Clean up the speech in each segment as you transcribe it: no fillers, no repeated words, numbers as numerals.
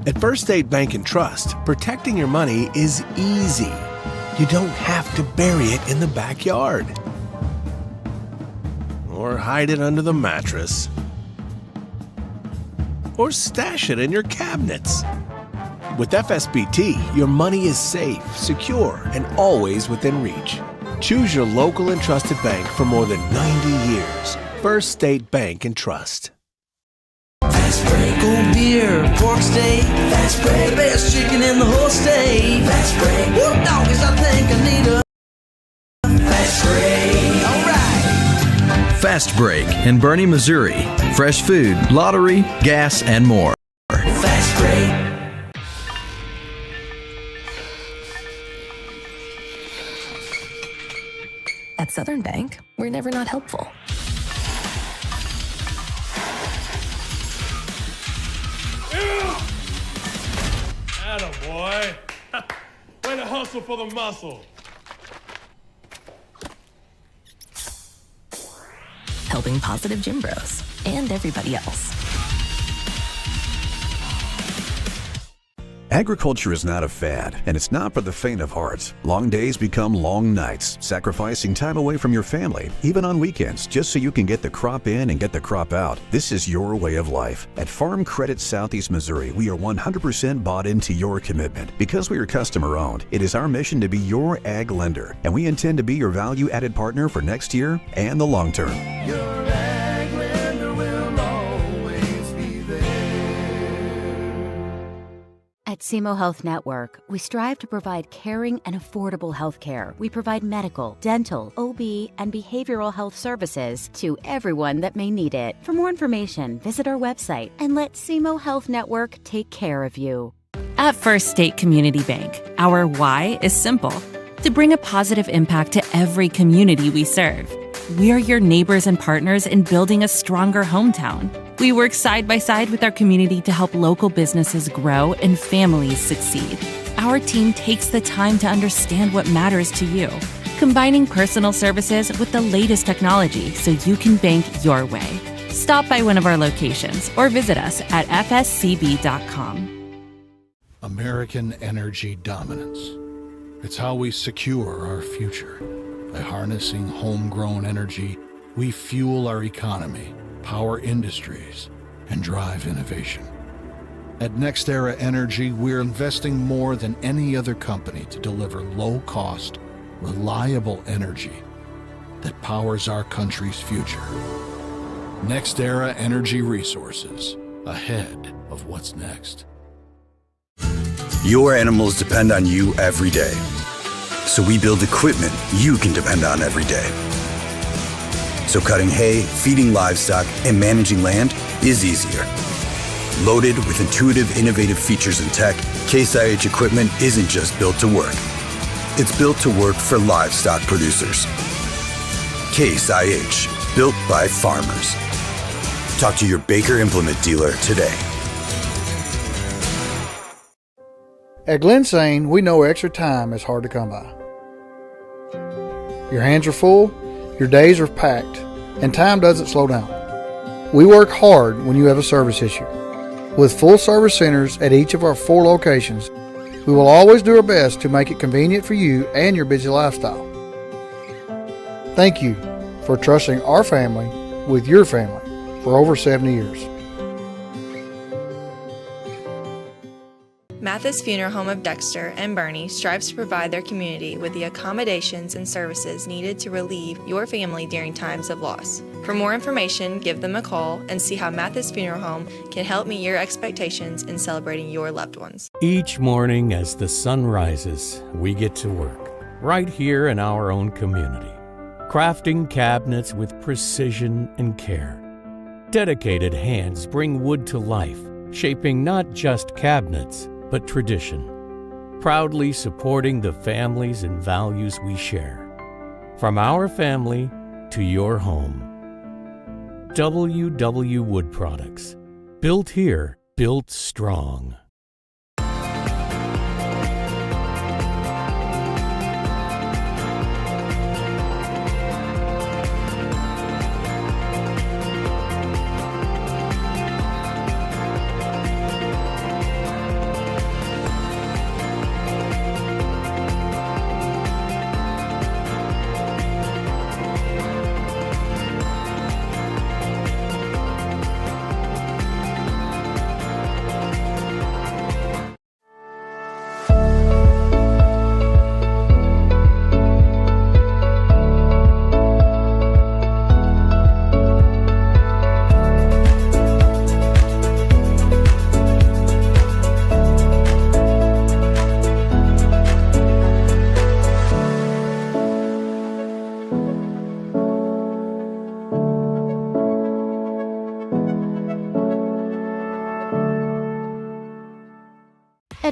At First State Bank and Trust, protecting your money is easy. You don't have to bury it in the backyard or hide it under the mattress or stash it in your cabinets. With FSBT, your money is safe, secure, and always within reach. Choose your local and trusted bank for more than 90 years. First State Bank and Trust. Fast break, cold beer, pork steak. Fast break, the best chicken in the whole state. Fast break, woo doggies, I think I need a fast break. All right. Fast Break in Bernie, Missouri. Fresh food, lottery, gas, and more. Fast break. At Southern Bank, we're never not helpful. Attaboy. Way to hustle for the muscle. Helping positive gym bros and everybody else. Agriculture is not a fad, and it's not for the faint of heart. Long days become long nights, sacrificing time away from your family, even on weekends, just so you can get the crop in and get the crop out. This is your way of life. At Farm Credit Southeast Missouri, we are 100% bought into your commitment. Because we are customer-owned, it is our mission to be your ag lender, and we intend to be your value-added partner for next year and the long term. Your ag lender will always be there. At Simo Health Network, we strive to provide caring and affordable health care. We provide medical, dental, OB, and behavioral health services to everyone that may need it. For more information, visit our website and let Simo Health Network take care of you. At First State Community Bank, our why is simple: to bring a positive impact to every community we serve. We are your neighbors and partners in building a stronger hometown. We work side by side with our community to help local businesses grow and families succeed. Our team takes the time to understand what matters to you, combining personal services with the latest technology so you can bank your way. Stop by one of our locations or visit us at fscb.com. American energy dominance. It's how we secure our future. By harnessing homegrown energy, we fuel our economy, power industries, and drive innovation. At NextEra Energy, we're investing more than any other company to deliver low-cost, reliable energy that powers our country's future. NextEra Energy Resources, ahead of what's next. Your animals depend on you every day. So we build equipment you can depend on every day. So cutting hay, feeding livestock, and managing land is easier. Loaded with intuitive, innovative features and tech, Case IH equipment isn't just built to work. It's built to work for livestock producers. Case IH, built by farmers. Talk to your Baker Implement dealer today. At Glensane, we know extra time is hard to come by. Your hands are full, your days are packed, and time doesn't slow down. We work hard when you have a service issue. With full service centers at each of our 4 locations, we will always do our best to make it convenient for you and your busy lifestyle. Thank you for trusting our family with your family for over 70 years. Matthysse Funeral Home of Dexter and Bernie strives to provide their community with the accommodations and services needed to relieve your family during times of loss. For more information, give them a call and see how Matthysse Funeral Home can help meet your expectations in celebrating your loved ones. Each morning as the sun rises, we get to work, right here in our own community, crafting cabinets with precision and care. Dedicated hands bring wood to life, shaping not just cabinets, but tradition, proudly supporting the families and values we share. From our family to your home. WW Wood Products. Built here, built strong.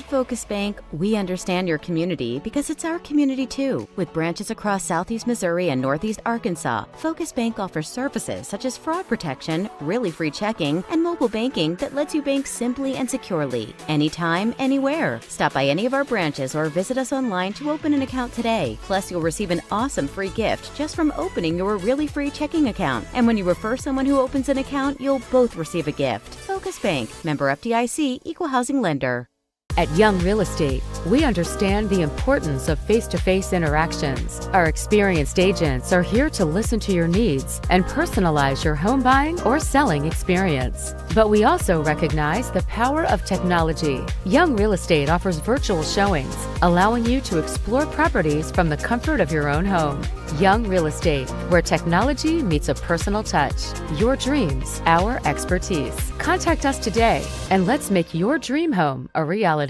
Focus Bank, we understand your community because it's our community too. With branches across Southeast Missouri and Northeast Arkansas, Focus Bank offers services such as fraud protection, really free checking, and mobile banking that lets you bank simply and securely, anytime, anywhere. Stop by any of our branches or visit us online to open an account today. Plus, you'll receive an awesome free gift just from opening your really free checking account. And when you refer someone who opens an account, you'll both receive a gift. Focus Bank, member FDIC, equal housing lender. At Young Real Estate, we understand the importance of face-to-face interactions. Our experienced agents are here to listen to your needs and personalize your home buying or selling experience. But we also recognize the power of technology. Young Real Estate offers virtual showings, allowing you to explore properties from the comfort of your own home. Young Real Estate, where technology meets a personal touch. Your dreams, our expertise. Contact us today and let's make your dream home a reality.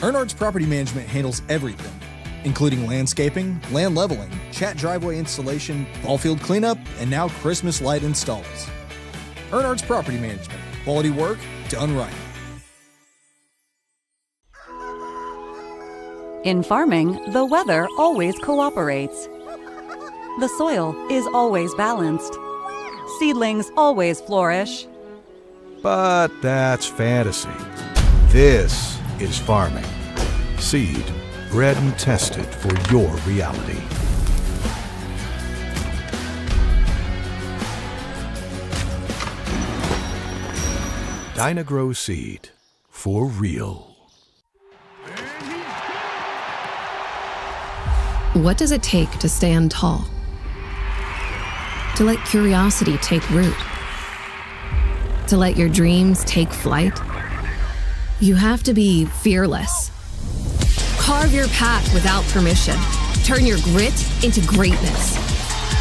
Ernards Property Management handles everything, including landscaping, land leveling, chat driveway installation, ball field cleanup, and now Christmas light installs. Ernards Property Management. Quality work done right. In farming, the weather always cooperates. The soil is always balanced. Seedlings always flourish. But that's fantasy. This is farming. Seed, bred and tested for your reality. Dagrow seed for real. What does it take to stand tall? To let curiosity take root? To let your dreams take flight? You have to be fearless. Carve your path without permission. Turn your grit into greatness.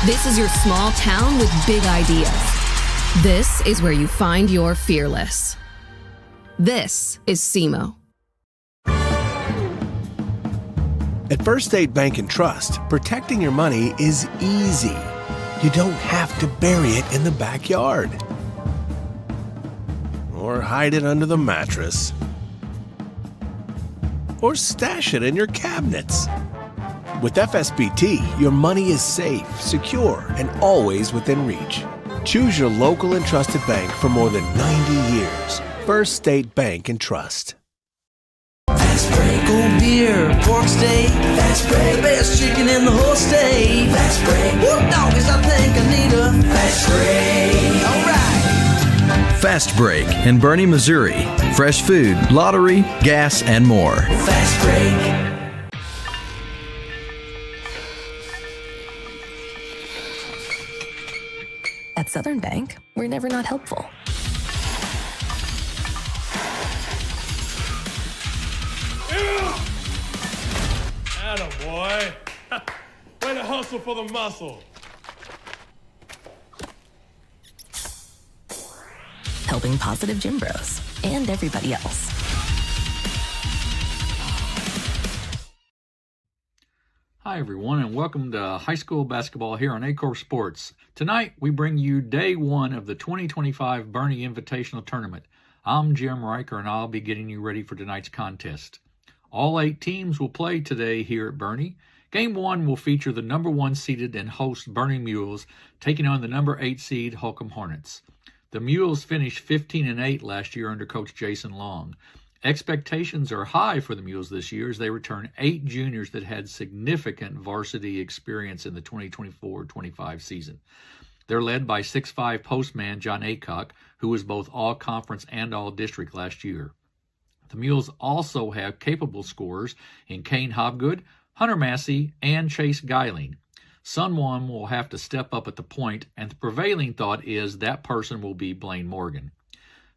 This is your small town with big ideas. This is where you find your fearless. This is Simo. At First State Bank and Trust, protecting your money is easy. You don't have to bury it in the backyard or hide it under the mattress or stash it in your cabinets. With FSBT, your money is safe, secure, and always within reach. Choose your local and trusted bank for more than 90 years. First State Bank and Trust. Fast break, cold beer, pork steak. Fast break, best chicken in the whole state. Fast break, whoop doggies, I think I need a fast break. Alright. Fast Break in Bernie, Missouri. Fresh food, lottery, gas, and more. Fast break. At Southern Bank, we're never not helpful. Attaboy. Way to hustle for the muscle. Helping positive gym bros and everybody else. Hi everyone, and welcome to high school basketball here on Aycorp Sports. Tonight we bring you day one of the 2025 Bernie Invitational Tournament. I'm Jim Riker and I'll be getting you ready for tonight's contest. All 8 teams will play today here at Bernie. Game 1 will feature the number 1 seeded and host Bernie Mules taking on the number 8 seed Holcomb Hornets. The Mules finished 15-8 last year under Coach Jason Long. Expectations are high for the Mules this year as they return 8 juniors that had significant varsity experience in the 2024-25 season. They're led by 6'5" postman John Aycorp, who was both all-conference and all-district last year. The Mules also have capable scorers in Kane Hobgood, Hunter Massey, and Chase Geiling. Someone will have to step up at the point, and the prevailing thought is that person will be Blaine Morgan.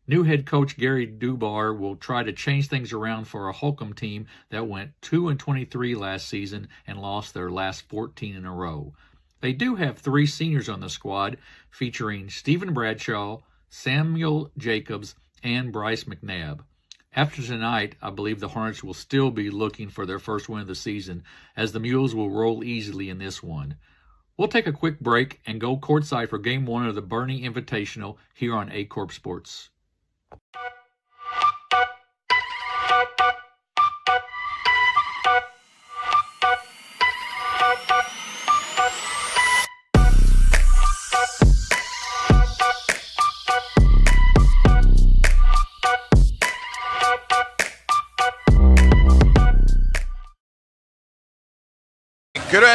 New head coach Gary Dubar will try to change things around for a Holcomb team that went 2-23 last season and lost their last 14 in a row. They do have 3 seniors on the squad, featuring Stephen Bradshaw, Samuel Jacobs, and Bryce McNabb. After tonight, I believe the Hornets will still be looking for their first win of the season, as the Mules will roll easily in this one. We'll take a quick break and go courtside for Game 1 of the Bernie Invitational here on Aycorp Sports.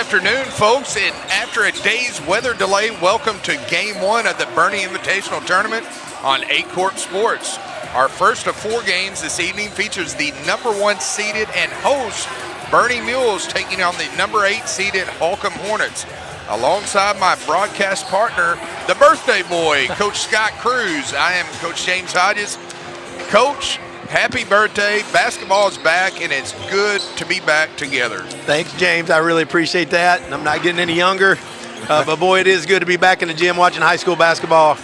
afternoon, folks, and after a day's weather delay, welcome to Game 1 of the Bernie Invitational Tournament on Aycorp Sports. Our first of 4 games this evening features the number 1 seeded and host Bernie Mules taking on the number 8 seeded Holcomb Hornets. Alongside my broadcast partner, the birthday boy, Coach Scott Cruz. I am Coach James Hodges. Coach, happy birthday. Basketball is back, and it's good to be back together. Thanks, James. I really appreciate that. I'm not getting any younger, but boy, it is good to be back in the gym watching high school basketball.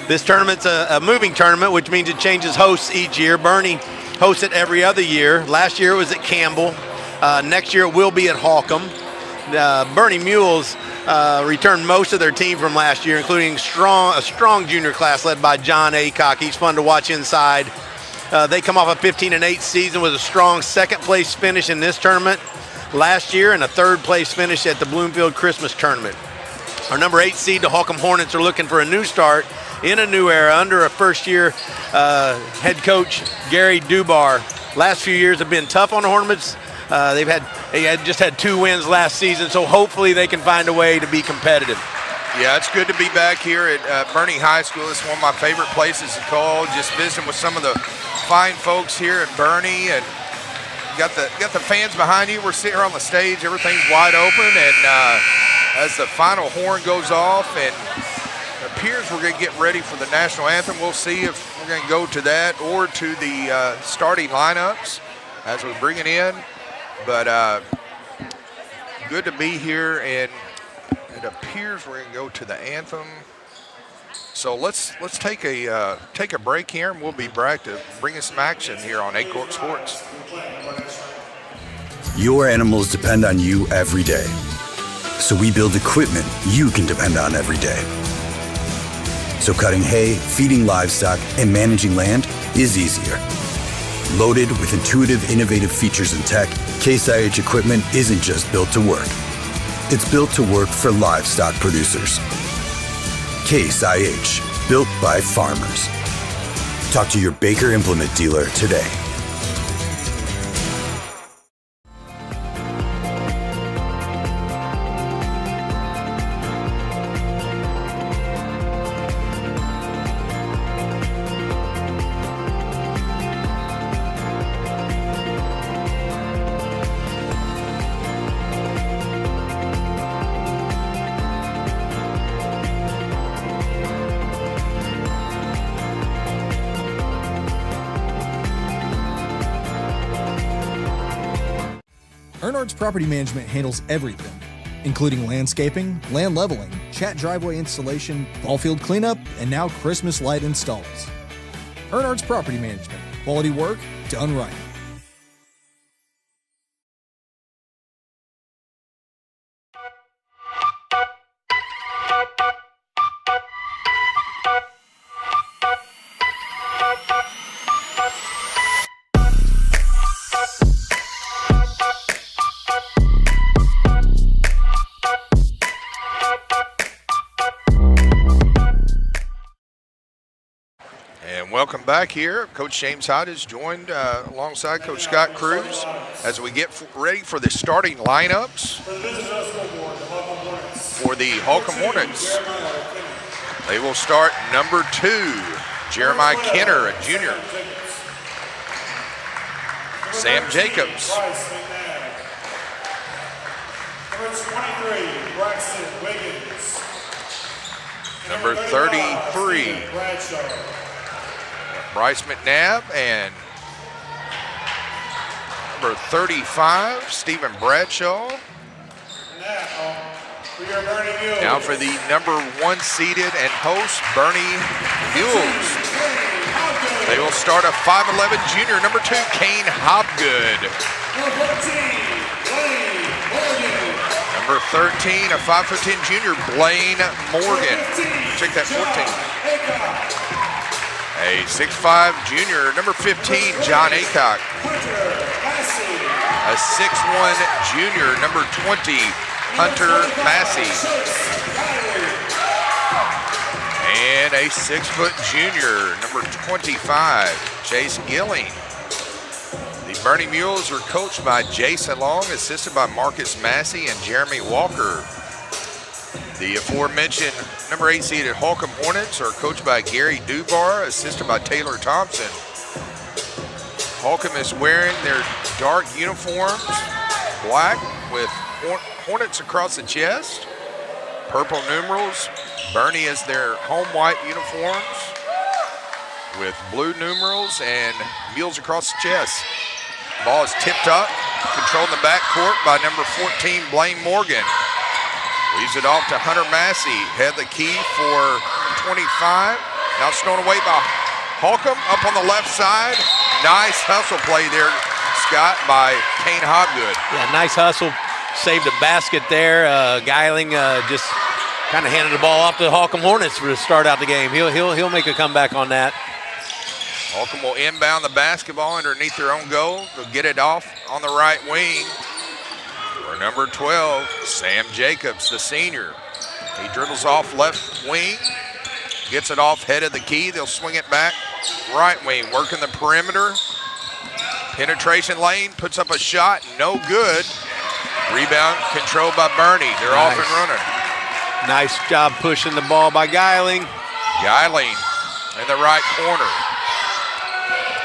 This tournament's a moving tournament, which means it changes hosts each year. Bernie hosts it every other year. Last year it was at Campbell. Next year it will be at Holcomb. Bernie Mules returned most of their team from last year, including a strong junior class led by John Aycorp. He's fun to watch inside. They come off a 15-8 season with a strong second-place finish in this tournament last year and a third-place finish at the Bloomfield Christmas tournament. Our number 8 seed, the Holcomb Hornets, are looking for a new start in a new era under a first-year head coach, Gary Dubar. Last few years have been tough on the Hornets. They just had 2 wins last season, so hopefully they can find a way to be competitive. Yeah, it's good to be back here at Bernie High School. It's one of my favorite places to call. Just visiting with some of the fine folks here at Bernie, and got the fans behind you. We're sitting here on the stage. Everything's wide open, and as the final horn goes off, and it appears we're going to get ready for the national anthem. We'll see if we're going to go to that or to the starting lineups as we bring it in. But good to be here, and it appears we're going to go to the anthem. So let's take a break here, and we'll be back to bring us some action here on Aycorp Sports. Your animals depend on you every day. So we build equipment you can depend on every day. So cutting hay, feeding livestock, and managing land is easier. Loaded with intuitive, innovative features and tech, Case IH equipment isn't just built to work. It's built to work for livestock producers. Case IH, built by farmers. Talk to your Baker Implement dealer today. Ernards Property Management handles everything, including landscaping, land leveling, chat driveway installation, ball field cleanup, and now Christmas light installs. Ernards Property Management. Quality work done right. Welcome back here. Coach James Hodges joined alongside Coach Scott Cruz as we get ready for the starting lineups for the Holcomb Hornets. They will start number 2, Jeremiah Kenner, a junior. Sam Jacobs. Number 23, Braxton Wiggins. Number 33, Bryce McNabb, and number 35, Stephen Bradshaw. Now for the number 1 seeded and host, Bernie Mules. They will start a 5'11 junior, number 2, Kane Hobgood. Number 13, a 5'10 junior, Blaine Morgan. Check that 14. A 6'5 junior, number 15, John Aycorp. A 6'1 junior, number 20, Hunter Matthysse. And a 6-foot junior, number 25, Chase Gilling. The Bernie Mules are coached by Jason Long, assisted by Marcus Massey and Jeremy Walker. The aforementioned number 8 seeded Holcomb Hornets are coached by Gary Dubar, assisted by Taylor Thompson. Holcomb is wearing their dark uniforms, black with Hornets across the chest, purple numerals. Bernie is their home white uniforms with blue numerals and Mules across the chest. Ball is tipped up, controlled in the backcourt by number 14, Blaine Morgan. Leaves it off to Hunter Massey. Had the key for 25. Now stolen away by Holcomb up on the left side. Nice hustle play there, Scott, by Kane Hobgood. Yeah, nice hustle. Saved a basket there. Geiling just kind of handed the ball off to the Holcomb Hornets to start out the game. He'll make a comeback on that. Holcomb will inbound the basketball underneath their own goal. They'll get it off on the right wing for number 12, Sam Jacobs, the senior. He dribbles off left wing, gets it off head of the key. They'll swing it back right wing, working the perimeter. Penetration lane, puts up a shot, no good. Rebound controlled by Bernie. They're off and running. Nice job pushing the ball by Geiling. Geiling in the right corner.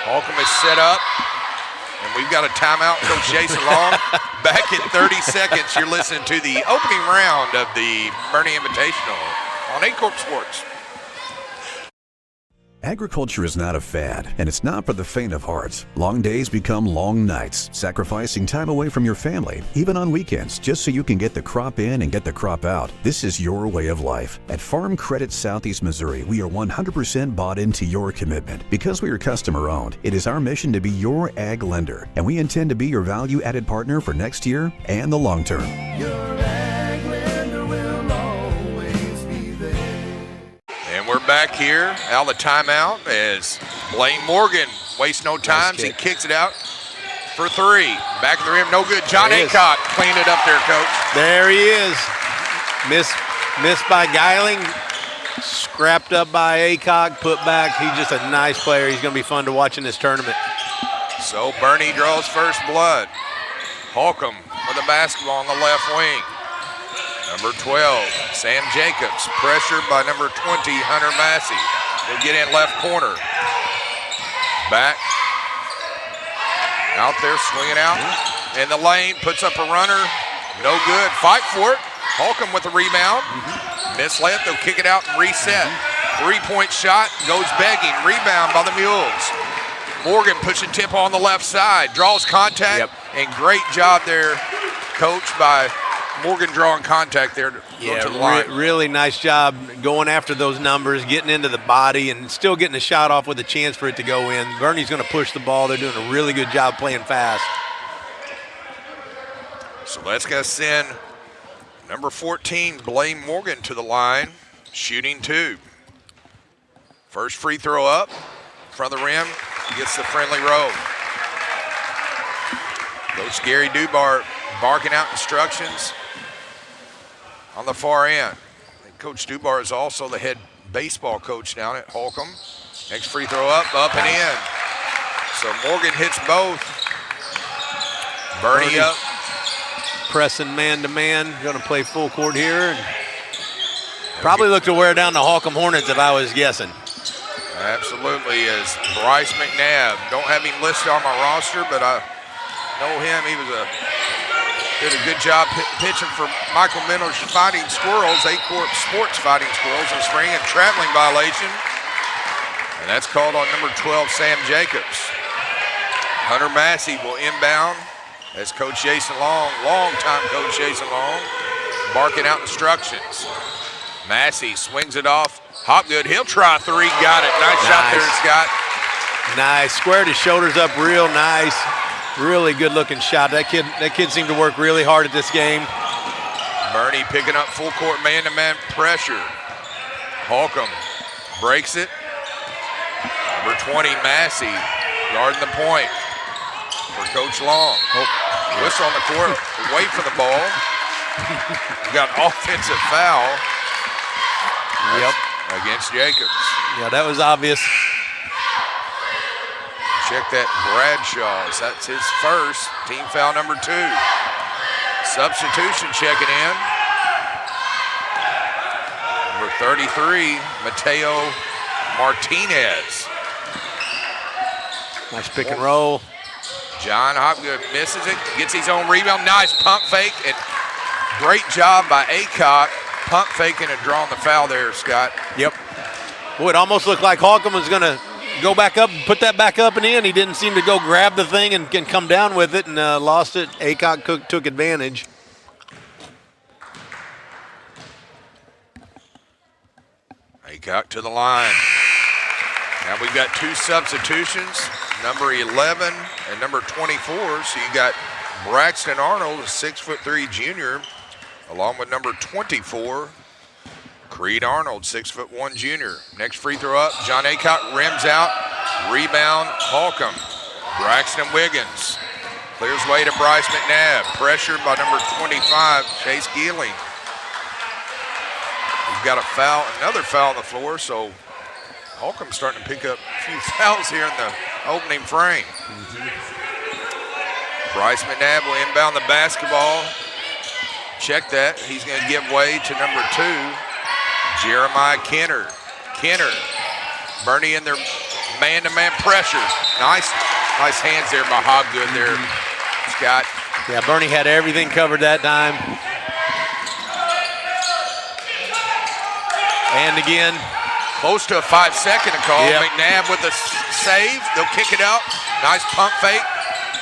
Holcomb is set up, and we've got a timeout. Coach Jason Long back in 30 seconds. You're listening to the opening round of the Bernie Invitational on Aycorp Sports. Agriculture is not a fad, and it's not for the faint of heart. Long days become long nights, sacrificing time away from your family, even on weekends, just so you can get the crop in and get the crop out. This is your way of life. At Farm Credit Southeast Missouri, we are 100% bought into your commitment. Because we are customer-owned, it is our mission to be your ag lender, and we intend to be your value-added partner for next year and the long term. And we're back here out of the timeout as Blaine Morgan wastes no time. He kicks it out for three. Back of the rim, no good. John Aycock cleaned it up there, Coach. There he is. Missed by Geiling. Scrapped up by Aycock, put back. He's just a nice player. He's going to be fun to watch in this tournament. So Bernie draws first blood. Holcomb with the basketball on the left wing. Number 12, Sam Jacobs, pressured by number 20, Hunter Massey. They'll get in left corner. Back. Out there, swinging out. In the lane, puts up a runner. No good. Fight for it. Holcomb with the rebound. Misled, they'll kick it out and reset. 3-point shot, goes begging. Rebound by the Mules. Morgan pushing tip on the left side. Draws contact. And great job there, Coach, by Morgan drawing contact there to go to the line. Really nice job going after those numbers, getting into the body, and still getting a shot off with a chance for it to go in. Bernie's going to push the ball. They're doing a really good job playing fast. So let's go send number 14, Blaine Morgan, to the line, shooting 2. First free throw up, in front of the rim, gets the friendly roll. Coach Gary Dubar barking out instructions on the far end. And Coach Dubar is also the head baseball coach down at Holcomb. Next free throw up and in. So Morgan hits both. Bernie up. Pressing man-to-man, going to play full court here. Probably look to wear down the Holcomb Hornets if I was guessing. Absolutely, as Bryce McNabb. Don't have him listed on my roster, but I know him. He did a good job pitching for Michael Miller's Fighting Squirrels, Aycorp Sports Fighting Squirrels in spring, and traveling violation. And that's called on number 12, Sam Jacobs. Hunter Massey will inbound as Coach Jason Long, longtime Coach Jason Long, barking out instructions. Massey swings it off. Hopgood, he'll try 3, got it. Nice shot there, Scott. Nice, squared his shoulders up real nice. Really good looking shot. That kid seemed to work really hard at this game. Bernie picking up full court man-to-man pressure. Holcomb breaks it. Number 20, Massey, guarding the point for Coach Long. Whistle on the court, wait for the ball. We got offensive foul. Against Jacobs. Yeah, that was obvious. Check that Bradshaw's. That's his first. Team foul number 2. Substitution checking in. Number 33, Mateo Martinez. Nice pick and roll. John Hopgood misses it, gets his own rebound. Nice pump fake, and great job by Aycorp pump faking and drawing the foul there, Scott. Yep. Boy, it almost looked like Holcomb was going to go back up and put that back up and in. He didn't seem to go grab the thing and come down with it and lost it. Aycorp took advantage. Aycorp to the line. Now we've got 2 substitutions, number 11 and number 24. So you got Braxton Arnold, a 6'3" junior, along with number 24, Creed Arnold, 6'1" junior. Next free throw up, John Aycorp rims out, rebound Holcomb. Braxton Wiggins clears way to Bryce McNabb, pressured by number 25, Chase Geeling. We've got a foul, another foul on the floor, so Holcomb's starting to pick up a few fouls here in the opening frame. Bryce McNabb will inbound the basketball. Check that. He's going to give way to number 2, Jeremiah Kenner. Kenner, Bernie in their man-to-man pressure. Nice hands there by Hobgood there, Scott. Yeah, Bernie had everything covered that time. And again, close to a 5-second call. Yep. McNabb with a save. They'll kick it out. Nice pump fake.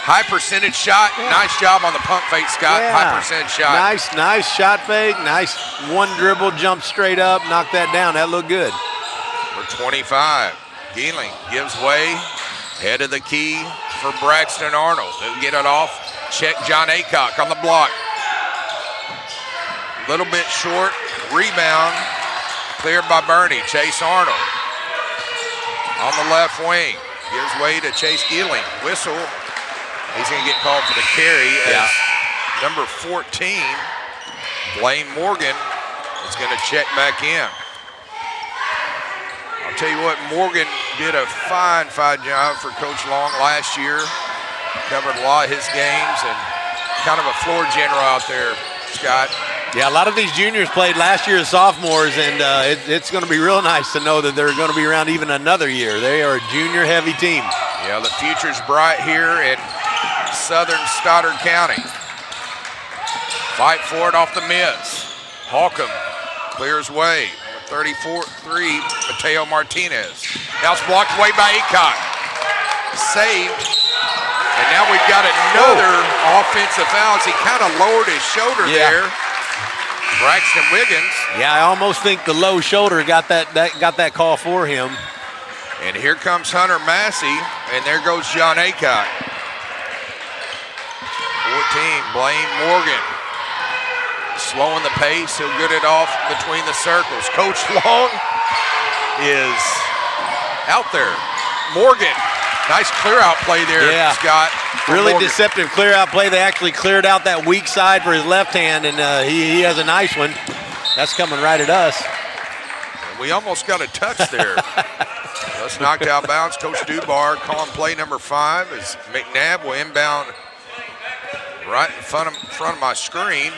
High percentage shot. Yeah. Nice job on the pump fake, Scott. Yeah. High percentage shot. Nice shot fake. Nice one dribble, jump straight up, knock that down. That looked good. For 25, Geeling gives way. Head of the key for Braxton Arnold. They'll get it off. Check John Aycorp on the block. A little bit short. Rebound. Cleared by Bernie. Chase Arnold on the left wing. Gives way to Chase Geeling. Whistle. He's going to get called for the carry as number 14, Blaine Morgan, is going to check back in. I'll tell you what, Morgan did a fine job for Coach Long last year. Covered a lot of his games and kind of a floor general out there, Scott. Yeah, a lot of these juniors played last year as sophomores, and it's going to be real nice to know that they're going to be around even another year. They are a junior-heavy team. Yeah, the future's bright here in Southern Stoddard County. Fight for it off the miss. Holcomb clears way. 34-3, Mateo Martinez. Now it's blocked away by Aycorp. Saved. And now we've got another offensive foul as he kind of lowered his shoulder there. Braxton Wiggins. Yeah, I almost think the low shoulder got that call for him. And here comes Hunter Massey, and there goes John Aycorp. 14, Blaine Morgan. Slowing the pace, he'll get it off between the circles. Coach Long is out there. Morgan, nice clear out play there, Scott. Really deceptive clear out play. They actually cleared out that weak side for his left hand, and he has a nice one. That's coming right at us. And we almost got a touch there. Let's knock out bounds. Coach Dubar calling play number 5 as McNabb will inbound right in front of my screen.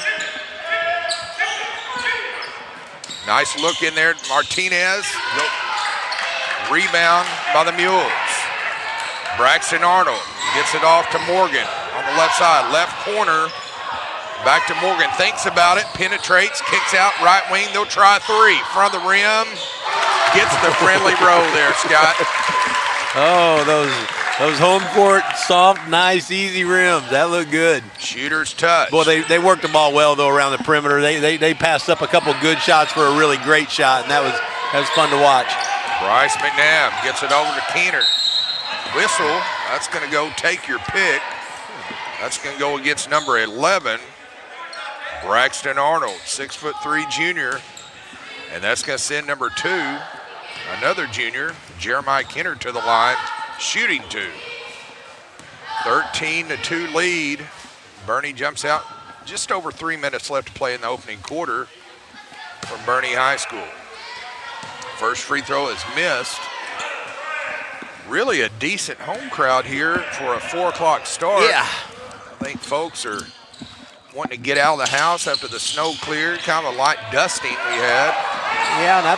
Nice look in there, Martinez. Rebound by the Mules. Braxton Arnold gets it off to Morgan on the left side, left corner. Back to Morgan, thinks about it, penetrates, kicks out, right wing. They'll try 3, front of the rim. Gets the friendly roll there, Scott. Oh, those home court, soft, nice, easy rims. That looked good. Shooter's touch. Boy, they worked the ball well, though, around the perimeter. They passed up a couple good shots for a really great shot, and that was fun to watch. Bryce McNabb gets it over to Keener. Whistle, that's going to go take your pick. That's going to go against number 11, Braxton Arnold, 6'3" junior. And that's going to send number 2, another junior, Jeremiah Kenner, to the line, shooting 2. 13-2 lead. Bernie jumps out. Just over 3 minutes left to play in the opening quarter from Bernie High School. First free throw is missed. Really a decent home crowd here for a 4 o'clock start. Yeah. I think folks are wanting to get out of the house after the snow cleared, kind of a light dusting we had. Yeah, and I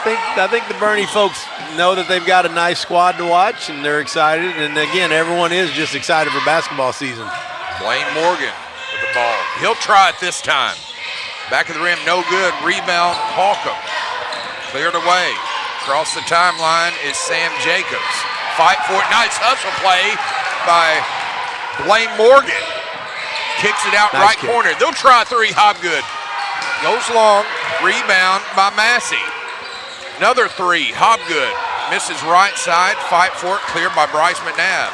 think the Bernie folks know that they've got a nice squad to watch, and they're excited. And again, everyone is just excited for basketball season. Blaine Morgan with the ball. He'll try it this time. Back of the rim, no good. Rebound, Holcomb. Cleared away. Across the timeline is Sam Jacobs. Fight for it. Nice hustle play by Blaine Morgan. Kicks it out Nice right kick. corner. They'll try 3. Hobgood goes long. Rebound by Matthysse. Another 3. Hobgood misses right side. Fight for it. Cleared by Bryce McNabb.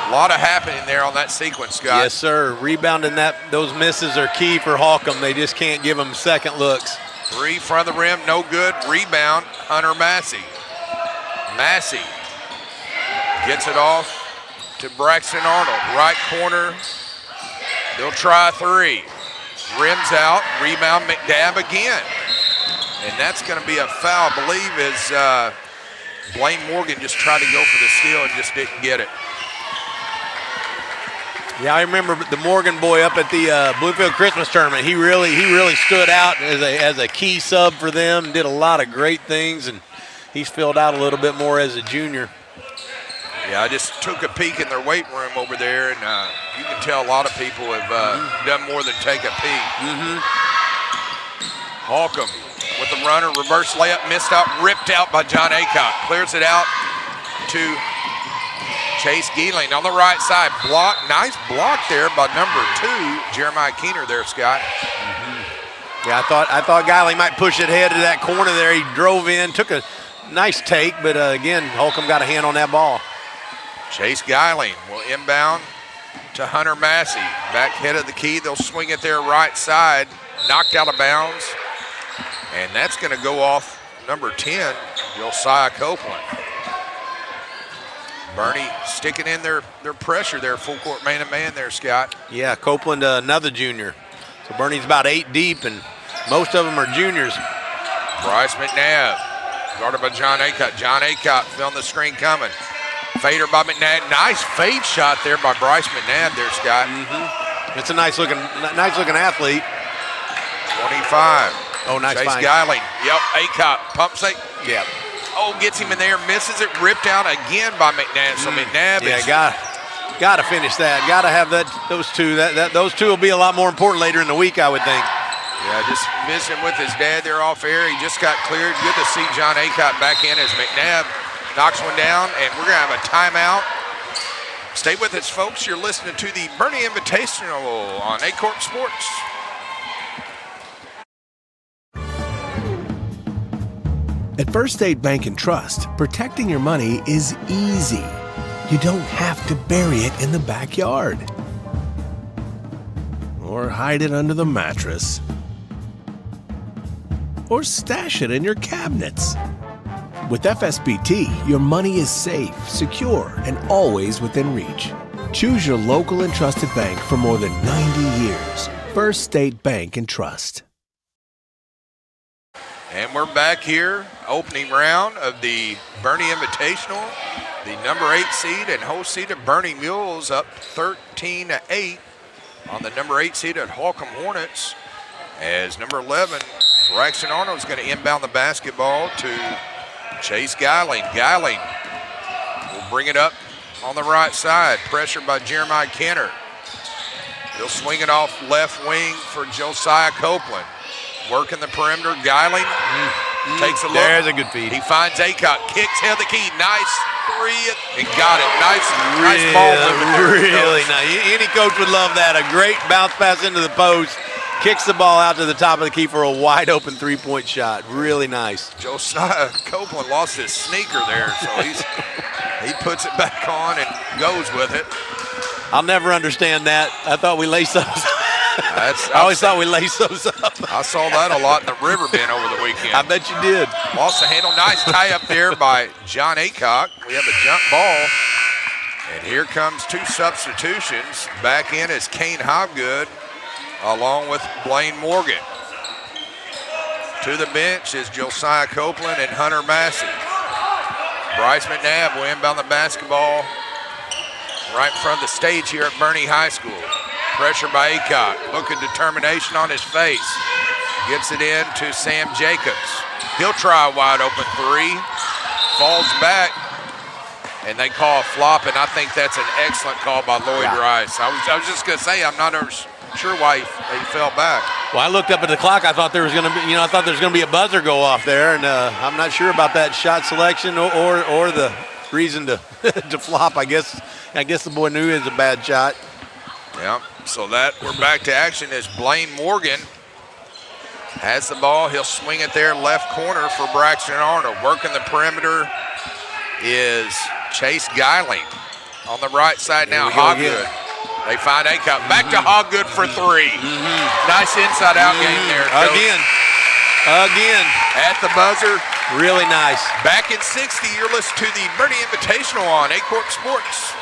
A lot of happening there on that sequence, guys. Yes, sir. Rebounding those misses are key for Holcomb. They just can't give them second looks. 3 front of the rim, no good. Rebound, Hunter Massey. Massey gets it off to Braxton Arnold. Right corner. They'll try 3. Rims out. Rebound, McNabb again. And that's going to be a foul, I believe, as Blaine Morgan just tried to go for the steal and just didn't get it. Yeah, I remember the Morgan boy up at the Bloomfield Christmas tournament. He really stood out as a key sub for them. Did a lot of great things, and he's filled out a little bit more as a junior. Yeah, I just took a peek in their weight room over there, and you can tell a lot of people have done more than take a peek. Holcomb with the runner, reverse layup, missed out, ripped out by John Aycorp. Clears it out to Chase Geeling on the right side. Block, nice block there by number 2, Jeremiah Keener there, Scott. Yeah, I thought Guiley might push it ahead to that corner there. He drove in, took a nice take, but again, Holcomb got a hand on that ball. Chase Guiling will inbound to Hunter Massey. Back head of the key, they'll swing it there right side. Knocked out of bounds. And that's going to go off number 10, Josiah Copeland. Bernie sticking in their pressure there, full court man-to-man there, Scott. Yeah, Copeland, another junior. So Bernie's about 8 deep, and most of them are juniors. Bryce McNabb, guarded by John Aycorp. John Aycorp feeling the screen coming. Fader by McNabb. Nice fade shot there by Bryce McNabb there, Scott. It's a nice looking athlete. 25. Oh, nice Chase find. Guiling. Yep, Aycorp pump fake. Yep. Oh, gets him in there, misses it, ripped out again by McNabb. So McNabb is... Got to finish that. Got to have those two. Those two will be a lot more important later in the week, I would think. Yeah, just visiting with his dad there off air. He just got cleared. Good to see John Aycorp back in as McNabb knocks one down, and we're going to have a timeout. Stay with us, folks. You're listening to the Bernie Invitational on Aycorp Sports. At First State Bank and Trust, protecting your money is easy. You don't have to bury it in the backyard or hide it under the mattress or stash it in your cabinets. With FSBT, your money is safe, secure, and always within reach. Choose your local and trusted bank for more than 90 years. First State Bank and Trust. And we're back here, opening round of the Bernie Invitational. The number 8 seed and host seed of Bernie Mules up 13-8 on the number 8 seed at Holcomb Hornets. As number 11, Braxton Arnold is going to inbound the basketball to Chase Guiling. Guiling will bring it up on the right side. Pressure by Jeremiah Kenner. He'll swing it off left wing for Josiah Copeland. Working the perimeter. Guiling takes a look. There's a good feed. He finds Aycorp. Kicks head of the key. Nice 3 and got it. Nice ball movement there. Really nice. Any coach would love that. A great bounce pass into the post. Kicks the ball out to the top of the key for a wide open 3-point shot. Really nice. Josiah Copeland lost his sneaker there, so he puts it back on and goes with it. I'll never understand that. I thought we laced those. I always thought we laced those up. I saw that a lot in the river bend over the weekend. I bet you did. Lost the handle. Nice tie up there by John Aycorp. We have a jump ball. And here comes 2 substitutions. Back in is Kane Hobgood along with Blaine Morgan. To the bench is Josiah Copeland and Hunter Massey. Bryce McNabb will inbound the basketball right in front of the stage here at Bernie High School. Pressure by Aycorp. Look at determination on his face. Gets it in to Sam Jacobs. He'll try a wide open three. Falls back. And they call a flop, and I think that's an excellent call by Lloyd Rice. I was just going to say, I'm not sure why he fell back. Well, I looked up at the clock. I thought there was going to be, I thought there was going to be a buzzer go off there, and I'm not sure about that shot selection or the reason to to flop. I guess the boy knew it was a bad shot. Yeah. So that we're back to action as Blaine Morgan has the ball. He'll swing it there left corner for Braxton Arnold. Working the perimeter is Chase Geiling. On the right side now, Hoggood. They find Aycorp. Back to Hoggood for three. Nice inside-out game there, Coach. Again. At the buzzer. Really nice. Back in 60, you're listening to the Bernie Invitational on Aycorp Sports.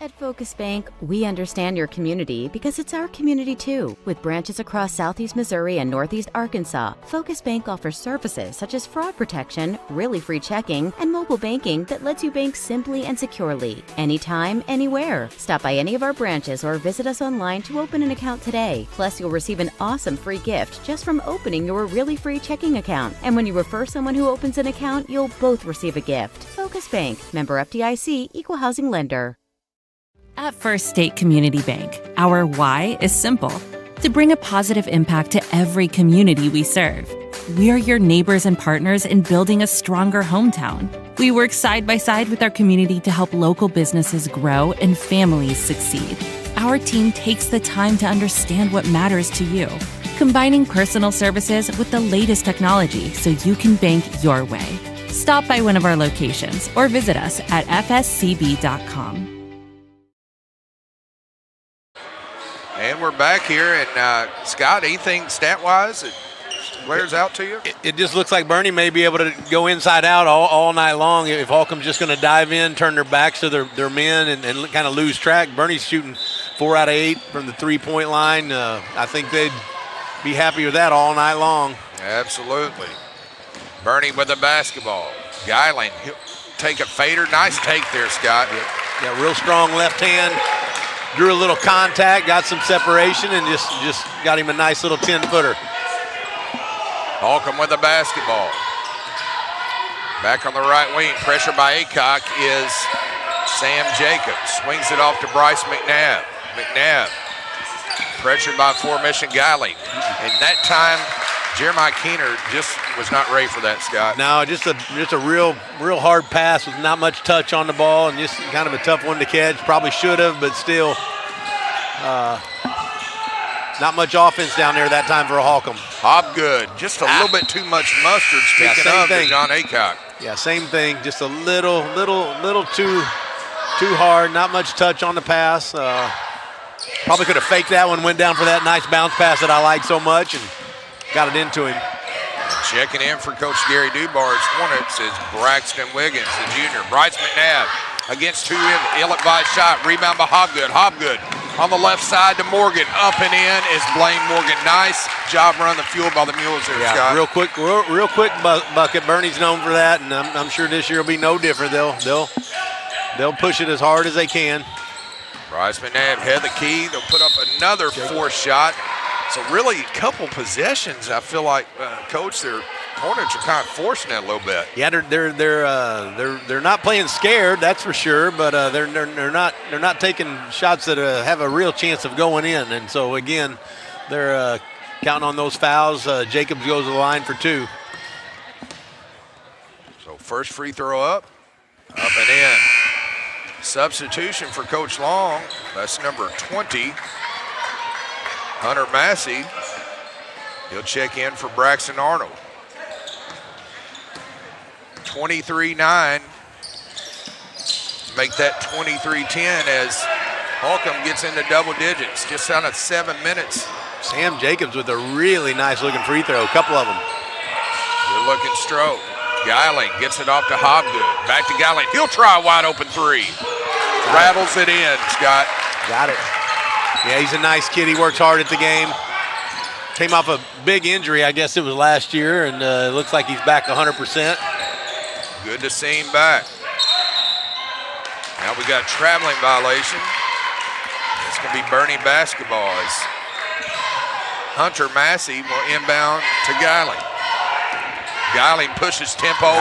At Focus Bank, we understand your community because it's our community too. With branches across Southeast Missouri and Northeast Arkansas, Focus Bank offers services such as fraud protection, really free checking, and mobile banking that lets you bank simply and securely, anytime, anywhere. Stop by any of our branches or visit us online to open an account today. Plus, you'll receive an awesome free gift just from opening your really free checking account. And when you refer someone who opens an account, you'll both receive a gift. Focus Bank, member FDIC, equal housing lender. At First State Community Bank, our why is simple: to bring a positive impact to every community we serve. We're your neighbors and partners in building a stronger hometown. We work side by side with our community to help local businesses grow and families succeed. Our team takes the time to understand what matters to you, combining personal services with the latest technology so you can bank your way. Stop by one of our locations or visit us at fscb.com. And we're back here, and Scott, anything stat-wise that glares out to you? It just looks like Bernie may be able to go inside out all night long. If Holcomb's just going to dive in, turn their backs to their men, and kind of lose track. Bernie's shooting 4 out of 8 from the three-point line. I think they'd be happy with that all night long. Absolutely. Bernie with the basketball. Geiling, he'll take a fader. Nice take there, Scott. Yeah, real strong left hand. Drew a little contact, got some separation, and just got him a nice little 10-footer. Holcomb with the basketball. Back on the right wing, pressure by Aycorp is Sam Jacobs. Swings it off to Bryce McNabb. McNabb pressured by formation Geiling. And that time, Jeremiah Keener just was not ready for that, Scott. No, just a real hard pass with not much touch on the ball, and just kind of a tough one to catch. Probably should have, but still not much offense down there that time for Holcomb. Hobgood, just a little bit too much mustard, speaking of to John Aycorp. Yeah, same thing, just a little too hard, not much touch on the pass. Probably could have faked that one, went down for that nice bounce pass that I like so much, and got it into him. Checking in for Coach Gary Dubar's Hornets is Braxton Wiggins, the junior. Bryce McNabb against two, ill-advised shot. Rebound by Hobgood. Hobgood on the left side to Morgan. Up and in is Blaine Morgan. Nice job run the fuel by the Mules there, Scott. Real quick bucket. Bernie's known for that, and I'm sure this year will be no different. They'll push it as hard as they can. Bryce McNabb had the key. They'll put up another fourth shot. So really, a couple possessions, I feel like, Coach, their Hornets are kind of forcing it a little bit. Yeah, they're not playing scared, that's for sure. But they're not taking shots that have a real chance of going in. And so again, they're counting on those fouls. Jacobs goes to the line for 2. So first free throw up and in. Substitution for Coach Long. That's number 20. Hunter Massey, he'll check in for Braxton Arnold. 23-9, make that 23-10 as Holcomb gets into double digits, just out of 7 minutes. Sam Jacobs with a really nice looking free throw, a couple of them. Good looking stroke. Geiling gets it off to Hobgood, back to Geiling, he'll try a wide open 3. Rattles it in, Scott. Got it. Yeah, he's a nice kid. He works hard at the game. Came off a big injury, I guess it was last year, and it looks like he's back 100%. Good to see him back. Now we got a traveling violation. It's going to be Bernie basketball as Hunter Massey will inbound to Geiling. Geiling pushes tempo.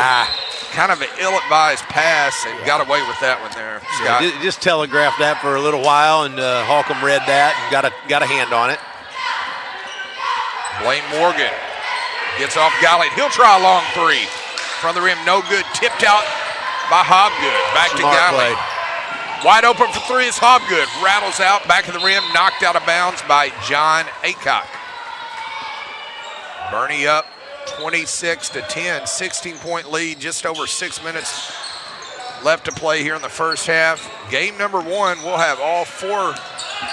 Kind of an ill-advised pass and got away with that one there. Scott. Yeah, just telegraphed that for a little while, and Holcomb read that and got a hand on it. Blaine Morgan gets off Geiling. He'll try a long three. From the rim, no good. Tipped out by Hobgood. Back to Geiling. Wide open for three is Hobgood. Rattles out, back of the rim, knocked out of bounds by John Aycorp. Bernie up 26-10, 16-point lead, just over 6 minutes left to play here in the first half. Game number one, we'll have all four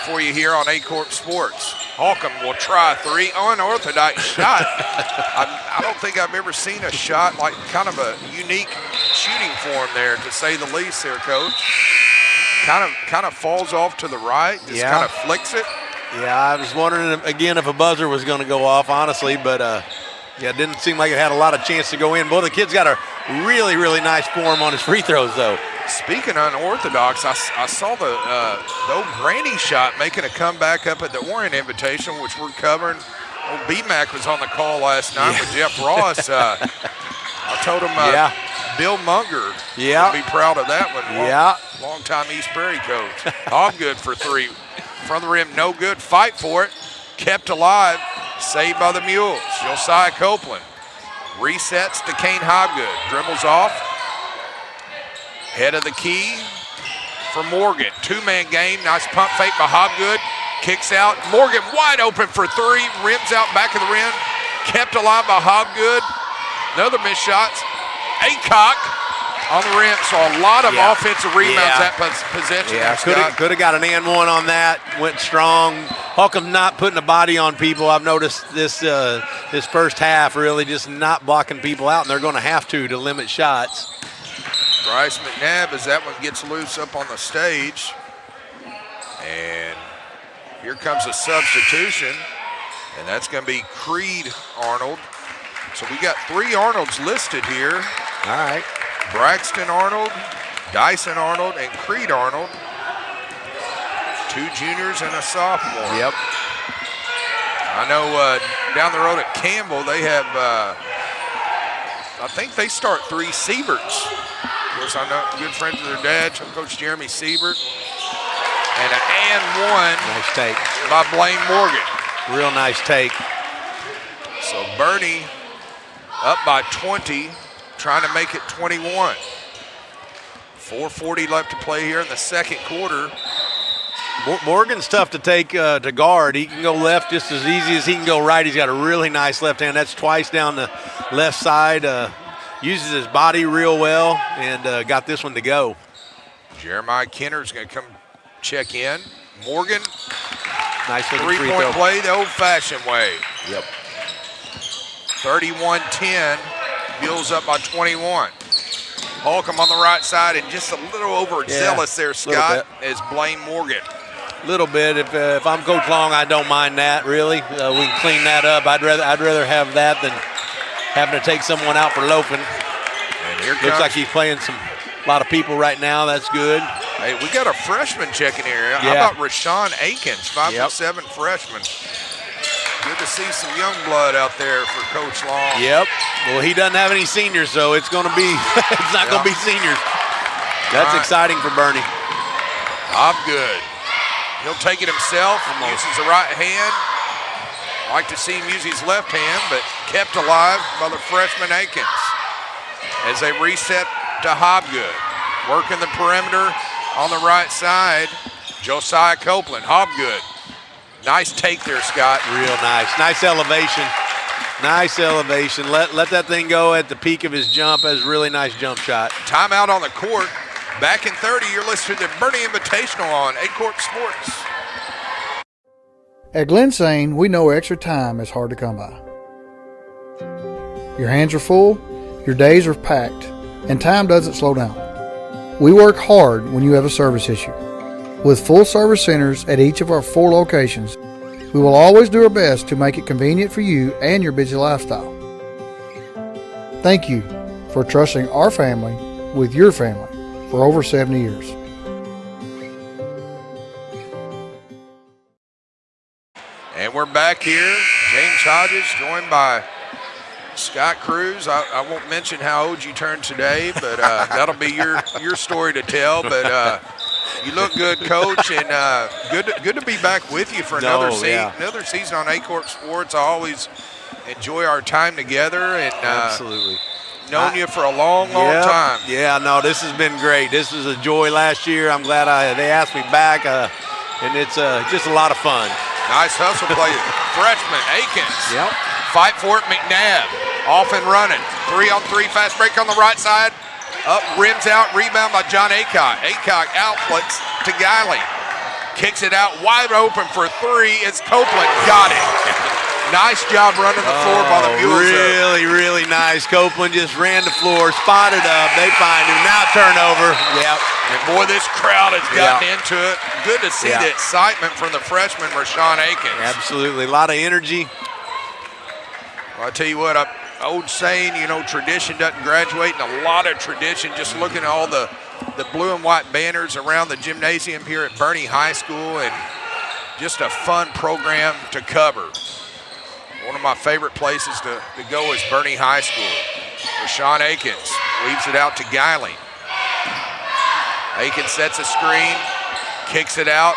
for you here on Aycorp Sports. Holcomb will try a three, unorthodox shot. I don't think I've ever seen a shot like kind of a unique shooting form there, to say the least there, Coach. Kind of falls off to the right, just kind of flicks it. Yeah, I was wondering again if a buzzer was going to go off, honestly, but it didn't seem like it had a lot of chance to go in. Boy, the kid's got a really, really nice form on his free throws, though. Speaking of unorthodox, I saw the old Granny shot making a comeback up at the Warren Invitation, which we're covering. Old B-Mac was on the call last night with Jeff Ross. I told him Bill Munger would be proud of that one. Long-time East Prairie coach. Hobgood for three. Front of the rim, no good. Fight for it. Kept alive. Saved by the Mules. Josiah Copeland resets to Kane Hobgood. Dribbles off. Head of the key for Morgan. Two-man game. Nice pump fake by Hobgood. Kicks out. Morgan wide open for three. Rims out back of the rim. Kept alive by Hobgood. Another missed shots. Aycorp on the rim. So a lot of offensive rebounds that possession. Yeah, could have got an and one on that. Went strong. Holcomb not putting a body on people. I've noticed this first half really just not blocking people out, and they're going to have to limit shots. Bryce McNabb, as that one gets loose up on the stage. And here comes a substitution, and that's going to be Creed Arnold. So we got three Arnolds listed here. All right. Braxton Arnold, Dyson Arnold, and Creed Arnold. Two juniors and a sophomore. Yep. I know down the road at Campbell, they have, I think they start three Sieberts. Of course, I know good friends of their dad, Coach Jeremy Siebert. And one nice take by Blaine Morgan. Real nice take. So Bernie up by 20, trying to make it 21. 4:40 left to play here in the second quarter. Morgan's tough to take to guard. He can go left just as easy as he can go right. He's got a really nice left hand. That's twice down the left side. Uses his body real well and got this one to go. Jeremiah Kenner's going to come check in. Morgan, nice three-point play the old-fashioned way. Yep. 31-10, Mules up by 21. Holcomb on the right side and just a little overzealous there, Scott, as Blaine Morgan. Little bit. If I'm Coach Long, I don't mind that, really. We can clean that up. I'd rather have that than having to take someone out for loafing. And here looks like he's playing a lot of people right now. That's good. Hey, we got a freshman checking here. How about Rashawn Akins, 5'7" freshman. Good to see some young blood out there for Coach Long. Yep. Well, he doesn't have any seniors, so it's going to be it's not going to be seniors. That's exciting for Bernie. Hobgood. He'll take it himself. Uses the right hand. Like to see him use his left hand, but kept alive by the freshman Akins. As they reset to Hobgood. Working the perimeter on the right side. Josiah Copeland. Hobgood. Nice take there, Scott. Real nice. Nice elevation. Nice elevation. Let that thing go at the peak of his jump. That's a really nice jump shot. Timeout on the court. Back in 30, you're listening to Bernie Invitational on Aycorp Sports. At Glensane, we know extra time is hard to come by. Your hands are full, your days are packed, and time doesn't slow down. We work hard when you have a service issue. With full service centers at each of our 4 locations, we will always do our best to make it convenient for you and your busy lifestyle. Thank you for trusting our family with your family for over 70 years. And we're back here. James Hodges joined by Scott Cruz. I won't mention how old you turned today, but that'll be your story to tell. But you look good, Coach, and good to be back with you for another season on Aycorp Sports. I always enjoy our time together, and absolutely known you for a long time. Yeah, no, this has been great. This was a joy last year. I'm glad they asked me back, and it's just a lot of fun. Nice hustle play. Freshman Aikens. Yep. Fight for it, McNabb. Off and running. 3-on-3, fast break on the right side. Up, rims out, rebound by John Aycock. Aycock outlets to Guiley. Kicks it out wide open for three. It's Copeland. Got it. Nice job running the floor by the Mules. Really nice. Copeland just ran the floor, spotted up. They find him. Now turnover. Yep. And boy, this crowd has gotten into it. Good to see the excitement from the freshman, Rashawn Aikens. Absolutely. A lot of energy. Well, I tell you what, old saying, tradition doesn't graduate, and a lot of tradition. Just looking at all the blue and white banners around the gymnasium here at Bernie High School, and just a fun program to cover. One of my favorite places to go is Bernie High School. Rashawn Aikens leaves it out to Guiley. Aikens sets a screen, kicks it out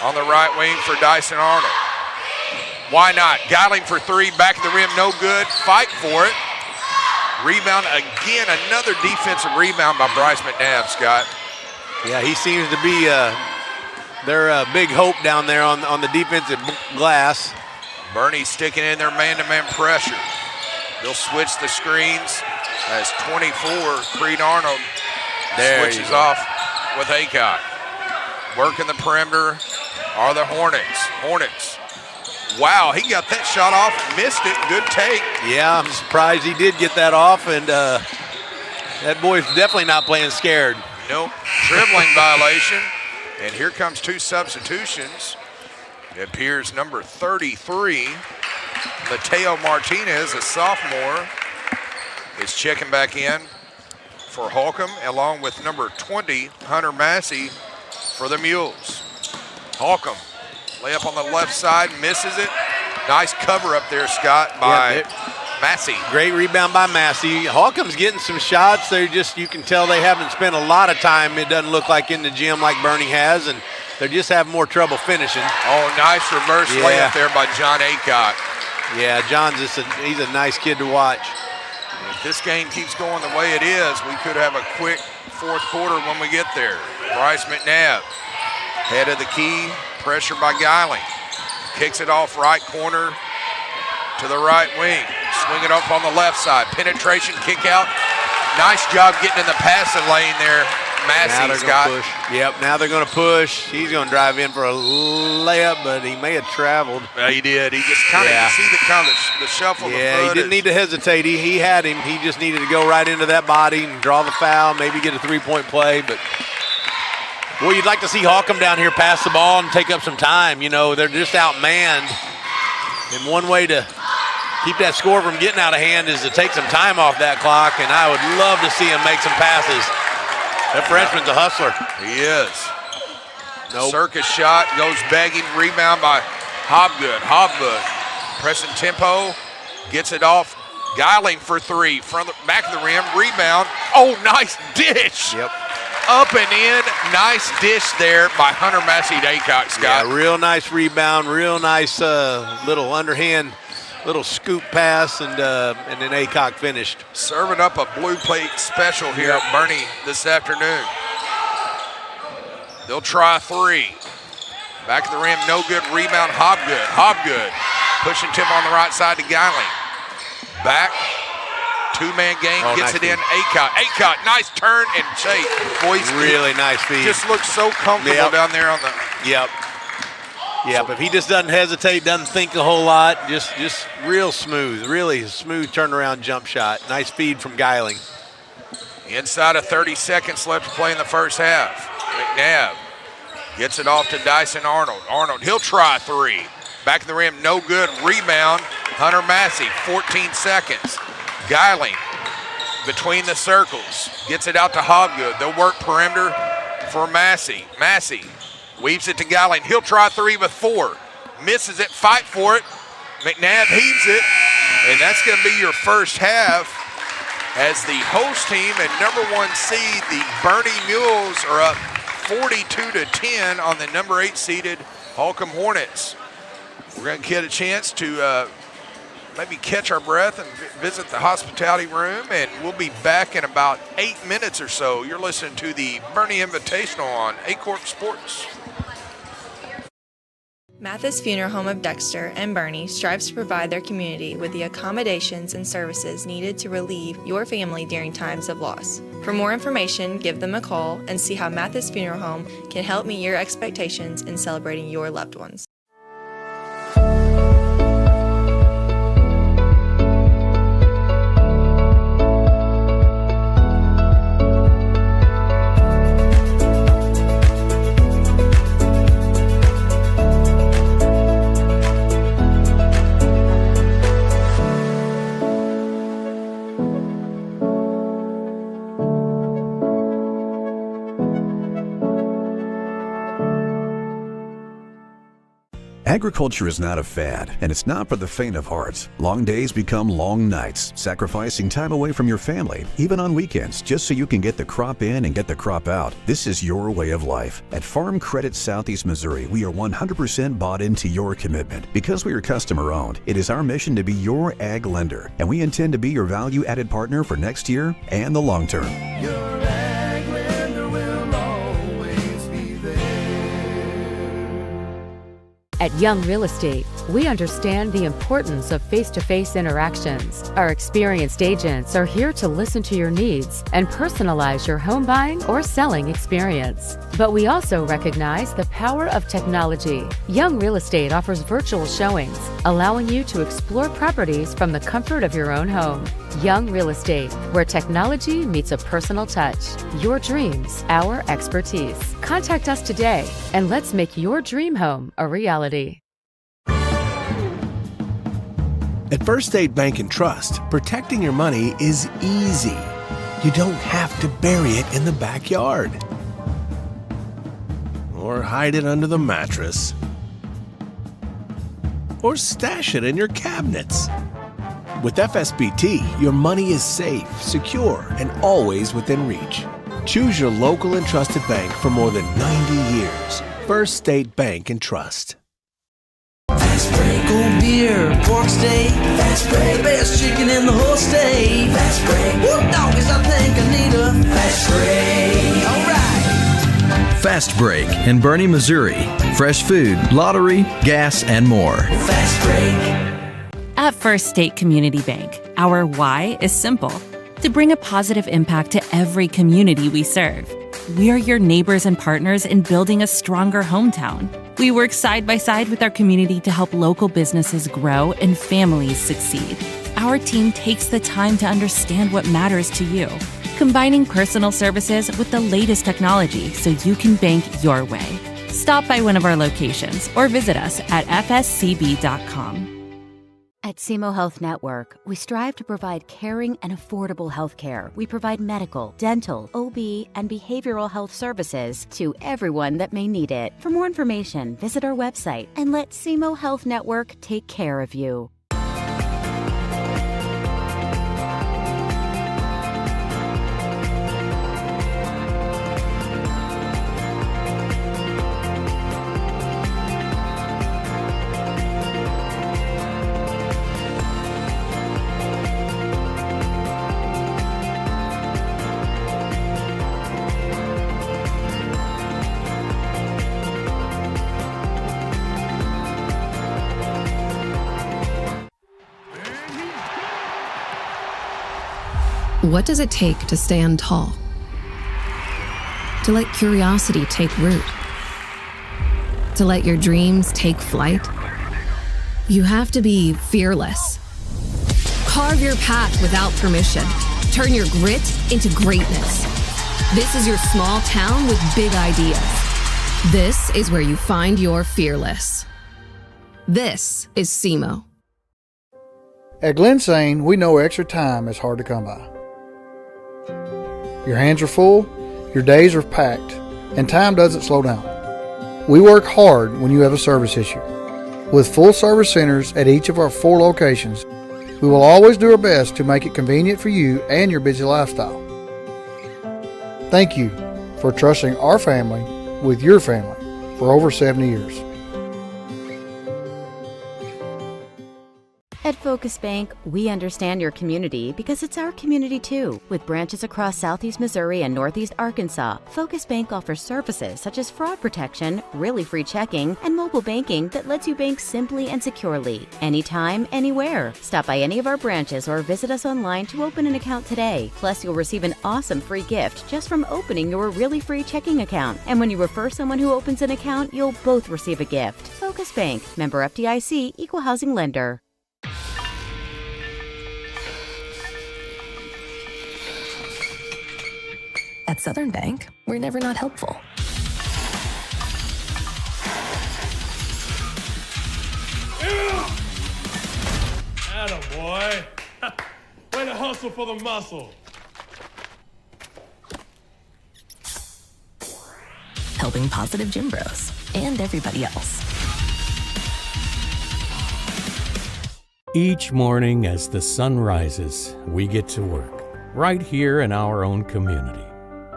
on the right wing for Dyson Arnold. Why not? Guiley for three, back of the rim, no good. Fight for it. Rebound again, another defensive rebound by Bryce McNabb, Scott. Yeah, he seems to be their big hope down there on the defensive glass. Bernie sticking in their man-to-man pressure. They'll switch the screens as 24, Creed Arnold switches off with Aycock. Working the perimeter are the Hornets. Wow, he got that shot off, missed it, good take. Yeah, I'm surprised he did get that off, and that boy's definitely not playing scared. Nope, dribbling violation. And here comes two substitutions. It appears number 33, Mateo Martinez, a sophomore, is checking back in for Holcomb, along with number 20, Hunter Massey, for the Mules. Holcomb, layup on the left side, misses it. Nice cover up there, Scott, by Massey. Great rebound by Massey. Holcomb's getting some shots. You can tell they haven't spent a lot of time, it doesn't look like, in the gym like Bernie has, and they're just having more trouble finishing. Oh, nice reverse layup there by John Aycock. Yeah, John's he's a nice kid to watch. If this game keeps going the way it is, we could have a quick fourth quarter when we get there. Bryce McNabb, head of the key, pressure by Guiley. Kicks it off right corner to the right wing. Swing it up on the left side. Penetration, kick out. Nice job getting in the passing lane there. Massey's got. Push. Yep, now they're going to push. He's going to drive in for a layup, but he may have traveled. Yeah, he did. He just kind of, you see the shuffle of the foot. Yeah, he didn't need to hesitate. He had him. He just needed to go right into that body and draw the foul, maybe get a three-point play. But, well, you'd like to see Holcomb down here pass the ball and take up some time. They're just outmanned. And one way to keep that score from getting out of hand is to take some time off that clock, and I would love to see him make some passes. That freshman's a hustler. He is. Circus shot, goes begging, rebound by Hobgood. Pressing tempo, gets it off. Guiley for three, from the back of the rim, rebound. Oh, nice dish. Yep. Up and in, nice dish there by Hunter Massey Aycock, Scott. Yeah, real nice rebound, real nice little underhand, little scoop pass, and then Aycock finished. Serving up a blue plate special here at Bernie this afternoon. They'll try three. Back of the rim, no good. Rebound, Hobgood. Pushing tip on the right side to Guiley. Back, two-man game, gets it in. Aycock, nice turn and chase. Boys, really nice feed. Just looks so comfortable down there on the. Yep. Yeah, but if he just doesn't hesitate, doesn't think a whole lot, just real smooth, really smooth turnaround jump shot. Nice feed from Guiley. Inside of 30 seconds left to play in the first half. McNabb gets it off to Dyson Arnold, he'll try three. Back of the rim, no good. Rebound, Hunter Massey, 14 seconds. Guiley between the circles. Gets it out to Hobgood. They'll work perimeter for Matthysse. Matthysse weaves it to Gowling. He'll try three with four. Misses it, fight for it. McNabb heaves it, and that's going to be your first half as the host team and number 1 seed, the Bernie Mules, are up 42-10 on the number 8 seeded Holcomb Hornets. We're going to get a chance to maybe catch our breath and visit the hospitality room, and we'll be back in about 8 minutes or so. You're listening to the Bernie Invitational on Aycorp Sports. Matthysse Funeral Home of Dexter and Bernie strives to provide their community with the accommodations and services needed to relieve your family during times of loss. For more information, give them a call and see how Matthysse Funeral Home can help meet your expectations in celebrating your loved ones. Agriculture is not a fad, and it's not for the faint of heart. Long days become long nights, sacrificing time away from your family, even on weekends, just so you can get the crop in and get the crop out. This is your way of life. At Farm Credit Southeast Missouri, we are 100% bought into your commitment. Because we are customer-owned, it is our mission to be your ag lender, and we intend to be your value-added partner for next year and the long term. At Young Real Estate, we understand the importance of face-to-face interactions. Our experienced agents are here to listen to your needs and personalize your home buying or selling experience. But we also recognize the power of technology. Young Real Estate offers virtual showings, allowing you to explore properties from the comfort of your own home. Young Real Estate, where technology meets a personal touch. Your dreams, our expertise. Contact us today and let's make your dream home a reality. At First State Bank and Trust, protecting your money is easy. You don't have to bury it in the backyard or hide it under the mattress or stash it in your cabinets. With FSBT, your money is safe, secure, and always within reach. Choose your local and trusted bank for more than 90 years. First State Bank and Trust. Fast break, cold beer, pork steak. Fast break, the best chicken in the whole state. Fast break, whoop doggies, I think I need a fast break. All right. Fast Break in Bernie, Missouri. Fresh food, lottery, gas, and more. Fast break. At First State Community Bank, our why is simple: to bring a positive impact to every community we serve. We are your neighbors and partners in building a stronger hometown. We work side by side with our community to help local businesses grow and families succeed. Our team takes the time to understand what matters to you, combining personal services with the latest technology so you can bank your way. Stop by one of our locations or visit us at fscb.com. At Simo Health Network, we strive to provide caring and affordable health care. We provide medical, dental, OB, and behavioral health services to everyone that may need it. For more information, visit our website and let Simo Health Network take care of you. What does it take to stand tall? To let curiosity take root? To let your dreams take flight? You have to be fearless. Carve your path without permission. Turn your grit into greatness. This is your small town with big ideas. This is where you find your fearless. This is Simo. At Glensane, we know extra time is hard to come by. Your hands are full, your days are packed, and time doesn't slow down. We work hard when you have a service issue. With full service centers at each of our 4 locations, we will always do our best to make it convenient for you and your busy lifestyle. Thank you for trusting our family with your family for over 70 years. At Focus Bank, we understand your community because it's our community too. With branches across Southeast Missouri and Northeast Arkansas, Focus Bank offers services such as fraud protection, really free checking, and mobile banking that lets you bank simply and securely, anytime, anywhere. Stop by any of our branches or visit us online to open an account today. Plus, you'll receive an awesome free gift just from opening your really free checking account. And when you refer someone who opens an account, you'll both receive a gift. Focus Bank, member FDIC, equal housing lender. At Southern Bank, we're never not helpful. Attaboy. Way to hustle for the muscle. Helping positive gym bros and everybody else. Each morning as the sun rises, we get to work, right here in our own community.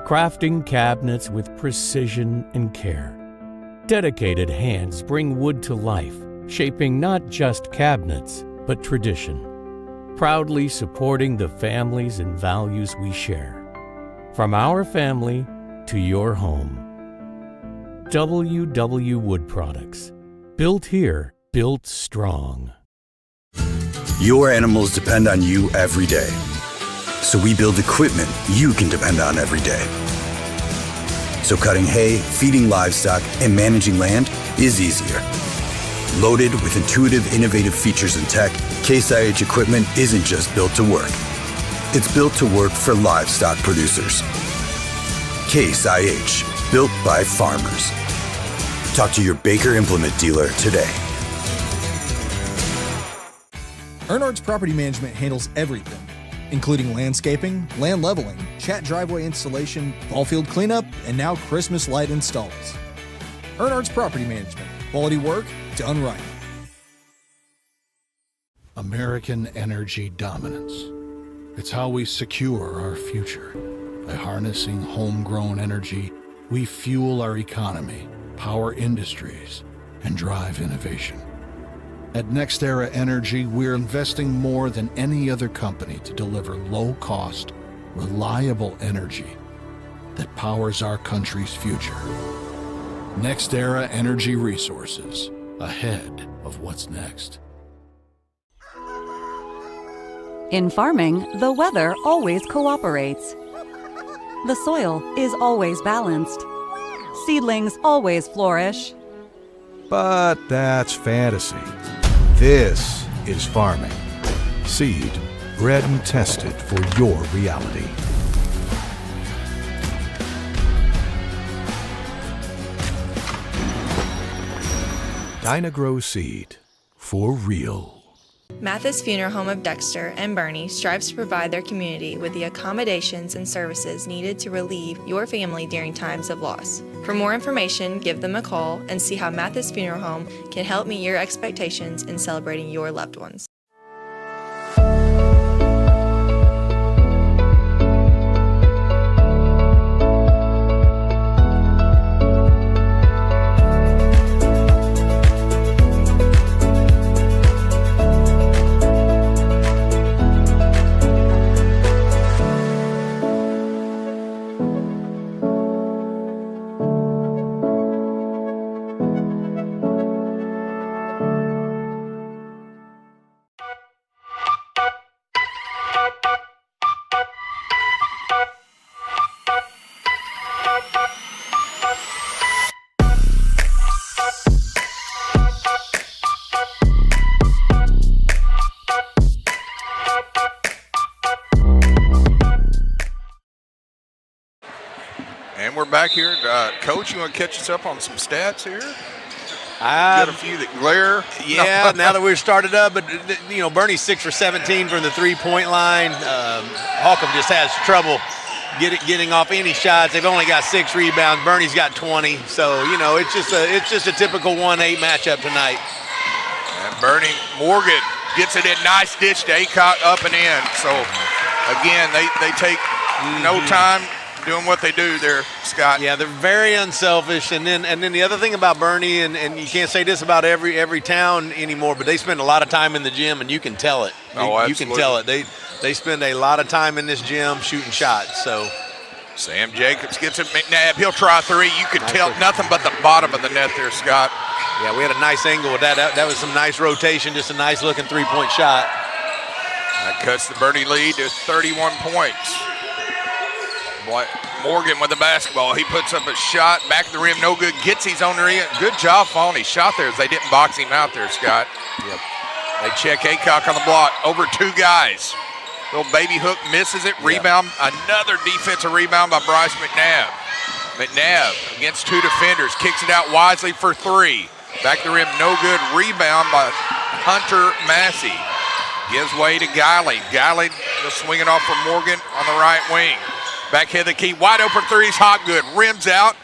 Crafting cabinets with precision and care. Dedicated hands bring wood to life, shaping not just cabinets, but tradition. Proudly supporting the families and values we share. From our family to your home. WW Wood Products. Built here, built strong. Your animals depend on you every day. So we build equipment you can depend on every day. So cutting hay, feeding livestock, and managing land is easier. Loaded with intuitive, innovative features and tech, Case IH equipment isn't just built to work. It's built to work for livestock producers. Case IH, built by farmers. Talk to your Baker Implement dealer today. Ernards Property Management handles everything, including landscaping, land leveling, chat driveway installation, ball field cleanup, and now Christmas light installs. Ernards Property Management. Quality work done right. American energy dominance. It's how we secure our future. By harnessing homegrown energy, we fuel our economy, power industries, and drive innovation. At NextEra Energy, we're investing more than any other company to deliver low-cost, reliable energy that powers our country's future. NextEra Energy Resources, ahead of what's next. In farming, the weather always cooperates. The soil is always balanced. Seedlings always flourish. But that's fantasy. This is farming. Seed, bred and tested for your reality. Dagrow seed, for real. Matthysse Funeral Home of Dexter and Bernie strives to provide their community with the accommodations and services needed to relieve your family during times of loss. For more information, give them a call and see how Matthysse Funeral Home can help meet your expectations in celebrating your loved ones. And we're back here. Coach, you want to catch us up on some stats here? Got a few that glare. Yeah, now that we're started up, but Bernie's 6 for 17 from the three-point line. Holcomb just has trouble getting off any shots. They've only got 6 rebounds. Bernie's got 20. So, you know, it's just a typical 1-8 matchup tonight. And Bernie Morgan gets it in. Nice dish to Aycorp up and in. So, again, they take no time doing what they do there, Scott. Yeah, they're very unselfish. And then the other thing about Bernie, and you can't say this about every town anymore, but they spend a lot of time in the gym, and you can tell it. You can tell it. They spend a lot of time in this gym shooting shots. So Sam Jacobs gets it. McNabb, he'll try 3. You could tell nothing but the bottom of the net there, Scott. Yeah, we had a nice angle with that. That was some nice rotation, just a nice looking 3-point shot. That cuts the Bernie lead to 31 points. Morgan with the basketball. He puts up a shot, back of the rim, no good. Gets his own rim. Good job following his shot there as they didn't box him out there, Scott. Yep. They check Aycorp on the block. Over 2 guys. Little baby hook misses it. Rebound. Another defensive rebound by Bryce McNabb. McNabb against 2 defenders. Kicks it out wisely for 3. Back of the rim, no good. Rebound by Hunter Massey. Gives way to Guiley. Guiley will swing it off for Morgan on the right wing. Back head the key, wide open 3's hot good. Rims out,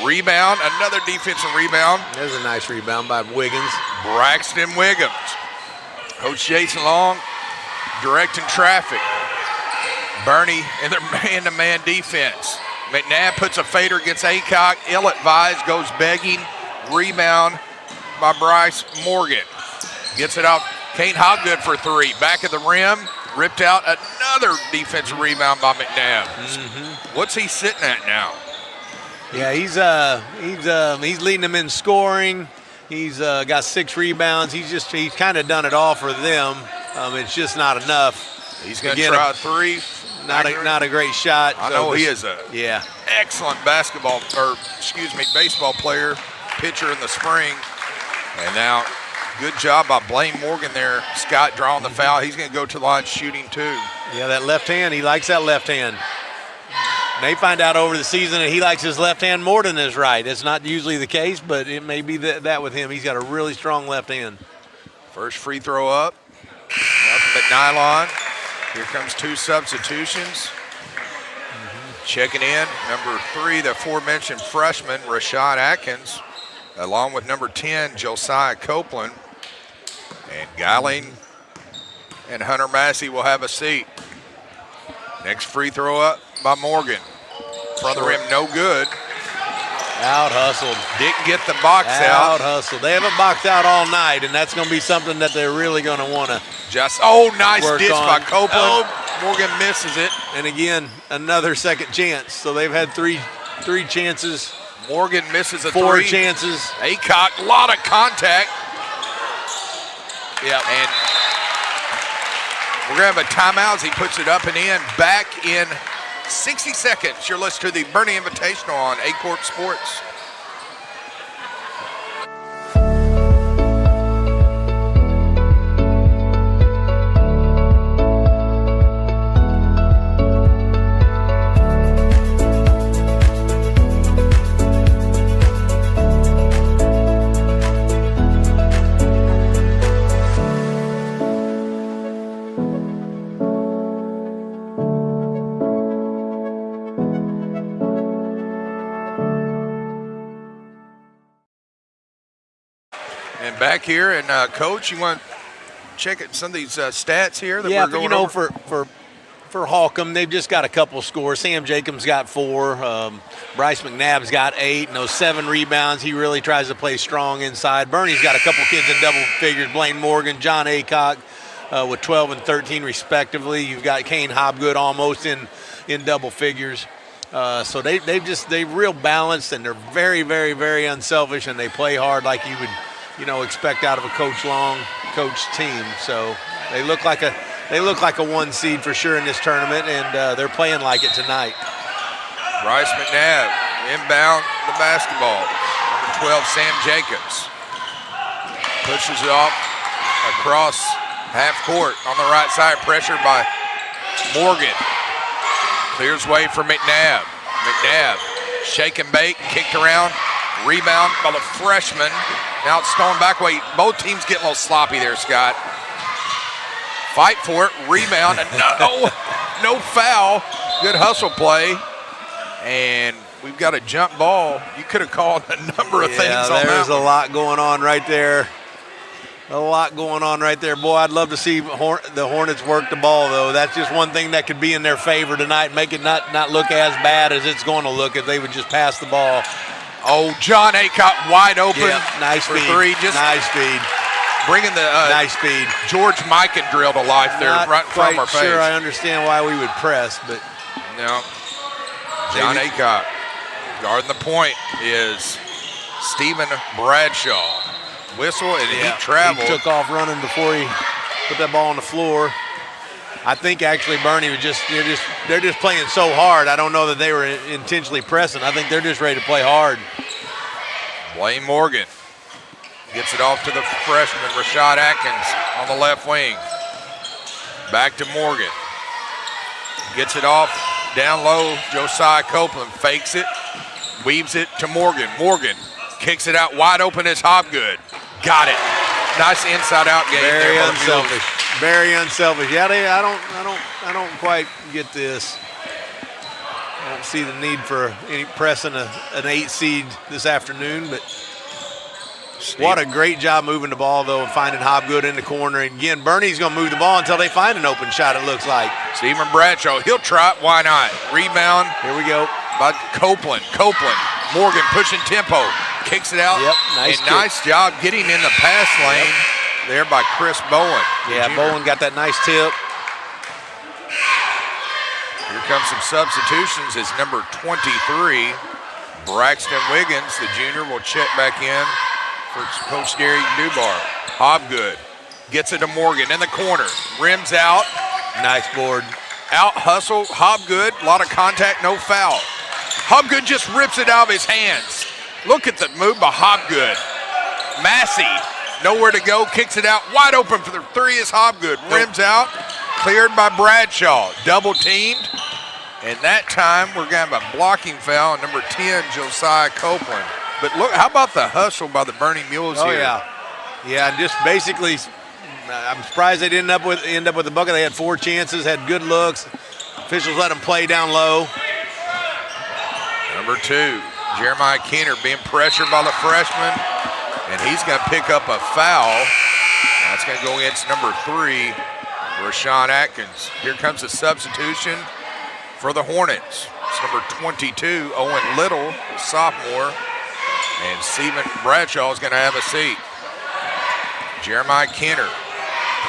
rebound, another defensive rebound. There's a nice rebound by Wiggins. Braxton Wiggins. Coach Jason Long directing traffic. Bernie in their man-to-man defense. McNabb puts a fader against Aycorp, ill-advised, goes begging. Rebound by Bryce Morgan. Gets it off, Kane Hoggood for 3. Back of the rim. Ripped out, another defensive rebound by McNabb. What's he sitting at now? Yeah, he's leading them in scoring. He's got 6 rebounds. He's kind of done it all for them. It's just not enough. He's going to try 3. Not a great shot. I know he is a excellent baseball player, pitcher in the spring. And now, good job by Blaine Morgan there. Scott drawing the foul. He's going to go to the line shooting 2. Yeah, that left hand, he likes that left hand. May find out over the season that he likes his left hand more than his right. It's not usually the case, but it may be that with him. He's got a really strong left hand. First free throw up. Nothing but nylon. Here comes 2 substitutions. Checking in, number 3, the aforementioned freshman, Rashad Atkins, along with number 10, Josiah Copeland. And Guiling and Hunter Massey will have a seat. Next free throw up by Morgan. Front of the rim, no good. Out hustled. Didn't get the box out. Out hustled. They haven't boxed out all night, and that's going to be something that they're really going to want to nice dish by Copeland. Oh, Morgan misses it. And again, another second chance. So they've had three chances. Morgan misses a 4 3. chances. Aycorp, a lot of contact. Yeah, and we're going to have a timeout as he puts it up and in. Back in 60 seconds. You're listening to the Bernie Invitational on Aycorp Sports. Back here, and Coach, you want to check at some of these stats here that we're going over? For Holcomb, they've just got a couple scores. Sam Jacobs got 4. Bryce McNabb's got 8, and those 7 rebounds. He really tries to play strong inside. Bernie's got a couple kids in double figures. Blaine Morgan, John Aycorp with 12 and 13 respectively. You've got Kane Hobgood almost in double figures. So they've real balanced, and they're very, very, very unselfish, and they play hard like you would expect out of a Coach Long coach team. So they look like a 1 seed for sure in this tournament, and they're playing like it tonight. Bryce McNabb inbound the basketball. Number 12, Sam Jacobs pushes it off across half court on the right side. Pressure by Morgan. Clears way for McNabb. McNabb shake and bake, kicked around. Rebound by the freshman. Now it's Stone back way. Both teams get a little sloppy there, Scott. Fight for it, rebound, and no foul. Good hustle play. And we've got a jump ball. You could have called a number of things on that. There's a lot going on right there. A lot going on right there. Boy, I'd love to see the Hornets work the ball, though. That's just one thing that could be in their favor tonight, make it not look as bad as it's going to look if they would just pass the ball. Oh, John Aycorp wide open. Yep, nice for feed. three. Just nice feed. Bringing the nice feed. George Mikan drill to life there right in front of our face. Not quite sure I understand why we would press, but. No. John Aycorp. Guarding the point is Stephen Bradshaw. Whistle, and he traveled. He took off running before he put that ball on the floor. I think actually Bernie was they're just playing so hard. I don't know that they were intentionally pressing. I think they're just ready to play hard. Blaine Morgan gets it off to the freshman, Rashad Atkins, on the left wing. Back to Morgan. Gets it off down low. Josiah Copeland fakes it, weaves it to Morgan. Morgan kicks it out wide open as Hobgood. Got it. Nice inside-out game. Very there. Unselfish. Very unselfish. Yeah, I don't quite get this. I don't see the need for any pressing an 8 seed this afternoon, but what a great job moving the ball, though, and finding Hobgood in the corner. And again, Bernie's going to move the ball until they find an open shot, it looks like. Stephen Bradshaw, he'll try it. Why not? Rebound. Here we go. By Copeland. Morgan pushing tempo. Kicks it out. Yep, nice job getting in the pass lane there by Chris Bowen. Yeah, Bowen got that nice tip. Here comes some substitutions as number 23, Braxton Wiggins, the junior, will check back in for Coach Derek Dubar. Hobgood gets it to Morgan in the corner. Rims out. Nice board. Out hustle. Hobgood. A lot of contact, no foul. Hobgood just rips it out of his hands. Look at the move by Hobgood. Massey, nowhere to go, kicks it out. Wide open for the three is Hobgood. Rims out. Cleared by Bradshaw. Double teamed. And that time we're going to have a blocking foul on number 10, Josiah Copeland. But look, how about the hustle by the Bernie Mules here? Yeah, just basically, I'm surprised they didn't end up with the bucket. They had 4 chances, had good looks. Officials let them play down low. Number 2, Jeremiah Keener being pressured by the freshman, and he's going to pick up a foul. That's going to go against number 3, Rashawn Atkins. Here comes a substitution for the Hornets. It's number 22, Owen Little, sophomore, and Stephen Bradshaw is going to have a seat. Jeremiah Keener,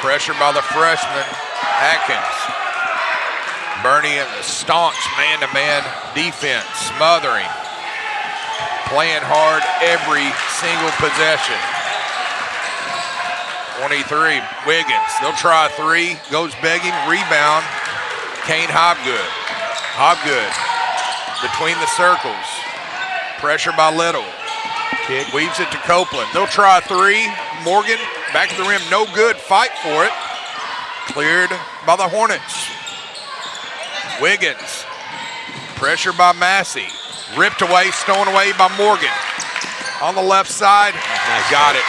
pressured by the freshman, Atkins. Bernie in the staunch man-to-man defense, smothering, playing hard every single possession. 23, Wiggins, they'll try a 3, goes begging, rebound, Kane Hobgood. Hobgood between the circles, pressure by Little. Kick. Weaves it to Copeland. They'll try a 3, Morgan, back to the rim, no good, fight for it. Cleared by the Hornets. Wiggins, pressure by Massey, ripped away, stolen away by Morgan. On the left side, got it.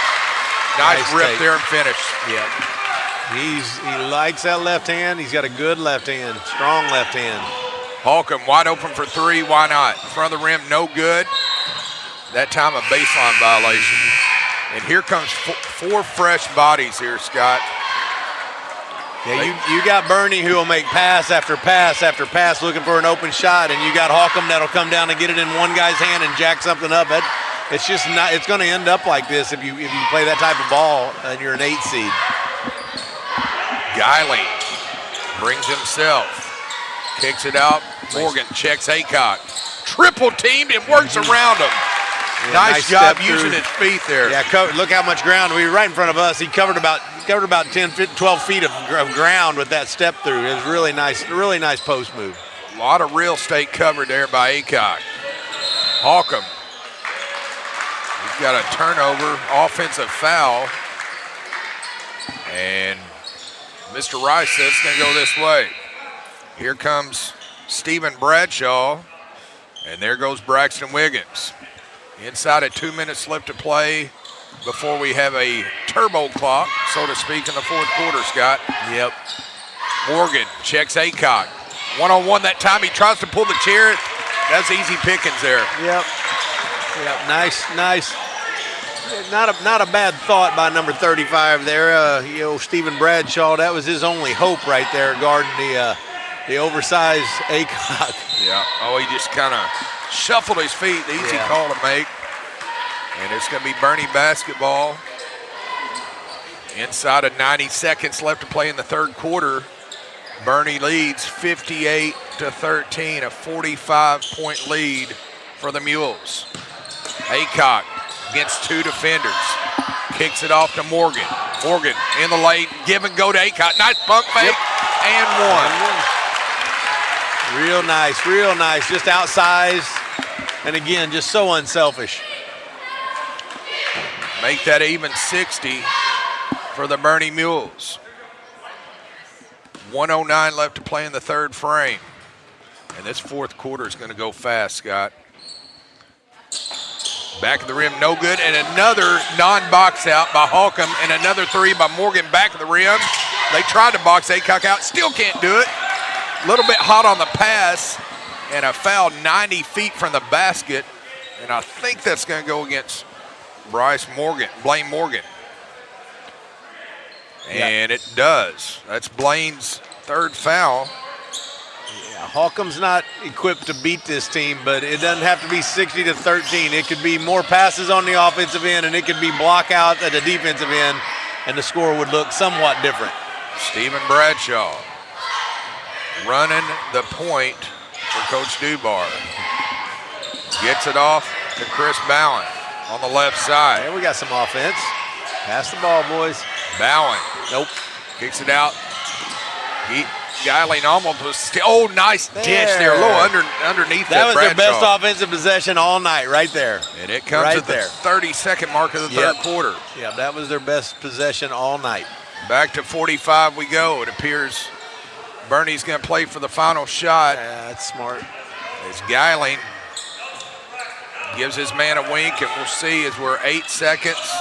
Nice rip take there and finish. Yep. He likes that left hand. He's got a good left hand, strong left hand. Holcomb wide open for 3, why not? In front of the rim, no good. That time a baseline violation. And here comes 4 fresh bodies here, Scott. Yeah, you got Bernie who will make pass after pass after pass looking for an open shot, and you got Holcomb that'll come down and get it in one guy's hand and jack something up. It's just not. It's going to end up like this if you play that type of ball and you're an 8 seed. Guiley brings himself, kicks it out. Morgan checks Aycock. Triple teamed and works around him. Yeah, nice job using his feet there. Yeah, look how much ground. We were right in front of us. He covered about 10, 12 feet of ground with that step through. It was really nice post move. A lot of real estate covered there by Aycock. Holcomb. He's got a turnover, offensive foul. And Mr. Rice says it's going to go this way. Here comes Stephen Bradshaw. And there goes Braxton Wiggins. Inside a 2-minute slip to play before we have a turbo clock, so to speak, in the fourth quarter, Scott. Yep. Morgan checks Aycorp. One-on-one that time. He tries to pull the chair. That's easy pickings there. Yep. Nice. Not a bad thought by number 35 there. Stephen Bradshaw, that was his only hope right there guarding the oversized Aycorp. Yeah. Oh, he just kind of shuffled his feet. The easy call to make. And it's going to be Bernie basketball. Inside of 90 seconds left to play in the third quarter. Bernie leads 58-13, a 45-point lead for the Mules. Aycorp against two defenders. Kicks it off to Morgan. Morgan in the lane, give and go to Aycorp. Nice pump fake, and one. Real nice. Just outsized, and again, just so unselfish. Make that even 60 for the Bernie Mules. 1:09 left to play in the third frame. And this fourth quarter is going to go fast, Scott. Back of the rim, no good. And another non-box out by Holcomb, and another three by Morgan back of the rim. They tried to box Aycorp out, still can't do it. A little bit hot on the pass, and a foul 90 feet from the basket. And I think that's going to go against Blaine Morgan. And it does. That's Blaine's third foul. Yeah, Holcomb's not equipped to beat this team, but it doesn't have to be 60-13. It could be more passes on the offensive end, and it could be block out at the defensive end, and the score would look somewhat different. Stephen Bradshaw running the point for Coach Dubar. Gets it off to Chris Bowen on the left side. Yeah, we got some offense. Pass the ball, boys. Bowen. Nope. Kicks it out. Geiling almost was still. Nice dish there. A little underneath that was Bradshaw. Their best offensive possession all night, right there. And it comes at the 30-second mark of the third quarter. Yeah, that was their best possession all night. Back to 45 we go. It appears Bernie's going to play for the final shot. Yeah, that's smart. As Geiling gives his man a wink, and we'll see as we're 8 seconds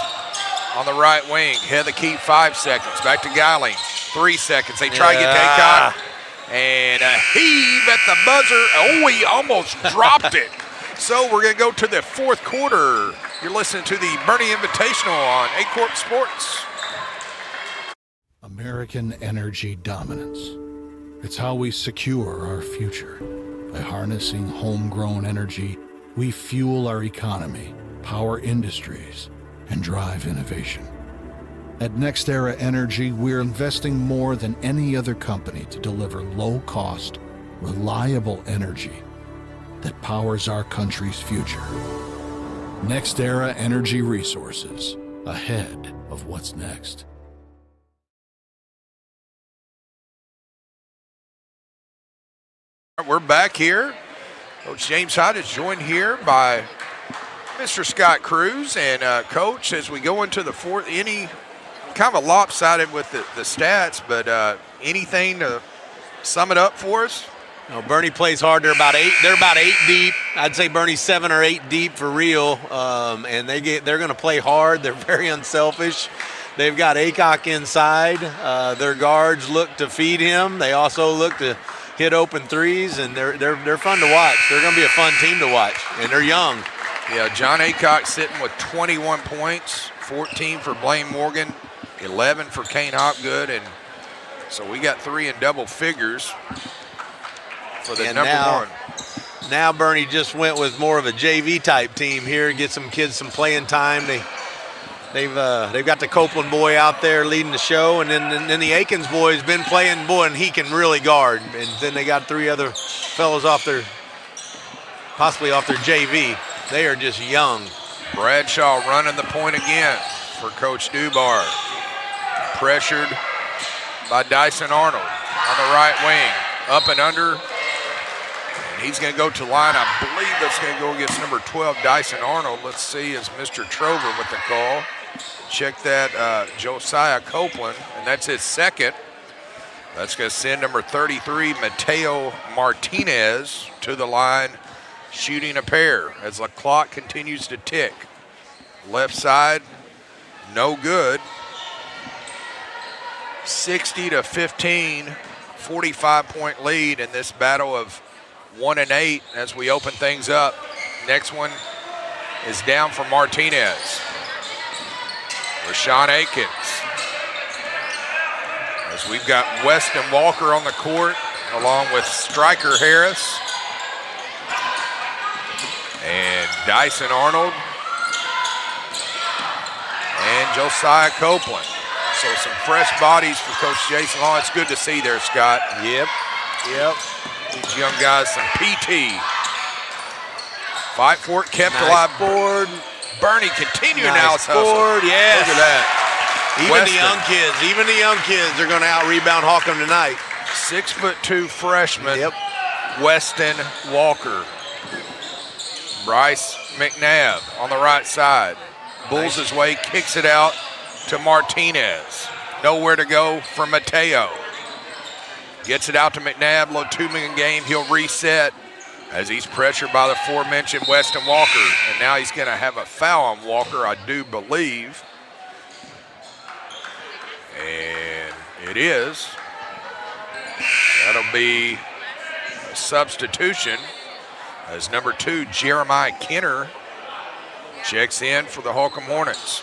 on the right wing. Heather Keith, 5 seconds. Back to Geiling, 3 seconds. They try to get Aycorp. And a heave at the buzzer. Oh, he almost dropped it. So we're going to go to the fourth quarter. You're listening to the Bernie Invitational on Aycorp Sports. American energy dominance. It's how we secure our future. By harnessing homegrown energy, we fuel our economy, power industries, and drive innovation. At NextEra Energy, we're investing more than any other company to deliver low-cost, reliable energy that powers our country's future. NextEra Energy Resources, ahead of what's next. We're back here. Coach James Hyde is joined here by Mr. Scott Cruz. And Coach, as we go into the fourth, any kind of lopsided with the stats, but anything to sum it up for us? No, Bernie plays hard. They're about eight deep. I'd say Bernie's 7 or 8 deep for real. And they're going to play hard. They're very unselfish. They've got Aycorp inside. Their guards look to feed him. They also look to hit open threes, and they're fun to watch. They're going to be a fun team to watch, and they're young. Yeah, John Aycorp sitting with 21 points, 14 for Blaine Morgan, 11 for Kane Hopgood, and so we got 3 in double figures for the number one. Now Bernie just went with more of a JV type team here, get some kids some playing time. They've got the Copeland boy out there leading the show, and then the Aikens boy has been playing, and he can really guard. And then they got 3 other fellows possibly off their JV. They are just young. Bradshaw running the point again for Coach Dubar. Pressured by Dyson Arnold on the right wing. Up and under. And he's going to go to line. I believe that's going to go against number 12, Dyson Arnold. Let's see, is Mr. Trover with the call. Check that, Josiah Copeland, and that's his second. That's going to send number 33, Mateo Martinez, to the line, shooting a pair as the clock continues to tick. Left side, no good. 60-15, 45-point lead in this battle of 1 and 8 as we open things up. Next one is down for Martinez. Rashawn Aikens. As we've got Weston Walker on the court along with Stryker Harris and Dyson Arnold and Josiah Copeland. So some fresh bodies for Coach Jason Law. It's good to see there, Scott. Yep. These young guys, some PT. Fight for it, kept alive. Board. Bernie continuing Nice now. board, yes. Look at that. Even the young kids are going to out-rebound Holcomb tonight. 6'2" freshman, Weston Walker. Bryce McNabb on the right side. Bulls his way, kicks it out to Martinez. Nowhere to go for Mateo. Gets it out to McNabb, low 2-minute game. He'll reset as he's pressured by the aforementioned Weston Walker. And now he's going to have a foul on Walker, I do believe. And it is. That'll be a substitution as number 2, Jeremiah Kenner, checks in for the Holcomb Hornets.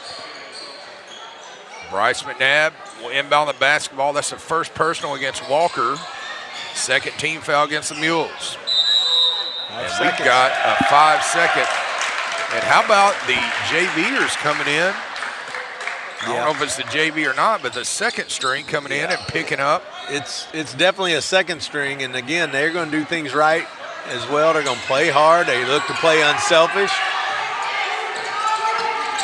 Bryce McNabb will inbound the basketball. That's the first personal against Walker. Second team foul against the Mules. And we've got a 5-second. And how about the JVers coming in? I don't know if it's the JV or not, but the second string coming in and picking up. It's definitely a second string, and again, they're going to do things right as well. They're going to play hard. They look to play unselfish.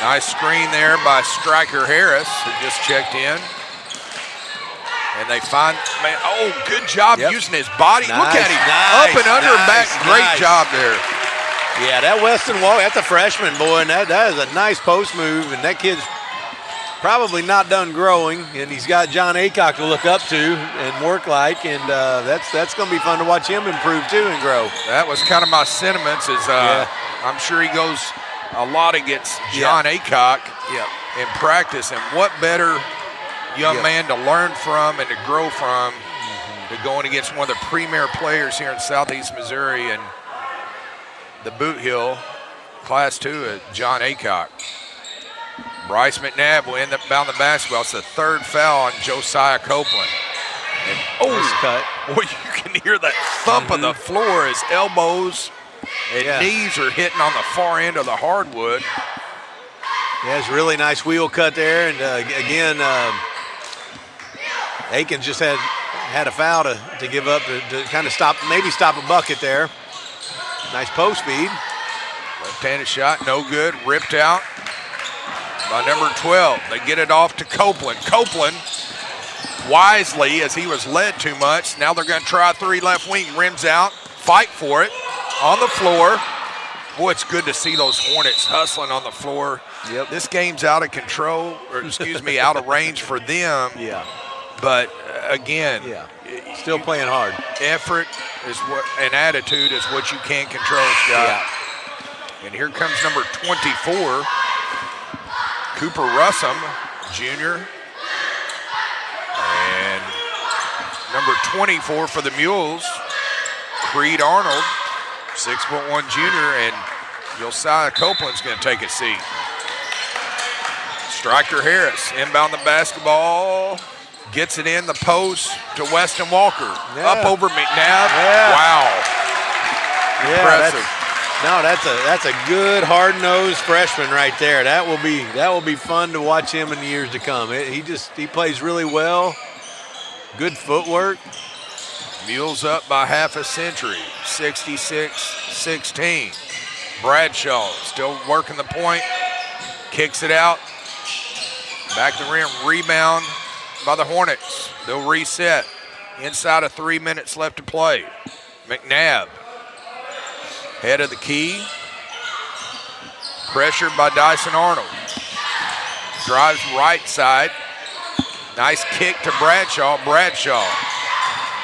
Nice screen there by Stryker Harris, who just checked in. And they find, man, good job using his body. Look at him, up and under and back. Great job there. Yeah, that Weston Walker, that's a freshman, boy, and that is a nice post move, and that kid's probably not done growing, and he's got John Aycorp to look up to and work like, and that's going to be fun to watch him improve too and grow. That was kind of my sentiments. I'm sure he goes a lot against John Aycorp in practice, and what better young man to learn from and to grow from to going against one of the premier players here in Southeast Missouri and the Boot Hill Class 2 John Aycorp. Bryce McNabb will end up bound the basketball. It's the third foul on Josiah Copeland. And nice cut. Boy, you can hear that thump of the floor. His elbows and knees are hitting on the far end of the hardwood. Yeah, it's a really nice wheel cut there. And again, Aikens just had a foul to give up to kind of stop a bucket there. Nice post speed. Left-handed shot, no good. Ripped out by number 12. They get it off to Copeland. Copeland, wisely, as he was led too much. Now they're going to try 3 left wing. Rims out, fight for it on the floor. Boy, it's good to see those Hornets hustling on the floor. Yep. This game's out of control, or excuse me, out of range for them. Yeah. But again, still playing hard. Effort is what, and attitude is what you can control, Scott. Yeah. And here comes number 24. Cooper Russum, Jr. And number 24 for the Mules, Creed Arnold, 6'1" junior, and Josiah Copeland's going to take a seat. Stryker Harris inbound the basketball, gets it in the post to Weston Walker. Up over McNabb. Wow. Impressive. That's a good hard-nosed freshman right there. That will be fun to watch him in the years to come. He plays really well. Good footwork. Mules up by half a century, 66-16. Bradshaw still working the point, kicks it out. Back to the rim, rebound by the Hornets. They'll reset. Inside of 3 minutes left to play. McNabb. Head of the key. Pressured by Dyson Arnold. Drives right side. Nice kick to Bradshaw. Bradshaw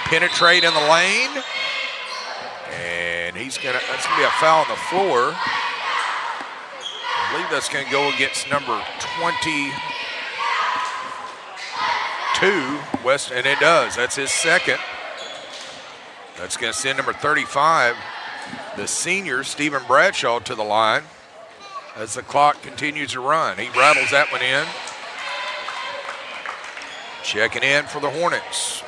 penetrate in the lane. And that's gonna be a foul on the floor. I believe that's gonna go against number 22, 2. West, and it does. That's his second. That's going to send number 35, the senior, Stephen Bradshaw, to the line as the clock continues to run. He rattles that one in. Checking in for the Hornets,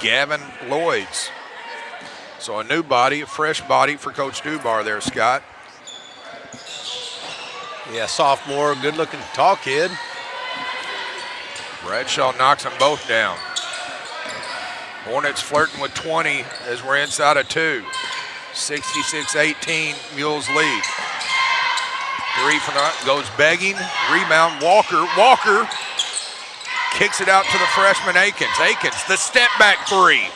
Gavin Lloyds. So a new body, a fresh body for Coach Dubar there, Scott. Yeah, sophomore, good-looking tall kid. Bradshaw knocks them both down. Hornets flirting with 20 as we're inside of 2. 66-18, Mules lead. 3 from the, goes begging, rebound, Walker kicks it out to the freshman Akins. Akins, the step back 3.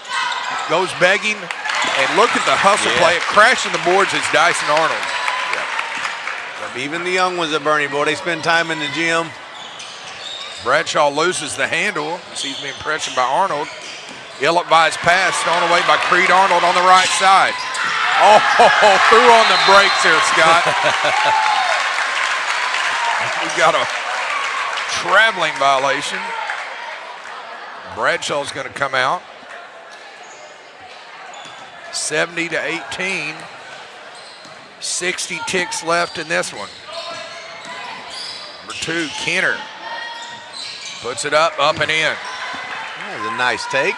Goes begging, and look at the hustle play. It crashing the boards is Dyson Arnold. Even the young ones at Bernie, boy, they spend time in the gym. Bradshaw loses the handle, sees me impression by Arnold. Ill-advised pass, thrown away by Creed Arnold on the right side. Oh, threw on the brakes there, Scott. We got a traveling violation. Bradshaw's going to come out. 70-18. 60 ticks left in this one. Number 2, Kenner. Puts it up and in. That was a nice take.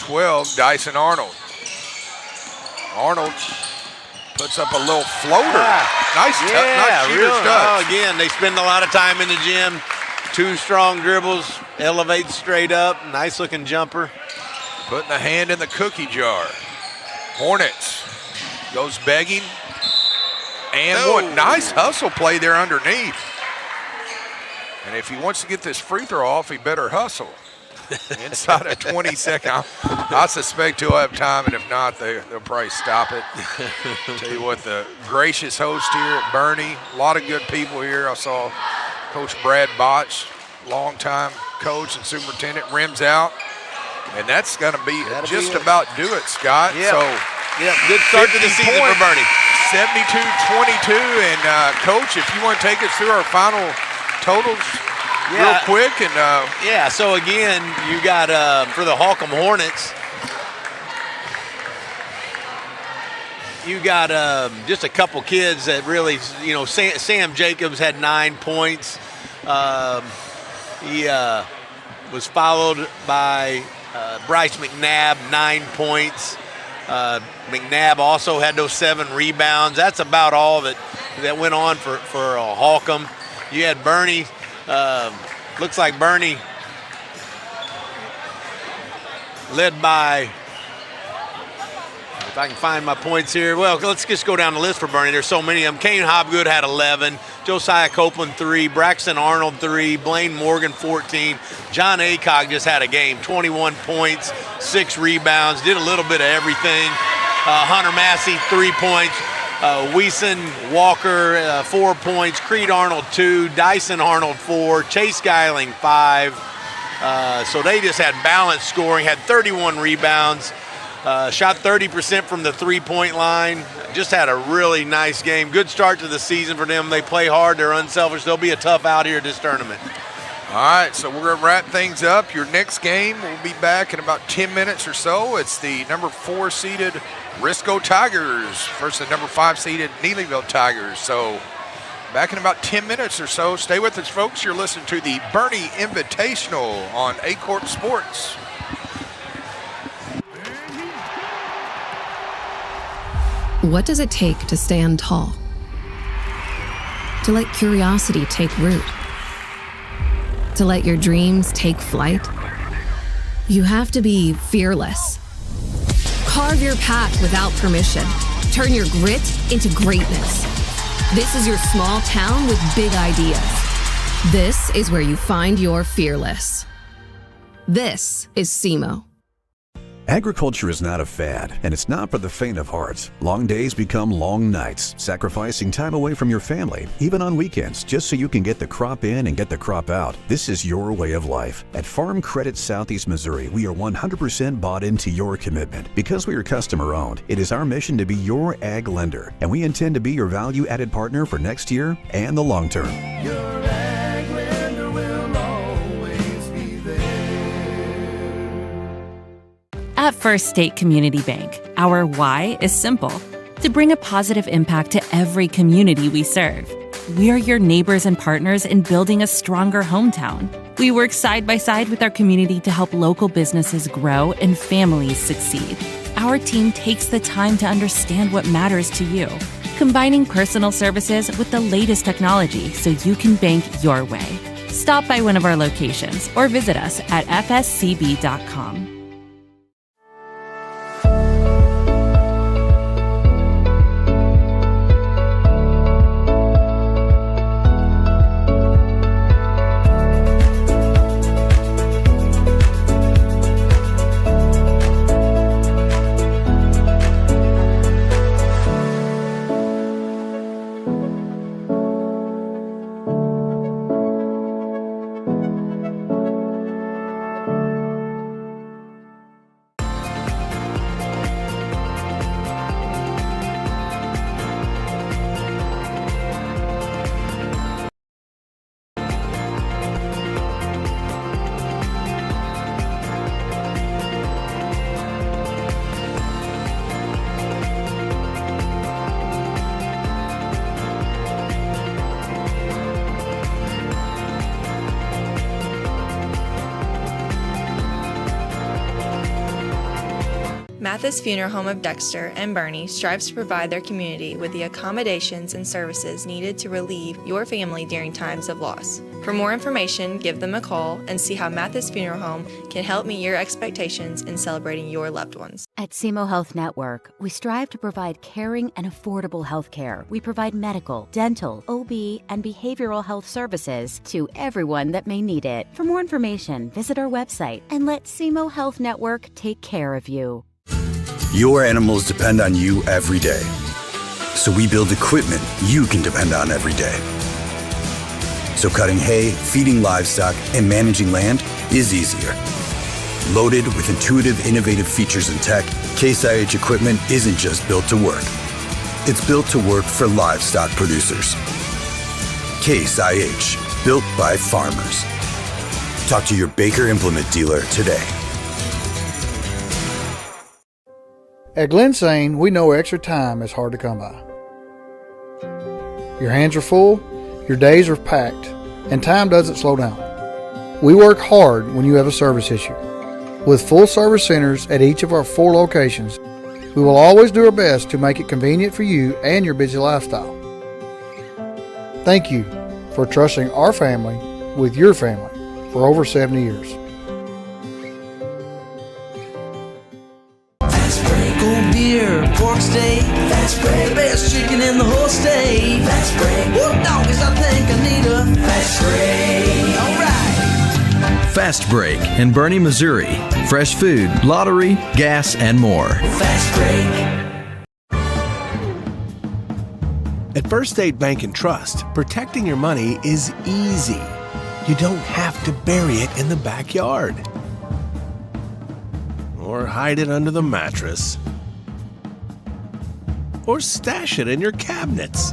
12, Dyson Arnold. Arnold puts up a little floater. Nice shooter's touch. Again, they spend a lot of time in the gym. 2 strong dribbles, elevates straight up. Nice looking jumper. Putting the hand in the cookie jar. Hornets goes begging. And what nice hustle play there underneath. And if he wants to get this free throw off, he better hustle. Inside of 20 seconds. I suspect he'll have time, and if not, they'll probably stop it. Tell you what, the gracious host here at Bernie, a lot of good people here. I saw Coach Brad Botch, longtime coach and superintendent, rims out. And that's going to be just about do it, Scott. Yep. So, good start to the season for Bernie. 72-22. And, Coach, if you want to take us through our final totals real quick. And so again, you got for the Holcomb Hornets, you got just a couple kids that really, Sam Jacobs had 9 points. He was followed by Bryce McNabb, 9 points. McNabb also had those 7 rebounds. That's about all that went on for Holcomb. You had Bernie. Looks like Bernie led by, if I can find my points here. Well, let's just go down the list for Bernie. There's so many of them. Kane Hobgood had 11. Josiah Copeland 3. Braxton Arnold 3. Blaine Morgan 14. John Aycock just had a game. 21 points, 6 rebounds. Did a little bit of everything. Hunter Massey 3 points. Weeson Walker 4 points. Creed Arnold 2. Dyson Arnold 4. Chase Geiling 5. So they just had balanced scoring. Had 31 rebounds. Shot 30% from the 3-point line. Just had a really nice game. Good start to the season for them. They play hard. They're unselfish. They'll be a tough out here at this tournament. all right, so we're going to wrap things up. Your next game will be back in about 10 minutes or so. It's the number 4 seeded Risco Tigers versus the number 5 seeded Neelyville Tigers. So back in about 10 minutes or so. Stay with us, folks. You're listening to the Bernie Invitational on Aycorp Sports. What does it take to stand tall? To let curiosity take root? To let your dreams take flight? You have to be fearless. Carve your path without permission. Turn your grit into greatness. This is your small town with big ideas. This is where you find your fearless. This is Simo. Agriculture is not a fad, and it's not for the faint of heart. Long days become long nights, sacrificing time away from your family, even on weekends, just so you can get the crop in and get the crop out. This is your way of life. At Farm Credit Southeast Missouri, we are 100% bought into your commitment. Because we are customer-owned, it is our mission to be your ag lender, and we intend to be your value-added partner for next year and the long term. Your ag lender will At First State Community Bank, our why is simple: to bring a positive impact to every community we serve. We are your neighbors and partners in building a stronger hometown. We work side by side with our community to help local businesses grow and families succeed. Our team takes the time to understand what matters to you, combining personal services with the latest technology so you can bank your way. Stop by one of our locations or visit us at fscb.com. Matthysse Funeral Home of Dexter and Bernie strives to provide their community with the accommodations and services needed to relieve your family during times of loss. For more information, give them a call and see how Matthysse Funeral Home can help meet your expectations in celebrating your loved ones. At Simo Health Network, we strive to provide caring and affordable health care. We provide medical, dental, OB, and behavioral health services to everyone that may need it. For more information, visit our website and let Simo Health Network take care of you. Your animals depend on you every day. So we build equipment you can depend on every day. So cutting hay, feeding livestock, and managing land is easier. Loaded with intuitive, innovative features and tech, Case IH equipment isn't just built to work. It's built to work for livestock producers. Case IH, built by farmers. Talk to your Baker Implement dealer today. At Glensane, we know extra time is hard to come by. Your hands are full, your days are packed, and time doesn't slow down. We work hard when you have a service issue. With full service centers at each of our 4 locations, we will always do our best to make it convenient for you and your busy lifestyle. Thank you for trusting our family with your family for over 70 years. Cold beer, pork steak, fast break, the best chicken in the whole state. Fast break, whoop doggies, I think I need a fast break. Alright. Fast Break in Bernie, Missouri. Fresh food, lottery, gas, and more. Fast break. At First State Bank and Trust, protecting your money is easy. You don't have to bury it in the backyard or hide it under the mattress, or stash it in your cabinets.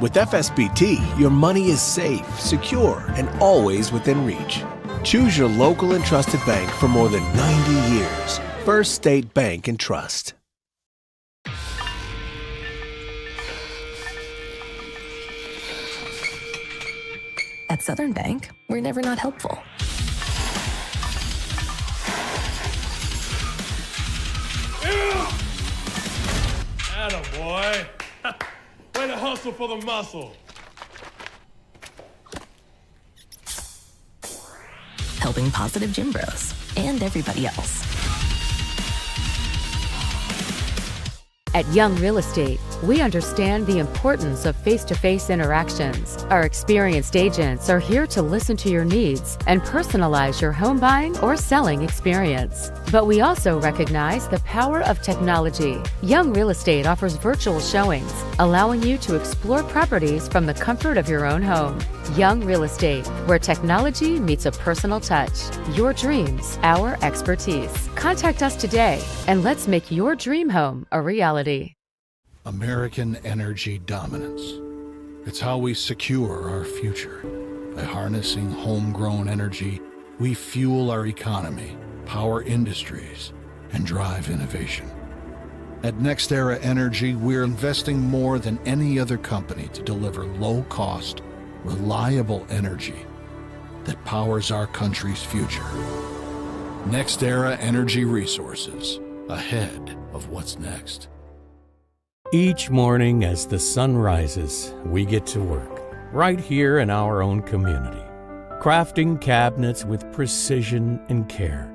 With FSBT, your money is safe, secure, and always within reach. Choose your local and trusted bank for more than 90 years. First State Bank and Trust. At Southern Bank, we're never not helpful. Attaboy. Way to hustle for the muscle. Helping positive gym bros and everybody else. At Young Real Estate, we understand the importance of face-to-face interactions. Our experienced agents are here to listen to your needs and personalize your home buying or selling experience. But we also recognize the power of technology. Young Real Estate offers virtual showings, allowing you to explore properties from the comfort of your own home. Young Real Estate, where technology meets a personal touch. Your dreams, our expertise. Contact us today and let's make your dream home a reality. American energy dominance. It's how we secure our future. By harnessing homegrown energy, we fuel our economy, power industries, and drive innovation. At NextEra Energy, we're investing more than any other company to deliver low-cost, reliable energy that powers our country's future. NextEra Energy Resources, ahead of what's next. Each morning as the sun rises, we get to work, right here in our own community, crafting cabinets with precision and care.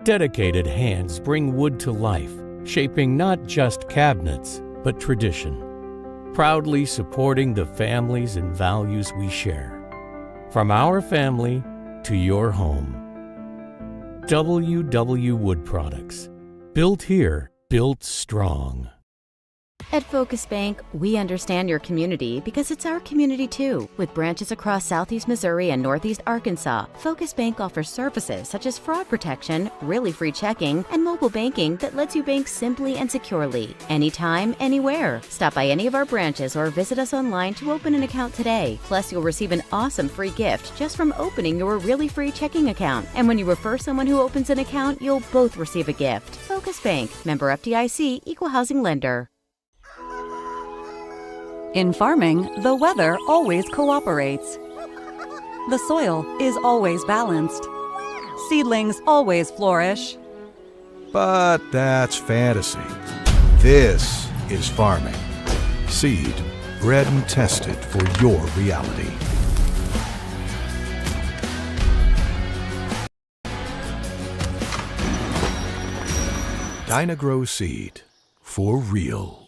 Dedicated hands bring wood to life, shaping not just cabinets, but tradition. Proudly supporting the families and values we share. From our family to your home. WW Wood Products. Built here, built strong. At Focus Bank, we understand your community because it's our community too. With branches across Southeast Missouri and Northeast Arkansas, Focus Bank offers services such as fraud protection, really free checking, and mobile banking that lets you bank simply and securely. Anytime, anywhere. Stop by any of our branches or visit us online to open an account today. Plus, you'll receive an awesome free gift just from opening your really free checking account. And when you refer someone who opens an account, you'll both receive a gift. Focus Bank, member FDIC, equal housing lender. In farming, the weather always cooperates. The soil is always balanced. Seedlings always flourish. But that's fantasy. This is farming. Seed, bred and tested for your reality. Dagrow seed, for real.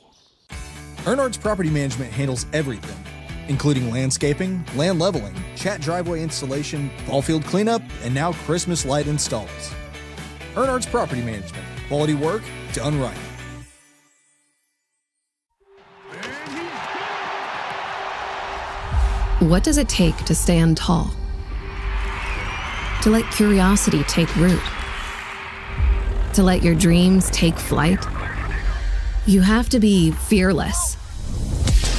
Ernards Property Management handles everything, including landscaping, land leveling, chat driveway installation, ball field cleanup, and now Christmas light installs. Ernards Property Management. Quality work done right. What does it take to stand tall? To let curiosity take root? To let your dreams take flight? You have to be fearless.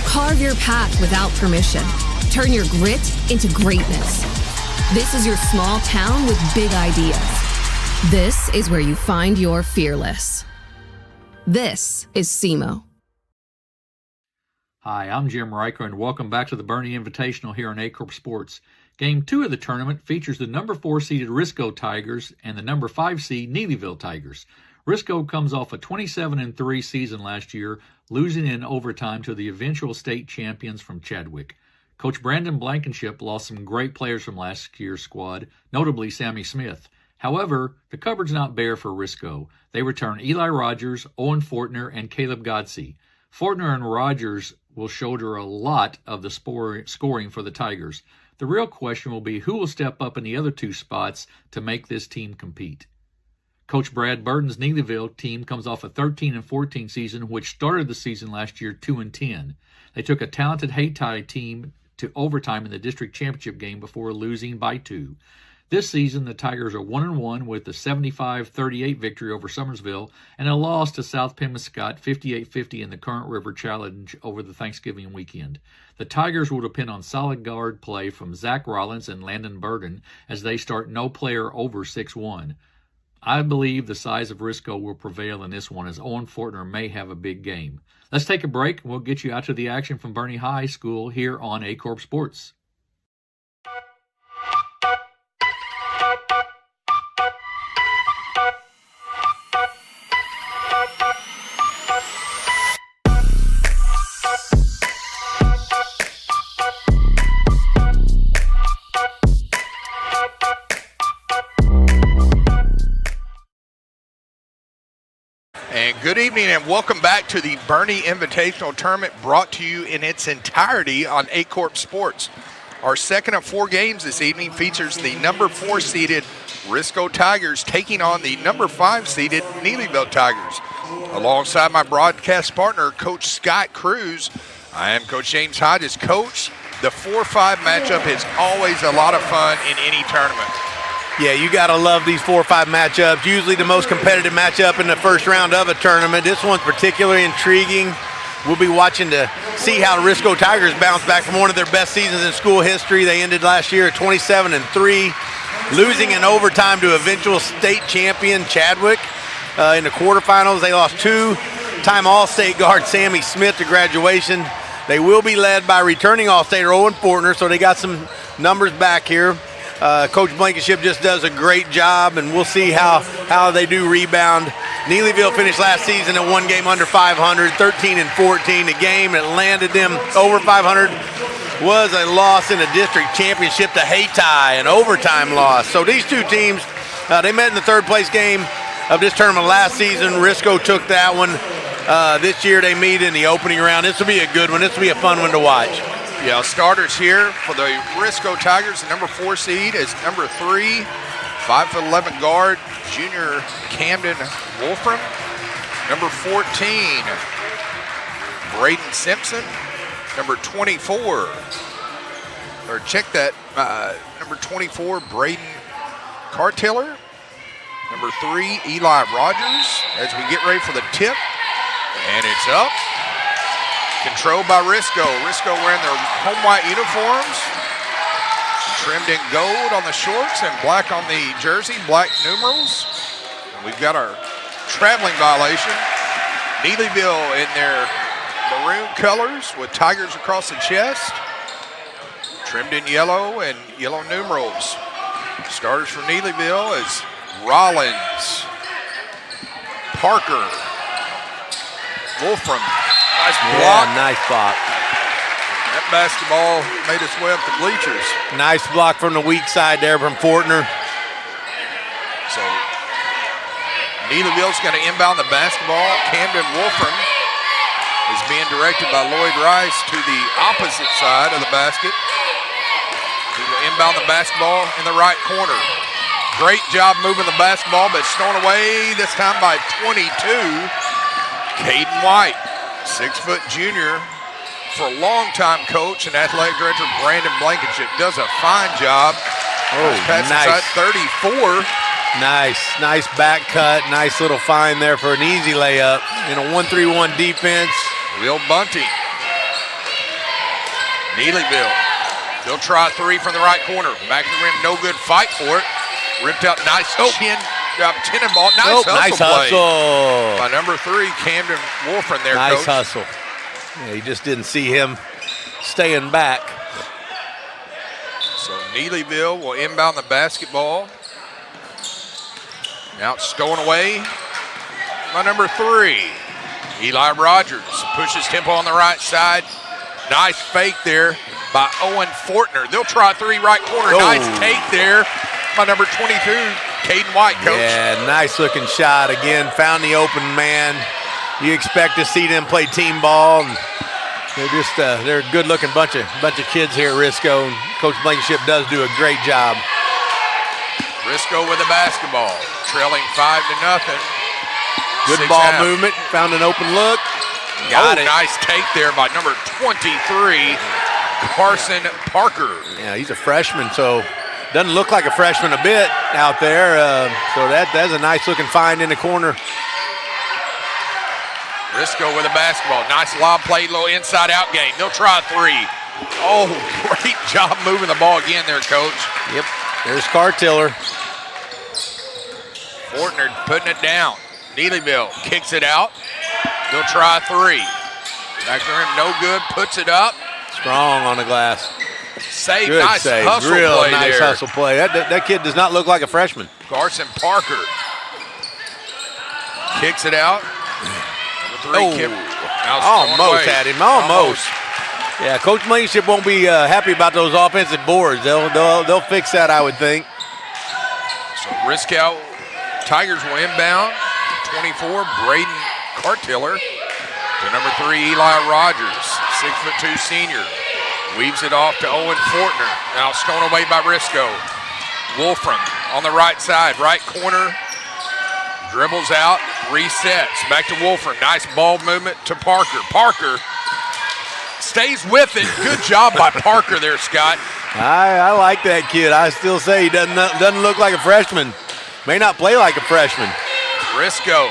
Carve your path without permission. Turn your grit into greatness. This is your small town with big ideas. This is where you find your fearless. This is Simo. Hi, I'm Jim Riker, and welcome back to the Bernie Invitational here on Aycorp Sports. Game 2 of the tournament features the number 4 seeded Risco Tigers and the number 5 seed Neelyville Tigers. Risco comes off a 27-3 season last year, losing in overtime to the eventual state champions from Chadwick. Coach Brandon Blankenship lost some great players from last year's squad, notably Sammy Smith. However, the cupboard's not bare for Risco. They return Eli Rogers, Owen Fortner, and Caleb Godsey. Fortner and Rogers will shoulder a lot of the scoring for the Tigers. The real question will be who will step up in the other two spots to make this team compete. Coach Brad Burton's Neelyville team comes off a 13-14 season, which started the season last year 2-10. They took a talented Hayti team to overtime in the district championship game before losing by 2. This season, the Tigers are 1-1 with a 75-38 victory over Summersville and a loss to South Pemiscot 58-50 in the Current River Challenge over the Thanksgiving weekend. The Tigers will depend on solid guard play from Zach Rollins and Landon Burden as they start no player over 6'1". I believe the size of Risco will prevail in this one as Owen Fortner may have a big game. Let's take a break and we'll get you out to the action from Bernie High School here on Aycorp Sports. Good evening and welcome back to the Bernie Invitational Tournament, brought to you in its entirety on Aycorp Sports. Our second of 4 games this evening features the number 4 seeded Risco Tigers taking on the number 5 seeded Neelyville Tigers. Alongside my broadcast partner, Coach Scott Cruz, I am Coach James Hodges. Coach, the 4-5 matchup is always a lot of fun in any tournament. Yeah, you got to love these 4-5 matchups. Usually the most competitive matchup in the first round of a tournament. This one's particularly intriguing. We'll be watching to see how the Risco Tigers bounce back from one of their best seasons in school history. They ended last year at 27-3, losing in overtime to eventual state champion Chadwick. in the quarterfinals. They lost two-time All-State guard Sammy Smith to graduation. They will be led by returning All-Stater Owen Fortner, so they got some numbers back here. Coach Blankenship just does a great job, and we'll see how they do rebound. Neelyville finished last season at one game under 500, 13-14. The game that landed them over 500 was a loss in the district championship to Hayti, an overtime loss. So these two teams, they met in the third-place game of this tournament last season. Risco took that one. This year they meet in the opening round. This will be a good one. This will be a fun one to watch. Yeah, starters here for the Risco Tigers. The number 4 seed is number 3, 5'11" guard, junior Camden Wolfram. Number 14, Braden Simpson. Number 24, or check that, number 24, Braden Cartiller. Number 3, Eli Rogers, as we get ready for the tip. And it's up. Controlled by Risco. Risco wearing their home white uniforms. Trimmed in gold on the shorts and black on the jersey, black numerals. And we've got our traveling violation. Neelyville in their maroon colors with tigers across the chest. Trimmed in yellow and yellow numerals. Starters for Neelyville is Rollins, Parker, Wolfram. Nice block. Yeah, nice block. That basketball made its way up the bleachers. Nice block from the weak side there from Fortner. So Neelyville's going to inbound the basketball. Camden Wolfram is being directed by Lloyd Rice to the opposite side of the basket. He will inbound the basketball in the right corner. Great job moving the basketball, but stolen away this time by 22. Caden White, 6-foot junior, for a longtime coach and athletic director Brandon Blankenship, does a fine job. Pass inside 34. Nice back cut, nice little find there for an easy layup in a 1-3-1 defense. Will Bunting. Neelyville. They'll try 3 from the right corner. Back to the rim, no good. Fight for it. Ripped out, nice chin. Tennis ball, nice hustle by number 3, Camden Wolfram there, nice Coach. Hustle. Yeah, you just didn't see him staying back. So Neelyville will inbound the basketball. Now it's stolen away by number 3, Eli Rogers. Pushes tempo on the right side. Nice fake there by Owen Fortner. They'll try 3 right corner. Oh. Nice take there by number 22, Caden White, Coach. Yeah, nice looking shot. Again, found the open man. You expect to see them play team ball. And they're just they're a good looking bunch of kids here at Risco. Coach Blankenship does do a great job. Risco with the basketball, trailing 5-0. Good ball movement, found an open look. Got it. Nice take there by number 23, Carson Parker. Yeah, he's a freshman, so doesn't look like a freshman a bit out there. So that's a nice looking find in the corner. Risco with the basketball. Nice lob play, little inside out game. They'll try 3. Oh, great job moving the ball again there, Coach. Yep, there's Cartiller. Fortner putting it down. Neelyville kicks it out. They'll try 3. Back to him, no good, puts it up. Strong on the glass. Save, good nice save. hustle Real play nice there. hustle play. That kid does not look like a freshman. Carson Parker kicks it out. Number 3, almost had him, almost. Yeah, Coach Blankenship won't be happy about those offensive boards. They'll fix that, I would think. So Risco Tigers will inbound. 24, Braden Cartiller to number 3, Eli Rogers, 6'2" senior. Weaves it off to Owen Fortner. Now stolen away by Risco. Wolfram on the right side, right corner. Dribbles out, resets. Back to Wolfram. Nice ball movement to Parker. Parker stays with it. Good job by Parker there, Scott. I like that kid. I still say he doesn't look like a freshman. May not play like a freshman. Risco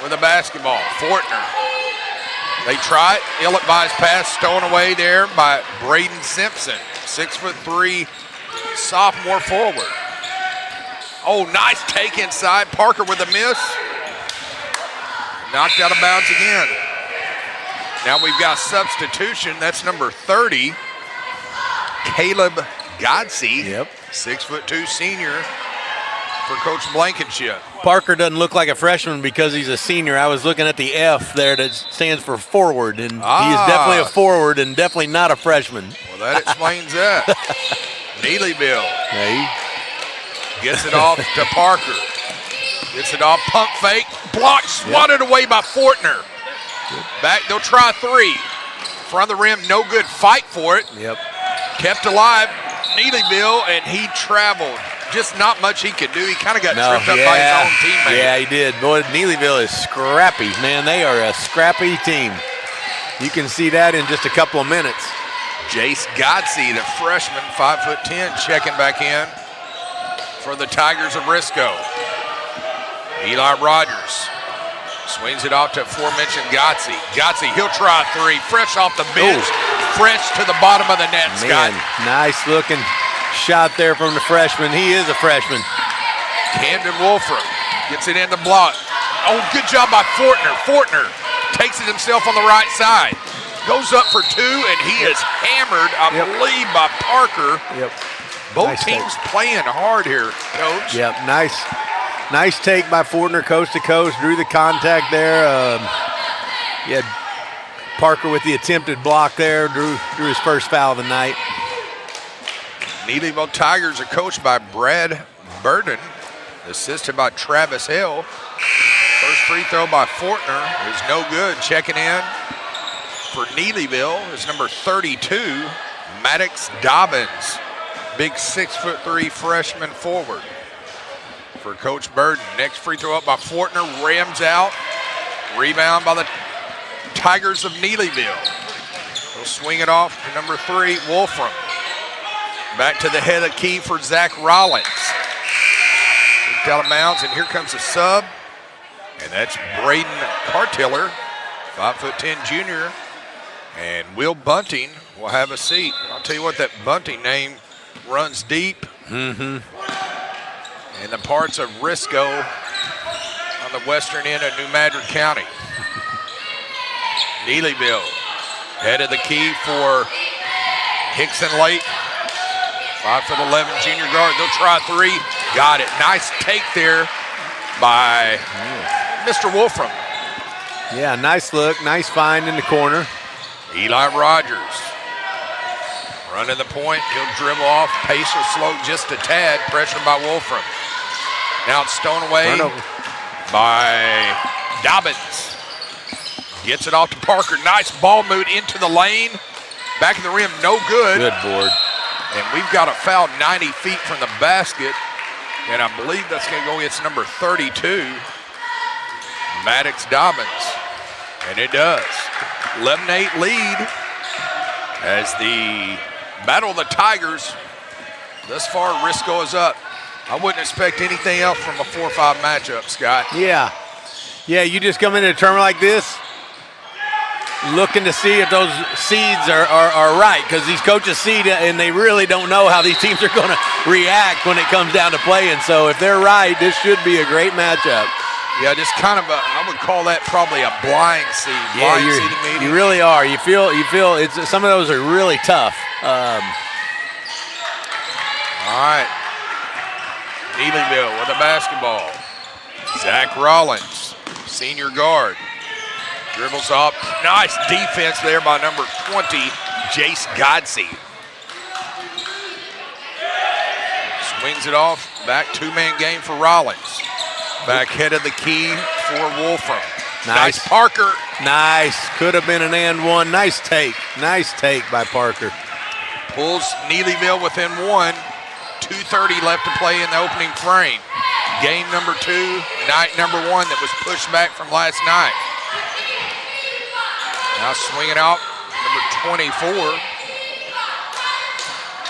with a basketball. Fortner. They try it. Ill-advised pass stolen away there by Braden Simpson. 6'3" sophomore forward. Oh, nice take inside. Parker with a miss. Knocked out of bounds again. Now we've got substitution. That's number 30, Caleb Godsey. Yep. 6'2" senior for Coach Blankenship. Parker doesn't look like a freshman because he's a senior. I was looking at the F there that stands for forward, and he is definitely a forward and definitely not a freshman. Well, that explains that. Neelyville gets it off to Parker. Gets it off, pump fake, blocked, swatted away by Fortner. Back, they'll try three. Front of the rim, no good, fight for it. Yep. Kept alive, Neelyville, and he traveled. Just not much he could do. He kind of got tripped up by his own teammate. Yeah, he did. Boy, Neelyville is scrappy. Man, they are a scrappy team. You can see that in just a couple of minutes. Jace Godsey, the freshman, 5'10", checking back in for the Tigers of Risco. Eli Rogers swings it off to aforementioned Godsey. Godsey, he'll try three, fresh off the bench, fresh to the bottom of the net, Scott. Nice looking shot there from the freshman. He is a freshman. Camden Wolfram gets it in the block. Oh, good job by Fortner. Fortner takes it himself on the right side. Goes up for two, and he is hammered, I believe, by Parker. Yep. Both teams playing hard here, Coach. Yep, nice take by Fortner, coast to coast. Drew the contact there. You had Parker with the attempted block there. Drew his first foul of the night. Neelyville Tigers are coached by Brad Burden, assisted by Travis Hill. First free throw by Fortner is no good. Checking in for Neelyville is number 32, Maddox Dobbins. Big 6'3" freshman forward for Coach Burden. Next free throw up by Fortner, rams out. Rebound by the Tigers of Neelyville. They'll swing it off to number 3, Wolfram. Back to the head of the key for Zach Rollins. Kicked out of bounds, and here comes a sub. And that's Braden Cartiller, 5'10" junior. And Will Bunting will have a seat. I'll tell you what, that Bunting name runs deep. In the parts of Risco on the western end of New Madrid County. Neelyville, head of the key for Hickson Lake. 5'11" junior guard. They'll try three. Got it. Nice take there by Mr. Wolfram. Yeah, nice look. Nice find in the corner. Eli Rogers running the point. He'll dribble off. Pace will slow just a tad. Pressure by Wolfram. Now it's stone away by Dobbins. Gets it off to Parker. Nice ball move into the lane. Back of the rim, no good. Good board. And we've got a foul 90 feet from the basket. And I believe that's going to go against number 32, Maddox Dobbins. And it does. 11-8 lead as the Battle of the Tigers. Thus far, Risco is up. I wouldn't expect anything else from a 4-5 matchup, Scott. Yeah. Yeah, you just come into a tournament like this looking to see if those seeds are right, because these coaches seed and they really don't know how these teams are going to react when it comes down to playing. So if they're right, this should be a great matchup. Yeah, just kind of I would call that probably a blind seed. Yeah, you really are. You feel it's some of those are really tough. All right. Neelyville with a basketball. Zach Rollins, senior guard. Dribbles up. Nice defense there by number 20, Jace Godsey. Swings it off. Back two-man game for Rollins. Back head of the key for Wolfram. Nice Parker. Nice. Could have been an and one. Nice take. Nice take by Parker. Pulls Neelyville within one. 2:30 left to play in the opening frame. Game number 2, night number 1 that was pushed back from last night. Now swinging out, number 24.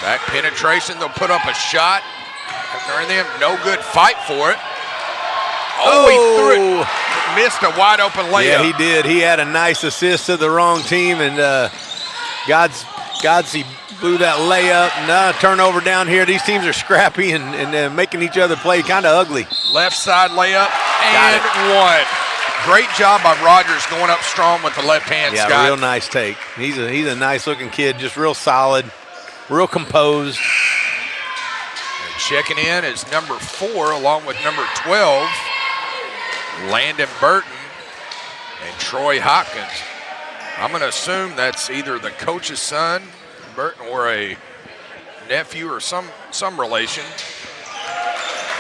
Back penetration, they'll put up a shot. After them, no good, fight for it. Oh, he threw it. Missed a wide open layup. Yeah, he did. He had a nice assist to the wrong team, and Godsey blew that layup. Now turnover down here. These teams are scrappy and making each other play kind of ugly. Left side layup and one. Great job by Rogers going up strong with the left hand, yeah, Scott. Real nice take. He's a nice-looking kid, just real solid, real composed. And checking in is number 4 along with number 12, Landon Burton and Troy Hopkins. I'm going to assume that's either the coach's son, Burton, or a nephew or some relation.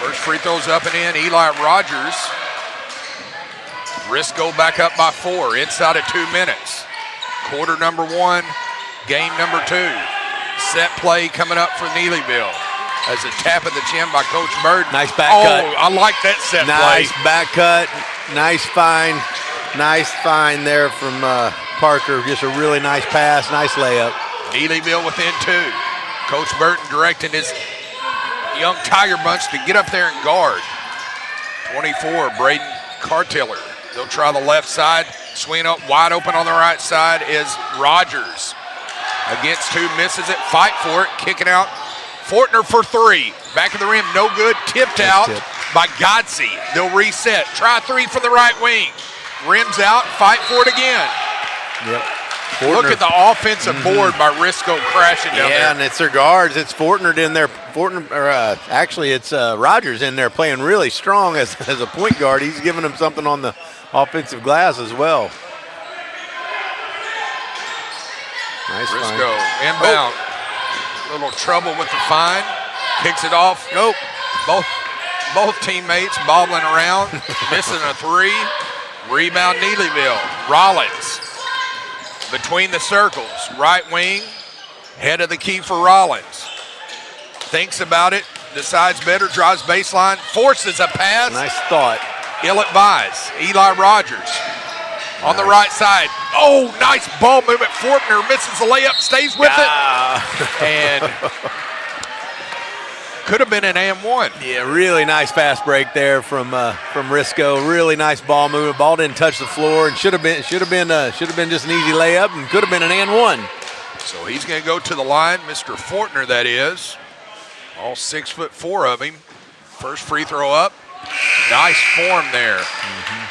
First free throw's up and in. Eli Rogers. Risco back up by 4 inside of 2 minutes. Quarter number 1, game number 2. Set play coming up for Neelyville. As a tap of the chin by Coach Burton. Nice back cut. Oh, I like that set play. Nice back cut. Nice find there from Parker. Just a really nice pass, nice layup. Neelyville within 2. Coach Burton directing his young Tiger bunch to get up there and guard. 24, Braden Cartiller. They'll try the left side. Swing up wide open on the right side is Rogers. Against 2, misses it, fight for it, kicking out. Fortner for 3. Back of the rim, no good. Tipped out by Godsey. They'll reset. Try 3 for the right wing. Rims out, fight for it again. Yep. Fortner. Look at the offensive board by Risco crashing down there. Yeah, and it's their guards. It's Fortner in there. Actually, it's Rogers in there playing really strong as a point guard. He's giving them something on the offensive glass as well. Nice Risco find. inbound. Little trouble with the fine. Kicks it off. Nope. Both teammates bobbling around, missing a 3. Rebound Neelyville. Rollins. Between the circles, right wing, head of the key for Rollins. Thinks about it, decides better, drives baseline, forces a pass. Nice thought. Ill-advised. Eli Rogers on the right side. Oh, nice ball movement. Fortner misses the layup, stays with it. And could have been an and-1. Yeah, really nice fast break there from Risco. Really nice ball movement. Ball didn't touch the floor and should have been just an easy layup and could have been an and-1. So he's going to go to the line, Mr. Fortner, that is. All 6'4" of him. First free throw up. Nice form there.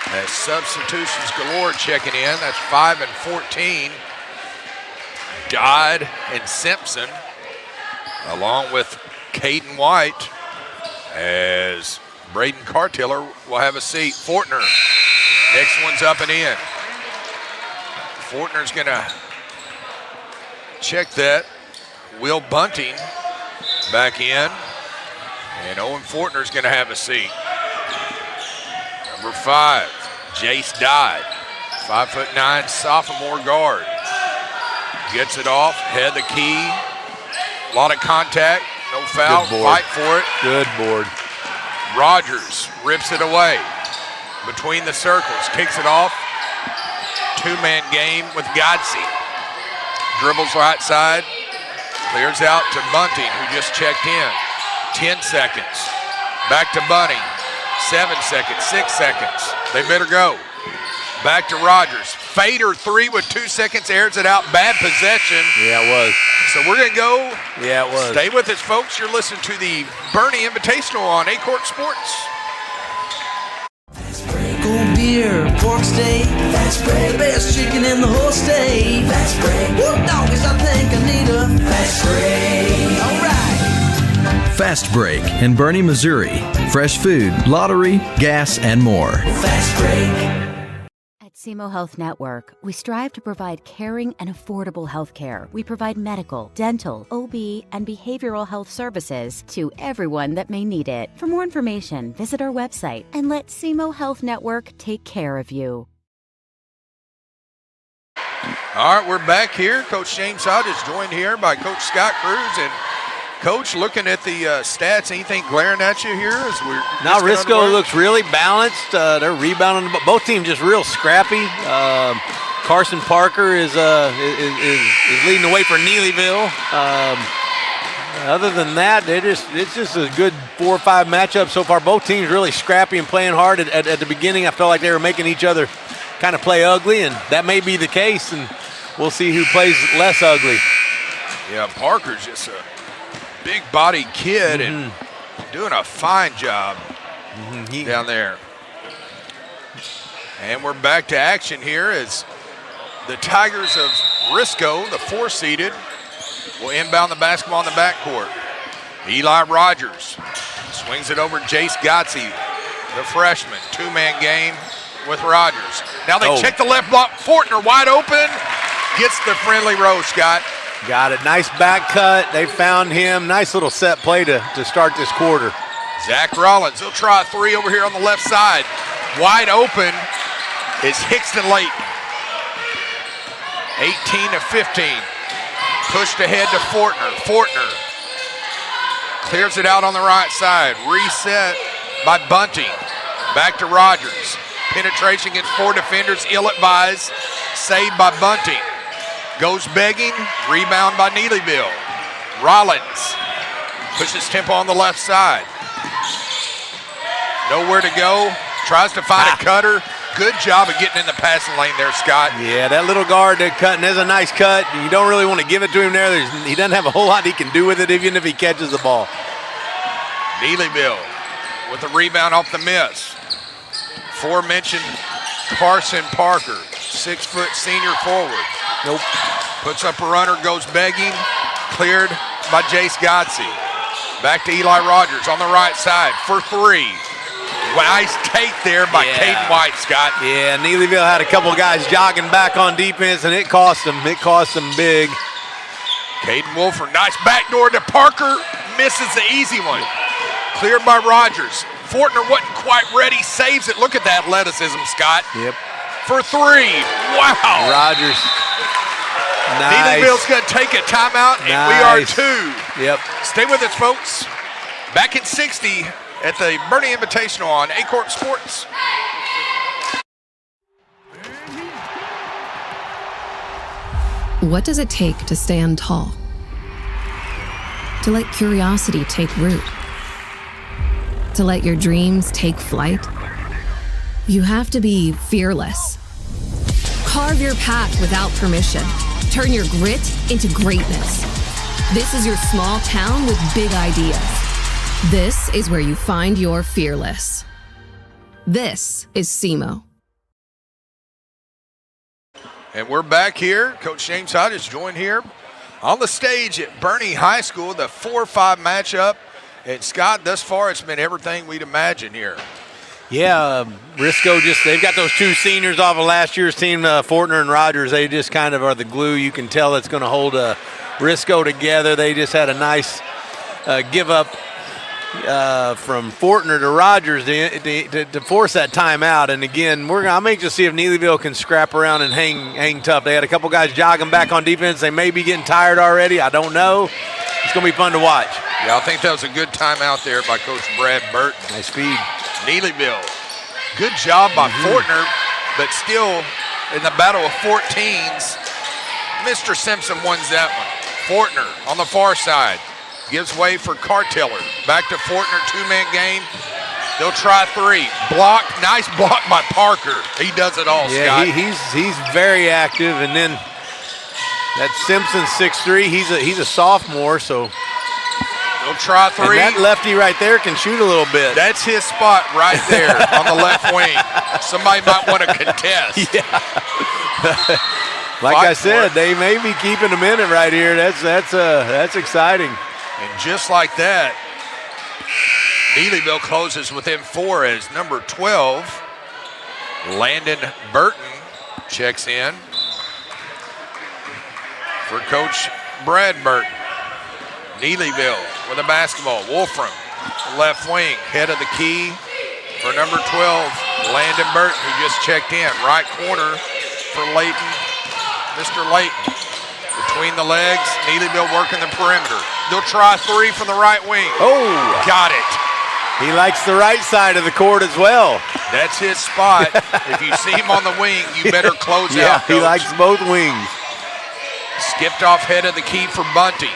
As substitutions galore checking in. That's 5 and 14. Dodd and Simpson, along with Caden White, as Braden Cartiller will have a seat. Fortner, next one's up and in. Fortner's gonna check that. Will Bunting back in, and Owen Fortner's gonna have a seat. Number 5, Jace Dodd, 5'9" sophomore guard. Gets it off, head the key, a lot of contact. No foul, fight for it. Good board. Rogers rips it away. Between the circles, kicks it off. 2-man game with Godsey. Dribbles right side, clears out to Bunting, who just checked in. 10 seconds. Back to Bunting. 7 seconds, 6 seconds. They better go. Back to Rogers. Fader 3 with 2 seconds, airs it out. Bad possession. Yeah, it was. So we're going to go. Yeah, it was. Stay with us, folks. You're listening to the Bernie Invitational on Aycorp Sports. Gold beer, pork steak, fast break, best chicken in the whole state. Fast break, whoop doggies, I think I need a fast break. All right. Fast Break in Bernie, Missouri. Fresh food, lottery, gas, and more. Fast break. At Simo Health Network, we strive to provide caring and affordable health care. We provide medical, dental, OB, and behavioral health services to everyone that may need it. For more information, visit our website and let Simo Health Network take care of you. All right, we're back here. Coach James Hodges joined here by Coach Scott Cruz. And Coach, looking at the stats, anything glaring at you here as we're now Risco looks really balanced. They're rebounding. Both teams just real scrappy. Carson Parker is leading the way for Neelyville. Other than that, it's just a good 4 or 5 matchups so far. Both teams really scrappy and playing hard. At the beginning, I felt like they were making each other kind of play ugly, and that may be the case. And we'll see who plays less ugly. Yeah, Parker's just a big-bodied kid and doing a fine job down there. And we're back to action here as the Tigers of Risco, the 4-seeded, will inbound the basketball in the backcourt. Eli Rogers swings it over Jace Gotze, the freshman. Two-man game with Rogers. Now they check the left block. Fortner wide open. Gets the friendly roll, Scott. Got it. Nice back cut. They found him. Nice little set play to start this quarter. Zach Rollins, he'll try a three over here on the left side. Wide open is Hickston Layton. 18-15. Pushed ahead to Fortner. Fortner clears it out on the right side. Reset by Bunting. Back to Rogers. Penetration against 4 defenders, ill-advised. Saved by Bunting. Goes begging. Rebound by Neelyville. Rollins pushes tempo on the left side. Nowhere to go. Tries to find a cutter. Good job of getting in the passing lane there, Scott. Yeah, that little guard they're cutting is a nice cut. You don't really want to give it to him there. He doesn't have a whole lot he can do with it, even if he catches the ball. Neelyville with the rebound off the miss. Aforementioned Carson Parker, 6-foot senior forward. Nope. Puts up a runner, goes begging. Cleared by Jace Gotze. Back to Eli Rogers on the right side for three. Nice take there by Caden White, Scott. Yeah, Neelyville had a couple of guys jogging back on defense, and it cost them. It cost them big. Caden Wolford, nice backdoor to Parker. Misses the easy one. Cleared by Rogers. Fortner wasn't quite ready. Saves it. Look at the athleticism, Scott. Yep. For three. Wow. Rogers. Nice. Neelyville's going to take a timeout, and we are two. Yep. Stay with us, folks. Back at 60 at the Bernie Invitational on Aycorp Sports. What does it take to stand tall? To let curiosity take root? To let your dreams take flight? You have to be fearless. Carve your path without permission. Turn your grit into greatness. This is your small town with big ideas. This is where you find your fearless. This is Simo. And we're back here. Coach James Hodges joined here on the stage at Bernie High School, the 4-5 matchup. And Scott, thus far, it's been everything we'd imagine here. Yeah, Risco they've got those two seniors off of last year's team, Fortner and Rogers. They just kind of are the glue. You can tell that's going to hold Risco together. They just had a nice give up from Fortner to Rogers to force that timeout. And again, I'm anxious to see if Neelyville can scrap around and hang tough. They had a couple guys jogging back on defense. They may be getting tired already. I don't know. It's going to be fun to watch. Yeah, I think that was a good timeout there by Coach Brad Burton. Nice feed. Neelyville, good job by Fortner, but still in the battle of 14s, Mr. Simpson wins that one. Fortner on the far side gives way for Cartiller. Back to Fortner, two-man game. They'll try three. Block, nice block by Parker. He does it all, Scott. He's very active, and then that Simpson 6'3", he's a sophomore, so. They'll try three. And that lefty right there can shoot a little bit. That's his spot right there on the left wing. Somebody might want to contest. Yeah. Like I said, they may be keeping a minute right here. That's exciting. And just like that, Neelyville closes within 4 as number 12, Landon Burton, checks in for Coach Brad Burton. Neelyville with a basketball. Wolfram, left wing, head of the key for number 12, Landon Burton, who just checked in. Right corner for Layton, Mr. Layton. Between the legs, Neelyville working the perimeter. They'll try three from the right wing. Oh! Got it. He likes the right side of the court as well. That's his spot. If you see him on the wing, you better close out, Yeah, he Coach. likes both wings. Skipped off head of the key for Bunting.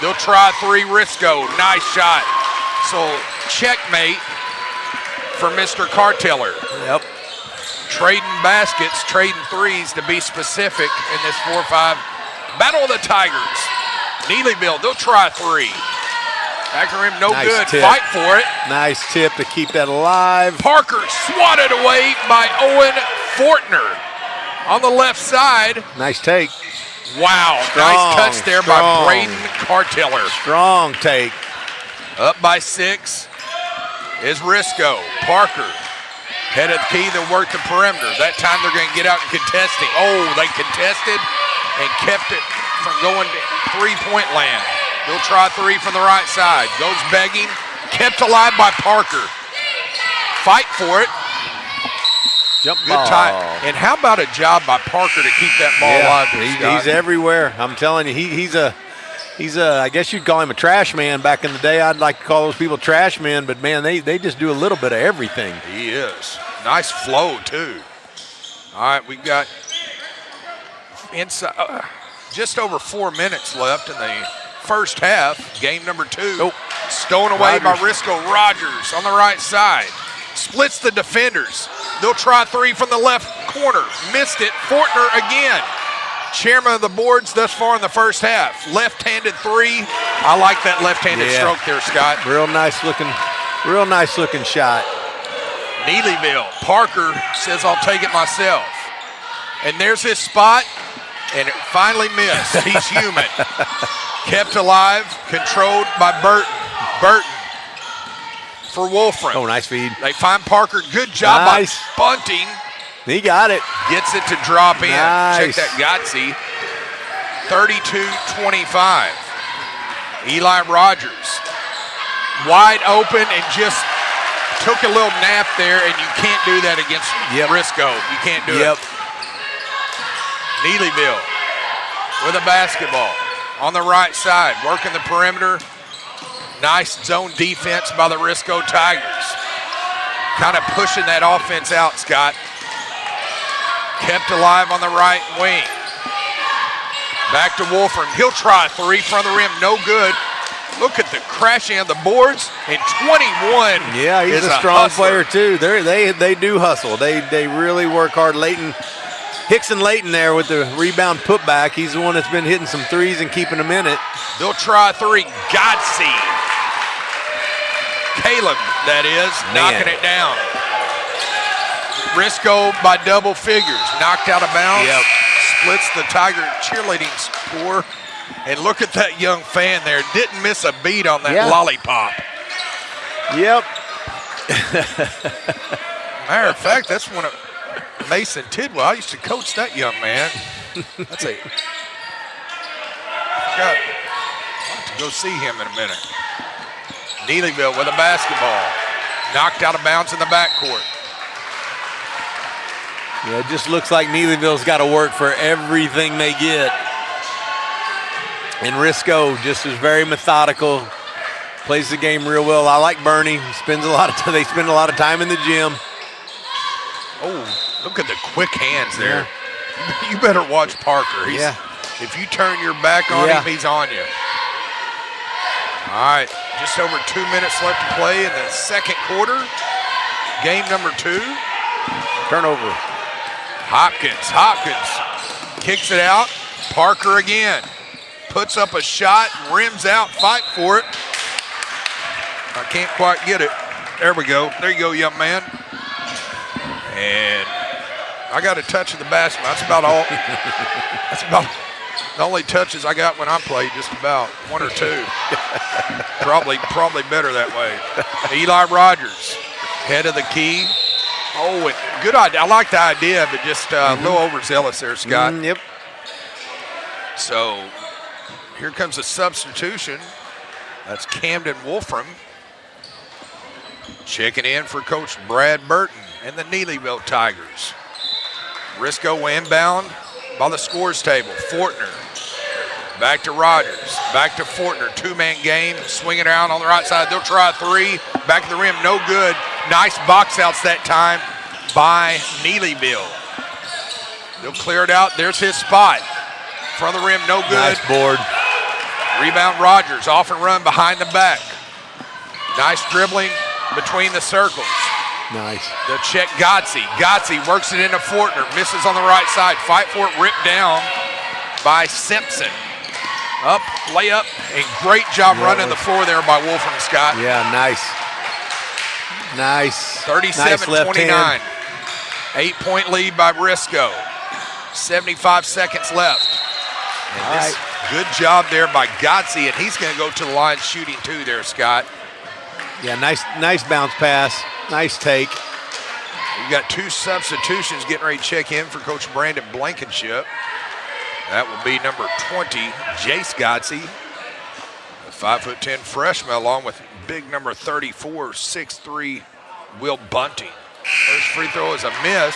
They'll try three, Risco. Nice shot. So checkmate for Mr. Cartiller. Yep. Trading baskets, trading threes to be specific in this 4-5 Battle of the Tigers. Neelyville, they'll try three. Back to him, no Nice good. tip. Fight for it. Nice tip to keep that alive. Parker swatted away by Owen Fortner on the left side. Nice take. Wow, nice touch there by Braden Cartiller. Strong take. Up by 6 is Risco. Parker, head of the key, they'll work the perimeter. That time they're going to get out and contesting. Oh, they contested and kept it from going to three-point land. They'll try 3 from the right side. Goes begging, kept alive by Parker. Fight for it. Jump Good ball. time. And how about a job by Parker to keep that ball alive? He's everywhere. I'm telling you, he's a, I guess you'd call him a trash man back in the day. I'd like to call those people trash men, but man, they just do a little bit of everything. He is. Nice flow, too. All right, we've got inside, just over 4 minutes left in the first half. Game number 2. Stolen away by Risco. Rogers on the right side. Splits the defenders. They'll try 3 from the left corner. Missed it. Fortner again. Chairman of the boards thus far in the first half. Left-handed 3. I like that left-handed stroke there, Scott. Real nice looking shot. Neelyville. Parker says, I'll take it myself. And there's his spot, and it finally missed. He's human. Kept alive, controlled by Burton. Burton for Wolfram. Oh, nice feed. They find Parker. Good job by bunting. He got it. Gets it to drop in. Nice. Check that Gotsy. 32-25. Eli Rogers. Wide open and just took a little nap there, and you can't do that against Risco. You can't do it. Neelyville with a basketball on the right side, working the perimeter. Nice zone defense by the Risco Tigers. Kind of pushing that offense out, Scott. Kept alive on the right wing. Back to Wolfram. He'll try 3 from the rim. No good. Look at the crashing on the boards. And 21. Yeah, he's a strong player too. They do hustle. They really work hard. Hickson Layton there with the rebound putback. He's the one that's been hitting some threes and keeping them in it. They'll try 3. Godsey. Caleb, that is, knocking it down. Risco by double figures. Knocked out of bounds. Splits the Tiger cheerleading score. And look at that young fan there. Didn't miss a beat on that lollipop. Matter of fact, that's one of Mason Tidwell. I used to coach that young man. That's a. I'll have to go see him in a minute. Neelyville with a basketball. Knocked out of bounds in the backcourt. Yeah, it just looks like Neelyville's got to work for everything they get. And Risco just is very methodical, plays the game real well. I like Bernie. They spend a lot of time in the gym. Oh, look at the quick hands there. You better watch Parker. If you turn your back on him, he's on you. All right, just over 2 minutes left to play in the second quarter. Game number 2. Turnover. Hopkins kicks it out. Parker again. Puts up a shot, rims out, fight for it. I can't quite get it. There we go. There you go, young man. And I got a touch of the basket. That's about all. That's about the only touches I got when I played, just about 1 or 2. probably better that way. Eli Rogers, head of the key. Oh, and good idea. I like the idea, but just a little overzealous there, Scott. So here comes a substitution. That's Camden Wolfram. Checking in for Coach Brad Burton and the Neelyville Tigers. Risco inbound by the scores table. Fortner. Back to Rogers. Back to Fortner. 2-man game. Swinging around on the right side. They'll try 3. Back of the rim. No good. Nice box outs that time by Neelyville. They'll clear it out. There's his spot. Front of the rim. No good. Nice board. Rebound Rogers. Off and run behind the back. Nice dribbling between the circles. Nice. They'll check Gotsey. Gotsey works it into Fortner. Misses on the right side. Fight for it. Ripped down by Simpson. Up, layup, and great job running the floor there by Wolfram, Scott. Yeah, nice. 37-29. 8-point lead by Risco. 75 seconds left. And this good job there by Gotze, and he's going to go to the line shooting too there, Scott. Yeah, nice bounce pass. Nice take. We've got 2 substitutions getting ready to check in for Coach Brandon Blankenship. That will be number 20, Jace Gotze, a 5'10" freshman, along with big number 34, 6'3", Will Bunting. First free throw is a miss.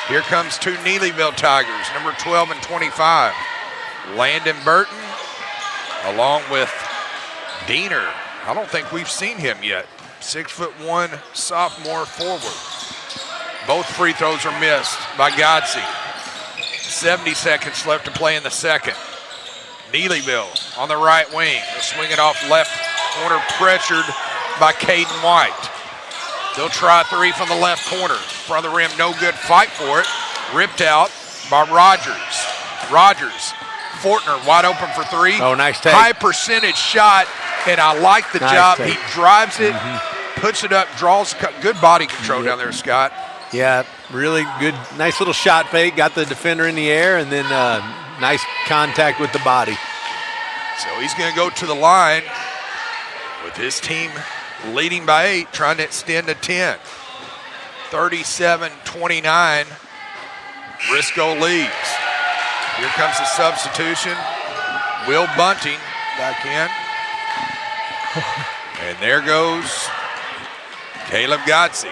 Here comes 2 Neelyville Tigers, number 12 and 25. Landon Burton, along with Diener. I don't think we've seen him yet. 6'1" sophomore forward. Both free throws are missed by Gotze. 70 seconds left to play in the second. Neelyville on the right wing. They'll swing it off left corner, pressured by Caden White. They'll try 3 from the left corner. Front of the rim, no good. Fight for it. Ripped out by Rogers. Rogers, Fortner wide open for 3. Oh, nice take. High percentage shot, and I like the job. Take. He drives it, puts it up, draws good body control down there, Scott. Yeah, really good. Nice little shot fake. Got the defender in the air, and then nice contact with the body. So he's going to go to the line with his team leading by 8, trying to extend to 10. 37-29. Risco leads. Here comes the substitution. Will Bunting back in. And there goes Caleb Gotze.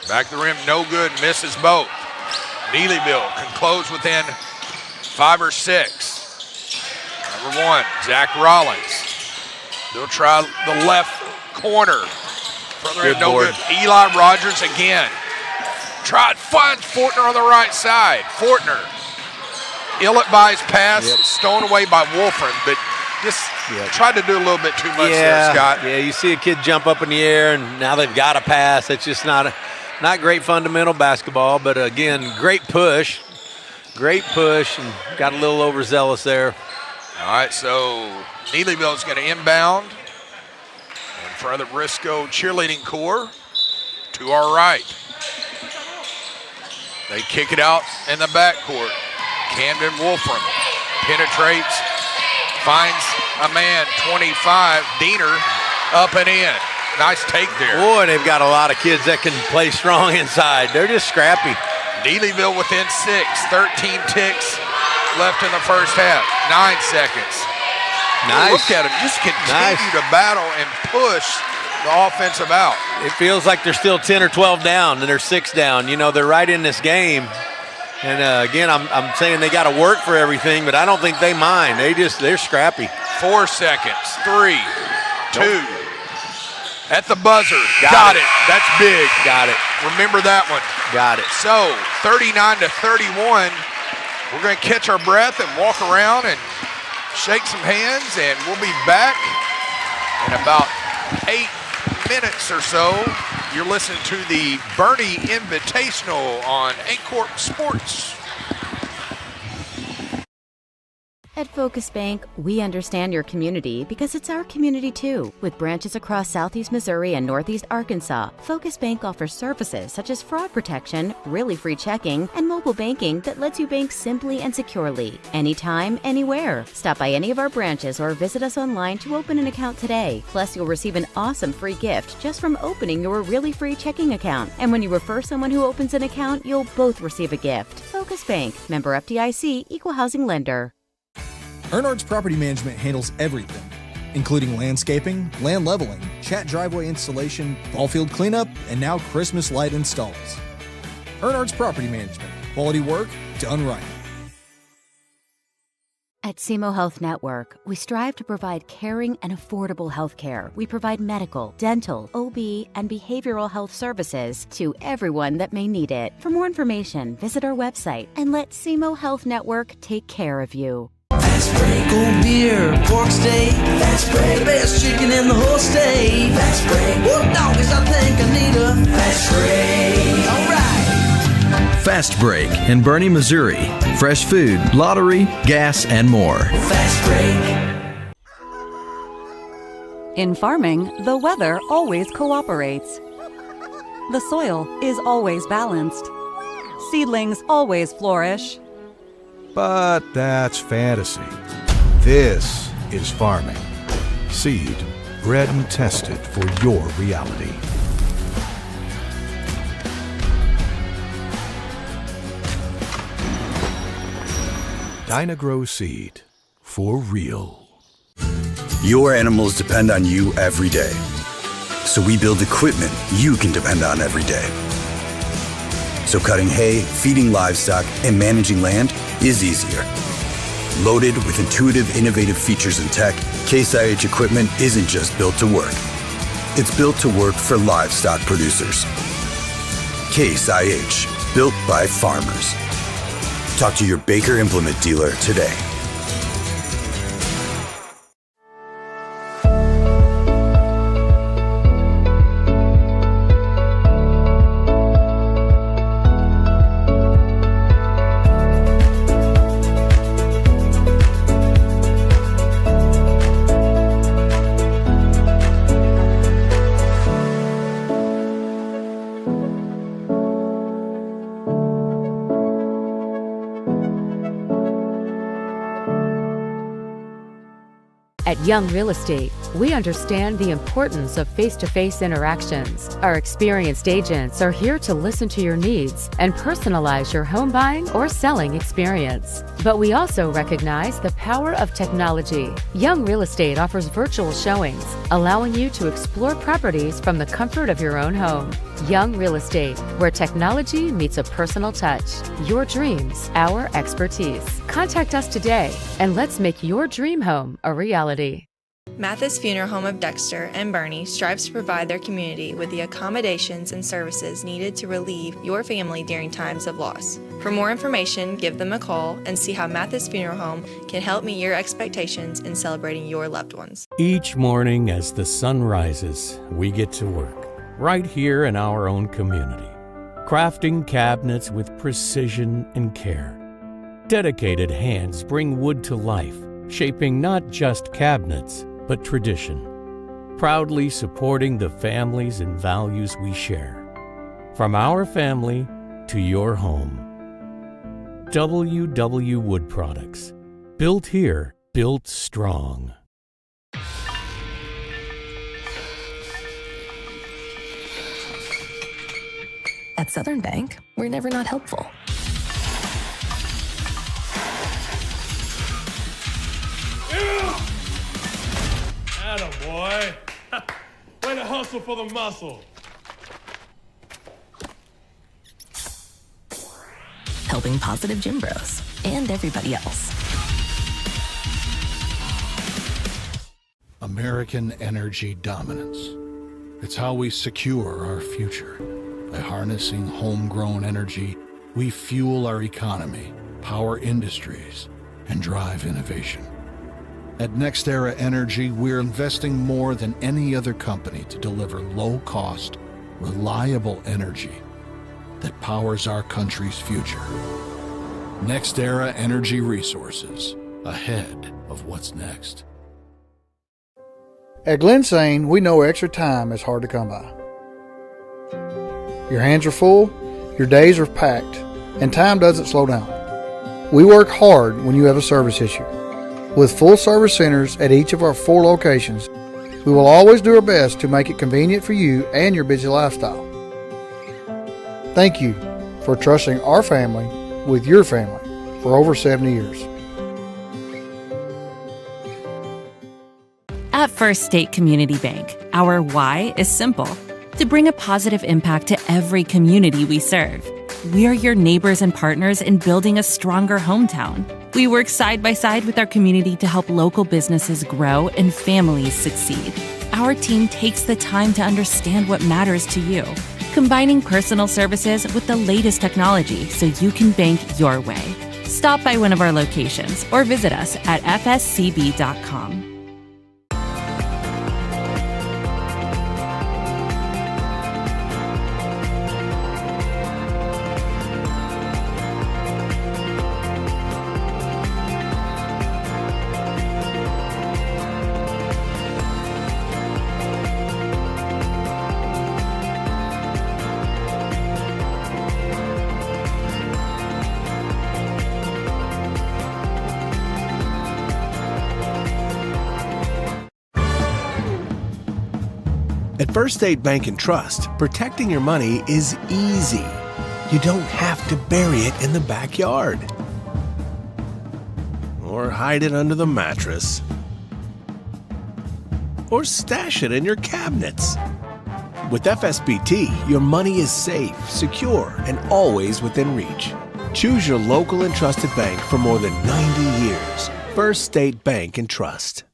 Back the rim, no good, misses both. Neelyville can close within 5 or 6. Number 1, Zach Rollins. They'll try the left corner. Further in, no good. Eli Rogers again. Finds Fortner on the right side. Fortner, ill advised pass, stolen away by Wolfram, but just tried to do a little bit too much there, Scott. Yeah, you see a kid jump up in the air, and now they've got a pass. It's just not great fundamental basketball, but again, great push, and got a little overzealous there. All right, so Neelyville's going to inbound in front of the Risco cheerleading corps to our right. They kick it out in the backcourt. Camden Wolfram penetrates, finds a man, 25, Diener, up and in. Nice take there. Boy, they've got a lot of kids that can play strong inside. They're just scrappy. Neelyville within 6, 13 ticks left in the first half, 9 seconds. Nice. Look at them, just continue to battle and push the offensive out. It feels like they're still 10 or 12 down, and they're 6 down. You know, they're right in this game. And again, I'm saying they got to work for everything, but I don't think they mind. They're scrappy. 4 seconds, 3, 2. At the buzzer, got it. That's big. Got it. Remember that one. Got it. So 39-31. We're going to catch our breath and walk around and shake some hands, and we'll be back in about 8 minutes or so. You're listening to the Bernie Invitational on Aycorp Sports. At Focus Bank, we understand your community because it's our community too. With branches across Southeast Missouri and Northeast Arkansas, Focus Bank offers services such as fraud protection, really free checking, and mobile banking that lets you bank simply and securely, anytime, anywhere. Stop by any of our branches or visit us online to open an account today. Plus, you'll receive an awesome free gift just from opening your really free checking account. And when you refer someone who opens an account, you'll both receive a gift. Focus Bank, member FDIC, equal housing lender. Ernards Property Management handles everything, including landscaping, land leveling, chat driveway installation, ball field cleanup, and now Christmas light installs. Ernards Property Management, quality work done right. At Simo Health Network, we strive to provide caring and affordable health care. We provide medical, dental, OB, and behavioral health services to everyone that may need it. For more information, visit our website and let Simo Health Network take care of you. Fast break, cold beer, pork steak. Fast break, the best chicken in the whole state. Fast break, whoop doggies, I think I need a fast break. All right. Fast Break in Bernie, Missouri. Fresh food, lottery, gas, and more. Fast break. In farming, the weather always cooperates. The soil is always balanced. Seedlings always flourish. But that's fantasy. This is farming. Seed, bred and tested for your reality. Dagrow seed for real. Your animals depend on you every day. So we build equipment you can depend on every day. So cutting hay, feeding livestock, and managing land is easier. Loaded with intuitive, innovative features and tech, Case IH equipment isn't just built to work. It's built to work for livestock producers. Case IH, built by farmers. Talk to your Baker Implement dealer today. At Young Real Estate, we understand the importance of face-to-face interactions. Our experienced agents are here to listen to your needs and personalize your home buying or selling experience. But we also recognize the power of technology. Young Real Estate offers virtual showings, allowing you to explore properties from the comfort of your own home. Young Real Estate, where technology meets a personal touch. Your dreams, our expertise. Contact us today and let's make your dream home a reality. Matthysse Funeral Home of Dexter and Bernie strives to provide their community with the accommodations and services needed to relieve your family during times of loss. For more information, give them a call and see how Matthysse Funeral Home can help meet your expectations in celebrating your loved ones. Each morning as the sun rises, we get to work, right here in our own community, crafting cabinets with precision and care. Dedicated hands bring wood to life, shaping not just cabinets, but tradition, proudly supporting the families and values we share. From our family to your home. WW Wood Products. Built here, built strong. At Southern Bank, we're never not helpful. Attaboy. Way to hustle for the muscle. Helping positive gym bros and everybody else. American energy dominance. It's how we secure our future. By harnessing homegrown energy, we fuel our economy, power industries, and drive innovation. At NextEra Energy, we're investing more than any other company to deliver low-cost, reliable energy that powers our country's future. NextEra Energy Resources, ahead of what's next. At Glensane, we know extra time is hard to come by. Your hands are full, your days are packed, and time doesn't slow down. We work hard when you have a service issue. With full service centers at each of our 4 locations, we will always do our best to make it convenient for you and your busy lifestyle. Thank you for trusting our family with your family for over 70 years. At First State Community Bank, our why is simple: to bring a positive impact to every community we serve. We're your neighbors and partners in building a stronger hometown. We work side by side with our community to help local businesses grow and families succeed. Our team takes the time to understand what matters to you, combining personal services with the latest technology so you can bank your way. Stop by one of our locations or visit us at fscb.com. At First State Bank and Trust, protecting your money is easy. You don't have to bury it in the backyard or hide it under the mattress or stash it in your cabinets. With FSBT, your money is safe, secure, and always within reach. Choose your local and trusted bank for more than 90 years. First State Bank and Trust.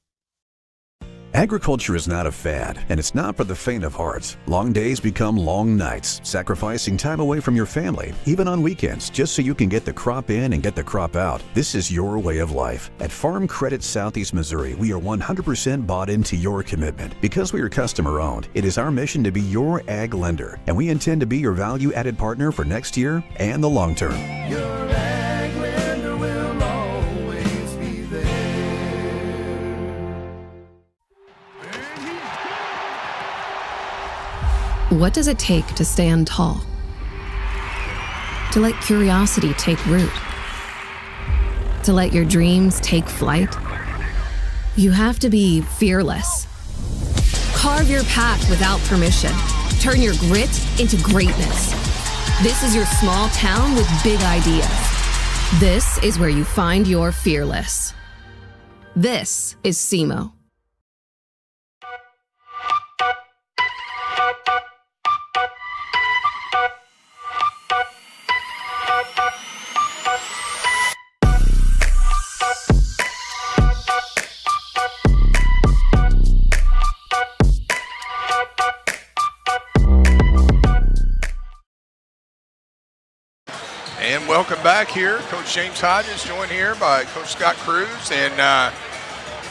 Agriculture is not a fad, and it's not for the faint of heart. Long days become long nights, sacrificing time away from your family, even on weekends, just so you can get the crop in and get the crop out. This is your way of life. At Farm Credit Southeast Missouri, we are 100% bought into your commitment. Because we are customer-owned, it is our mission to be your ag lender, and we intend to be your value-added partner for next year and the long term. What does it take to stand tall? To let curiosity take root? To let your dreams take flight? You have to be fearless. Carve your path without permission. Turn your grit into greatness. This is your small town with big ideas. This is where you find your fearless. This is Simo. And welcome back here. Coach James Hodges joined here by Coach Scott Cruz. And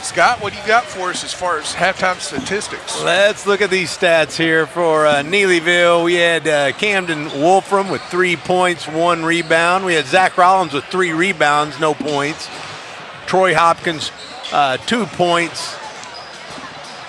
Scott, what do you got for us as far as halftime statistics? Let's look at these stats here for Neelyville. We had Camden Wolfram with 3 points, 1 rebound. We had Zach Rollins with 3 rebounds, no points. Troy Hopkins, 2 points.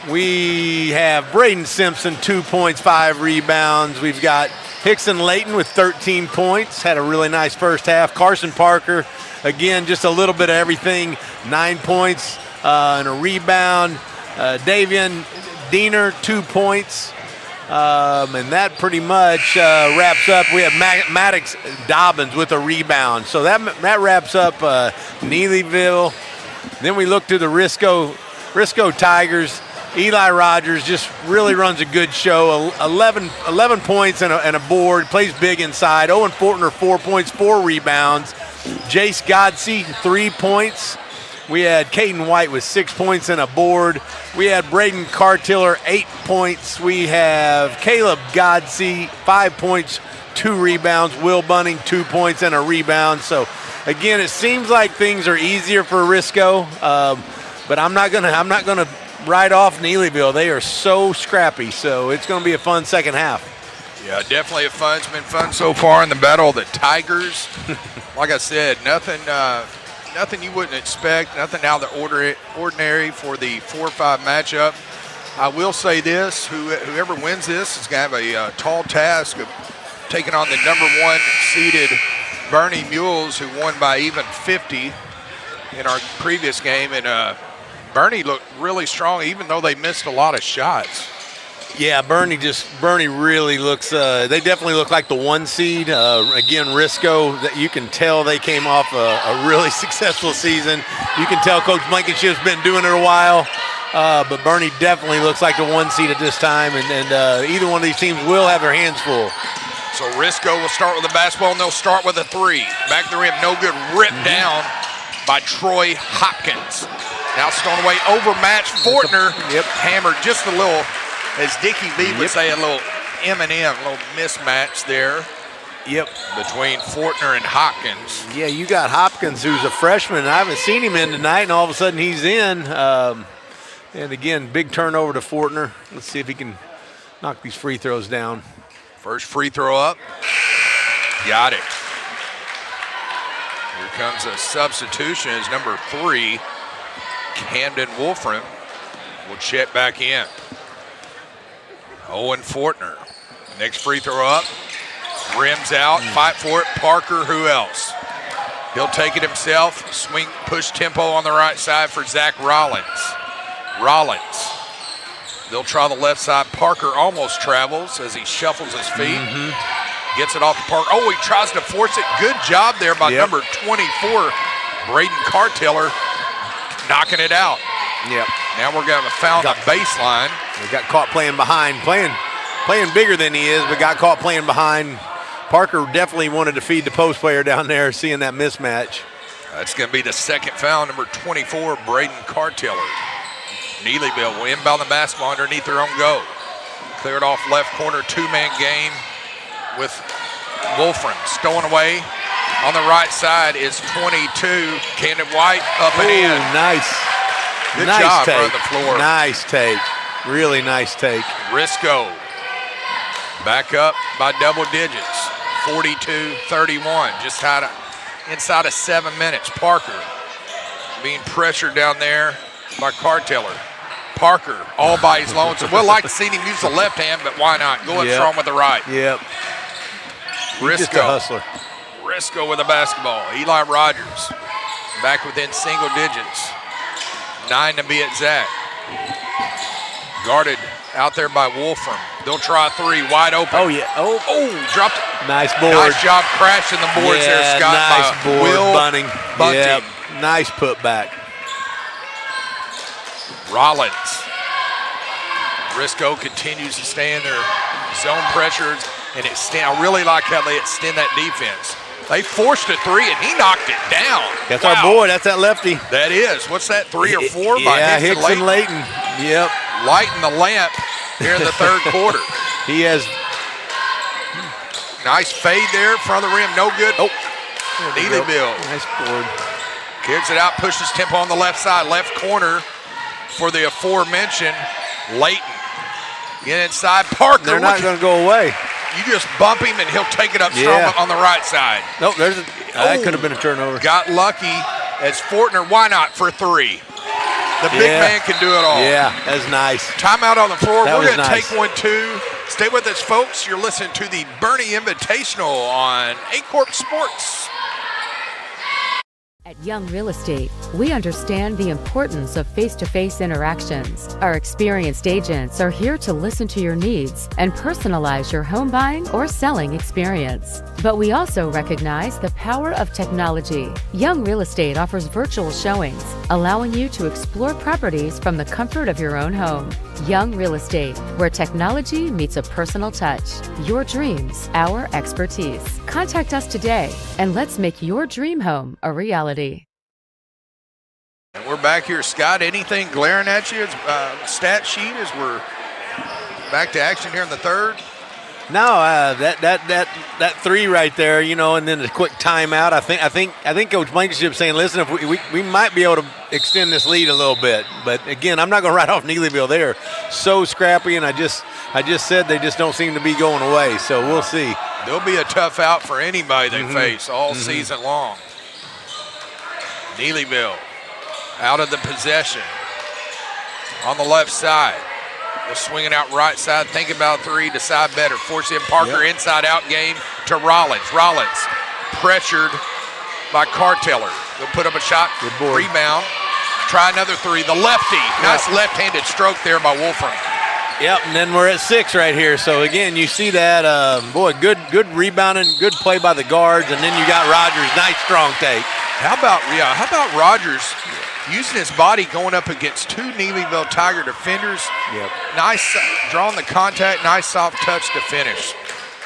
We have Braden Simpson, 2 points, 5 rebounds. We've got Hickson Layton with 13 points, had a really nice first half. Carson Parker, again, just a little bit of everything, 9 points and a rebound. Davian Diener, 2 points. And that pretty much wraps up. We have Maddox Dobbins with a rebound. So that wraps up Neelyville. Then we look to the Risco Tigers. Eli Rogers just really runs a good show. 11 points and a board. Plays big inside. Owen Fortner, 4 points, 4 rebounds. Jace Godsey, 3 points. We had Caden White with 6 points and a board. We had Braden Cartiller, 8 points. We have Caleb Godsey, 5 points, 2 rebounds. Will Bunning, 2 points and a rebound. So again, it seems like things are easier for Risco, but I'm not gonna write off Neelyville. They are so scrappy, so it's going to be a fun second half. Yeah, definitely it's been fun so far in the battle of the Tigers. Like I said, nothing you wouldn't expect, nothing out of the ordinary for the 4-5 matchup. I will say this, whoever wins this is going to have a tall task of taking on the #1 seeded Bernie Mules, who won by even 50 in our previous game. And Bernie looked really strong, even though they missed a lot of shots. Yeah, Bernie really looks, they definitely look like the 1 seed. Again, Risco, that you can tell they came off a really successful season. You can tell Coach Blankenship's been doing it a while, but Bernie definitely looks like the 1 seed at this time, and either one of these teams will have their hands full. So Risco will start with the basketball, and they'll start with a 3. Back to the rim, no good, ripped down by Troy Hopkins. Now stone away, overmatched. Fortner hammered just a little, as Dickie Lee would say, a little M&M, a little mismatch there. Between Fortner and Hopkins. Yeah, you got Hopkins, who's a freshman. I haven't seen him in tonight, and all of a sudden he's in. And again, big turnover to Fortner. Let's see if he can knock these free throws down. First free throw up. Got it. Here comes a substitution as #3. Camden Wolfram will check back in. Owen Fortner. Next free throw up. Rims out. Fight for it. Parker, who else? He'll take it himself. Swing, push tempo on the right side for Zach Rollins. They'll try the left side. Parker almost travels as he shuffles his feet. Gets it off the park. Oh, he tries to force it. Good job there by number 24, Braden Carteller, knocking it out. Yep. Now we're going to foul the baseline. We got caught playing behind, playing bigger than he is, but got caught playing behind. Parker definitely wanted to feed the post player down there, seeing that mismatch. That's going to be the second foul, number 24, Braden Carteller. Neelyville will inbound the basketball underneath their own goal. Cleared off left corner, two-man game with Wolfram stolen away. On the right side is 22, Camden White up and in. Nice. Good nice job take. on the floor. Nice take. Really nice take. Risco back up by double digits, 42-31. Just had inside of 7 minutes. Parker being pressured down there by Carteller. Parker all by his lonesome. We'll like to see him use the left hand, but why not? Go and strong with the right. Yep. Just a hustler. Risco with the basketball. Eli Rogers back within single digits. 9 to be exact. Guarded out there by Wolfram. They'll try a three, wide open. Oh, yeah. Oh, dropped it. Nice board. Nice job crashing the boards there, Scott. Nice board, Will Bunting. Bunting. Yep. Nice putback. Rollins. Risco continues to stay in their zone pressures and extend. I really like how they extend that defense. They forced a three, and he knocked it down. That's our boy. That's that lefty. That is. What's that, 3 or 4? Yeah, by Hicks and Layton. Yep. Lighting the lamp here in the third quarter. He has. Nice fade there in front of the rim. No good. Oh. Neelyville. Nice board. Kicks it out, pushes tempo on the left side, left corner for the aforementioned Layton. Get inside. Parker. They're not going to go away. You just bump him and he'll take it up strong on the right side. Nope, that could have been a turnover. Got lucky as Fortner. Why not for three? The big man can do it all. Yeah, that's nice. Timeout on the floor. That We're going to nice. take 1, 2. Stay with us, folks. You're listening to the Bernie Invitational on Aycorp Sports. At Young Real Estate, we understand the importance of face-to-face interactions. Our experienced agents are here to listen to your needs and personalize your home buying or selling experience. But we also recognize the power of technology. Young Real Estate offers virtual showings, allowing you to explore properties from the comfort of your own home. Young Real Estate, where technology meets a personal touch. Your dreams, our expertise. Contact us today, and let's make your dream home a reality. And we're back here, Scott. Anything glaring at you? Stat sheet as we're back to action here in the third. No, that three right there, you know, and then the quick timeout. I think Coach Blankenship saying, listen, if we might be able to extend this lead a little bit, but again, I'm not going to write off Neelyville. They're so scrappy, and I just said they just don't seem to be going away. So we'll see. They'll be a tough out for anybody they face all season long. Neelyville out of the possession on the left side. They're swinging out right side, thinking about three, decide better. Force in Parker inside out game to Rollins. Rollins pressured by Carteller. They'll put up a shot, rebound, try another three. The lefty, nice left-handed stroke there by Wolfram. Yep, and then we're at 6 right here. So again, you see that, good rebounding, good play by the guards, and then you got Rogers, nice strong take. How about Rogers using his body going up against two Neelyville Tiger defenders? Yep. Nice drawing the contact, nice soft touch to finish.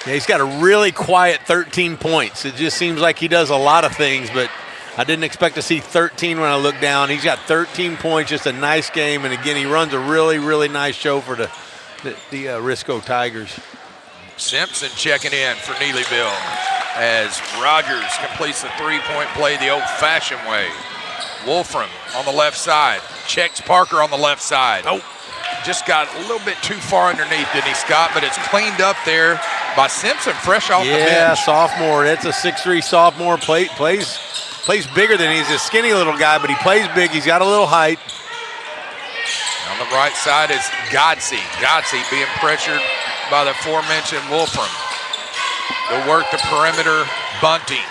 Yeah, he's got a really quiet 13 points. It just seems like he does a lot of things, but I didn't expect to see 13 when I looked down. He's got 13 points, just a nice game, and again, he runs a really, really nice show for the Risco Tigers. Simpson checking in for Neelyville as Rogers completes the three-point play the old-fashioned way. Wolfram on the left side, checks Parker on the left side. Oh, just got a little bit too far underneath, didn't he, Scott? But it's cleaned up there by Simpson, fresh off the bench. Yeah, sophomore. It's a 6'3" sophomore. Plays bigger than he's a skinny little guy, but he plays big. He's got a little height. On the right side is Godsey. Godsey being pressured by the aforementioned Wolfram. They'll work the perimeter. Bunting.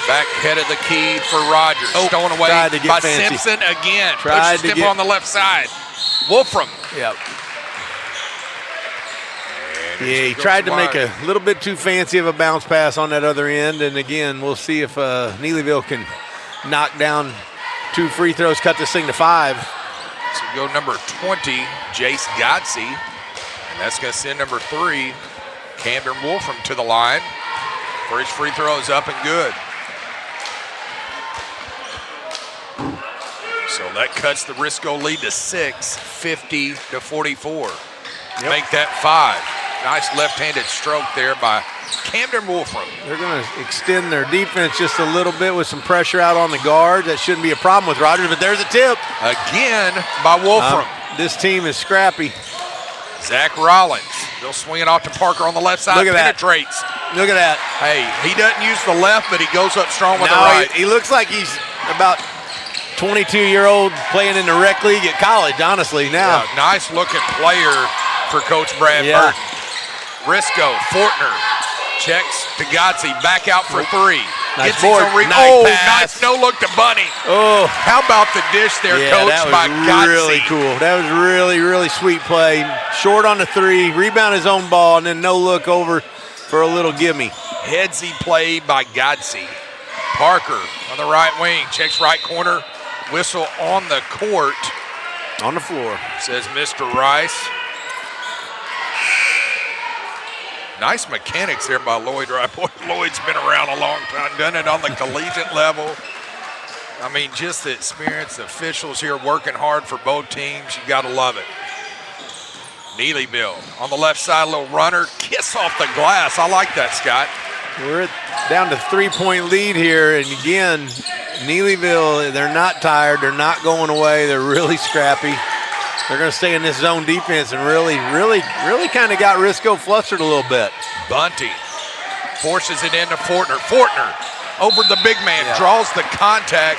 Back head of the key for Rogers. Stolen away by fancy. Simpson again. Pushes tempo on the left side. Wolfram. Yep. There Yeah, he goes tried to the make line. a little bit too fancy of a bounce pass on that other end. And again, we'll see if Neelyville can knock down 2 free throws, cut this thing to 5. So go number 20, Jace Godsey. And that's going to send number 3, Camden Wolfram, to the line. First free throw is up and good. So that cuts the Risco lead to 6, 50-44. Make that 5. Nice left-handed stroke there by Camden Wolfram. They're going to extend their defense just a little bit with some pressure out on the guards. That shouldn't be a problem with Rogers, but there's a tip. Again by Wolfram. This team is scrappy. Zach Rollins. They'll swing it off to Parker on the left side. Look at that. Penetrates. Look at that. Hey, he doesn't use the left, but he goes up strong with the Now right. he looks like he's about 22-year-old playing in the rec league at college, honestly, now. Yeah, nice looking player for Coach Brad Burton. Risco, Fortner, checks to Godsey, back out for 3. Nice Gets board. his own Nice pass. nice no look to Bunny. Oh. How about the dish there, Coach, that was by Godsey? really cool. That was really, really sweet play. Short on the 3, rebound his own ball, and then no look over for a little gimme. Headsy play by Godsey. Parker on the right wing, checks right corner, whistle on the court. On the floor. Says Mr. Rice. Nice mechanics there by Lloyd Wright. Boy, Lloyd's been around a long time, done it on the collegiate level. I mean, just the experience, the officials here working hard for both teams. You got to love it. Neelyville on the left side, little runner, kiss off the glass. I like that, Scott. We're down to 3-point lead here, and again, Neelyville, they're not tired. They're not going away. They're really scrappy. They're going to stay in this zone defense and really kind of got Risco flustered a little bit. Bunty forces it into Fortner. Fortner over the big man, draws the contact.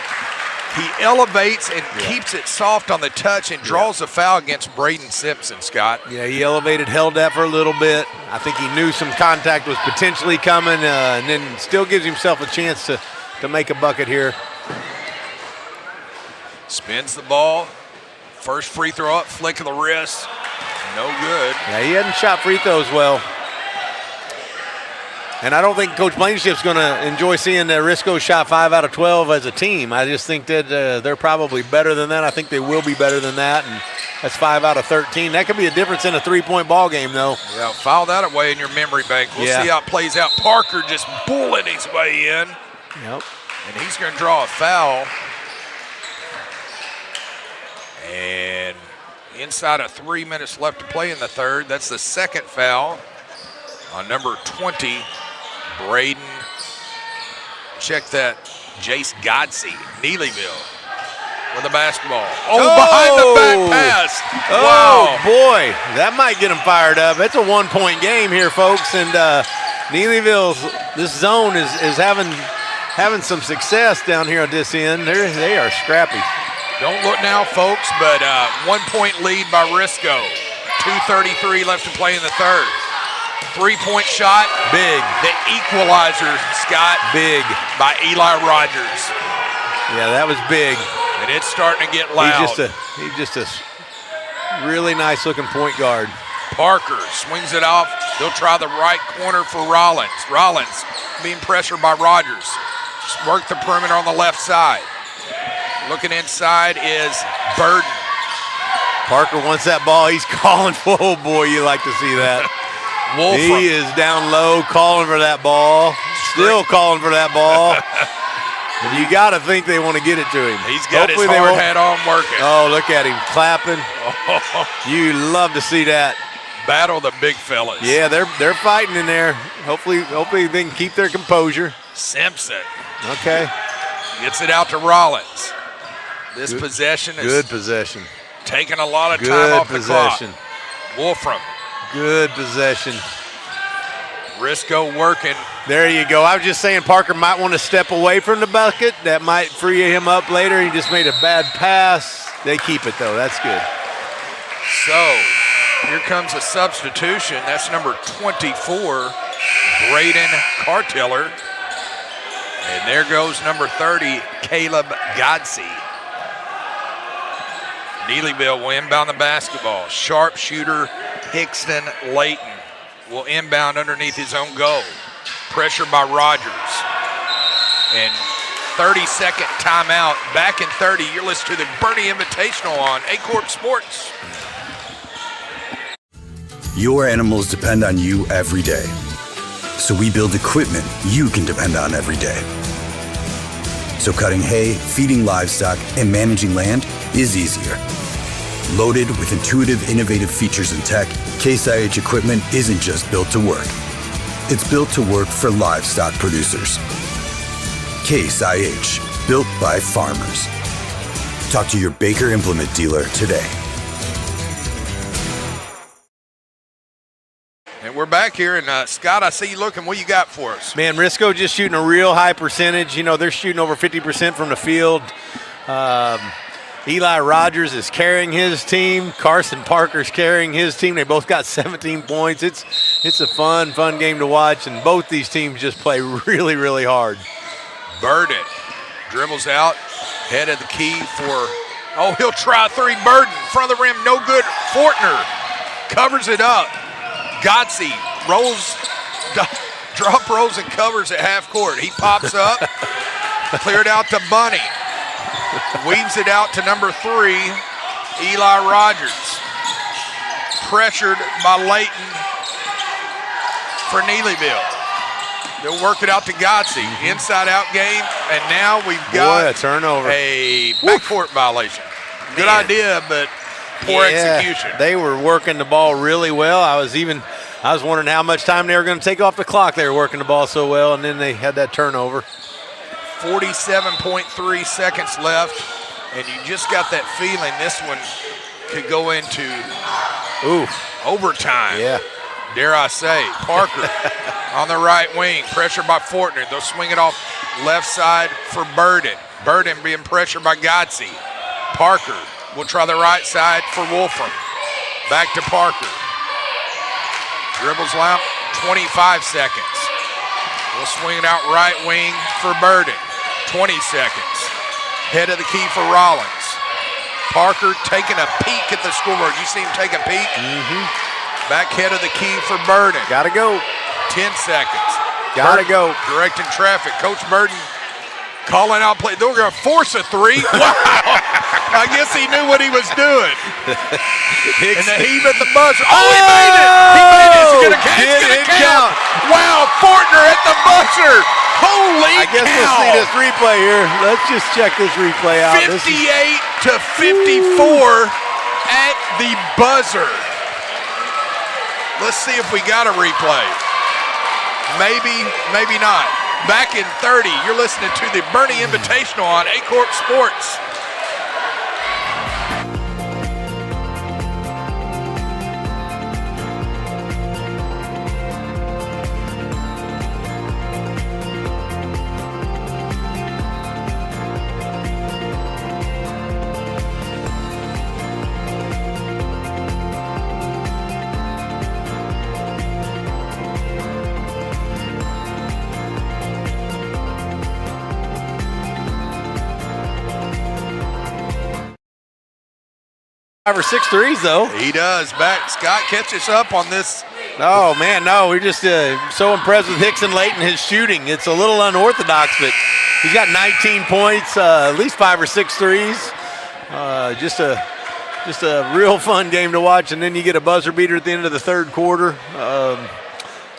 He elevates and keeps it soft on the touch and draws the foul against Braden Simpson, Scott. Yeah, he elevated, held that for a little bit. I think he knew some contact was potentially coming, and then still gives himself a chance to make a bucket here. Spins the ball. First free throw up, flick of the wrist. No good. Yeah, he hadn't shot free throws well. And I don't think Coach Blankenship's going to enjoy seeing Risco shot 5 out of 12 as a team. I just think that they're probably better than that. I think they will be better than that, and that's 5 out of 13. That could be a difference in a 3-point ball game, though. Yeah, file that away in your memory bank. We'll see how it plays out. Parker just bulling his way in. Yep. And he's going to draw a foul. And inside of 3 minutes left to play in the third. That's the second foul on number 20, Braden. Check that, Jace Godsey, Neelyville with the basketball. Behind the back pass. Oh, boy, that might get him fired up. It's a 1-point game here, folks, and Neelyville's, this zone is having some success down here at this end. They are scrappy. Don't look now, folks, but 1-point lead by Risco. 2:33 left to play in the third. 3-point shot. Big. The equalizer, Scott. Big. By Eli Rogers. Yeah, that was big. And it's starting to get loud. He's just a really nice looking point guard. Parker swings it off. They'll try the right corner for Rollins. Rollins being pressured by Rogers. Just work the perimeter on the left side. Looking inside is Burden. Parker wants that ball. He's calling for, oh boy, you like to see that. Wolfram. He is down low calling for that ball. Still calling for that ball. And you got to think they want to get it to him. He's got his hard hat on working. Oh, look at him clapping. You love to see that. Battle the big fellas. Yeah, they're fighting in there. Hopefully they can keep their composure. Simpson. Okay. Gets it out to Rollins. This possession is good possession. Taking a lot of time off possession. The clock. Wolfram. Good possession. Risco working. There you go. I was just saying Parker might want to step away from the bucket. That might free him up later. He just made a bad pass. They keep it, though. That's good. So here comes a substitution. That's number 24, Braden Cartiller. And there goes number 30, Caleb Godsey. Neelyville will inbound the basketball. Sharpshooter Hickston Layton. will inbound underneath his own goal. Pressure by Rogers. And 30-second timeout. Back in 30. You're listening to the Bernie Invitational on Aycorp Sports. Your animals depend on you every day. So we build equipment you can depend on every day. So cutting hay, feeding livestock, and managing land is easier. Loaded with intuitive, innovative features and tech, Case IH equipment isn't just built to work. It's built to work for livestock producers. Case IH, built by farmers. Talk to your Baker Implement dealer today. And we're back here, and Scott, I see you looking. What you got for us? Man, Risco just shooting a real high percentage. You know, they're shooting over 50% from the field. Eli Rogers is carrying his team. Carson Parker's carrying his team. They both got 17 points. It's a fun game to watch, and both these teams just play really, really hard. Burden dribbles out, head of the key for, he'll try a three. Burden, front of the rim, no good. Fortner covers it up. Gotze rolls, drop rolls and covers at half court. He pops up, cleared out to Bunny. Weaves it out to number 3, Eli Rogers. Pressured by Layton for Neelyville. They'll work it out to Gotze. Inside-out game, and now we've got a turnover. A backcourt violation. Good idea, but poor execution. They were working the ball really well. I was wondering how much time they were going to take off the clock. They were working the ball so well, and then they had that turnover. 47.3 seconds left, and you just got that feeling this one could go into overtime. Yeah. Dare I say. Parker on the right wing, pressure by Fortner. They'll swing it off left side for Burden. Burden being pressured by Gotze. Parker will try the right side for Wolfram. Back to Parker. Dribbles out, 25 seconds. We'll swing it out right wing for Burden. 20 seconds. Head of the key for Rollins. Parker taking a peek at the scoreboard. You see him take a peek? Back head of the key for Burden. Gotta go. 10 seconds. Gotta go. Directing traffic. Coach Burden calling out play. They're going to force a three. Wow. I guess he knew what he was doing. And the heave at the buzzer. Oh, he made it. He made it. It's going to count. Wow, Fortner at the buzzer. Holy I guess cow. We'll see this replay here. Let's just check this replay out. 58 to 54 at the buzzer. Let's see if we got a replay. Maybe, maybe not. Back in 30, you're listening to the Bernie Invitational on Aycorp Sports. Five or six threes, though. He does. Back. Scott catches up on this. Oh, man, no. We're just so impressed with Hickson Layton, his shooting. It's a little unorthodox, but he's got 19 points, at least 5 or 6 threes. Just a real fun game to watch, and then you get a buzzer beater at the end of the third quarter.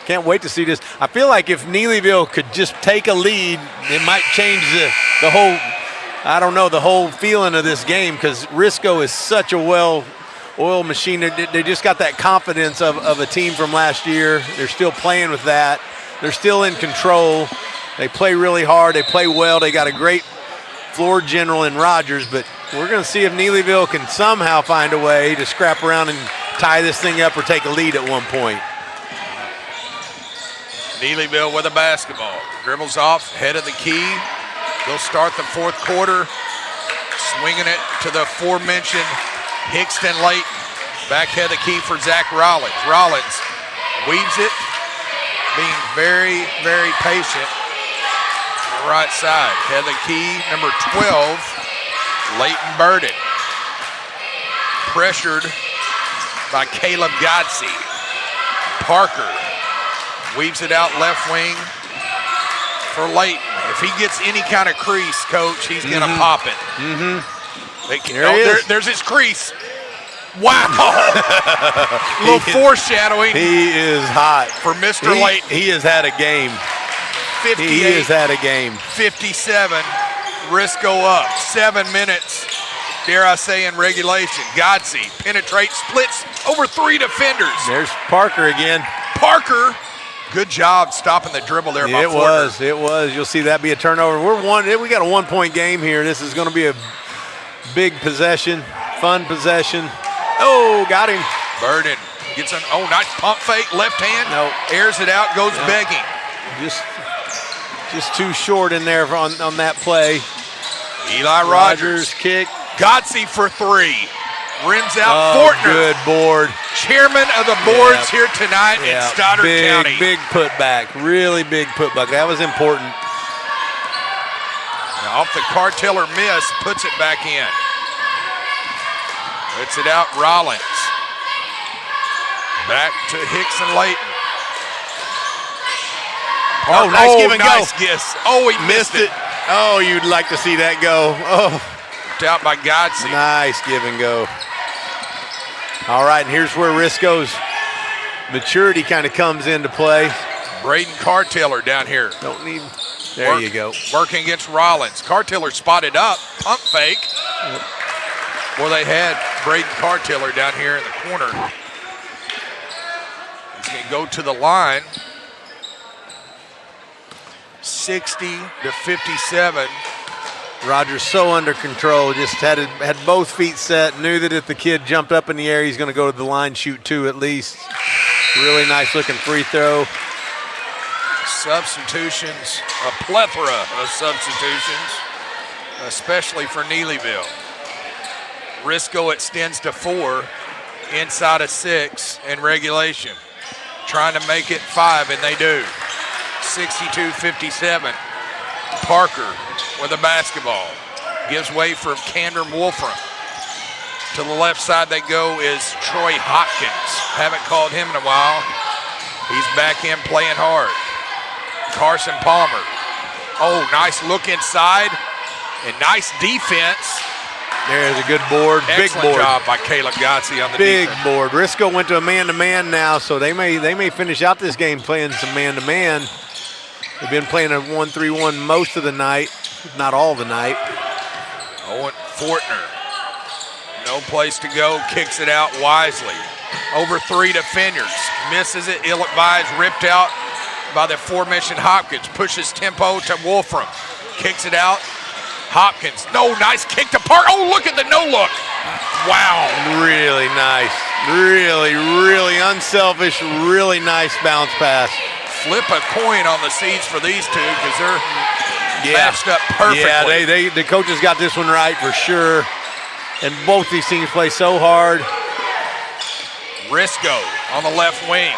Can't wait to see this. I feel like if Neelyville could just take a lead, it might change the whole – I don't know, the whole feeling of this game, because Risco is such a well-oiled machine. They just got that confidence of a team from last year. They're still playing with that. They're still in control. They play really hard. They play well. They got a great floor general in Rogers, but we're going to see if Neelyville can somehow find a way to scrap around and tie this thing up or take a lead at one point. Neelyville with a basketball. Dribbles off, head of the key. They'll start the fourth quarter, swinging it to the aforementioned Hickston Layton. Back head of the key for Zach Rollins. Rollins weaves it, being very, very patient. On the right side, head of the key, number 12, Layton Burden. Pressured by Caleb Gotze. Parker weaves it out left wing for Layton. If he gets any kind of crease, Coach, he's going to pop it. There's his crease. Wow. A little foreshadowing. He is hot. For Mr. Layton. He has had a game. 58. He has had a game. 57. Risco up. 7 minutes, dare I say, in regulation. Godsey penetrates, splits over 3 defenders. There's Parker again. Parker, good job stopping the dribble there by Fortner. It was. You'll see that be a turnover. We got a 1-point game here. This is going to be a big possession, fun possession. Oh, got him. Burden gets an nice pump fake, left hand. No. Airs it out, goes begging. Just too short in there on that play. Eli Rogers kick. Godsey for 3. Rims out Fortner. Good board. Chairman of the boards here tonight in Stoddard County. Big putback. Really big putback. That was important. Now off the Carteller miss, puts it back in. Puts it out, Rollins. Back to Hicks and Layton. Nice give and nice go. Guess. Oh, he missed it. Oh, you'd like to see that go. Oh. Out by Godsey. Nice give and go. All right, and here's where Risco's maturity kind of comes into play. Braden Carteller down here. There you go. Working against Rollins. Carteller spotted up. Pump fake. Well, they had Braden Carteller down here in the corner. He's going to go to the line. 60-57. Rogers so under control, just had both feet set, knew that if the kid jumped up in the air, he's going to go to the line, shoot 2 at least. Really nice looking free throw. Substitutions, a plethora of substitutions, especially for Neelyville. Risco extends to 4, inside of 6 in regulation. Trying to make it 5, and they do. 62-57. Parker with the basketball. Gives way for Candrum Wolfram. To the left side they go is Troy Hopkins. Haven't called him in a while. He's back in playing hard. Carson Palmer. Oh, nice look inside and nice defense. There's a good board. Excellent big board. job by Caleb Godsey on the big defense. board. Risco went to a man-to-man now, so they may finish out this game playing some man-to-man. They've been playing a 1-3-1 most of the night, if not all the night. Owen Fortner. No place to go. Kicks it out wisely. Over 3 defenders. Misses it. Ill-advised. Ripped out by the aforementioned Hopkins. Pushes tempo to Wolfram. Kicks it out. Hopkins. No, nice kick to Park. Oh, look at the no look. Wow. Really nice. Really, really unselfish, really nice bounce pass. Flip a coin on the seeds for these two because they're matched up perfectly. Yeah, the coaches got this one right for sure. And both these teams play so hard. Risco on the left wing.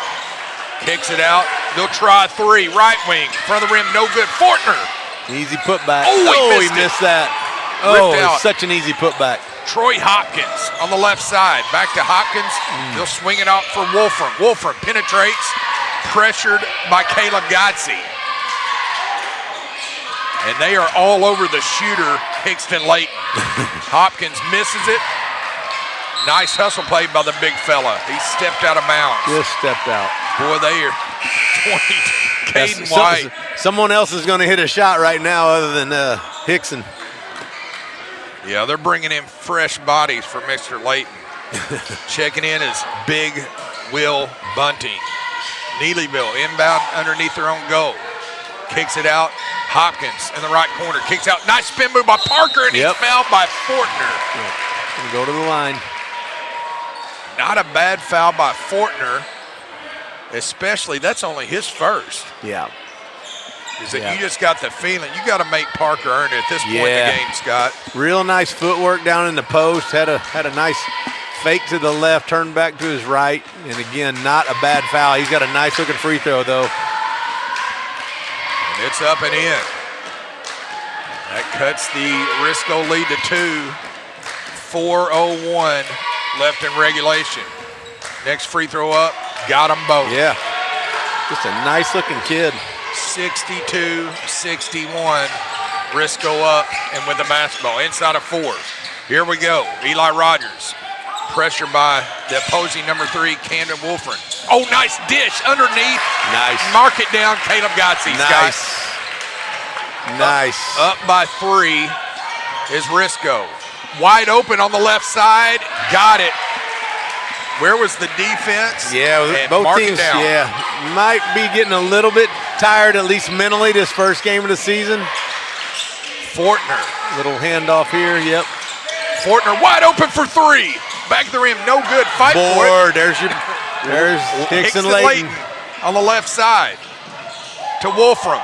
Kicks it out. They'll try 3. Right wing. Front of the rim. No good. Fortner. Easy putback. Oh, he missed that. It's such an easy putback. Troy Hopkins on the left side. Back to Hopkins. They'll swing it out for Wolfram. Wolfram penetrates. Pressured by Caleb Godsey. And they are all over the shooter, Hickston Layton. Hopkins misses it. Nice hustle play by the big fella. He stepped out of bounds. Just stepped out. Boy, they are 20. Caden White. Someone else is going to hit a shot right now other than Hickson. Yeah, they're bringing in fresh bodies for Mr. Layton. Checking in is Big Will Bunting. Neelyville inbound underneath their own goal. Kicks it out. Hopkins in the right corner. Kicks out. Nice spin move by Parker, and he's fouled by Fortner. Gonna go to the line. Not a bad foul by Fortner, especially that's only his first. Yeah. Is that you just got the feeling you got to make Parker earn it at this point in the game, Scott. Real nice footwork down in the post. Had a nice fake to the left, turned back to his right, and again, not a bad foul. He's got a nice looking free throw though. And it's up and in. That cuts the Risco lead to 2. 4:01 left in regulation. Next free throw up, Got them both. Yeah. Just a nice-looking kid. 62-61. Risco up and with the basketball. Inside of 4. Here we go. Eli Rogers. Pressure by the opposing number 3, Camden Wolford. Oh, nice dish underneath. Nice. Mark it down, Caleb Gotze. Nice. Nice. Up by 3 is Risco. Wide open on the left side. Got it. Where was the defense? Yeah, and both teams, might be getting a little bit tired, at least mentally, this first game of the season. Fortner. Little handoff here, yep. Fortner wide open for 3. Back of the rim, no good. Fight for it. There's Hickson Layton on the left side to Wolfram.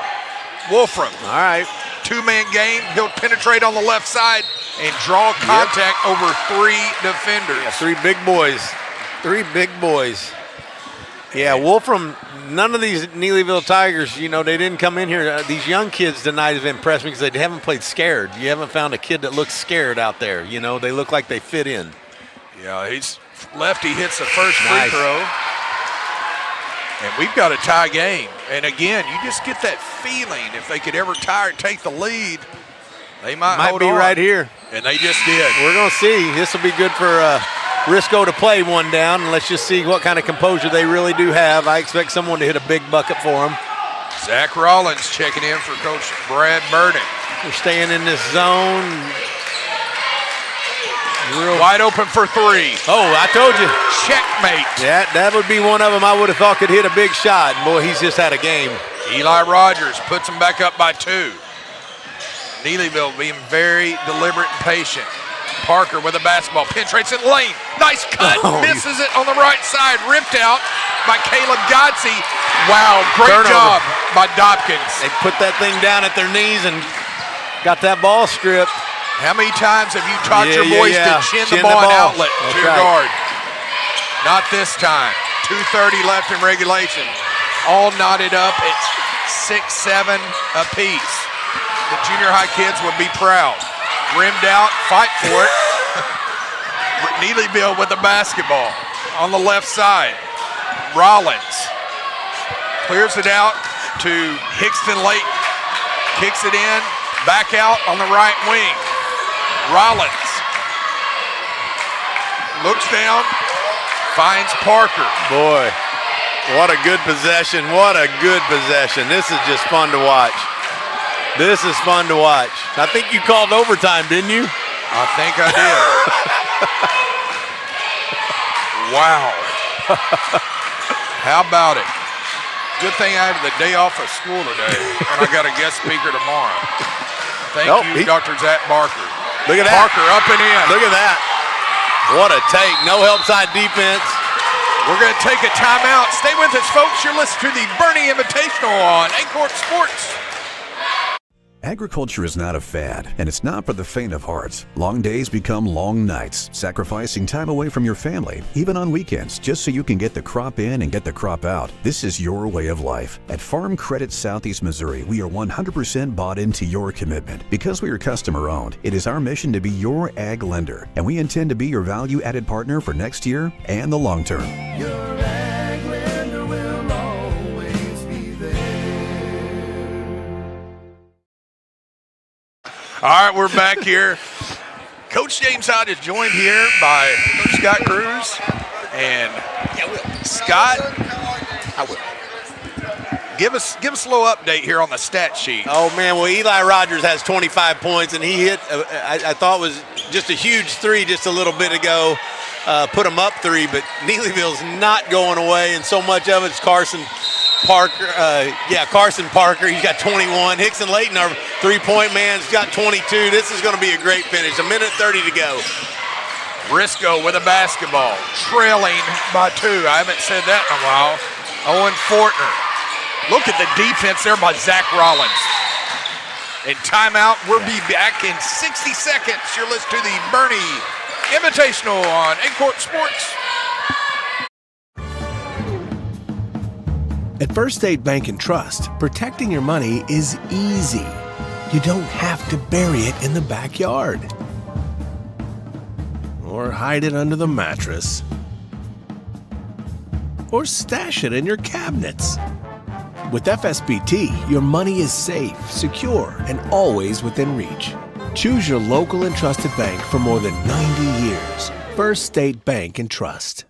Wolfram. All right. 2-man game. He'll penetrate on the left side and draw contact over 3 defenders. Yeah, 3 big boys. 3 big boys. Yeah, Wolfram, none of these Neelyville Tigers, they didn't come in here. These young kids tonight have impressed me because they haven't played scared. You haven't found a kid that looks scared out there. They look like they fit in. Yeah, lefty hits the first free throw. And we've got a tie game. And again, you just get that feeling if they could ever tie or take the lead, they might hold be on. right here. And they just did. We're going to see. This will be good for Risco to play one down, and let's just see what kind of composure they really do have. I expect someone to hit a big bucket for them. Zach Rollins checking in for Coach Brad Burden. We're staying in this zone. Wide open for 3. Oh, I told you. Checkmate. That would be one of them I would have thought could hit a big shot. And boy, he's just had a game. Eli Rogers puts him back up by 2. Neelyville being very deliberate and patient. Parker with a basketball, penetrates in lane. Nice cut, misses it on the right side. Ripped out by Caleb Gotze. Wow, great job by Dopkins. They put that thing down at their knees and got that ball stripped. How many times have you taught your boys to chin the ball and outlet to your guard? Not this time. 2:30 left in regulation. All knotted up. It's 6-7 apiece. The junior high kids would be proud. Rimmed out, fight for it. Neelyville with the basketball on the left side. Rollins clears it out to Hickston Layton. Kicks it in, back out on the right wing. Rollins looks down, finds Parker. Boy, what a good possession. What a good possession. This is just fun to watch. This is fun to watch. I think you called overtime, didn't you? I think I did. Wow. How about it? Good thing I had the day off of school today, and I got a guest speaker tomorrow. Thank you, Dr. Zach Barker. Look at that. Parker up and in. Look at that. What a take. No help side defense. We're going to take a timeout. Stay with us, folks. You're listening to the Bernie Invitational on Aycorp Sports. Agriculture is not a fad, and it's not for the faint of heart. Long days become long nights, sacrificing time away from your family, even on weekends, just so you can get the crop in and get the crop out. This is your way of life. At Farm Credit Southeast Missouri, we are 100% bought into your commitment. Because we are customer-owned, it is our mission to be your ag lender, and we intend to be your value-added partner for next year and the long term. All right, we're back here. Coach James Hyde is joined here by Coach Scott Cruz. And Scott, give us a little update here on the stat sheet. Oh, man, well, Eli Rogers has 25 points, and he hit, I thought was just a huge 3 just a little bit ago. Put him up 3, but Neelyville's not going away, and so much of it's Carson Parker. Carson Parker, he's got 21. Hickson Layton, our three-point man, has got 22. This is going to be a great finish. 1:30 to go. Risco with a basketball, trailing by 2. I haven't said that in a while. Owen Fortner. Look at the defense there by Zach Rollins. In timeout, we'll be back in 60 seconds. You're listening to the Bernie Invitational on Aycorp Sports. At First State Bank and Trust, protecting your money is easy. You don't have to bury it in the backyard or hide it under the mattress. or stash it in your cabinets. With FSBT, your money is safe, secure, and always within reach. Choose your local and trusted bank for more than 90 years. First State Bank and Trust.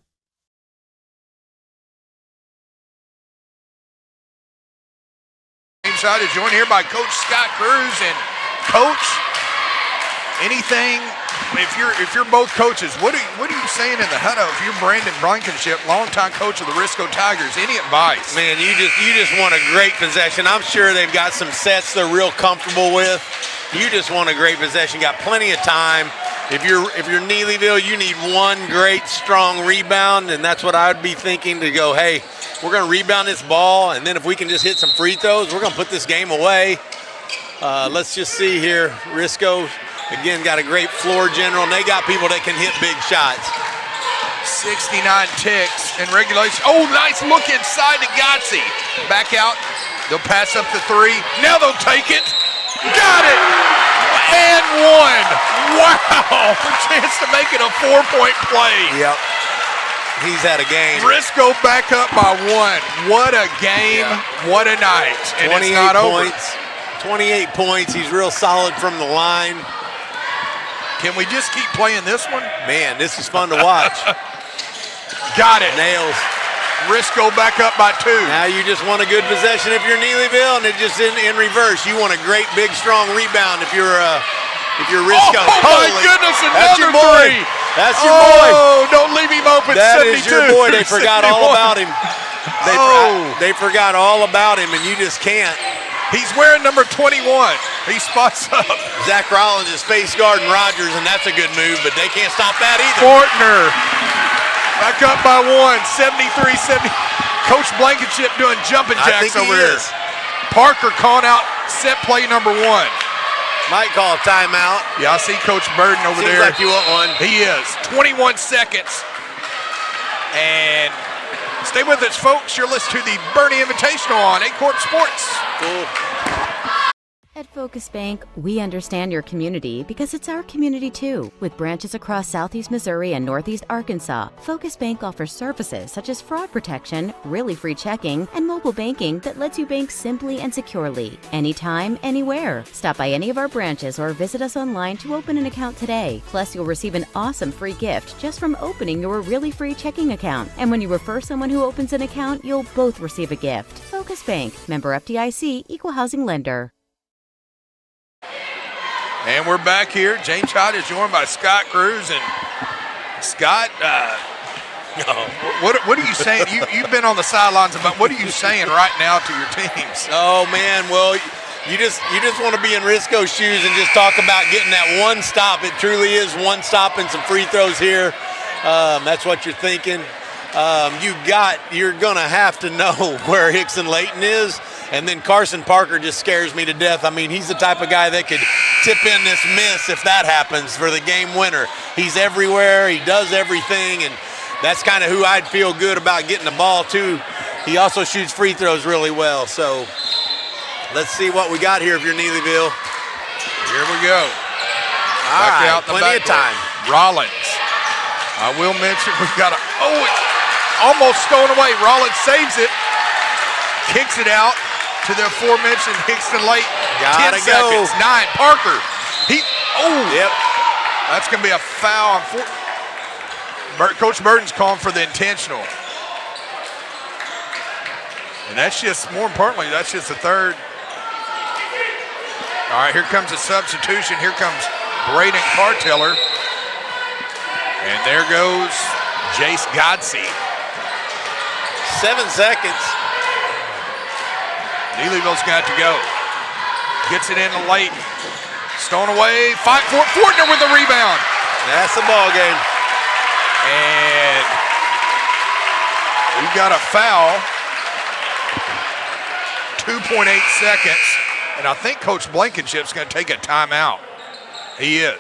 Side is joined here by Coach Scott Cruz. And Coach, anything, if you're both coaches, what are you saying in the huddle? If you're Brandon Blankenship, longtime coach of the Risco Tigers, any advice? Man, you just want a great possession. I'm sure they've got some sets they're real comfortable with. You just want a great possession. Got plenty of time. If you're Neelyville, you need one great strong rebound, and that's what I would be thinking, to go, hey, we're going to rebound this ball, and then if we can just hit some free throws, we're going to put this game away. Let's just see here. Risco, again, got a great floor general, and they got people that can hit big shots. 69 ticks in regulation. Oh, nice look inside to Gotze. Back out. They'll pass up the three. Now they'll take it. Got it. And one. Wow. A chance to make it a 4-point play. Yep. He's had a game. Risco back up by one. What a game. Yeah. What a night. And 28 it's not points. over. 28 points. He's real solid from the line. Can we just keep playing this one? Man, this is fun to watch. Got it. Nails. Risco back up by two. Now you just want a good possession if you're Neelyville, and it just in reverse. You want a great, big, strong rebound if you're Risco. Oh my goodness, another three. That's your boy. Oh, don't leave him open. That 72. is your boy. They forgot 71. all about him. They forgot all about him, and you just can't. He's wearing number 21. He spots up. Zach Rollins is face guarding Rogers, and that's a good move, but they can't stop that either. Fortner back up by one, 73-70. Coach Blankenship doing jumping jacks over here. Parker calling out set play number one. Might call a timeout. Yeah, I see Coach Burden over there. Seems like you want one. He is. 21 seconds. And stay with us, folks. You're listening to the Bernie Invitational on Aycorp Sports. Cool. At Focus Bank, we understand your community because it's our community too. With branches across Southeast Missouri and Northeast Arkansas, Focus Bank offers services such as fraud protection, really free checking, and mobile banking that lets you bank simply and securely. Anytime, anywhere. Stop by any of our branches or visit us online to open an account today. Plus, you'll receive an awesome free gift just from opening your really free checking account. And when you refer someone who opens an account, you'll both receive a gift. Focus Bank, member FDIC, equal housing lender. And we're back here. James Hott is joined by Scott Cruz. And Scott, what are you saying? You've been on the sidelines about what are you saying right now to your teams? Oh man, well, you just want to be in Risco's shoes and just talk about getting that one stop. It truly is one stop and some free throws here. That's what you're thinking. You're gonna have to know where Hickson Layton is. And then Carson Parker just scares me to death. I mean, he's the type of guy that could tip in this miss if that happens for the game winner. He's everywhere. He does everything, and that's kind of who I'd feel good about getting the ball to. He also shoots free throws really well. So let's see what we got here if you're Neelyville. Here we go. All right, plenty of time. Rollins. I will mention we've got it's almost stolen away. Rollins saves it. Kicks it out to the aforementioned Hickson Layton. 10 seconds. 9. Parker. Yep. That's going to be a foul. Coach Burton's calling for the intentional. And that's just, more importantly, that's just the third. All right, here comes a substitution. Here comes Braden Carteller. And there goes Jace Gotze. 7 seconds. Neelyville's got to go. Gets it into Layton. Stone away. Fortner with the rebound. That's the ball game. And we've got a foul. 2.8 seconds. And I think Coach Blankenship's going to take a timeout. He is.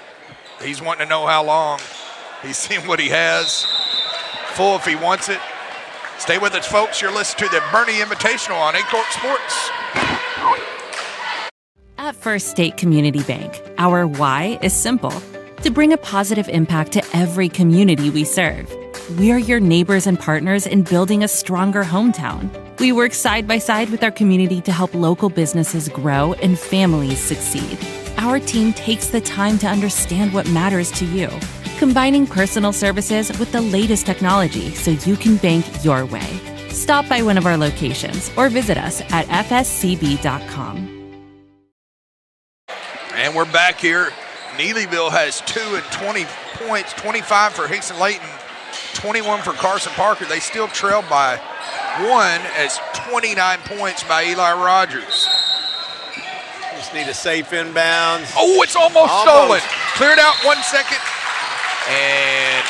He's wanting to know how long. He's seen what he has. Full if he wants it. Stay with us, folks. You're listening to the Bernie Invitational on Aycorp Sports. At First State Community Bank, our why is simple: to bring a positive impact to every community we serve. We're your neighbors and partners in building a stronger hometown. We work side by side with our community to help local businesses grow and families succeed. Our team takes the time to understand what matters to you, combining personal services with the latest technology so you can bank your way. Stop by one of our locations or visit us at fscb.com. And we're back here. Neelyville has 2 and 20 points, 25 for Hickson Layton, 21 for Carson Parker. They still trail by 1 as 29 points by Eli Rogers. Just need a safe inbounds. Oh, it's almost stolen. Cleared out 1 second. And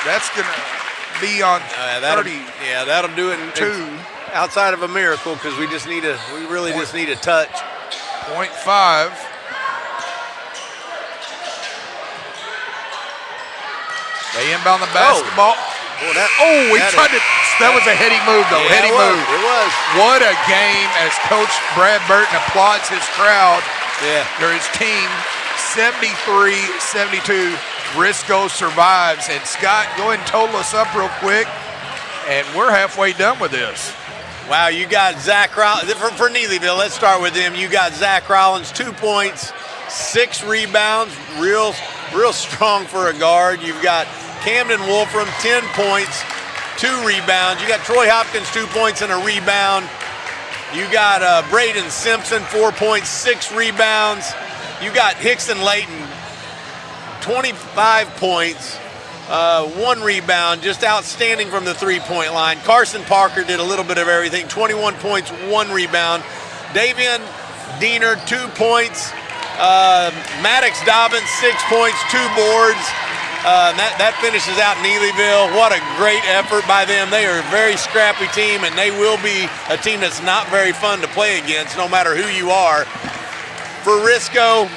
that's going to be on 30. Yeah, that'll do it in 2. Outside of a miracle, because we really just need a touch. 0.5. They inbound the basketball. That was a heady move, though. Yeah, Heady move. It was. What a game as Coach Brad Burton applauds his crowd. Yeah. Or his team. 73-72. Risco survives. And Scott, go ahead and total us up real quick. And we're halfway done with this. Wow, you got Zach Rollins. For Neelyville, let's start with him. You got Zach Rollins, 2 points, 6 rebounds. Real strong for a guard. You've got Camden Wolfram, 10 points, 2 rebounds. You got Troy Hopkins, 2 points and a rebound. You got Braden Simpson, 4 points, 6 rebounds. You got Hickson Layton, 25 points, 1 rebound, just outstanding from the three-point line. Carson Parker did a little bit of everything, 21 points, 1 rebound. Davian Diener, 2 points. Maddox Dobbins, 6 points, 2 boards. That finishes out Neelyville. What a great effort by them. They are a very scrappy team, and they will be a team that's not very fun to play against, no matter who you are. For Risco,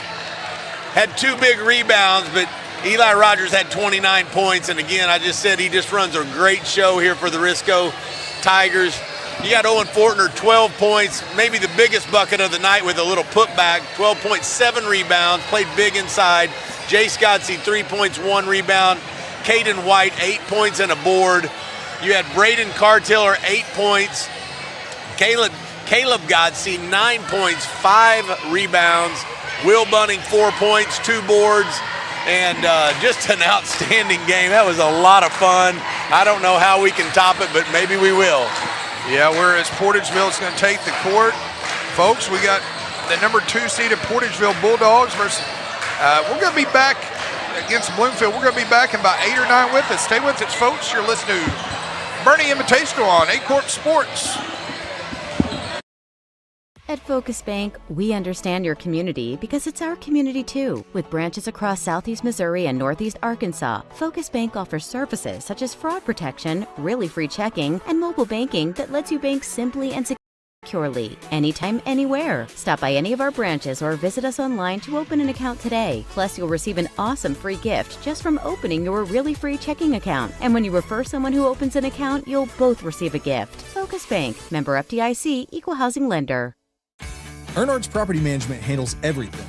had 2 big rebounds, but Eli Rogers had 29 points, and again, I just said he just runs a great show here for the Risco Tigers. You got Owen Fortner, 12 points, maybe the biggest bucket of the night with a little putback, 12.7 rebounds, played big inside. Jay Scottsy, 3 points, 1 rebound. Caden White, 8 points and a board. You had Braden Cartiller, 8 points. Caleb Godsey, 9 points, 5 rebounds. Will Bunning, 4 points, 2 boards. And just an outstanding game. That was a lot of fun. I don't know how we can top it, but maybe we will. Yeah, whereas Portageville is going to take the court. Folks, we got the number 2 seeded Portageville Bulldogs versus, we're going to be back against Bloomfield. We're going to be back in about 8 or 9 with us. Stay with us, folks. You're listening to Bernie Invitational on Aycorp Sports. At Focus Bank, we understand your community because it's our community too. With branches across Southeast Missouri and Northeast Arkansas, Focus Bank offers services such as fraud protection, really free checking, and mobile banking that lets you bank simply and securely, anytime, anywhere. Stop by any of our branches or visit us online to open an account today. Plus, you'll receive an awesome free gift just from opening your really free checking account. And when you refer someone who opens an account, you'll both receive a gift. Focus Bank, member FDIC, equal housing lender. Ernards Property Management handles everything,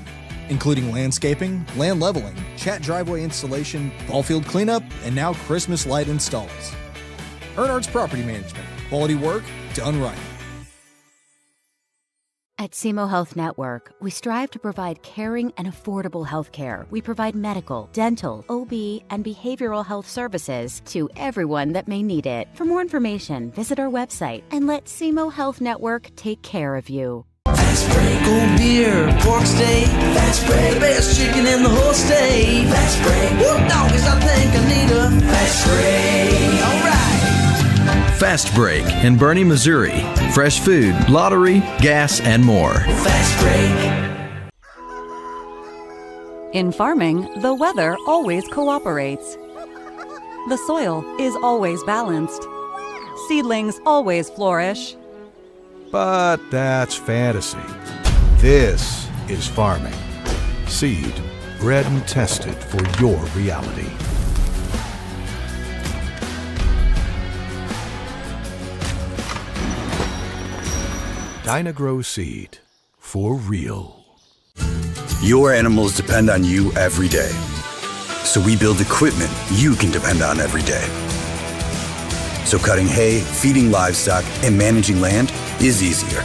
including landscaping, land leveling, chat driveway installation, ball field cleanup, and now Christmas light installs. Ernards Property Management, quality work done right. At Simo Health Network, we strive to provide caring and affordable health care. We provide medical, dental, OB, and behavioral health services to everyone that may need it. For more information, visit our website and let Simo Health Network take care of you. Fast break, cold beer, pork steak. Fast break, the best chicken in the whole state. Fast break, whoop doggies, I think I need a fast break. All right. Fast Break in Bernie, Missouri. Fresh food, lottery, gas, and more. Fast break. In farming, the weather always cooperates. The soil is always balanced. Seedlings always flourish. But that's fantasy. This is farming. Seed, bred and tested for your reality. Dagrow seed, for real. Your animals depend on you every day. So we build equipment you can depend on every day. So cutting hay, feeding livestock, and managing land is easier.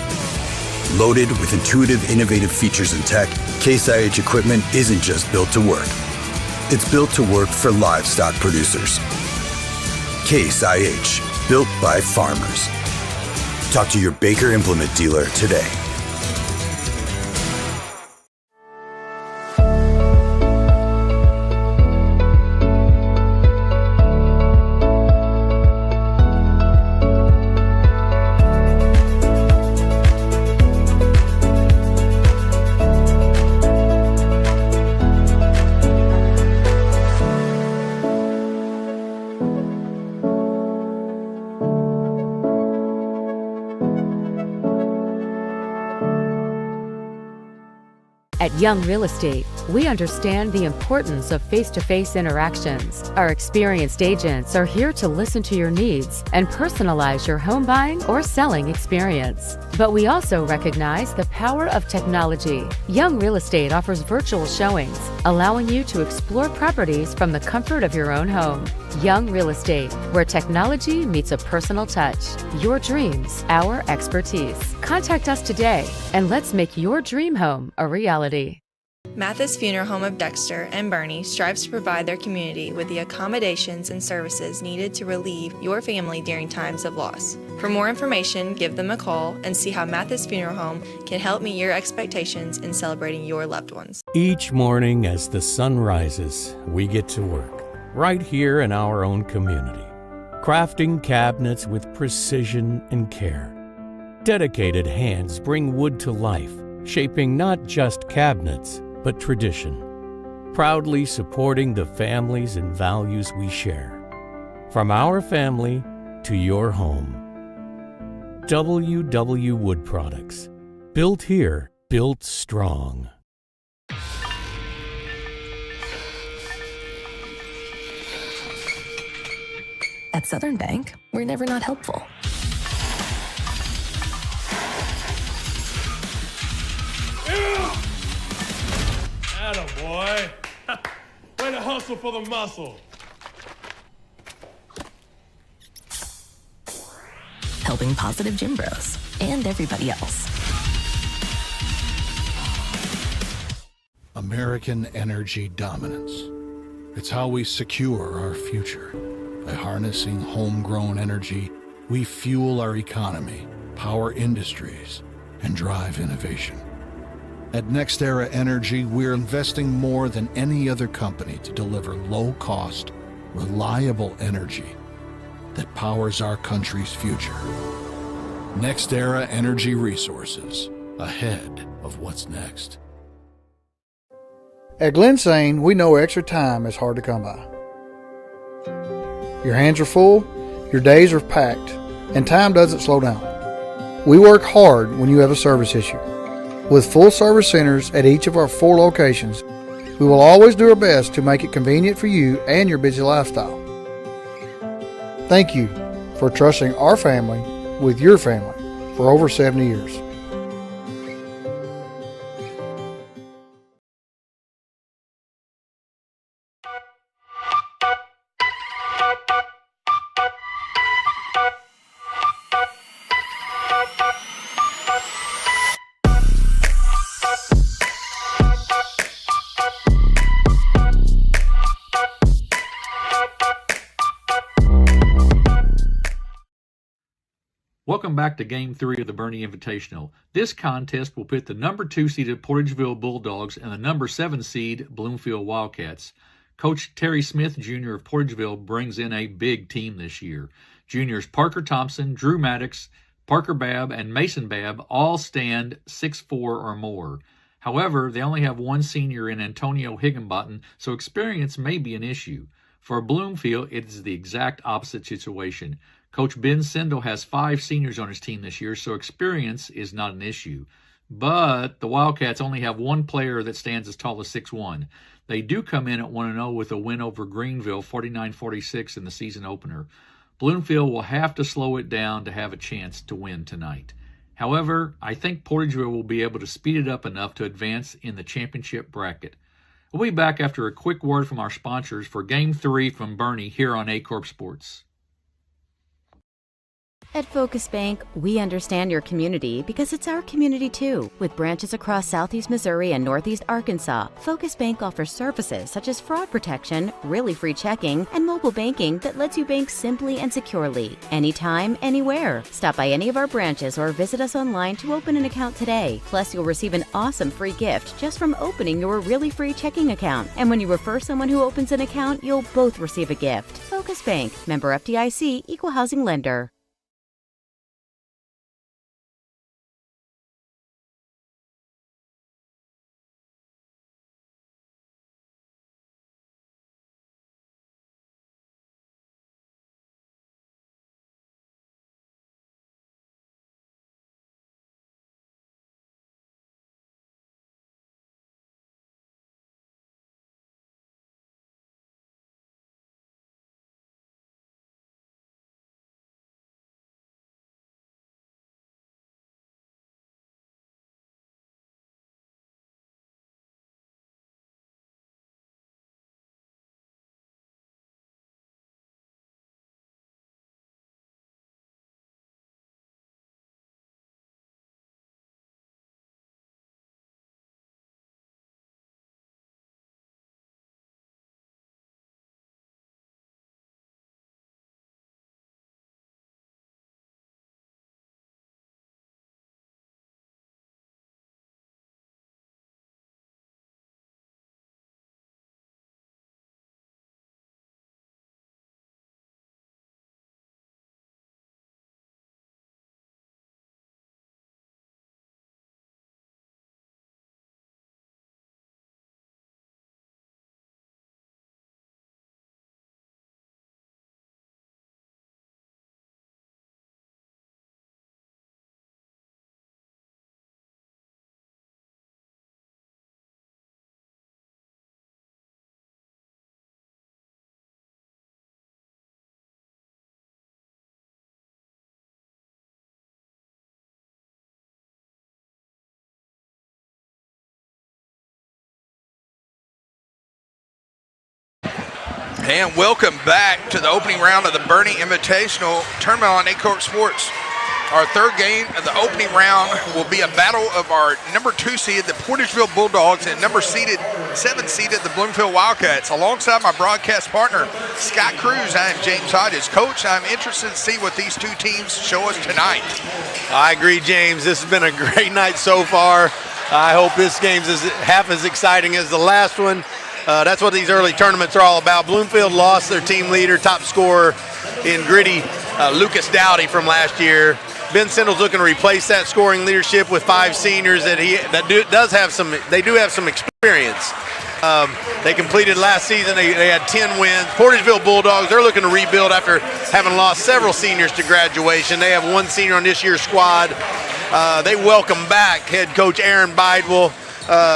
Loaded with intuitive, innovative features and tech, Case IH equipment isn't just built to work. It's built to work for livestock producers. Case IH, built by farmers. Talk to your Baker Implement dealer today. At Young Real Estate, we understand the importance of face-to-face interactions. Our experienced agents are here to listen to your needs and personalize your home buying or selling experience. But we also recognize the power of technology. Young Real Estate offers virtual showings, allowing you to explore properties from the comfort of your own home. Young Real Estate, where technology meets a personal touch. Your dreams, our expertise. Contact us today and let's make your dream home a reality. Matthysse Funeral Home of Dexter and Bernie strives to provide their community with the accommodations and services needed to relieve your family during times of loss. For more information, give them a call and see how Matthysse Funeral Home can help meet your expectations in celebrating your loved ones. Each morning as the sun rises, we get to work, right here in our own community, crafting cabinets with precision and care. Dedicated hands bring wood to life, shaping not just cabinets, but tradition, proudly supporting the families and values we share. From our family to your home. WW Wood Products. Built here, built strong. At Southern Bank, we're never not helpful. Attaboy. Way to hustle for the muscle. Helping positive gym bros and everybody else. American energy dominance. It's how we secure our future. By harnessing homegrown energy, we fuel our economy, power industries, and drive innovation. At NextEra Energy, we're investing more than any other company to deliver low-cost, reliable energy that powers our country's future. NextEra Energy Resources, ahead of what's next. At Glensane, we know extra time is hard to come by. Your hands are full, your days are packed, and time doesn't slow down. We work hard when you have a service issue. With full service centers at each of our 4 locations, we will always do our best to make it convenient for you and your busy lifestyle. Thank you for trusting our family with your family for over 70 years. Welcome back to Game 3 of the Bernie Invitational. This contest will pit the number 2 seeded Portageville Bulldogs and the number 7 seed Bloomfield Wildcats. Coach Terry Smith Jr. of Portageville brings in a big team this year. Juniors Parker Thompson, Drew Maddox, Parker Babb, and Mason Babb all stand 6'4" or more. However, they only have one senior in Antonio Higginbottom, so experience may be an issue. For Bloomfield, it is the exact opposite situation. Coach Ben Sindel has 5 seniors on his team this year, so experience is not an issue. But the Wildcats only have one player that stands as tall as 6'1". They do come in at 1-0 with a win over Greenville, 49-46 in the season opener. Bloomfield will have to slow it down to have a chance to win tonight. However, I think Portageville will be able to speed it up enough to advance in the championship bracket. We'll be back after a quick word from our sponsors for Game 3 from Bernie here on Aycorp Sports. At Focus Bank, we understand your community because it's our community too. With branches across Southeast Missouri and Northeast Arkansas, Focus Bank offers services such as fraud protection, really free checking, and mobile banking that lets you bank simply and securely, anytime, anywhere. Stop by any of our branches or visit us online to open an account today. Plus, you'll receive an awesome free gift just from opening your really free checking account. And when you refer someone who opens an account, you'll both receive a gift. Focus Bank, member FDIC, equal housing lender. And welcome back to the opening round of the Bernie Invitational Tournament on Aycorp Sports. Our third game of the opening round will be a battle of our number 2 seed, the Portageville Bulldogs, and number 7 seeded, the Bloomfield Wildcats. Alongside my broadcast partner, Scott Cruz, I am James Hodges. Coach, I'm interested to see what these two teams show us tonight. I agree, James. This has been a great night so far. I hope this game's half as exciting as the last one. That's what these early tournaments are all about. Bloomfield lost their team leader, top scorer in gritty, Lucas Dowdy from last year. Ben Sindle's looking to replace that scoring leadership with 5 seniors that do have some experience. They completed last season, they had 10 wins. Portageville Bulldogs, they're looking to rebuild after having lost several seniors to graduation. They have 1 senior on this year's squad. They welcome back head coach Aaron Bidewell.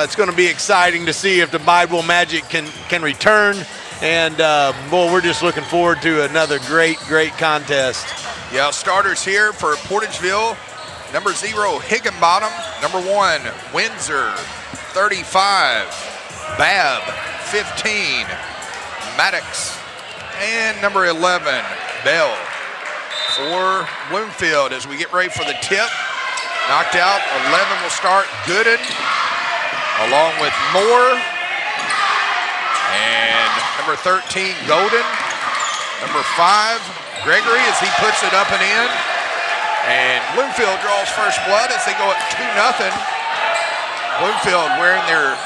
It's going to be exciting to see if the Bidewell Magic can return. And, we're just looking forward to another great contest. Yeah, starters here for Portageville. Number 0, Higginbottom. Number 1, Windsor, 35. Babb, 15. Maddox. And number 11, Bell. For Bloomfield as we get ready for the tip. Knocked out, 11 will start Gooden, along with Moore. And number 13, Golden. Number 5, Gregory, as he puts it up and in. And Bloomfield draws first blood as they go at 2-0. Bloomfield wearing their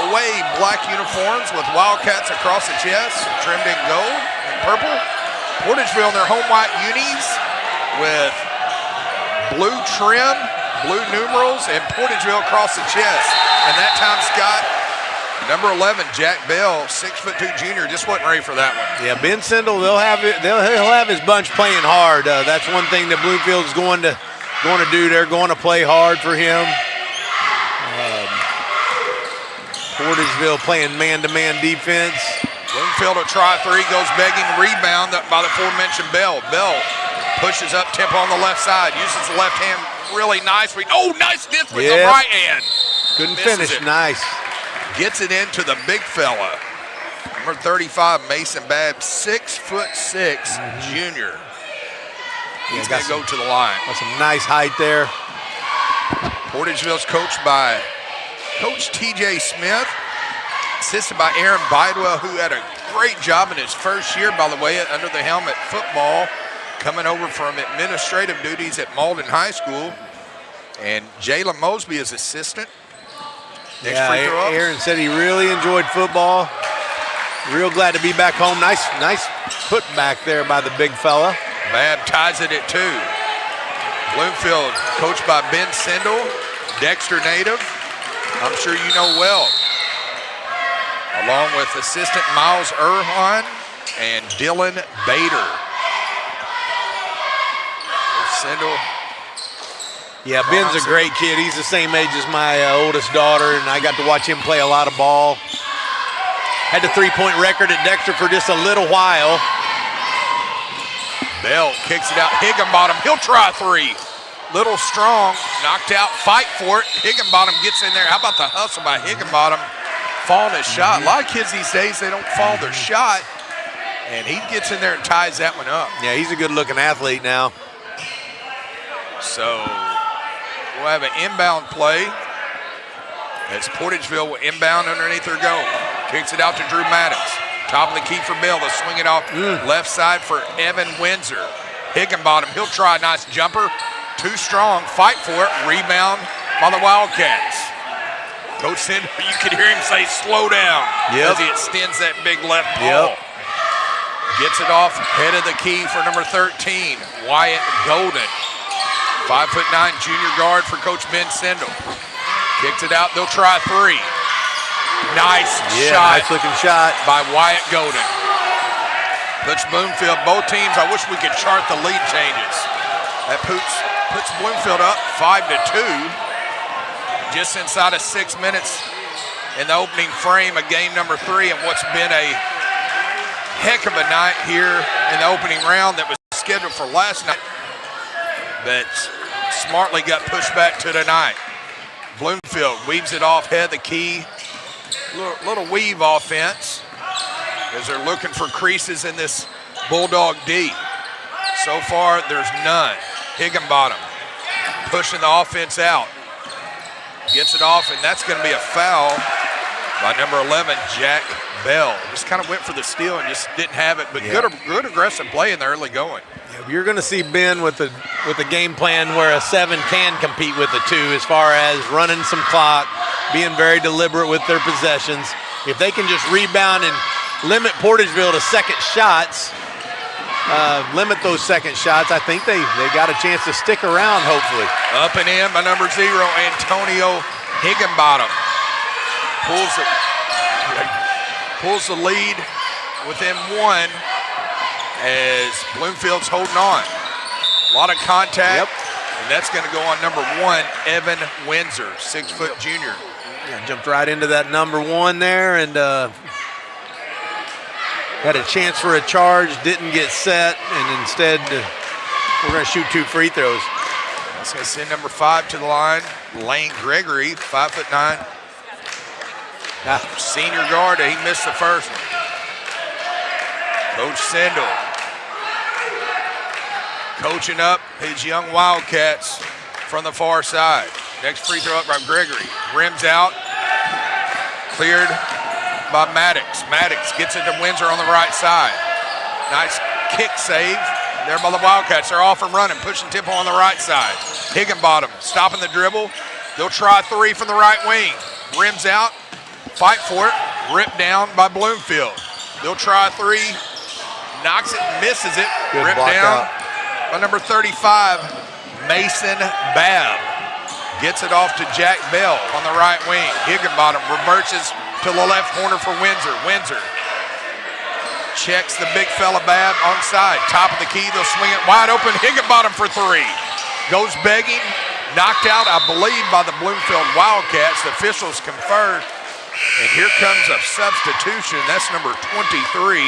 away black uniforms with Wildcats across the chest, trimmed in gold and purple. Portageville in their home white unis with blue trim, blue numerals, and Portageville across the chest. And that time, Scott, number 11, Jack Bell, 6'2" junior, just wasn't ready for that one. Yeah, Ben Sindle, he'll have his bunch playing hard. That's one thing that Bloomfield is going to do. They're going to play hard for him. Portageville playing man-to-man defense. Bloomfield will try 3, goes begging, rebound by the aforementioned Bell. Bell pushes up tempo on the left side, uses the left hand really nice. Oh, nice miss with the right hand. Couldn't finish. Nice. Gets it into the big fella. Number 35, Mason Babb, 6'6", junior. He's going to go to the line. Got some nice height there. Portageville's coached by Coach T.J. Smith, assisted by Aaron Bidwell, who had a great job in his first year, by the way, under the helmet football, coming over from administrative duties at Malden High School. And Jalen Mosby is assistant. Next free throw up. Aaron said he really enjoyed football. Real glad to be back home. Nice put back there by the big fella. Babb ties it at 2. Bloomfield, coached by Ben Sindel, Dexter native, I'm sure you know well, along with assistant Miles Erhan and Dylan Bader. Sindel. Yeah, Ben's a great kid. He's the same age as my oldest daughter, and I got to watch him play a lot of ball. Had the three-point record at Dexter for just a little while. Bell kicks it out. Higginbottom, he'll try 3. Little strong, knocked out, fight for it. Higginbottom gets in there. How about the hustle by Higginbottom? Falling his shot. A lot of kids these days, they don't fall their shot. And he gets in there and ties that one up. Yeah, he's a good-looking athlete now. So we'll have an inbound play as Portageville will inbound underneath their goal. Kicks it out to Drew Maddox. Top of the key for Bell. They'll swing it off left side for Evan Windsor. Higginbottom, he'll try a nice jumper. Too strong, fight for it. Rebound by the Wildcats. Coach Sindel, you can hear him say, slow down, as he extends that big left ball. Gets it off, head of the key for number 13, Wyatt Golden. 5'9" junior guard for Coach Ben Sindel. Kicks it out, they'll try 3. Nice shot. Nice looking shot by Wyatt Golden. Puts Bloomfield, both teams, I wish we could chart the lead changes. That puts Bloomfield up 5-2. Just inside of 6 minutes in the opening frame of game number 3 and what's been a heck of a night here in the opening round that was scheduled for last night, but smartly got pushed back to tonight. Bloomfield weaves it off, head of the key. Little weave offense as they're looking for creases in this Bulldog D. So far, there's none. Higginbottom pushing the offense out. Gets it off, and that's going to be a foul by number 11, Jack Bell. Just kind of went for the steal and just didn't have it, but good aggressive play in the early going. You're going to see Ben with the game plan where a 7 can compete with a 2 as far as running some clock, being very deliberate with their possessions. If they can just rebound and limit Portageville to second shots, limit those second shots, I think they got a chance to stick around, hopefully. Up and in by number 0, Antonio Higginbottom. Pulls the lead within 1 as Bloomfield's holding on. A lot of contact, and that's going to go on number 1, Evan Windsor, 6-foot junior. Yeah, jumped right into that number 1 there and had a chance for a charge, didn't get set, and instead we're going to shoot 2 free throws. That's going to send number 5 to the line, Lane Gregory, 5'9". Senior guard, he missed the first one. Coach Sindel coaching up his young Wildcats from the far side. Next free throw up by Gregory. Rims out. Cleared by Maddox. Maddox gets it to Windsor on the right side. Nice kick save there by the Wildcats. They're off and running, pushing tempo on the right side. Higginbottom stopping the dribble. They'll try 3 from the right wing. Rims out. Fight for it. Ripped down by Bloomfield. They'll try 3. Knocks it, misses it. Good ripped down by number 35, Mason Babb. Gets it off to Jack Bell on the right wing. Higginbottom reverses to the left corner for Windsor. Windsor checks the big fella Babb onside. Top of the key, they'll swing it wide open. Higginbottom for 3. Goes begging. Knocked out, I believe, by the Bloomfield Wildcats. The officials conferred. And here comes a substitution. That's number 23.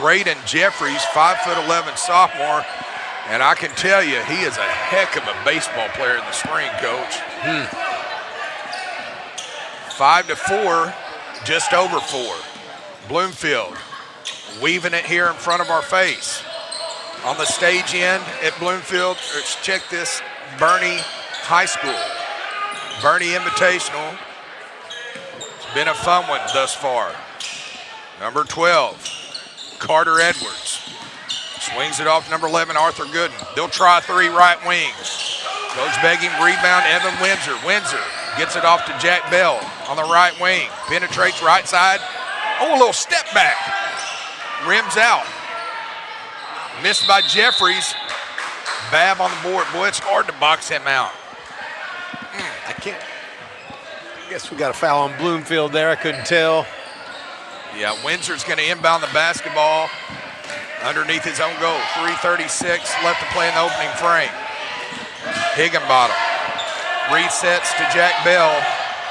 Braden Jeffries, 5'11" sophomore, and I can tell you he is a heck of a baseball player in the spring, Coach. 5-4, just over 4. Bloomfield weaving it here in front of our face. On the stage end at Bloomfield, check this, Bernie High School. Bernie Invitational. It's been a fun one thus far. Number 12, Carter Edwards. Swings it off number 11, Arthur Gooden. They'll try 3 right wing. Goes begging, rebound, Evan Windsor. Windsor gets it off to Jack Bell on the right wing. Penetrates right side. Oh, a little step back. Rims out. Missed by Jeffries. Babb on the board. Boy, it's hard to box him out. I guess we got a foul on Bloomfield there. I couldn't tell. Yeah, Windsor's going to inbound the basketball underneath his own goal. 3:36 left to play in the opening frame. Higginbottom resets to Jack Bell,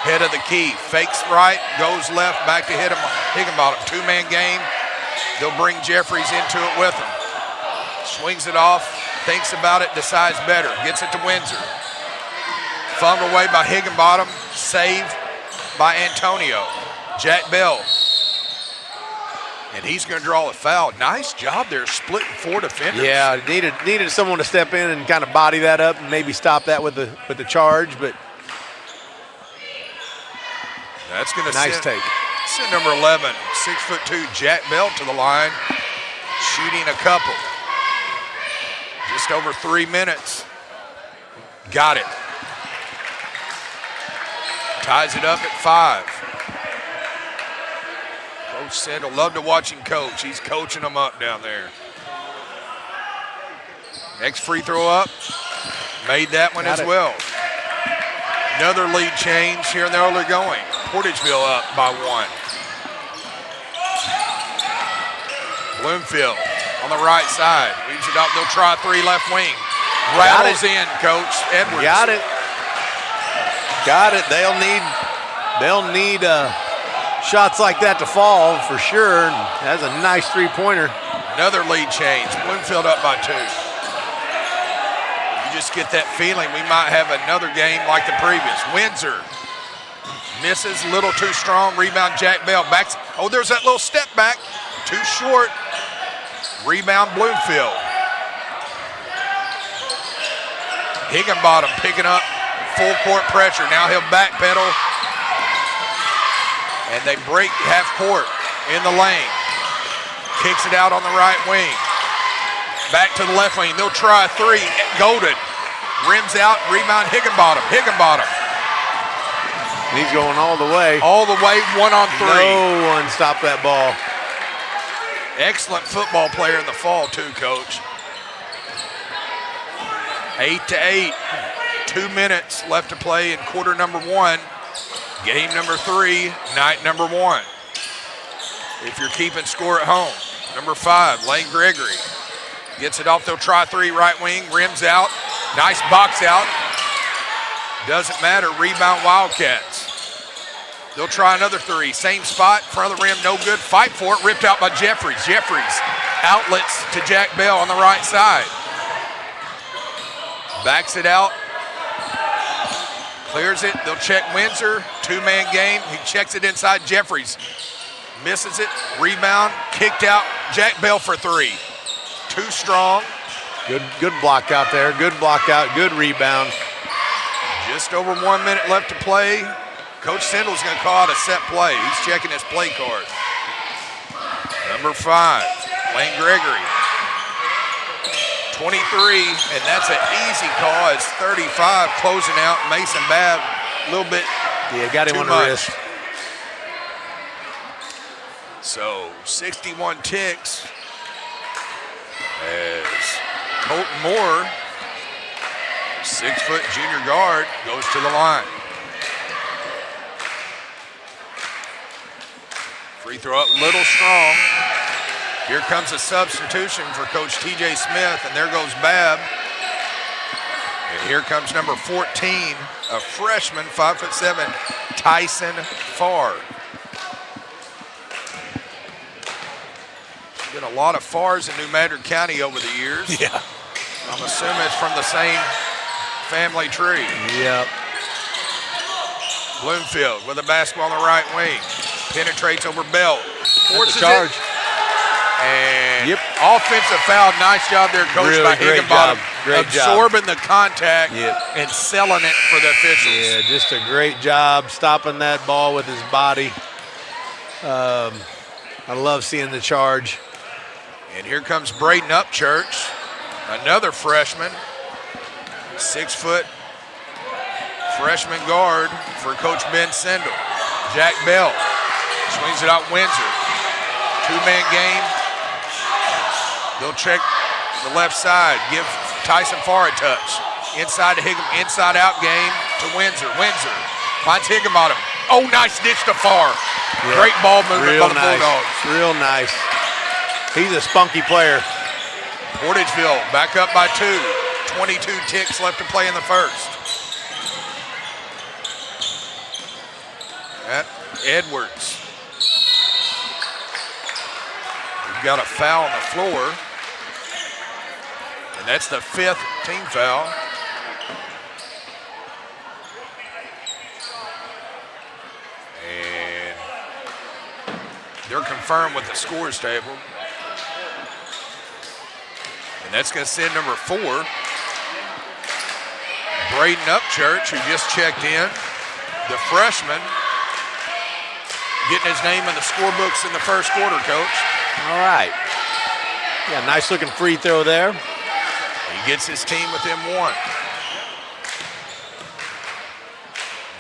head of the key. Fakes right, goes left, back to Higginbottom. 2-man game. They'll bring Jeffries into it with him. Swings it off, thinks about it, decides better. Gets it to Windsor. Fumbled away by Higginbottom, saved by Antonio. Jack Bell. And he's going to draw a foul. Nice job there, splitting 4 defenders. Yeah, needed someone to step in and kind of body that up and maybe stop that with the charge, but that's going to nice take. Send number 11, 6'2", Jack Bell to the line, shooting a couple. Just over 3 minutes. Got it. Ties it up at 5. Coach said he'll love to watch him coach. He's coaching them up down there. Next free throw up. Made that one as well. Another lead change here in the early going. Portageville up by 1. Bloomfield on the right side. Leaves it up. They'll try 3 left wing. Rattles in, Coach Edwards. Got it. Got it. They'll need shots like that to fall for sure. That's a nice 3-pointer. Another lead change. Bloomfield up by 2. You just get that feeling we might have another game like the previous. Windsor misses, a little too strong. Rebound, Jack Bell. Backs. Oh, there's that little step back. Too short. Rebound, Bloomfield. Higginbottom picking up full court pressure. Now he'll backpedal. And they break half court in the lane. Kicks it out on the right wing. Back to the left wing. They'll try 3. Golden. Rims out. Rebound, Higginbottom. Higginbottom. He's going all the way. All the way, 1-on-3. No one stopped that ball. Excellent football player in the fall too, Coach. 8-8. 2 minutes left to play in quarter number 1. Game number 3, night number 1. If you're keeping score at home. Number 5, Lane Gregory. Gets it off, they'll try 3 right wing, rims out. Nice box out. Doesn't matter, rebound Wildcats. They'll try another 3, same spot, front of the rim, no good. Fight for it, ripped out by Jeffries. Jeffries outlets to Jack Bell on the right side. Backs it out. Clears it, they'll check Windsor, 2-man game. He checks it inside Jeffries. Misses it, rebound, kicked out. Jack Bell for 3. Too strong. Good block out there, good block out, good rebound. Just over 1 minute left to play. Coach Sindle's gonna call out a set play. He's checking his play card. Number 5, Lane Gregory. 23, and that's an easy call. It's 35 closing out. Mason Babb, a little bit got him too on much. the wrist. So 61 ticks as Colton Moore, 6-foot junior guard, goes to the line. Free throw up, little strong. Here comes a substitution for Coach T.J. Smith, and there goes Babb. And here comes number 14, a freshman, 5'7", Tyson Farr. Been a lot of Farrs in New Madrid County over the years. Yeah. I'm assuming it's from the same family tree. Yep. Bloomfield with the basketball on the right wing. Penetrates over Belt. Forces charge. it. And offensive foul. Nice job there, coach, Really by great Higginbottom. job. Great Absorbing the contact and selling it for the officials. Yeah, just a great job stopping that ball with his body. I love seeing the charge. And here comes Braden Upchurch, another freshman. 6-foot freshman guard for Coach Ben Sindel. Jack Bell swings it out Windsor. 2-man game. They'll check the left side, give Tyson Farr a touch. Inside to Higgum, inside out game to Windsor. Windsor finds Higginbottom. Oh, nice ditch to Farr. Yeah. Great ball movement by the Bulldogs. Real nice. He's a spunky player. Portageville back up by 2. 22 ticks left to play in the first. At Edwards. We've got a foul on the floor. And that's the 5th team foul. And they're confirmed with the scores table. And that's going to send number 4, Braden Upchurch, who just checked in, the freshman, getting his name in the scorebooks in the first quarter, Coach. All right. Yeah, nice looking free throw there. He gets his team within 1.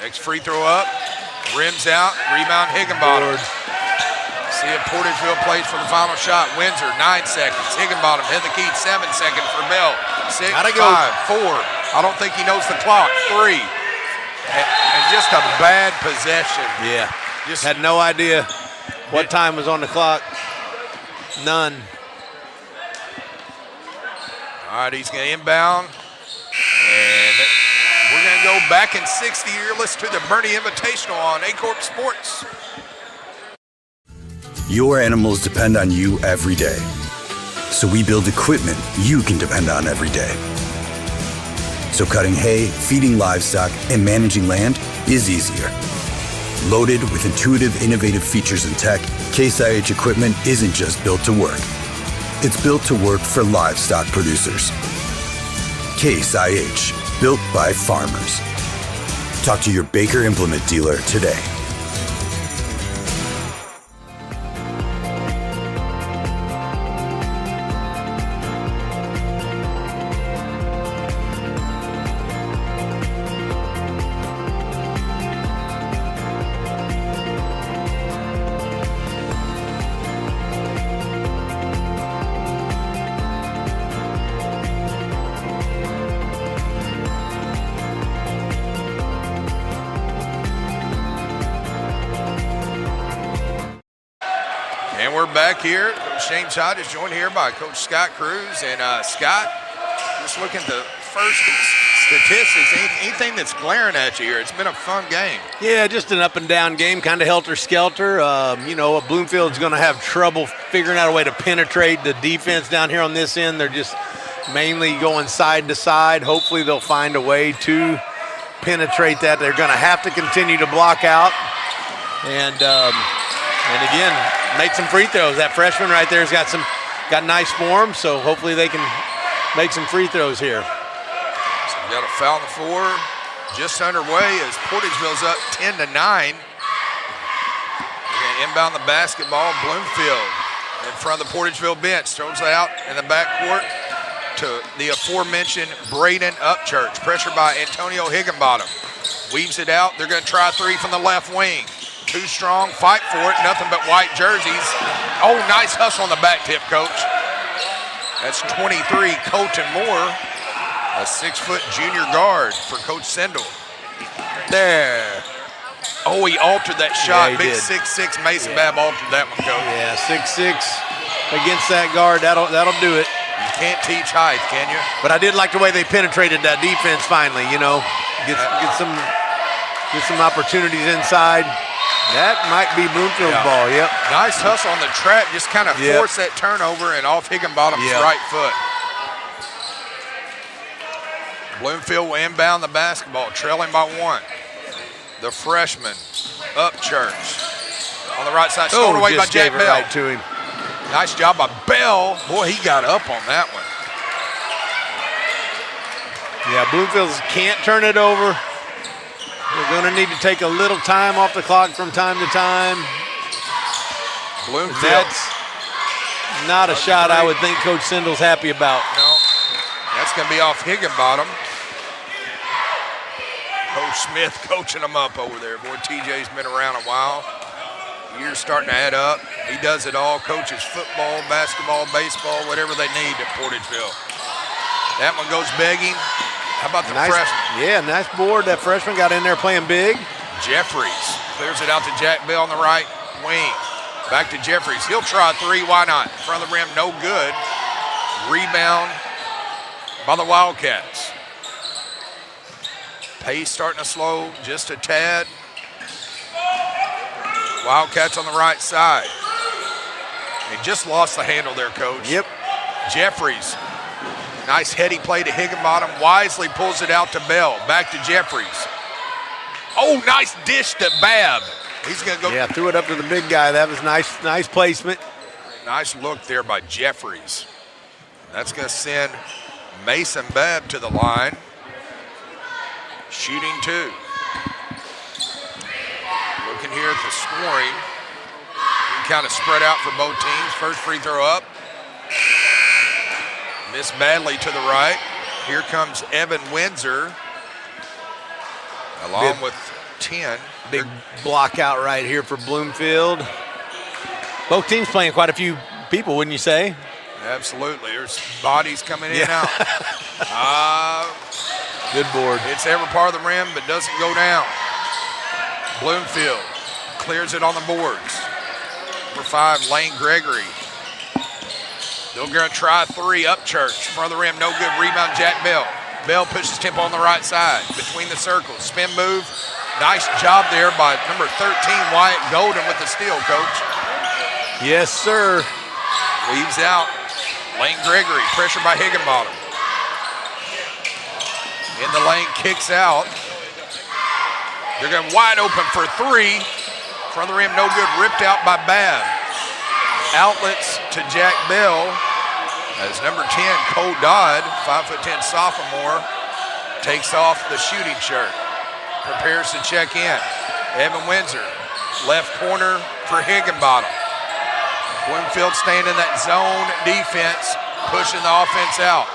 Next free throw up, rims out, rebound Higginbottom. See if Portageville plays for the final shot. Windsor, 9 seconds. Higginbottom, Heatherkeith, 7 seconds for Bell. 6, 5, 4. I don't think he knows the clock. 3. And just a bad possession. Yeah. Just had no idea what time was on the clock. None. All right, he's going to inbound. And we're going to go back in 60 here. Listen to the Bernie Invitational on Aycorp Sports. Your animals depend on you every day. So we build equipment you can depend on every day. So cutting hay, feeding livestock, and managing land is easier. Loaded with intuitive, innovative features and tech, Case IH equipment isn't just built to work. It's built to work for livestock producers. Case IH, built by farmers. Talk to your Baker Implement dealer today. And we're back here. Coach Shane Todd is joined here by Coach Scott Cruz. And Scott, just looking at the first statistics, anything that's glaring at you here, it's been a fun game. Yeah, just an up and down game, kind of helter-skelter. Bloomfield's going to have trouble figuring out a way to penetrate the defense down here on this end. They're just mainly going side to side. Hopefully they'll find a way to penetrate that. They're going to have to continue to block out. And again, make some free throws. That freshman right there has got nice form, so hopefully they can make some free throws here. So we got a foul on the floor, just underway as Portageville's up 10-9. We're going to inbound the basketball. Bloomfield in front of the Portageville bench, throws it out in the backcourt to the aforementioned Braden Upchurch. Pressure by Antonio Higginbottom. Weaves it out. They're going to try 3 from the left wing. Too strong, fight for it, nothing but white jerseys. Oh, nice hustle on the back tip, Coach. That's 23, Colton Moore, a 6-foot junior guard for Coach Sindel. There. Oh, he altered that shot. Yeah, Big did. 6'6" Mason Babb altered that one, Coach. Yeah, 6'6" against that guard, that'll do it. You can't teach height, can you? But I did like the way they penetrated that defense finally, Get some opportunities inside. That might be Bloomfield's ball, yep. Nice hustle on the trap, just kind of force that turnover and off Higginbottom's right foot. Bloomfield will inbound the basketball, trailing by 1. the freshman, Upchurch. On the right side, stolen away by Jack Bell. Right to him. Nice job by Bell. Boy, he got up on that one. Yeah, Bloomfield can't turn it over. They're going to need to take a little time off the clock from time to time. Bloomfield. That's not a shot I would think Coach Sindle's happy about. No, that's going to be off Higginbottom. Coach Smith coaching them up over there. Boy, TJ's been around a while. Years starting to add up. He does it all. Coaches football, basketball, baseball, whatever they need at Portageville. That one goes begging. How about the freshman? Yeah, nice board. That freshman got in there playing big. Jeffries clears it out to Jack Bell on the right wing. Back to Jeffries. He'll try a three. Why not? In front of the rim, no good. Rebound by the Wildcats. Pace starting to slow just a tad. Wildcats on the right side. They just lost the handle there, Coach. Yep. Jeffries. Nice heady play to Higginbottom. Wisely pulls it out to Bell. Back to Jeffries. Oh, nice dish to Babb. He's going to go. Yeah, threw it up to the big guy. That was nice placement. Nice look there by Jeffries. That's going to send Mason Babb to the line. Shooting 2. Looking here at the scoring. We kind of spread out for both teams. First free throw up. Missed badly to the right. Here comes Evan Windsor, along with 10. Big block out right here for Bloomfield. Both teams playing quite a few people, wouldn't you say? Absolutely. There's bodies coming in and out. Good board. It's every part of the rim, but doesn't go down. Bloomfield clears it on the boards. Number 5, Lane Gregory. They're going to try 3. Upchurch. Front of the rim, no good. Rebound, Jack Bell. Bell pushes tempo on the right side. Between the circles. Spin move. Nice job there by number 13, Wyatt Golden with the steal, Coach. Yes, sir. Leaves out. Lane Gregory. Pressure by Higginbottom. In the lane, kicks out. They're going wide open for 3. Front of the rim, no good. Ripped out by Babb. Outlets to Jack Bell as number 10, Cole Dodd, 5'10" sophomore, takes off the shooting shirt. Prepares to check in. Evan Windsor, left corner for Higginbottom. Bloomfield staying in that zone defense, pushing the offense out.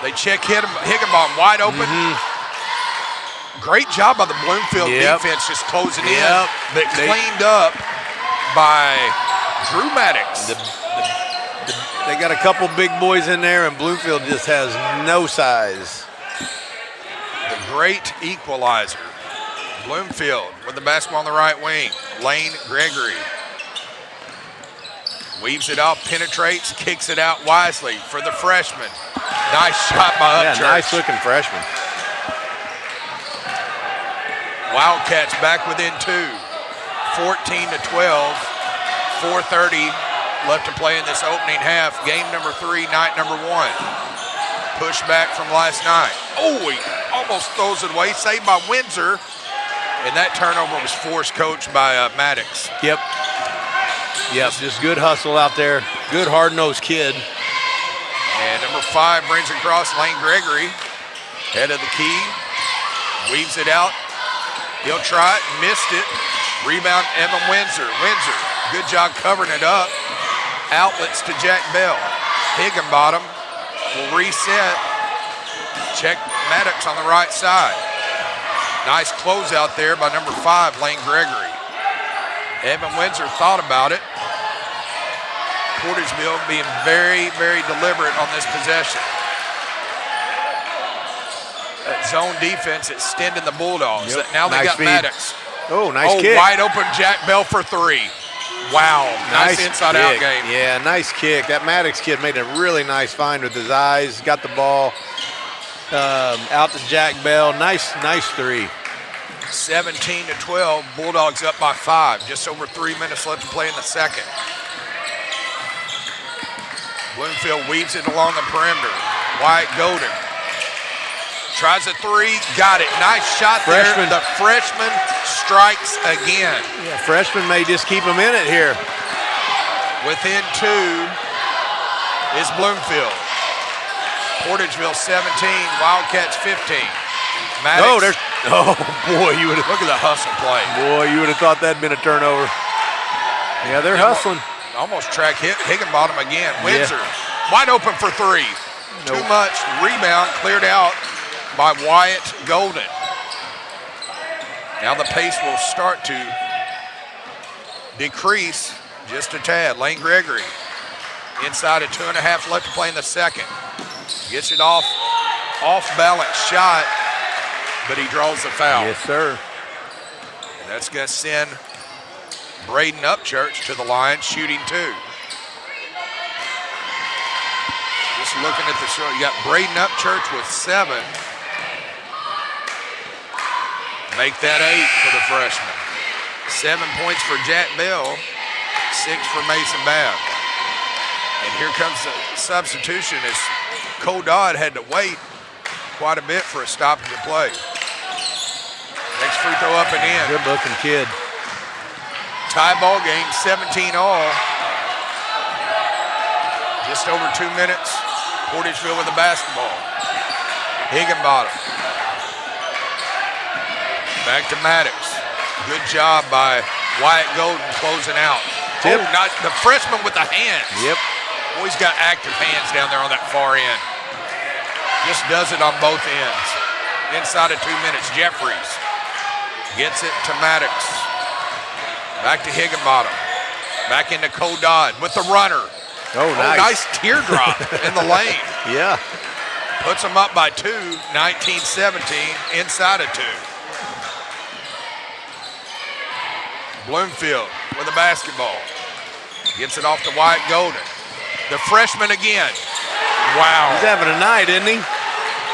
They check Higginbottom wide open. Great job by the Bloomfield defense just closing in, but cleaned up by Drew Maddox. They got a couple big boys in there, and Bloomfield just has no size. The great equalizer. Bloomfield with the basketball on the right wing. Lane Gregory. Weaves it off, penetrates, kicks it out wisely for the freshman. Nice shot by Upchurch. Yeah, nice looking freshman. Wildcats back within 2. 14-12, 4:30 left to play in this opening half. Game number 3, night number 1. Push back from last night. Oh, he almost throws it away. Saved by Windsor. And that turnover was forced, Coach, by Maddox. Yep, just good hustle out there. Good hard-nosed kid. And number 5 brings it across. Lane Gregory, head of the key. Weaves it out. He'll try it, missed it. Rebound, Evan Windsor. Windsor, good job covering it up. Outlets to Jack Bell. Higginbottom will reset. Check Maddox on the right side. Nice closeout there by number 5, Lane Gregory. Evan Windsor thought about it. Portageville being very, very deliberate on this possession. That zone defense extending the Bulldogs. Now they got Maddox. Oh, nice kick. Wide open Jack Bell for 3. Wow, nice inside-out game. Yeah, nice kick. That Maddox kid made a really nice find with his eyes. Got the ball out to Jack Bell. Nice 3. 17-12, Bulldogs up by 5. Just over 3 minutes left to play in the second. Bloomfield weaves it along the perimeter. Wyatt Golden Tries a three, got it. Nice shot Freshman. there. The freshman strikes again. Yeah, freshman may just keep him in it here. Within 2 is Bloomfield. Portageville 17, Wildcats 15. Matthysse. Oh, boy, you would have. Look at the hustle play. Boy, you would have thought that'd been a turnover. Yeah, they're hustling. Almost track hit Higginbottom again. Windsor, wide open for 3. Too much. Rebound cleared out by Wyatt Golden. Now the pace will start to decrease just a tad. Lane Gregory inside of 2.5 left to play in the second. Gets it off balance shot, but he draws the foul. Yes, sir. And that's going to send Braden Upchurch to the line, shooting 2. Just looking at the show, you got Braden Upchurch with 7. Make that 8 for the freshman. 7 points for Jack Bell, 6 for Mason Babb. And here comes the substitution as Cole Dodd had to wait quite a bit for a stoppage of play. Next free throw up and in. Good looking kid. Tie ball game, 17 all. Just over 2 minutes. Portageville with the basketball. Higginbottom. Back to Matthysse. Good job by Wyatt Golden closing out. Tip. Oh, not the freshman with the hands. Yep. Always got active hands down there on that far end. Just does it on both ends. Inside of 2 minutes, Jeffries gets it to Matthysse. Back to Higginbottom. Back into Cole Dodd with the runner. Oh, nice. Nice teardrop in the lane. Yeah. Puts them up by 2, 19-17, inside of 2. Bloomfield with the basketball. Gets it off to Wyatt Golden. The freshman again. Wow. He's having a night, isn't he?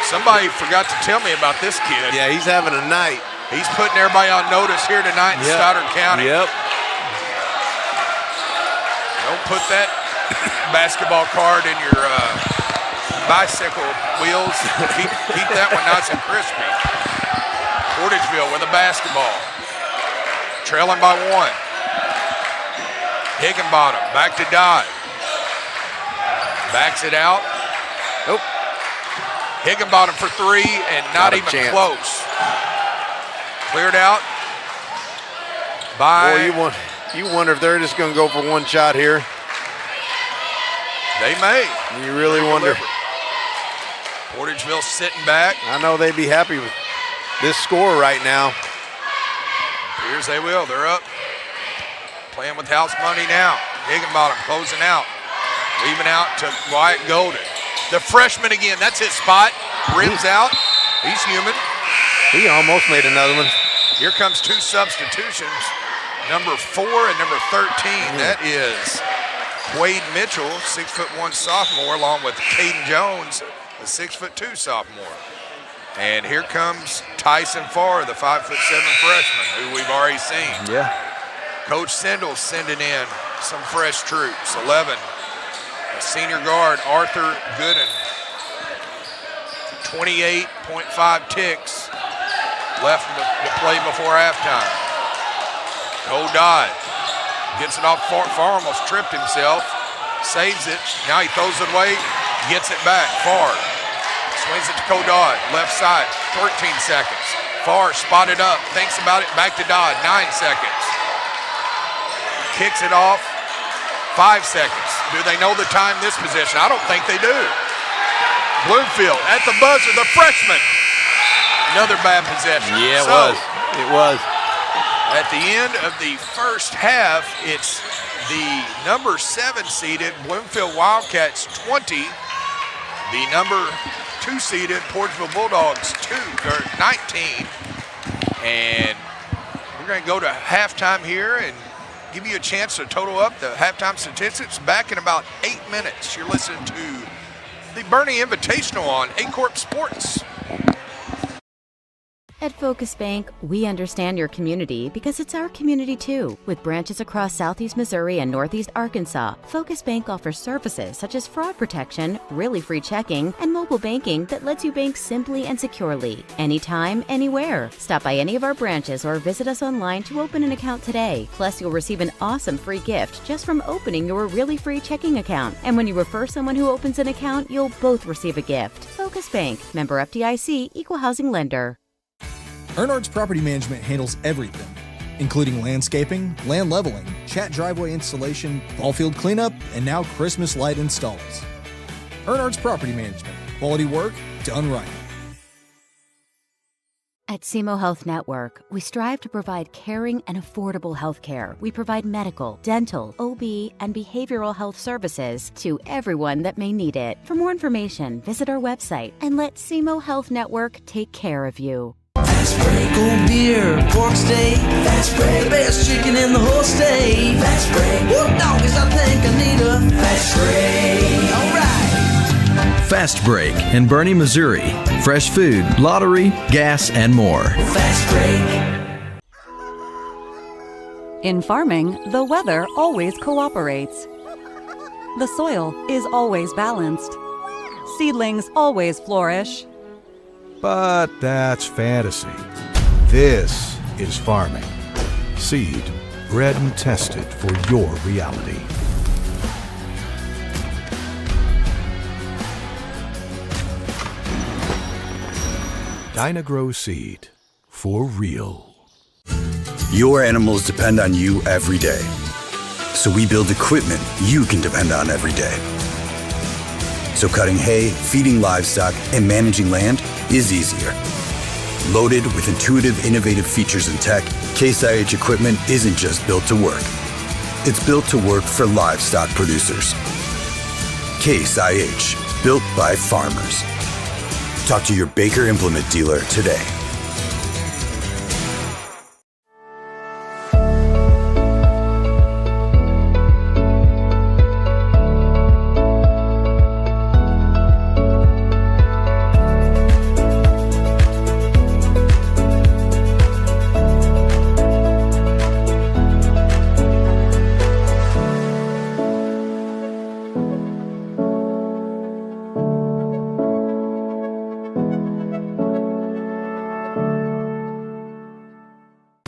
Somebody forgot to tell me about this kid. Yeah, he's having a night. He's putting everybody on notice here tonight in Stoddard County. Yep. Don't put that basketball card in your bicycle wheels. keep that one nice and crispy. Portageville with a basketball. Trailing by 1. Higginbottom back to Dodd. Backs it out. Nope. Higginbottom for 3 and not even close. Cleared out by. Boy, you wonder if they're just going to go for one shot here. They may. You really wonder. Portageville sitting back. I know they'd be happy with this score right now. Here's they will. They're up. Playing with house money now. Higginbottom closing out. Leaving out to Wyatt Golden. The freshman again. That's his spot. Rims out. He's human. He almost made another one. Here comes 2 substitutions. Number 4 and number 13. That is Quade Mitchell, 6'1" sophomore, along with Caden Jones, a 6'2" sophomore. And here comes Tyson Farr, the 5'7" freshman, who we've already seen. Yeah. Coach Sindle's sending in some fresh troops. 11, a senior guard, Arthur Gooden. 28.5 ticks left to play before halftime. Cole Dodd gets it off Farr. Farr almost tripped himself. Saves it. Now he throws it away. Gets it back. Farr swings it to Cole Dodd. Left side. 13 seconds. Farr spotted up. Thinks about it. Back to Dodd. 9 seconds. Kicks it off. 5 seconds. Do they know the time this possession? I don't think they do. Bloomfield at the buzzer. The freshman. Another bad possession. Yeah, it was. It was. At the end of the first half, it's the number 7 seeded Bloomfield Wildcats 20, the number 2 seeded Portageville Bulldogs 19. And we're going to go to halftime here and give you a chance to total up the halftime statistics back in about 8 minutes. You're listening to the Bernie Invitational on Aycorp Sports. At Focus Bank, we understand your community because it's our community too. With branches across Southeast Missouri and Northeast Arkansas, Focus Bank offers services such as fraud protection, really free checking, and mobile banking that lets you bank simply and securely, anytime, anywhere. Stop by any of our branches or visit us online to open an account today. Plus, you'll receive an awesome free gift just from opening your really free checking account. And when you refer someone who opens an account, you'll both receive a gift. Focus Bank, member FDIC, equal housing lender. Ernards Property Management handles everything, including landscaping, land leveling, chat driveway installation, ball field cleanup, and now Christmas light installs. Ernards Property Management. Quality work done right. At Simo Health Network, we strive to provide caring and affordable health care. We provide medical, dental, OB, and behavioral health services to everyone that may need it. For more information, visit our website and let Simo Health Network take care of you. Fast break, old beer, pork steak. Fast break, the best chicken in the whole state. Fast break, whoop doggies, I think I need a fast break. Alright. Fast Break in Bernie, Missouri. Fresh food, lottery, gas, and more. Fast break. In farming, the weather always cooperates. The soil is always balanced. Seedlings always flourish. But that's fantasy. This is farming. Seed, bred and tested for your reality. Dagrow seed for real. Your animals depend on you every day. So we build equipment you can depend on every day. So cutting hay, feeding livestock, and managing land is easier. Loaded with intuitive, innovative features and tech, Case IH equipment isn't just built to work. It's built to work for livestock producers. Case IH, built by farmers. Talk to your Baker Implement dealer today.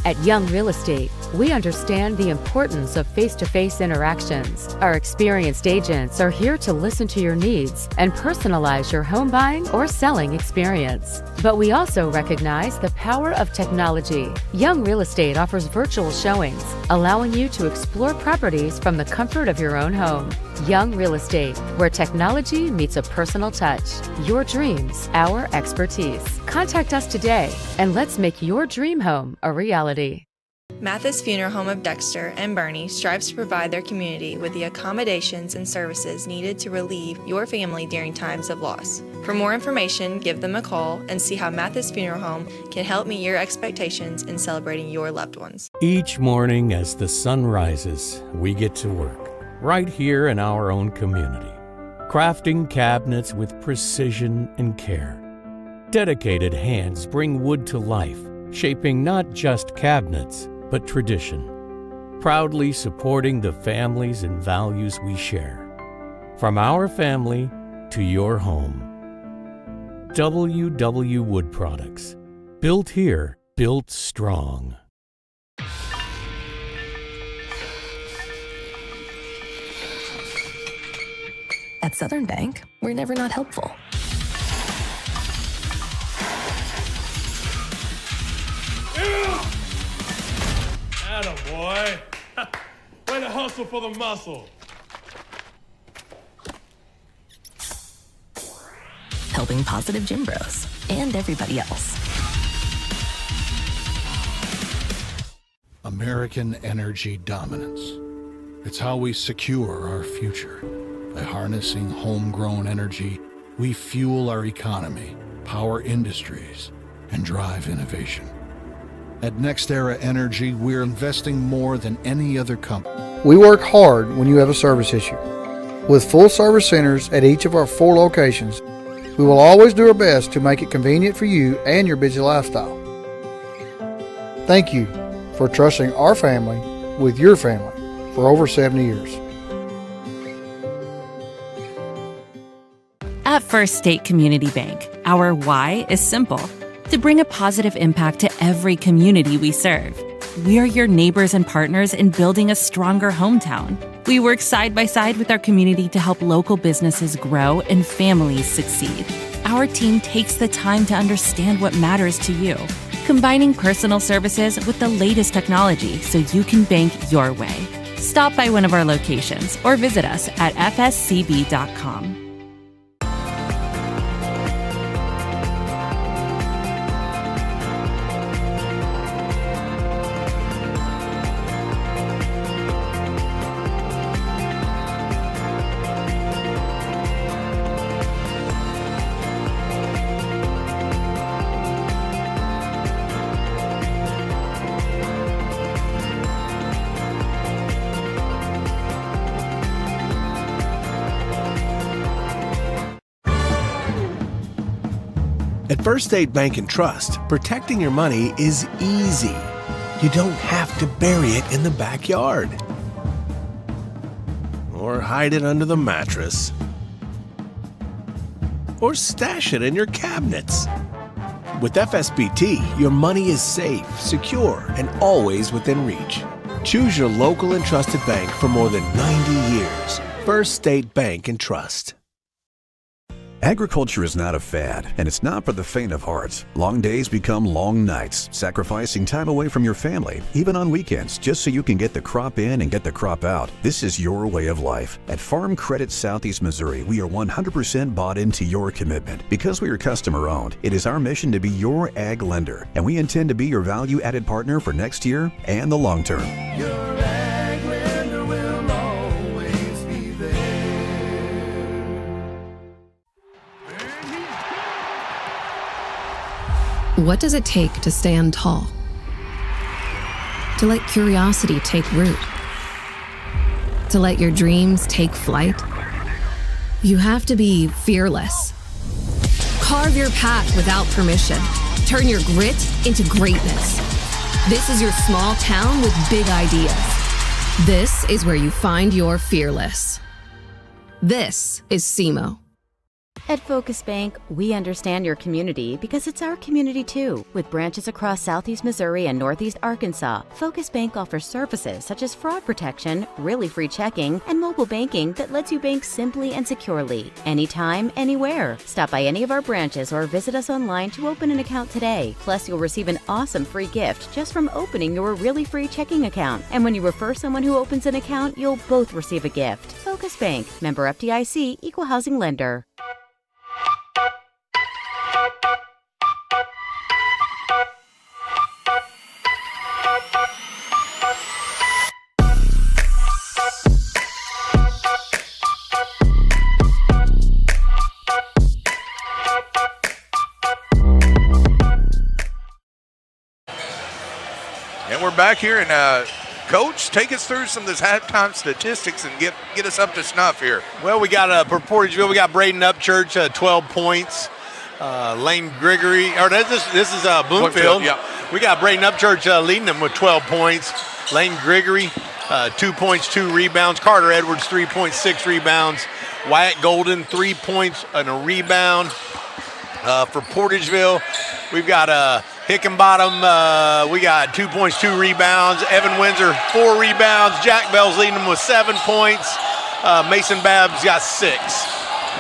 At Young Real Estate, we understand the importance of face-to-face interactions. Our experienced agents are here to listen to your needs and personalize your home buying or selling experience. But we also recognize the power of technology. Young Real Estate offers virtual showings, allowing you to explore properties from the comfort of your own home. Young Real Estate, where technology meets a personal touch. Your dreams, our expertise. Contact us today and let's make your dream home a reality. Matthysse Funeral Home of Dexter and Bernie strives to provide their community with the accommodations and services needed to relieve your family during times of loss. For more information, give them a call and see how Matthysse Funeral Home can help meet your expectations in celebrating your loved ones. Each morning as the sun rises, we get to work, right here in our own community, crafting cabinets with precision and care. Dedicated hands bring wood to life, shaping not just cabinets, but tradition, proudly supporting the families and values we share. From our family to your home. WW Wood Products. Built here, built strong. At Southern Bank, we're never not helpful. Attaboy. Way to hustle for the muscle. Helping positive gym bros and everybody else. American energy dominance. It's how we secure our future. By harnessing homegrown energy, we fuel our economy, power industries, and drive innovation. At NextEra Energy, we're investing more than any other company. We work hard when you have a service issue. With full service centers at each of our 4 locations, we will always do our best to make it convenient for you and your busy lifestyle. Thank you for trusting our family with your family for over 70 years. At First State Community Bank, our why is simple: to bring a positive impact to every community we serve. We are your neighbors and partners in building a stronger hometown. We work side by side with our community to help local businesses grow and families succeed. Our team takes the time to understand what matters to you, combining personal services with the latest technology so you can bank your way. Stop by one of our locations or visit us at fscb.com. At First State Bank and Trust, protecting your money is easy. You don't have to bury it in the backyard or hide it under the mattress or stash it in your cabinets. With FSBT, your money is safe, secure, and always within reach. Choose your local and trusted bank for more than 90 years. First State Bank and Trust. Agriculture is not a fad, and it's not for the faint of heart. Long days become long nights, sacrificing time away from your family, even on weekends, just so you can get the crop in and get the crop out. This is your way of life. At Farm Credit Southeast Missouri, we are 100% bought into your commitment. Because we are customer-owned, it is our mission to be your ag lender, and we intend to be your value-added partner for next year and the long term. What does it take to stand tall? To let curiosity take root? To let your dreams take flight? You have to be fearless. Carve your path without permission. Turn your grit into greatness. This is your small town with big ideas. This is where you find your fearless. This is Simo. At Focus Bank, we understand your community because it's our community too. With branches across Southeast Missouri and Northeast Arkansas, Focus Bank offers services such as fraud protection, really free checking, and mobile banking that lets you bank simply and securely, anytime, anywhere. Stop by any of our branches or visit us online to open an account today. Plus, you'll receive an awesome free gift just from opening your really free checking account. And when you refer someone who opens an account, you'll both receive a gift. Focus Bank, member FDIC, equal housing lender. And we're back here, and Coach, take us through some of this halftime statistics and get us up to snuff here. Well, we got for Portageville, we got Braden Upchurch, 12 points. Lane Gregory, or this is Bloomfield. Yeah. We got Braden Upchurch leading them with 12 points. Lane Gregory, 2 points, 2 rebounds. Carter Edwards, 3 points, 6 rebounds. Wyatt Golden, 3 points and a rebound. For Portageville, we've got Hickenbottom, we got 2 points, 2 rebounds. Evan Windsor, 4 rebounds. Jack Bell's leading them with 7 points. Mason Babbs got 6.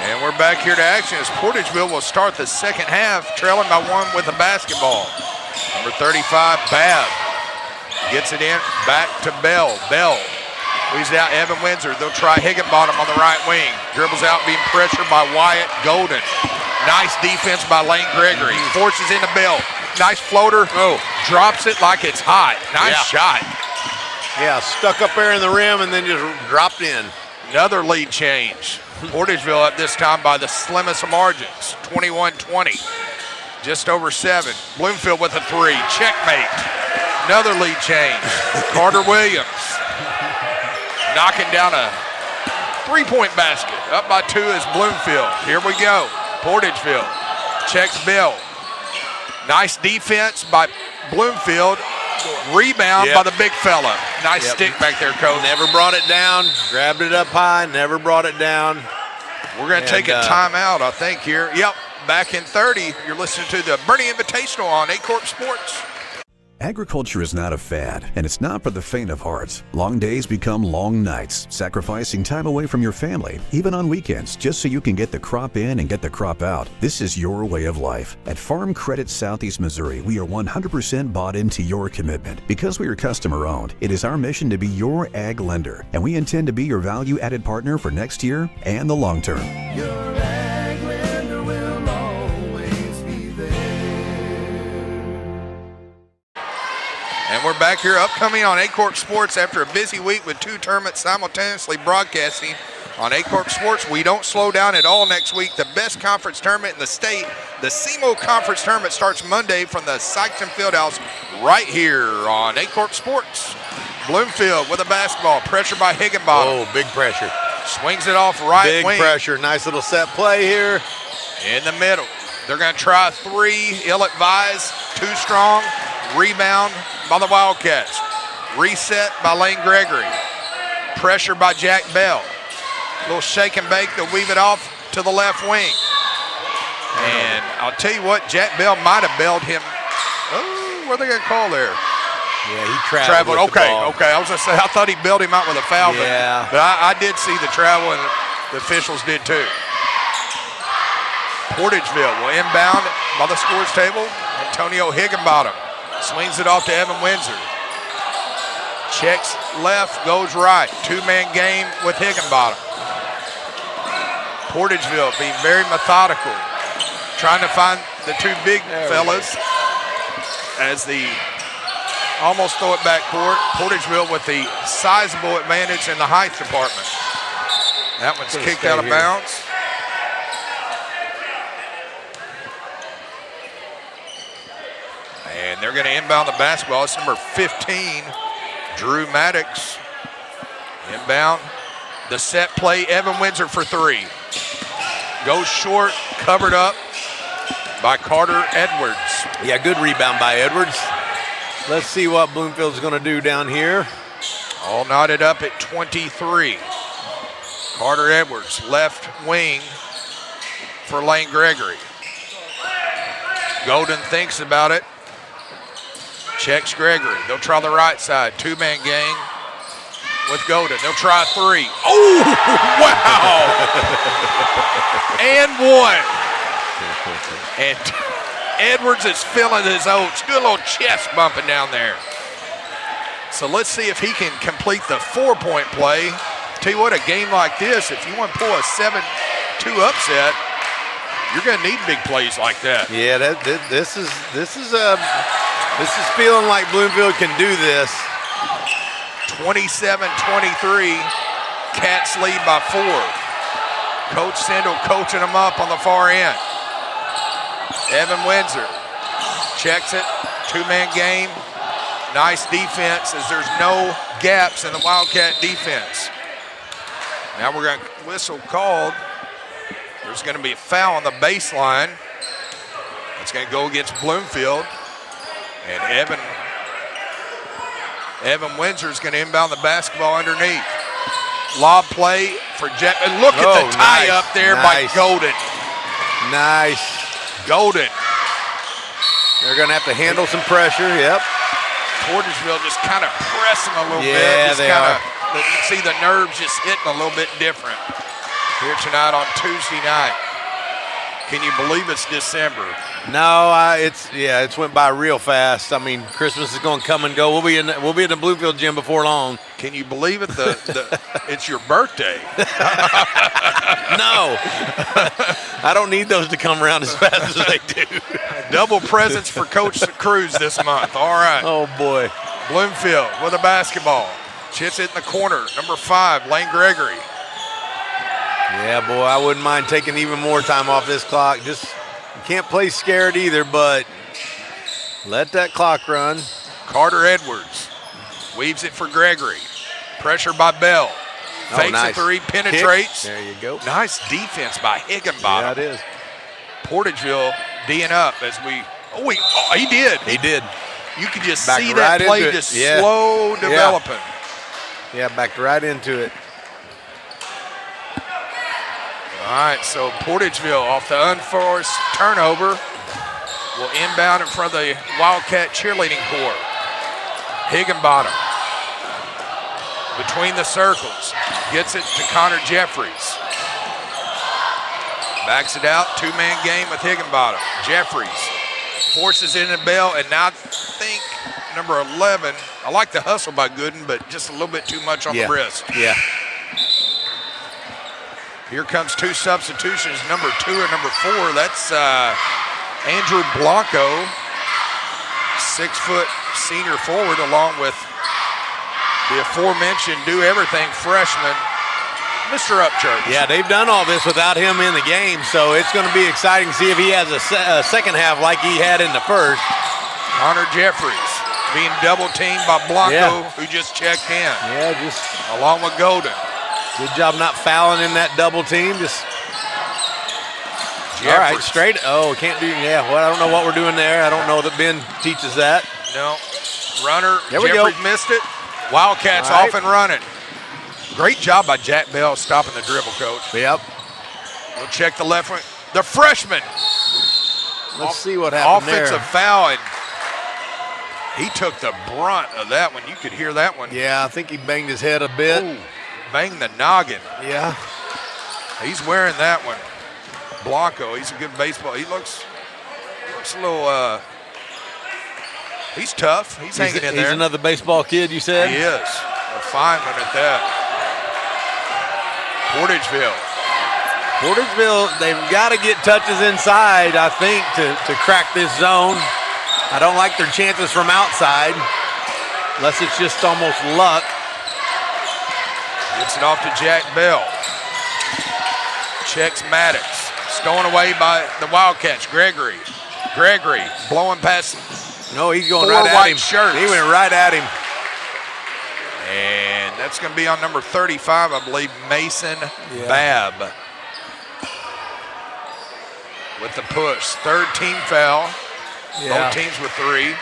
And we're back here to action as Portageville will start the second half, trailing by 1 with a basketball. Number 35, Babb, gets it in, back to Bell. Bell leaves out Evan Windsor. They'll try Higginbottom on the right wing. Dribbles out, being pressured by Wyatt Golden. Nice defense by Lane Gregory. Forces into Bell. Nice floater. Drops it like it's hot. Nice shot. Yeah, stuck up there in the rim and then just dropped in. Another lead change. Portageville at this time by the slimmest of margins, 21-20. Just over 7. Bloomfield with a 3. Checkmate. Another lead change. Carter Williams knocking down a 3-point basket. Up by 2 is Bloomfield. Here we go. Portageville checks Bill. Nice defense by Bloomfield. Rebound by the big fella. Nice stick back there, Coach. Never brought it down. Grabbed it up high. Never brought it down. We're going to take a timeout, I think, here. Yep, back in 30. You're listening to the Bernie Invitational on Aycorp Sports. Agriculture is not a fad, and it's not for the faint of heart. Long days become long nights, sacrificing time away from your family, even on weekends, just so you can get the crop in and get the crop out. This is your way of life. At Farm Credit Southeast Missouri, we are 100% bought into your commitment. Because we are customer-owned, it is our mission to be your ag lender, and we intend to be your value-added partner for next year and the long term. And we're back here upcoming on Aycorp Sports after a busy week with 2 tournaments simultaneously broadcasting on Aycorp Sports. We don't slow down at all next week. The best conference tournament in the state, the Simo Conference Tournament, starts Monday from the Sykeston Fieldhouse right here on Aycorp Sports. Bloomfield with a basketball, pressure by Higginbottom. Oh, big pressure. Swings it off right wing. Big pressure. Nice little set play here. In the middle. They're going to try a 3, ill-advised, too strong. Rebound by the Wildcats. Reset by Lane Gregory. Pressure by Jack Bell. Little shake and bake to weave it off to the left wing. And I'll tell you what, Jack Bell might have bailed him. Oh, what are they going to call there? Yeah, he traveled. Okay. I was going to say, I thought he bailed him out with a foul. Yeah. But I did see the travel, and the officials did too. Portageville will inbound by the scores table. Antonio Higginbottom swings it off to Evan Windsor. Checks left, goes right. 2-man game with Higginbottom. Portageville being very methodical, trying to find the 2 big fellas as the almost throw it back court. Portageville with the sizable advantage in the height department. That one's kicked out of bounds. And they're going to inbound the basketball. It's number 15, Drew Maddox. Inbound. The set play, Evan Windsor for 3. Goes short, covered up by Carter Edwards. Yeah, good rebound by Edwards. Let's see what Bloomfield's going to do down here. All knotted up at 23. Carter Edwards, left wing for Lane Gregory. Golden thinks about it. Checks Gregory. They'll try the right side. 2-man gang with Golden. They'll try 3. Oh, wow. And 1. And Edwards is feeling his oats. Good little chest bumping down there. So let's see if he can complete the 4-point play. Tell you what, a game like this, if you want to pull a 7-2 upset, you're going to need big plays like that. Yeah, this is feeling like Bloomfield can do this. 27-23, Cats lead by 4. Coach Sindel coaching them up on the far end. Evan Windsor checks it, 2-man game. Nice defense as there's no gaps in the Wildcat defense. Now we're going to whistle called. There's going to be a foul on the baseline. It's going to go against Bloomfield. And Evan Windsor is going to inbound the basketball underneath. Lob play for Jet. And look at the tie up there by Golden. Nice. Golden. They're going to have to handle some pressure. Yep. Portageville just kind of pressing a little bit. Yeah, they are. You can see the nerves just hitting a little bit different here tonight on Tuesday night. Can you believe it's December? No, it's went by real fast. I mean, Christmas is going to come and go. We'll be in the Bloomfield gym before long. Can you believe it? It's your birthday. No, I don't need those to come around as fast as they do. Double presents for Coach Cruz this month. All right. Oh boy. Bloomfield with a basketball. Chits it in the corner. Number 5, Lane Gregory. Yeah, boy, I wouldn't mind taking even more time off this clock. Just you can't play scared either, but let that clock run. Carter Edwards weaves it for Gregory. Pressure by Bell. Fakes nice. a 3, penetrates. Kick. There you go. Nice defense by Higginbottom. Yeah, it is. Portageville D'ing up as he did. He did. You could just Backed see right that play into it. just Yeah. slow developing. Yeah, backed right into it. All right, so Portageville off the unforced turnover will inbound in front of the Wildcat cheerleading corps. Higginbottom between the circles, gets it to Connor Jeffries. Backs it out, two-man game with Higginbottom. Jeffries forces it in Bell, and now I think number 11, I like the hustle by Gooden, but just a little bit too much on the wrist. Yeah. Here comes two substitutions, number 2 and number 4. That's Andrew Blanco, 6-foot senior forward, along with the aforementioned do-everything freshman, Mr. Upchurch. Yeah, they've done all this without him in the game, so it's going to be exciting to see if he has a second half like he had in the first. Connor Jeffries being double-teamed by Blanco, who just checked in. Yeah, just along with Golden. Good job not fouling in that double team. Just all right, straight. Oh, can't do. Yeah, well, I don't know what we're doing there. I don't know that Ben teaches that. No, runner. There we Jeffries go. missed it. Wildcats All right. off and running. Great job by Jack Bell stopping the dribble, coach. Yep. We'll check the left one. The freshman. Let's see what happened there. Offensive foul, and he took the brunt of that one. You could hear that one. Yeah, I think he banged his head a bit. Ooh, banged the noggin. Yeah. He's wearing that one. Blanco, he's a good baseball. He looks a little, he's tough. He's hanging in there. He's another baseball kid, you said? He is. A fine one at that. Portageville, they've got to get touches inside, I think, to crack this zone. I don't like their chances from outside, unless it's just almost luck. Gets it off to Jack Bell. Checks Matthysse. Stolen away by the Wildcats. Gregory blowing past. No, he's going four right at white him. Shirts. He went right at him. And that's going to be on number 35, I believe, Mason Babb. With the push. Third team foul. Yeah. Both teams with 3.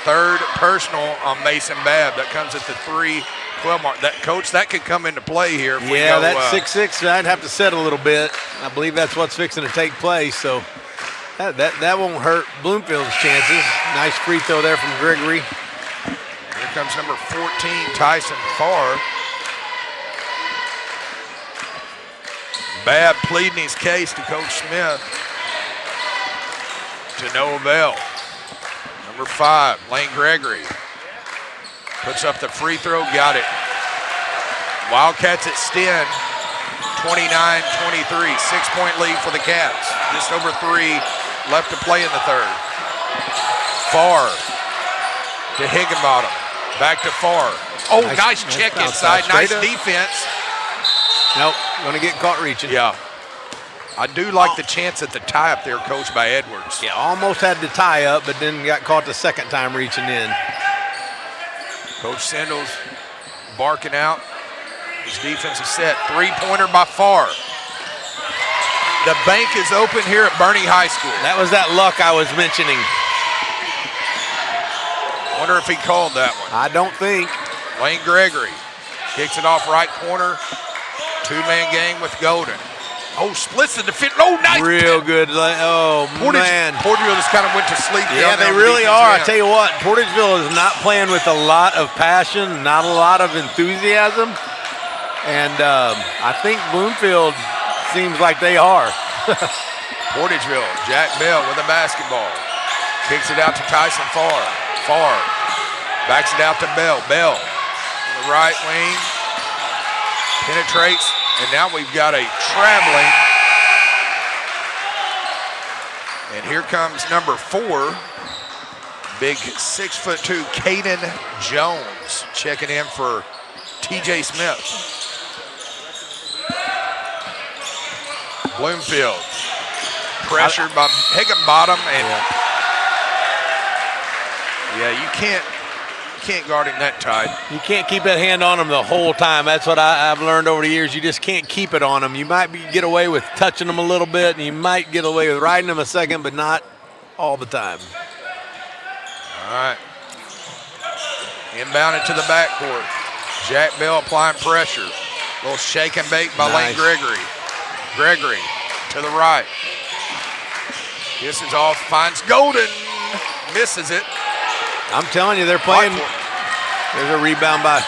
Third personal on Mason Babb. That comes at the 3-12 mark. That could come into play here. If we go, that 6'6", I'd have to set a little bit. I believe that's what's fixing to take place. So that won't hurt Bloomfield's chances. Nice free throw there from Gregory. Here comes number 14, Tyson Farr. Babb pleading his case to Coach Smith. To no avail. Number 5, Lane Gregory. Puts up the free throw, got it. Wildcats extend 29-23. 6-point lead for the Cats. Just over 3 left to play in the third. Farr to Higginbottom. Back to Farr. Oh, nice check inside. Nice defense. Nope, going to get caught reaching. Yeah. I do like the chance at the tie up there, coached by Edwards. Yeah, almost had the tie up, but then got caught the second time reaching in. Coach Sandals barking out. His defensive set. 3-pointer by Farr. The bank is open here at Bernie High School. That was that luck I was mentioning. Wonder if he called that one. I don't think. Lane Gregory kicks it off right corner. 2-man game with Golden. Oh, splits the defense. Oh, nice. Real good. Oh, man. Portageville just kind of went to sleep. Yeah, they really are. I tell you what, Portageville is not playing with a lot of passion, not a lot of enthusiasm. And I think Bloomfield seems like they are. Portageville, Jack Bell with the basketball. Kicks it out to Tyson Farr. Farr backs it out to Bell. Bell on the right wing. Penetrates. And now we've got a traveling. And here comes number 4. Big 6'2", Caden Jones checking in for TJ Smith. Bloomfield pressured by Higginbottom, and yeah, you can't guard him that tight. You can't keep that hand on him the whole time. That's what I've learned over the years. You just can't keep it on him. You might get away with touching him a little bit, and you might get away with riding him a second, but not all the time. All right. Inbounded to the backcourt. Jack Bell applying pressure. A little shake and bake by Lane Gregory. Gregory to the right. Kisses off, finds Golden. Misses it. I'm telling you, they're playing. There's a rebound by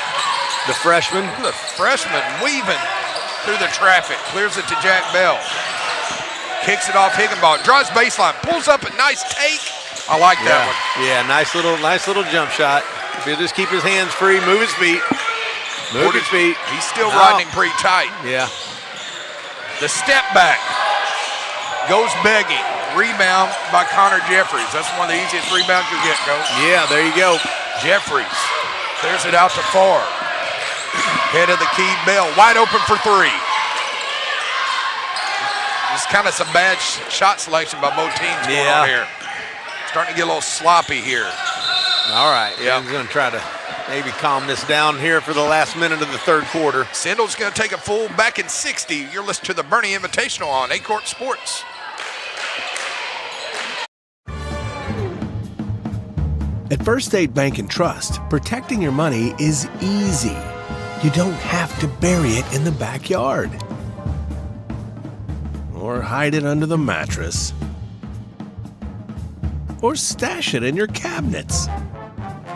the freshman. The freshman weaving through the traffic. Clears it to Jack Bell. Kicks it off Higginbottom. Draws baseline. Pulls up a nice take. I like that one. Yeah, nice little jump shot. If he'll just keep his hands free, move his feet. Move his feet. He's still riding pretty tight. Yeah. The step back. Goes begging. Rebound by Connor Jeffries. That's one of the easiest rebounds you'll get, Coach. Yeah, there you go. Jeffries clears it out to far. Head of the key, Bell wide open for three. Just kind of some bad shot selection by both teams going on here. Starting to get a little sloppy here. All right. Yeah, he's going to try to maybe calm this down here for the last minute of the third quarter. Sindle's going to take a full back in 60. You're listening to the Bernie Invitational on Aycorp Sports. At First State Bank and Trust, protecting your money is easy. You don't have to bury it in the backyard or hide it under the mattress or stash it in your cabinets.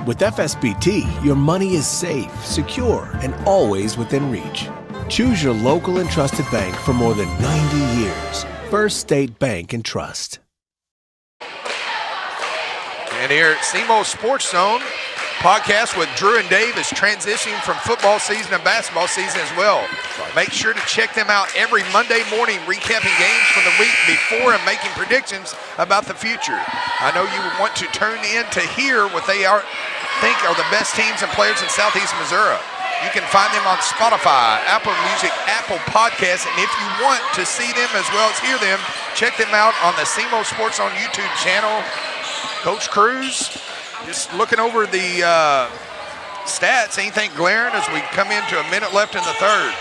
With FSBT, your money is safe, secure, and always within reach. Choose your local and trusted bank for more than 90 years. First State Bank and Trust. And here at Simo Sports Zone, podcast with Drew and Dave is transitioning from football season to basketball season as well. Make sure to check them out every Monday morning, recapping games from the week before and making predictions about the future. I know you want to tune in to hear what they think are the best teams and players in Southeast Missouri. You can find them on Spotify, Apple Music, Apple Podcasts, and if you want to see them as well as hear them, check them out on the Simo Sports on YouTube channel. Coach Cruz, just looking over the stats, anything glaring as we come into a minute left in the third?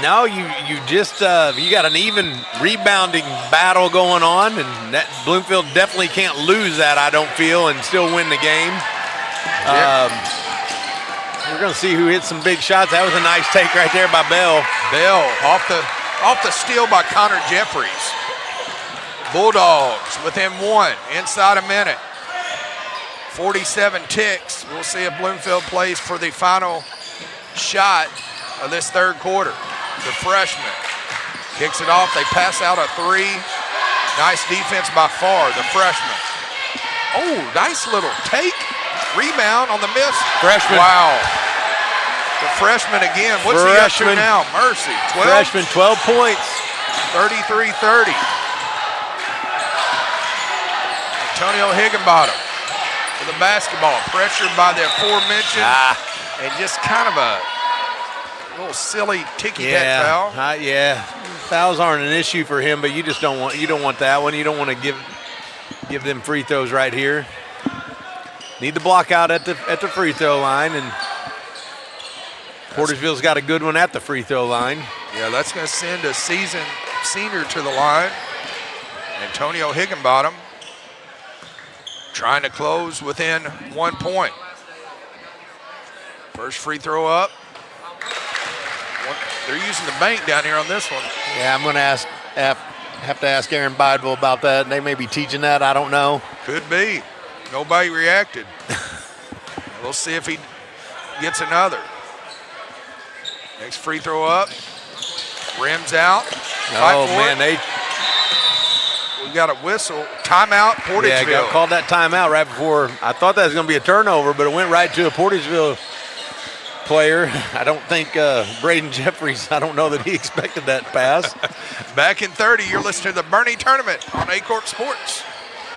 No, you just you got an even rebounding battle going on, and that Bloomfield definitely can't lose that, I don't feel, and still win the game. We're going to see who hits some big shots. That was a nice take right there by Bell. Bell off the steal by Connor Jeffries. Bulldogs within one, inside a minute. 47 ticks. We'll see if Bloomfield plays for the final shot of this third quarter. The freshman kicks it off. They pass out a three. Nice defense by Farr, the freshman. Oh, nice little take. Rebound on the miss. Freshman. Wow. The freshman again. What's he up to now? Mercy. 12? Freshman, 12 points. 33-30. Antonio Higginbottom with the basketball. Pressured by the aforementioned. And just kind of a little silly ticky-tack foul. Yeah. Fouls aren't an issue for him, but you just don't want that one. You don't want to give them free throws right here. Need the block out at the free throw line, and Portageville's got a good one at the free throw line. Yeah, that's going to send a seasoned senior to the line. Antonio Higginbottom trying to close within 1 point. First free throw up. They're using the bank down here on this one. Yeah, I'm going to have to ask Aaron Bideville about that. They may be teaching that. I don't know. Could be. Nobody reacted. We'll see if he gets another. Next free throw up. Rims out. Oh, man, we got a whistle. Timeout, Portageville. Yeah, called that timeout right before. I thought that was going to be a turnover, but it went right to a Portageville player. I don't think Braden Jeffries, I don't know that he expected that pass. Back in 30, you're listening to the Bernie Tournament on Aycorp Sports.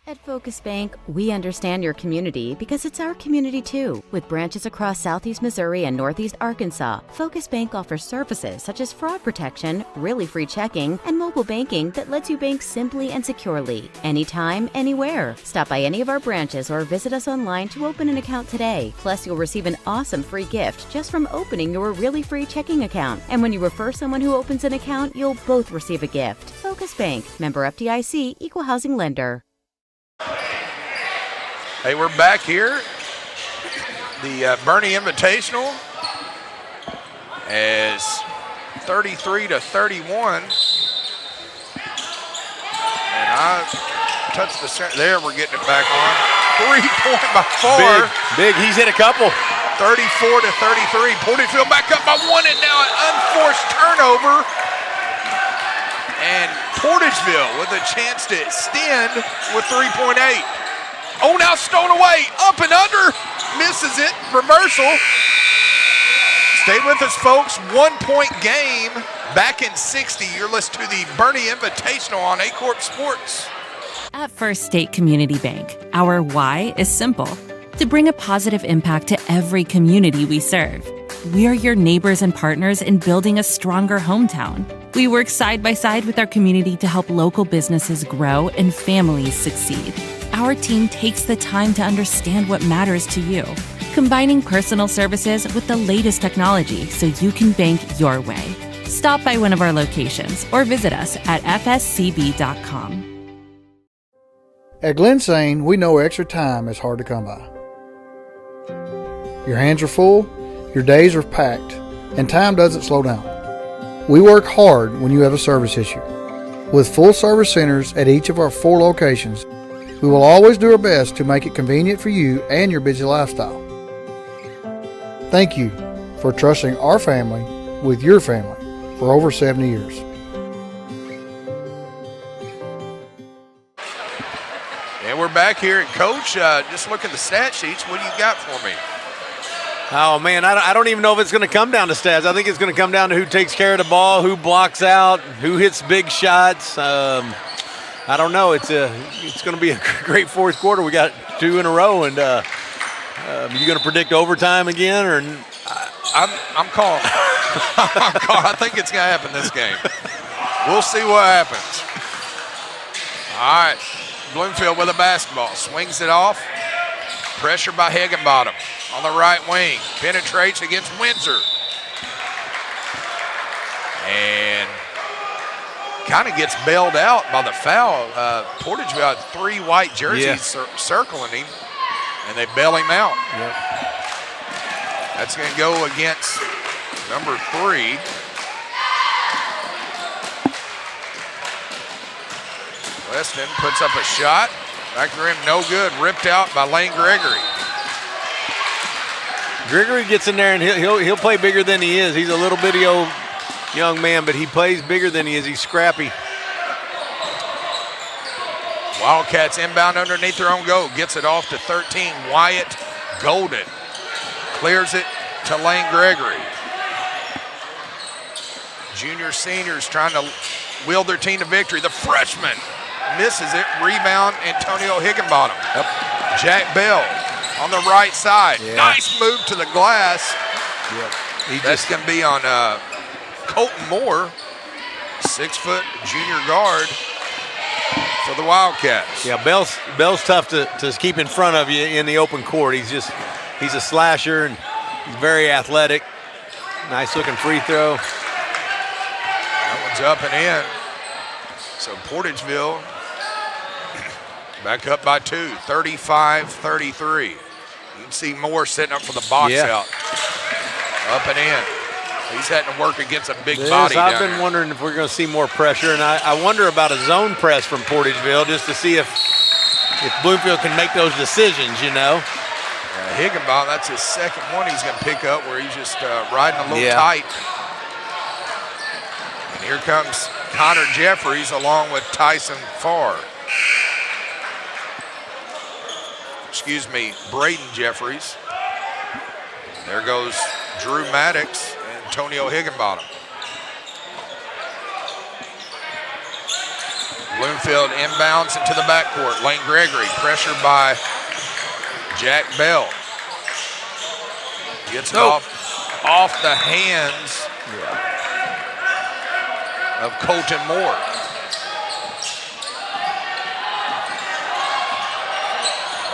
At Focus Bank, we understand your community because it's our community too. With branches across Southeast Missouri and Northeast Arkansas, Focus Bank offers services such as fraud protection, really free checking, and mobile banking that lets you bank simply and securely, anytime, anywhere. Stop by any of our branches or visit us online to open an account today. Plus, you'll receive an awesome free gift just from opening your really free checking account. And when you refer someone who opens an account, you'll both receive a gift. Focus Bank, member FDIC, equal housing lender. Hey, we're back here the Bernie Invitational as 33-31. And I touched the center. There, we're getting it back on. 3-point by 4. Big. He's hit a couple. 34-33. Portageville back up by 1, and now an unforced turnover. And Portageville with a chance to extend with 3.8. Oh, now stolen away. Up and under. Misses it. Reversal. Stay with us, folks. 1-point game. Back in 60. You're listening to the Bernie Invitational on Aycorp Sports. At First State Community Bank, our why is simple: to bring a positive impact to every community we serve. We are your neighbors and partners in building a stronger hometown. We work side by side with our community to help local businesses grow and families succeed. Our team takes the time to understand what matters to you, combining personal services with the latest technology so you can bank your way. Stop by one of our locations or visit us at fscb.com. At Glensane, we know extra time is hard to come by. Your hands are full, your days are packed, and time doesn't slow down. We work hard when you have a service issue. With full service centers at each of our 4 locations, we will always do our best to make it convenient for you and your busy lifestyle. Thank you for trusting our family with your family for over 70 years. And we're back here. And Coach, just look at the stat sheets. What do you got for me? Oh, man, I don't even know if it's going to come down to stats. I think it's going to come down to who takes care of the ball, who blocks out, who hits big shots. I don't know. It's going to be a great fourth quarter. We got 2 in a row, and you going to predict overtime again? Or I'm calling. I think it's going to happen this game. We'll see what happens. All right. Bloomfield with a basketball. Swings it off. Pressure by Higginbottom on the right wing. Penetrates against Windsor. And kind of gets bailed out by the foul. Portageville had 3 white jerseys circling him, and they bail him out. Yep. That's going to go against number 3. Weston puts up a shot. Back to the rim, no good. Ripped out by Lane Gregory. Gregory gets in there, and he'll play bigger than he is. He's a little bitty old young man, but he plays bigger than he is. He's scrappy. Wildcats inbound underneath their own goal. Gets it off to 13. Wyatt Golden clears it to Lane Gregory. Junior seniors trying to wheel their team to victory. The freshman misses it. Rebound, Antonio Higginbottom. Yep. Jack Bell on the right side. Yeah. Nice move to the glass. Yep. That's going to be on Colton Moore, 6-foot junior guard for the Wildcats. Yeah, Bell's tough to keep in front of you in the open court. He's a slasher, and he's very athletic. Nice looking free throw. That one's up and in. So Portageville back up by 2, 35-33. You can see Moore setting up for the box out. Up and in. He's having to work against a big body. I've been wondering if we're going to see more pressure, and I wonder about a zone press from Portageville just to see if Bloomfield can make those decisions, you know. Higginbottom, that's his second one he's going to pick up where he's just riding a little tight. And here comes Connor Jeffries along with Tyson Farr. Excuse me, Braden Jeffries. There goes Drew Maddox and Antonio Higginbottom. Bloomfield inbounds into the backcourt. Lane Gregory pressured by Jack Bell. Gets it off the hands of Colton Moore.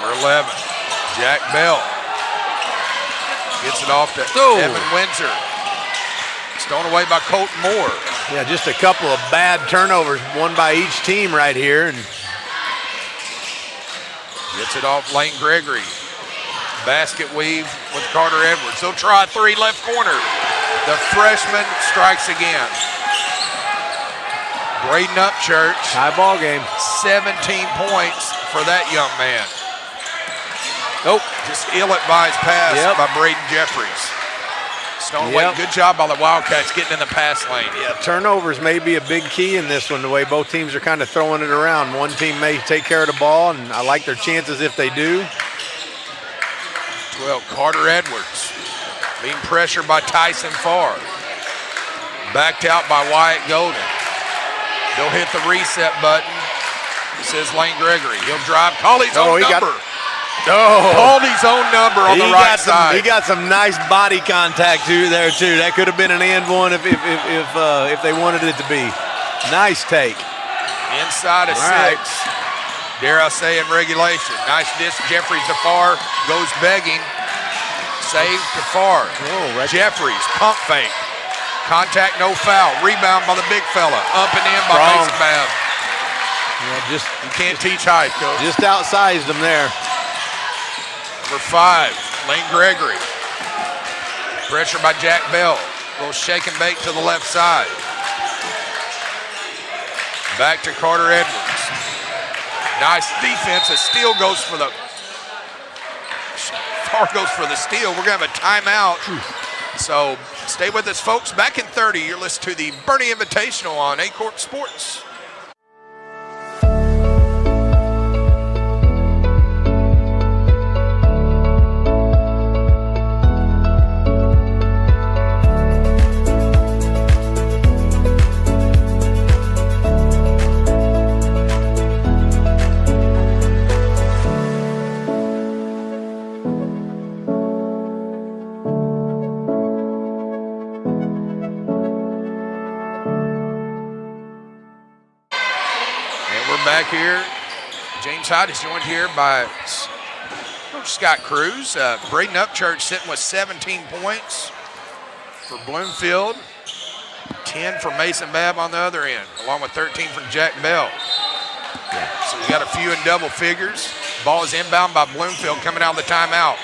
Number 11, Jack Bell. Gets it off to Evan Windsor. Stolen away by Colton Moore. Yeah, just a couple of bad turnovers, one by each team right here. And gets it off Lane Gregory. Basket weave with Carter Edwards. He'll try a three left corner. The freshman strikes again. Braden Upchurch. High ball game. 17 points for that young man. Nope. Just ill-advised pass by Braden Jeffries. Stoneway, good job by the Wildcats getting in the pass lane. Yeah, turnovers may be a big key in this one, the way both teams are kind of throwing it around. One team may take care of the ball, and I like their chances if they do. 12, Carter Edwards being pressured by Tyson Farr. Backed out by Wyatt Golden. He'll hit the reset button, says Lane Gregory. He'll drive, call his own number. Called his own number on the right side. He got some nice body contact there too. That could have been an and one if they wanted it to be. Nice take. Inside of 6. Dare I say in regulation. Nice disc. Jeffries to Farr. Goes begging. Save to Farr. Jeffries, pump fake. Contact, no foul. Rebound by the big fella. Up and in by Mason Babb. Yeah, you can't teach height, coach. Just outsized them there. Number 5, Lane Gregory. Pressure by Jack Bell. Little shake and bake to the left side. Back to Carter Edwards. Nice defense. A steal goes for the. Farr goes for the steal. We're going to have a timeout. So stay with us, folks. Back in 30, you're listening to the Bernie Invitational on Aycorp Sports. Back here, James Hyde is joined here by Coach Scott Cruz. Braden Upchurch sitting with 17 points for Bloomfield, 10 for Mason Babb on the other end, along with 13 from Jack Bell. So we got a few in double figures. Ball is inbound by Bloomfield coming out of the timeout.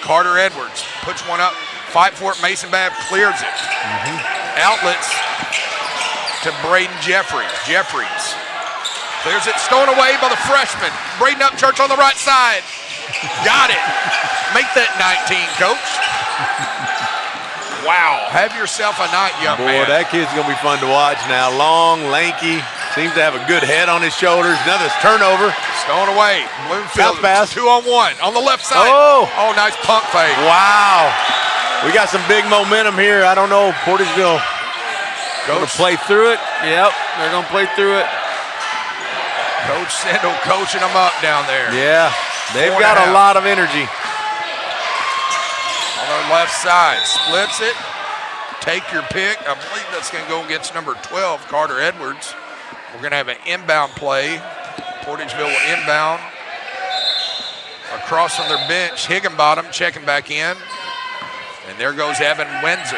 Carter Edwards puts one up, fight for it. Mason Babb clears it. Outlets to Braden Jeffries. Jeffries clears it, stolen away by the freshman. Braden Upchurch on the right side. Got it. Make that 19, coach. Wow, have yourself a night, young man. Boy, that kid's going to be fun to watch now. Long, lanky, seems to have a good head on his shoulders. Another turnover. Stolen away. Bloomfield, pass. 2-on-1 on the left side. Oh, nice pump fake. Wow. We got some big momentum here. I don't know, Portageville going to play through it. Yep, they're going to play through it. Coach Sindel coaching them up down there. Yeah, they've got a lot of energy. On their left side, splits it. Take your pick. I believe that's going to go against number 12, Carter Edwards. We're going to have an inbound play. Portageville will inbound. Across from their bench, Higginbottom checking back in. And there goes Evan Windsor.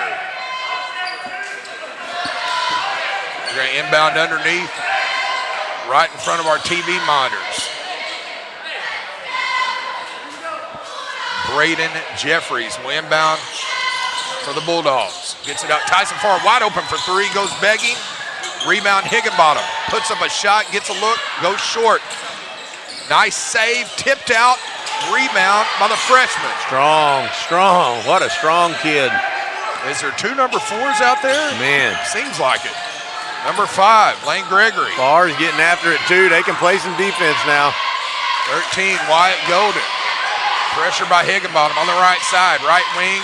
We're going to inbound underneath. Right in front of our TV monitors. Braden Jeffries will inbound for the Bulldogs. Gets it out. Tyson Farr wide open for 3, goes begging. Rebound Higginbottom. Puts up a shot, gets a look, goes short. Nice save, tipped out. Rebound by the freshman. Strong. What a strong kid. Is there 2 number 4s out there? Man. Seems like it. Number 5, Lane Gregory. Farr's getting after it too. They can play some defense now. 13, Wyatt Golden. Pressure by Higginbottom on the right side. Right wing,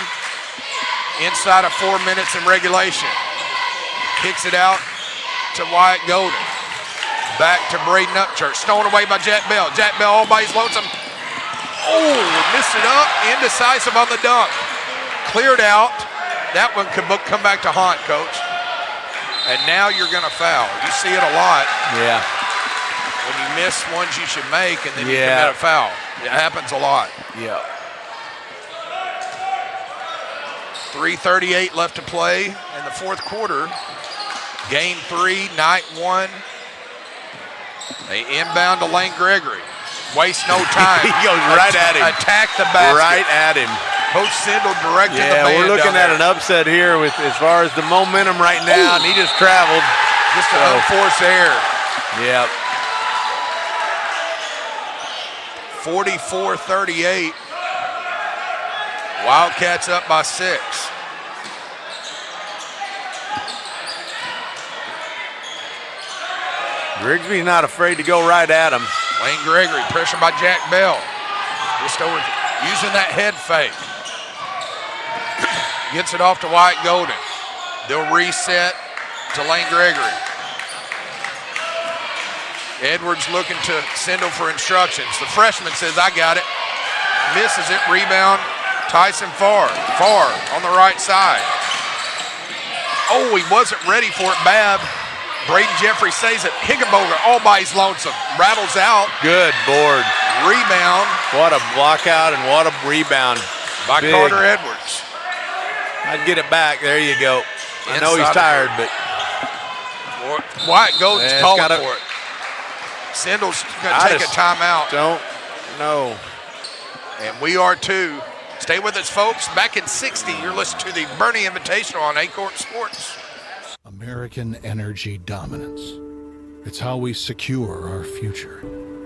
inside of 4 minutes in regulation. Kicks it out to Wyatt Golden. Back to Braden Upchurch. Stolen away by Jack Bell. Jack Bell all by his lonesome. Oh, missed it up. Indecisive on the dunk. Cleared out. That one could come back to haunt, Coach. And now you're going to foul. You see it a lot. Yeah. When you miss ones you should make and then you commit a foul. It happens a lot. Yeah. 3:38 left to play in the fourth quarter. Game 3, night 1. They inbound to Lane Gregory. waste no time. He goes right at him. Attack the basket. Right at him. Coach Sindel directed the man. Yeah, we're looking at an upset here with as far as the momentum right now, and he just traveled. Just an unforced error. Yep. 44-38. Wildcats up by 6. Grigsby's not afraid to go right at him. Wayne Gregory, pressure by Jack Bell. Just over, using that head fake. Gets it off to Wyatt Golden. They'll reset to Lane Gregory. Edwards looking to Sindel for instructions. The freshman says, I got it. Misses it, rebound. Tyson Farr on the right side. Oh, he wasn't ready for it, Babb. Braden Jeffrey saves it. Higginbotham all by his lonesome. Rattles out. Good board. Rebound. What a block out and what a rebound. By Big. Carter Edwards. I'd get it back. There you go. I know he's Inside tired, but. Wyatt Golden's calling gotta, for it. Sindel's going to take a timeout. Don't know. And we are too. Stay with us, folks. Back in 60, you're listening to the Bernie Invitational on Aycorp Sports. American energy dominance. It's how we secure our future.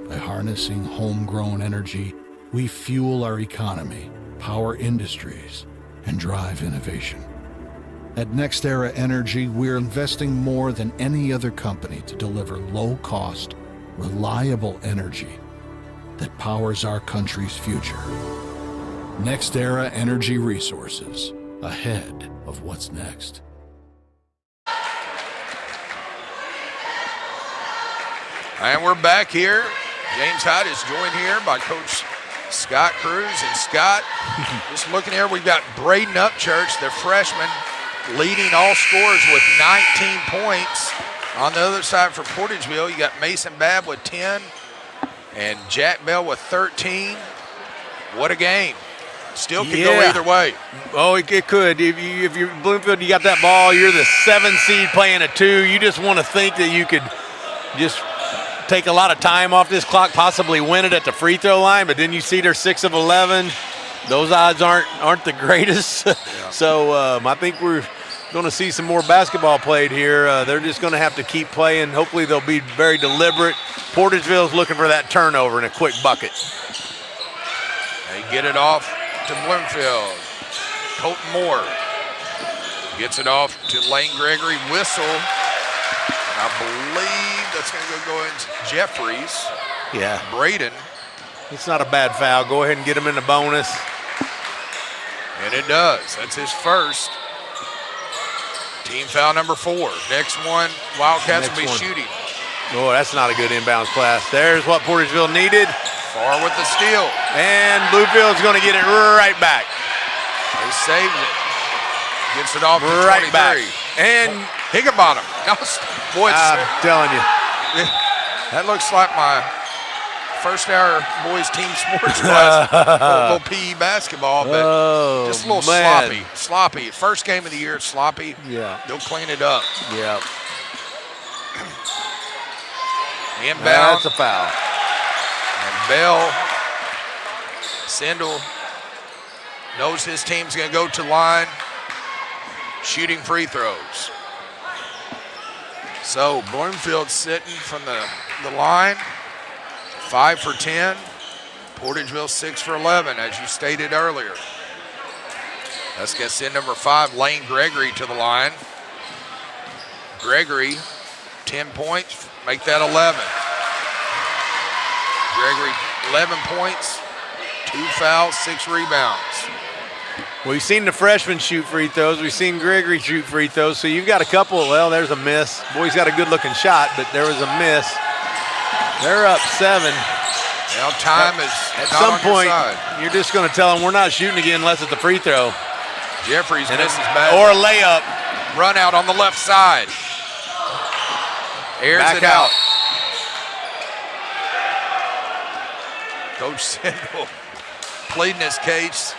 By harnessing homegrown energy, we fuel our economy, power industries, and drive innovation. At NextEra Energy, we're investing more than any other company to deliver low-cost, reliable energy that powers our country's future. NextEra Energy Resources, ahead of what's next. And we're back here. James Hyde is joined here by Coach Scott Cruz. And Scott, just looking here, we've got Braden Upchurch, the freshman, leading all scorers with 19 points. On the other side for Portageville, you got Mason Babb with 10 and Jack Bell with 13. What a game. Still could go either way. Oh, it could. If you're Bloomfield, you got that ball, you're the 7 seed playing a 2. You just want to think that you could just take a lot of time off this clock, possibly win it at the free throw line, but then you see they're 6 of 11. Those odds aren't the greatest. So I think we're going to see some more basketball played here. They're just going to have to keep playing. Hopefully they'll be very deliberate. Portageville's looking for that turnover and a quick bucket. They get it off to Bloomfield. Colton Moore gets it off to Lane Gregory. Whistle. And I believe that's going to go into Jeffries. Yeah. Braden. It's not a bad foul. Go ahead and get him in the bonus. And it does. That's his first. Team foul number 4. Next one, Wildcats will be shooting. Oh, that's not a good inbounds pass. There's what Portageville needed. Far with the steal. And Bluefield's going to get it right back. They saved it. Gets it off to right 23. Back. And Higginbotham. Boy, I'm telling you. That looks like my first hour boys team sports class. a little PE basketball, but just a little sloppy. First game of the year, it's sloppy. Yeah. They'll clean it up. Yeah. Inbound. That's a foul. And Bell, Sindel knows his team's going to go to line, shooting free throws. So Bloomfield sitting from the line, 5 for 10. Portageville 6 for 11, as you stated earlier. Let's get send number 5, Lane Gregory, to the line. Gregory, 10 points, make that 11. Gregory, 11 points, 2 fouls, 6 rebounds. We've seen the freshmen shoot free throws. We've seen Gregory shoot free throws. So you've got a couple. Well, there's a miss. Boy's got a good-looking shot, but there was a miss. They're up 7. Well, time is at not some on your point. side. You're just going to tell them we're not shooting again unless it's a free throw. Jeffries And misses bad. or a layup. Run out on the left side. Airs Back it out. Coach Sindel pleading his case.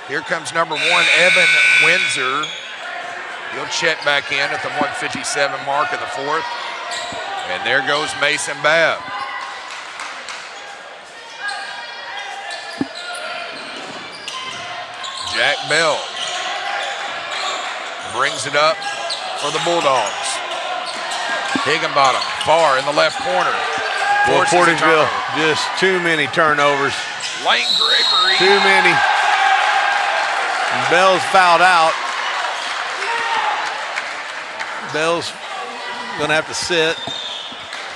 Here comes number 1, Evan Windsor. He'll check back in at the 157 mark of the 4th. And there goes Mason Babb. Jack Bell brings it up for the Bulldogs. Higginbottom, far in the left corner. Well, Portageville, just too many turnovers. Lane Gregory. Too many. And Bell's fouled out. Bell's going to have to sit.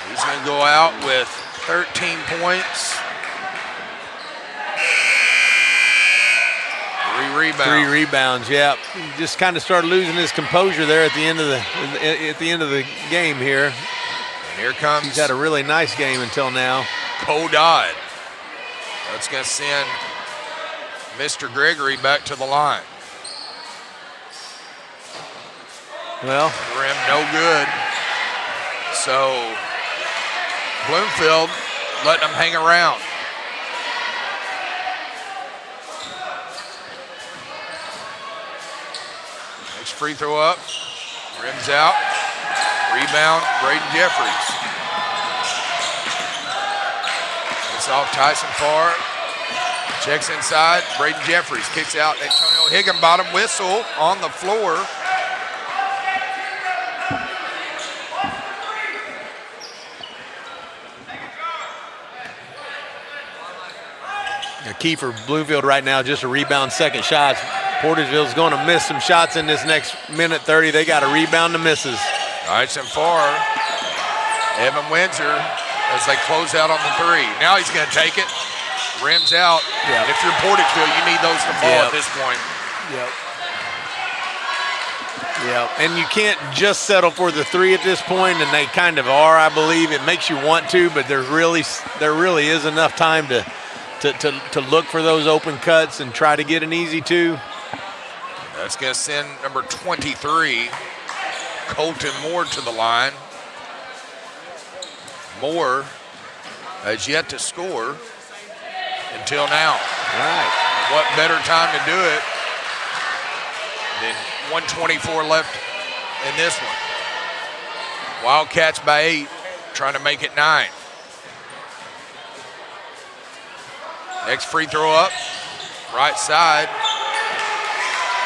He's going to go out with 13 points. 3 rebounds. 3 rebounds, yeah. He just kind of started losing his composure there at the end of the game here. And here comes. He's had a really nice game until now. Cole Dodd. That's going to send Mr. Gregory back to the line. Well, rim no good. So Bloomfield letting them hang around. Next free throw up. Rims out. Rebound, Braden Jeffries. It's off Tyson Farr. Checks inside. Braden Jeffries kicks out. Antonio Higginbottom whistle on the floor. The key for Bloomfield right now, just a rebound, second shots. Portageville's going to miss some shots in this next minute 30. They got a rebound to misses. Tyson Farr. Evan Windsor as they close out on the 3. Now he's going to take it. Rims out. Yep. And if you're Portageville, you need those to fall at this point. Yep. Yep. And you can't just settle for the 3 at this point, and they kind of are, I believe. It makes you want to, but there really is enough time to look for those open cuts and try to get an easy 2. That's going to send number 23, Colton Moore, to the line. Moore has yet to score until now. Right. And what better time to do it than 1:24 left in this one. Wildcats by 8, trying to make it 9. Next free throw up, right side.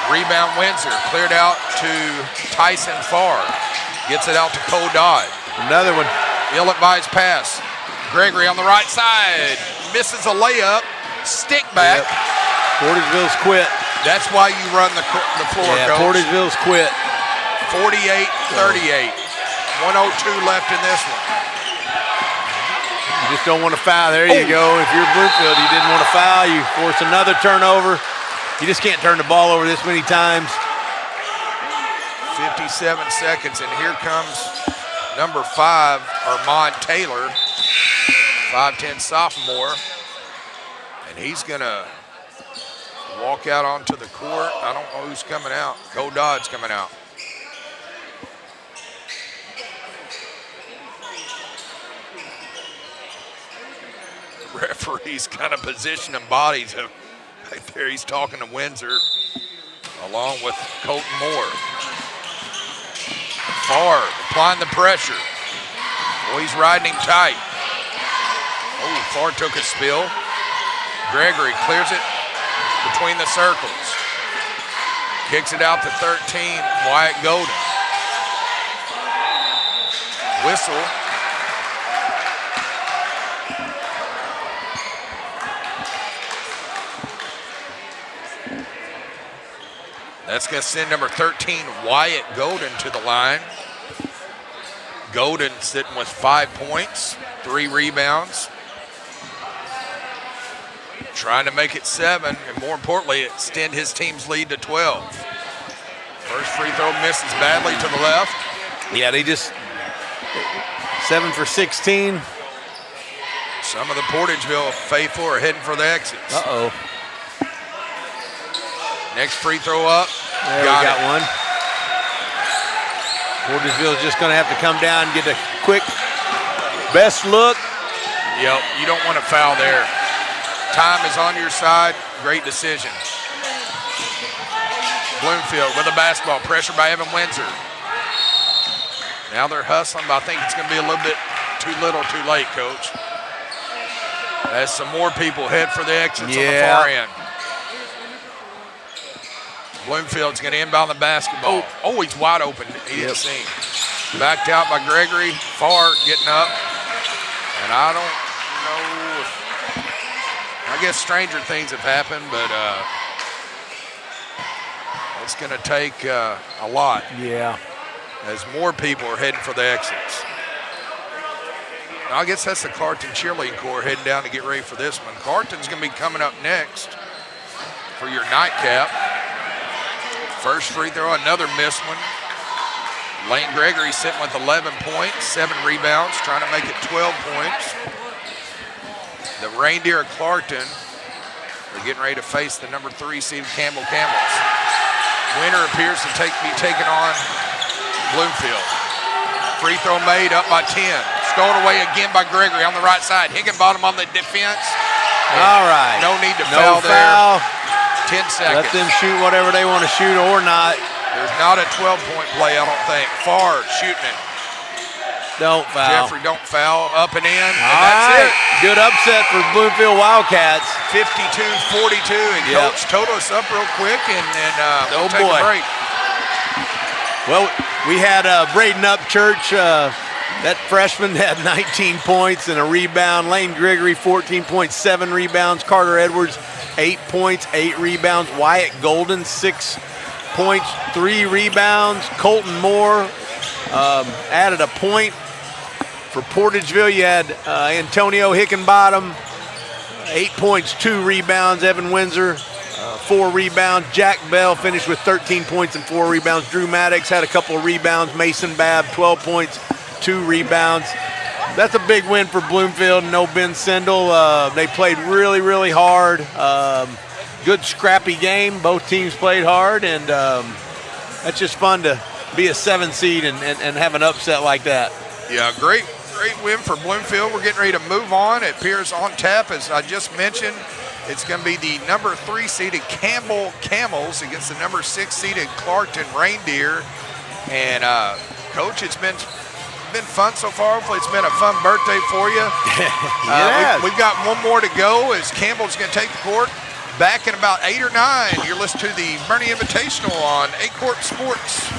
Rebound Windsor, cleared out to Tyson Farr. Gets it out to Cole Dodd. Another one. Ill-advised pass. Gregory on the right side. Misses a layup. Stick back. Yep. Portageville's quit. That's why you run the floor, Coach. Portageville's quit. 48-38. 1:02 left in this one. You just don't want to foul. There you go. If you're Bloomfield, you didn't want to foul. You force another turnover. You just can't turn the ball over this many times. 57 seconds, and here comes number 5, Armand Taylor, 5'10" sophomore. And he's going to walk out onto the court. I don't know who's coming out. Cole Dodd's coming out. Referee's kind of positioning bodies right there. He's talking to Windsor along with Colton Moore. Farr applying the pressure. Boy, he's riding him tight. Oh, Farr took a spill. Gregory clears it between the circles. Kicks it out to 13, Wyatt Golden. Whistle. That's going to send number 13, Wyatt Golden, to the line. Golden sitting with 5 points, 3 rebounds. Trying to make it 7, and more importantly, extend his team's lead to 12. First free throw misses badly to the left. Yeah, they just 7 for 16. Some of the Portageville faithful are heading for the exits. Uh-oh. Next free throw up. There, got one. Portageville's just going to have to come down and get a quick best look. Yep, you don't want to foul there. Time is on your side. Great decision. Bloomfield with a basketball. Pressure by Evan Windsor. Now they're hustling, but I think it's going to be a little bit too little, too late, Coach. As some more people head for the exits on the far end. Bloomfield's going to inbound the basketball. Oh, he's wide open. He didn't see him. Backed out by Gregory. Farr getting up. And I don't know if, I guess stranger things have happened, but it's going to take a lot. Yeah. As more people are heading for the exits. Now, I guess that's the Clarkton cheerleading corps heading down to get ready for this one. Clarkton's going to be coming up next for your nightcap. First free throw, another missed one. Lane Gregory sitting with 11 points, 7 rebounds, trying to make it 12 points. The Reindeer of Clarkton are getting ready to face the number 3 seed Campbell Camels. Winner appears to be taking on Bloomfield. Free throw made, up by 10. Stolen away again by Gregory on the right side. Higginbottom on the defense. All right. No need to No foul foul. there. 10 seconds. Let them shoot whatever they want to shoot or not. There's not a 12-point play, I don't think. Farr shooting it. Don't foul. Jeffrey, don't foul. Up and in. And All that's it. Good upset for Bloomfield Wildcats. 52-42. And Coach totaled us up real quick, and we'll take a break. Well, we had Braden Upchurch. That freshman had 19 points and a rebound. Lane Gregory, 14.7 rebounds. Carter Edwards, 8 points, 8 rebounds. Wyatt Golden, 6 points, 3 rebounds. Colton Moore added a point. For Portageville, you had Antonio Hickenbottom, 8 points, 2 rebounds. Evan Windsor, 4 rebounds. Jack Bell finished with 13 points and 4 rebounds. Drew Maddox had a couple of rebounds. Mason Babb, 12 points, 2 rebounds. That's a big win for Bloomfield. No Ben Sindel. They played really, really hard. Good scrappy game. Both teams played hard, and that's just fun to be a 7 seed and have an upset like that. Yeah, great win for Bloomfield. We're getting ready to move on. It appears on tap, as I just mentioned. It's going to be the number 3 seeded Campbell Camels against the number 6 seeded Clarkton Reindeer. And Coach, it's been fun so far. Hopefully it's been a fun birthday for you. We've got one more to go as Campbell's going to take the court. Back in about 8 or 9, you're listening to the Bernie Invitational on Aycorp Sports.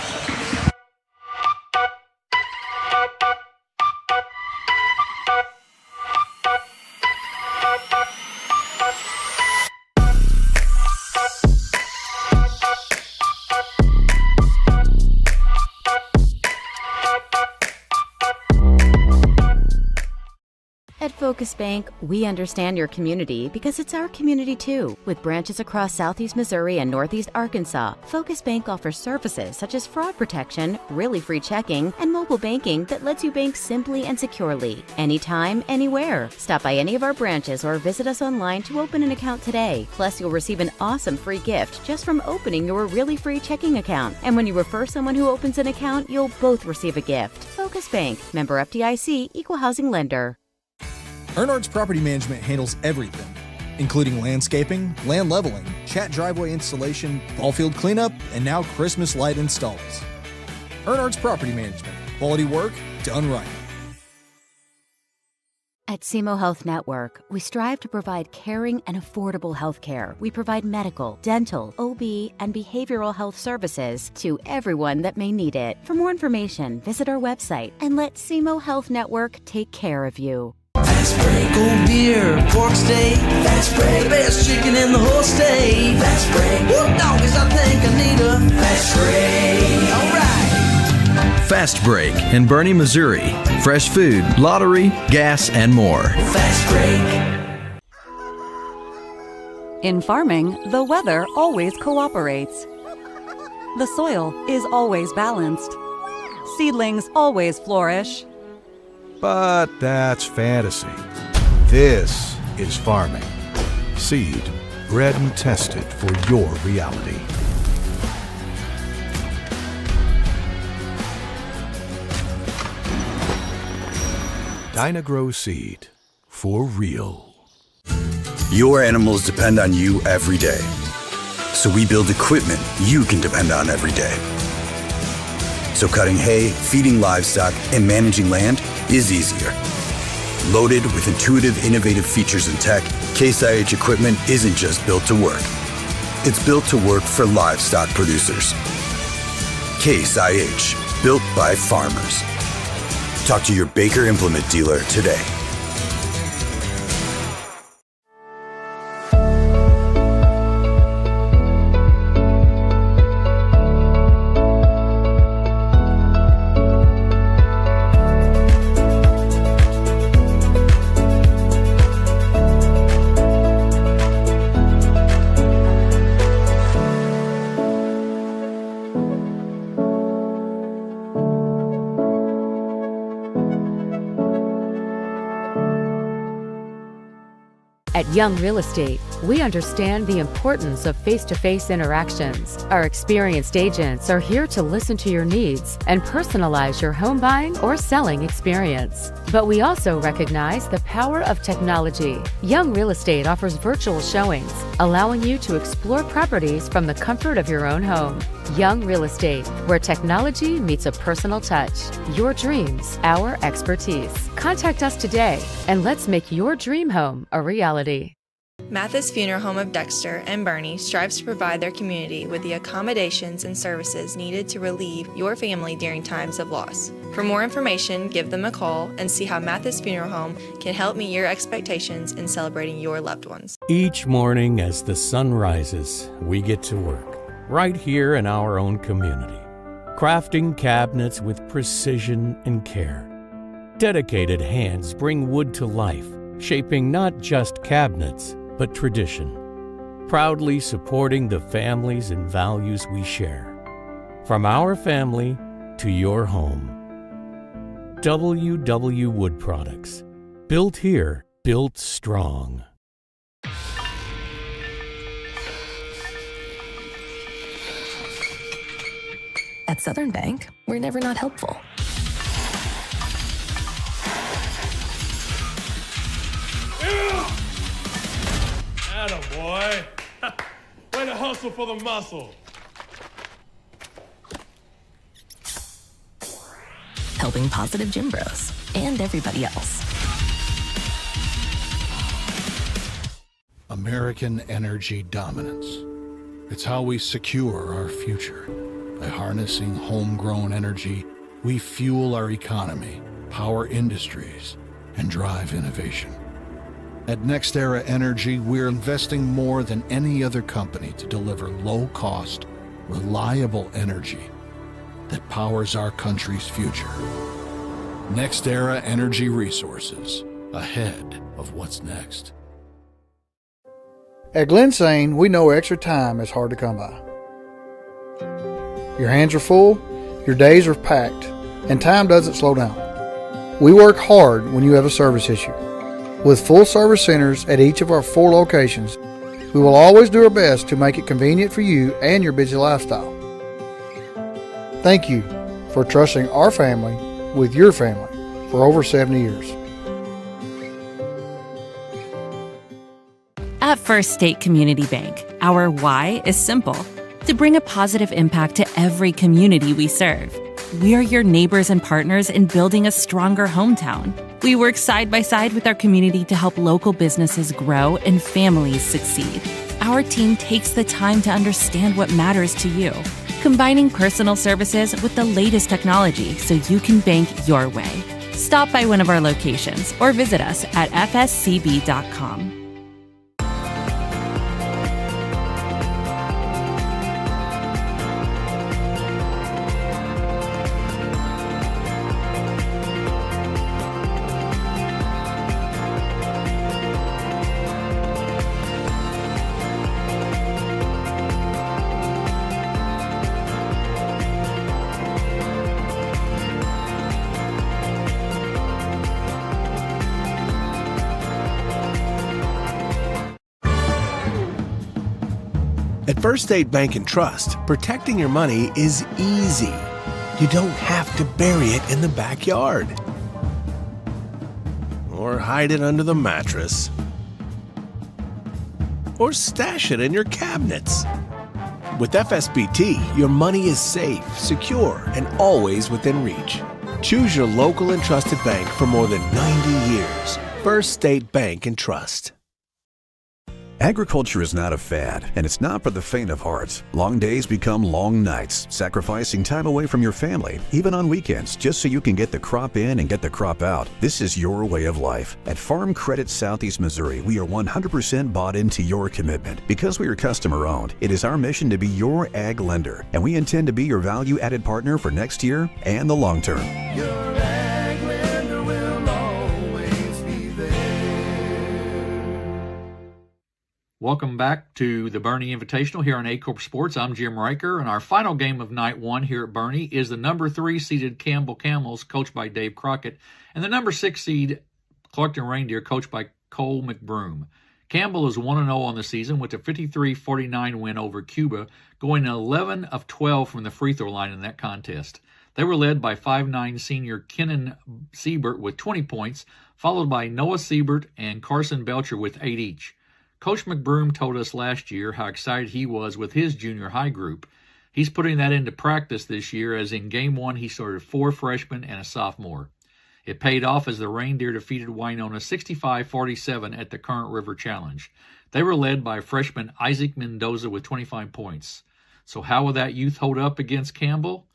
At Focus Bank, we understand your community because it's our community too. With branches across Southeast Missouri and Northeast Arkansas, Focus Bank offers services such as fraud protection, really free checking, and mobile banking that lets you bank simply and securely, anytime, anywhere. Stop by any of our branches or visit us online to open an account today. Plus, you'll receive an awesome free gift just from opening your really free checking account. And when you refer someone who opens an account, you'll both receive a gift. Focus Bank, member FDIC, equal housing lender. Ernards Property Management handles everything, including landscaping, land leveling, chat driveway installation, ball field cleanup, and now Christmas light installs. Ernards Property Management, quality work done right. At Simo Health Network, we strive to provide caring and affordable health care. We provide medical, dental, OB, and behavioral health services to everyone that may need it. For more information, visit our website and let Simo Health Network take care of you. Fast break, cold beer, pork steak. Fast break, the best chicken in the whole state. Fast break, whoop doggies, I think I need a fast break. All right. Fast Break in Bernie, Missouri. Fresh food, lottery, gas, and more. Fast break. In farming, the weather always cooperates. The soil is always balanced. Seedlings always flourish. But that's fantasy. This is farming. Seed, bred and tested for your reality. Dagrow seed, for real. Your animals depend on you every day. So we build equipment you can depend on every day. So cutting hay, feeding livestock, and managing land is easier. Loaded with intuitive, innovative features and tech, Case IH equipment isn't just built to work. it's built to work for livestock producers. Case IH, built by farmers. Talk to your Baker Implement dealer today. At Young Real Estate, we understand the importance of face-to-face interactions. Our experienced agents are here to listen to your needs and personalize your home buying or selling experience. But we also recognize the power of technology. Young Real Estate offers virtual showings, allowing you to explore properties from the comfort of your own home. Young Real Estate, where technology meets a personal touch. Your dreams, our expertise. Contact us today and let's make your dream home a reality. Matthysse Funeral Home of Dexter and Bernie strives to provide their community with the accommodations and services needed to relieve your family during times of loss. For more information, give them a call and see how Matthysse Funeral Home can help meet your expectations in celebrating your loved ones. Each morning as the sun rises, we get to work, right here in our own community, crafting cabinets with precision and care. Dedicated hands bring wood to life, shaping not just cabinets, but tradition, proudly supporting the families and values we share. From our family to your home. WW Wood Products. Built here, built strong. At Southern Bank, we're never not helpful. Attaboy. Way to hustle for the muscle. Helping positive gym bros and everybody else. American energy dominance. It's how we secure our future. By harnessing homegrown energy, we fuel our economy, power industries, and drive innovation. At NextEra Energy, we're investing more than any other company to deliver low-cost, reliable energy that powers our country's future. NextEra Energy Resources, ahead of what's next. At Glensane, we know extra time is hard to come by. Your hands are full, your days are packed, and time doesn't slow down. We work hard when you have a service issue. With full service centers at each of our 4 locations, we will always do our best to make it convenient for you and your busy lifestyle. Thank you for trusting our family with your family for over 70 years. At First State Community Bank, our why is simple: to bring a positive impact to every community we serve. We are your neighbors and partners in building a stronger hometown. We work side by side with our community to help local businesses grow and families succeed. Our team takes the time to understand what matters to you, combining personal services with the latest technology so you can bank your way. Stop by one of our locations or visit us at fscb.com. At First State Bank and Trust, protecting your money is easy. You don't have to bury it in the backyard or hide it under the mattress or stash it in your cabinets. With FSBT, your money is safe, secure, and always within reach. Choose your local and trusted bank for more than 90 years. First State Bank and Trust. Agriculture is not a fad, and it's not for the faint of heart. Long days become long nights, sacrificing time away from your family, even on weekends, just so you can get the crop in and get the crop out. This is your way of life. At Farm Credit Southeast Missouri, we are 100% bought into your commitment. Because we are customer-owned, it is our mission to be your ag lender, and we intend to be your value-added partner for next year and the long term. Welcome back to the Bernie Invitational here on Aycorp Sports. I'm Jim Riker, and our final game of night one here at Bernie is the number 3 seeded Campbell Camels, coached by Dave Crockett, and the number 6 seed Clarkton Reindeer, coached by Cole McBroom. Campbell is 1-0 on the season with a 53-49 win over Cuba, going 11 of 12 from the free throw line in that contest. They were led by 5'9 senior Kenan Siebert with 20 points, followed by Noah Siebert and Carson Belcher with 8 each. Coach McBroom told us last year how excited he was with his junior high group. He's putting that into practice this year, as in Game 1 he started 4 freshmen and a sophomore. It paid off as the Reindeer defeated Winona 65-47 at the Current River Challenge. They were led by freshman Isaac Mendoza with 25 points. So how will that youth hold up against Campbell?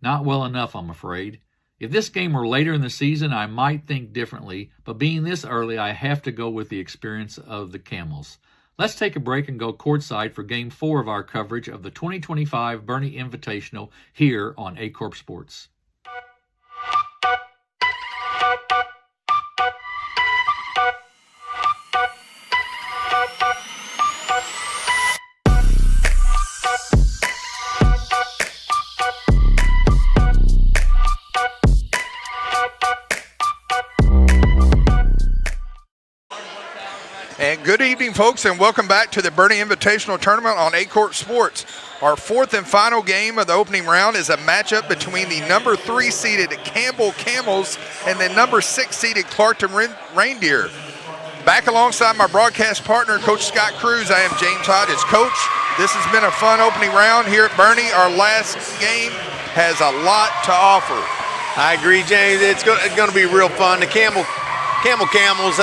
Not well enough, I'm afraid. If this game were later in the season, I might think differently, but being this early, I have to go with the experience of the Camels. Let's take a break and go courtside for Game 4 of our coverage of the 2025 Bernie Invitational here on Aycorp Sports. And good evening, folks, and welcome back to the Bernie Invitational Tournament on Aycorp Sports. Our 4th and final game of the opening round is a matchup between the number 3 seeded Campbell Camels and the number 6 seeded Clarkton Reindeer. Back alongside my broadcast partner, Coach Scott Cruz, I am James Hott, his coach. This has been a fun opening round here at Bernie. Our last game has a lot to offer. I agree, James. It's going to be real fun. The Campbell Camels,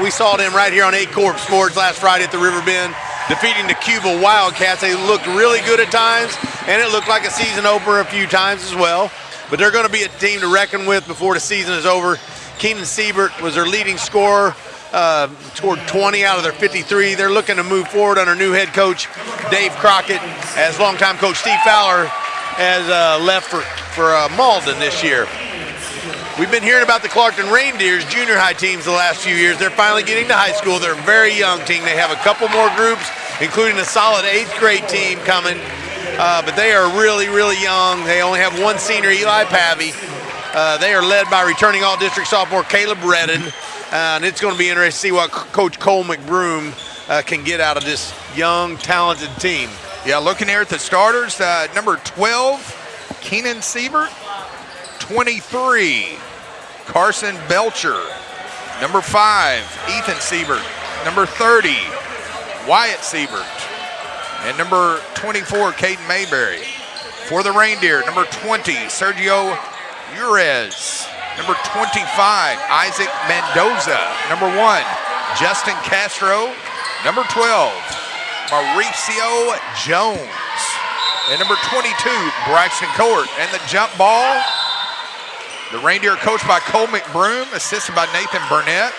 we saw them right here on Aycorp Sports last Friday at the River Bend, defeating the Cuba Wildcats. They looked really good at times, and it looked like a season opener a few times as well. But they're going to be a team to reckon with before the season is over. Kenan Siebert was their leading scorer, scored 20 out of their 53. They're looking to move forward under new head coach Dave Crockett, as longtime coach Steve Fowler has left for Malden this year. We've been hearing about the Clarkton Reindeers junior high teams the last few years. They're finally getting to high school. They're a very young team. They have a couple more groups, including a solid 8th grade team coming. But they are really, really young. They only have one senior, Eli Pavey. They are led by returning all-district sophomore Caleb Redden. And it's going to be interesting to see what Coach Cole McBroom can get out of this young, talented team. Yeah, looking here at the starters, number 12, Kenan Siebert. 23, Carson Belcher. Number 5, Ethan Siebert. Number 30, Wyatt Siebert. And number 24, Caden Mayberry. For the Reindeer, number 20, Sergio Urez. Number 25, Isaac Mendoza. Number 1, Justin Castro. Number 12, Mauricio Jones. And number 22, Braxton Court. And the jump ball, the Reindeer coached by Cole McBroom, assisted by Nathan Burnett.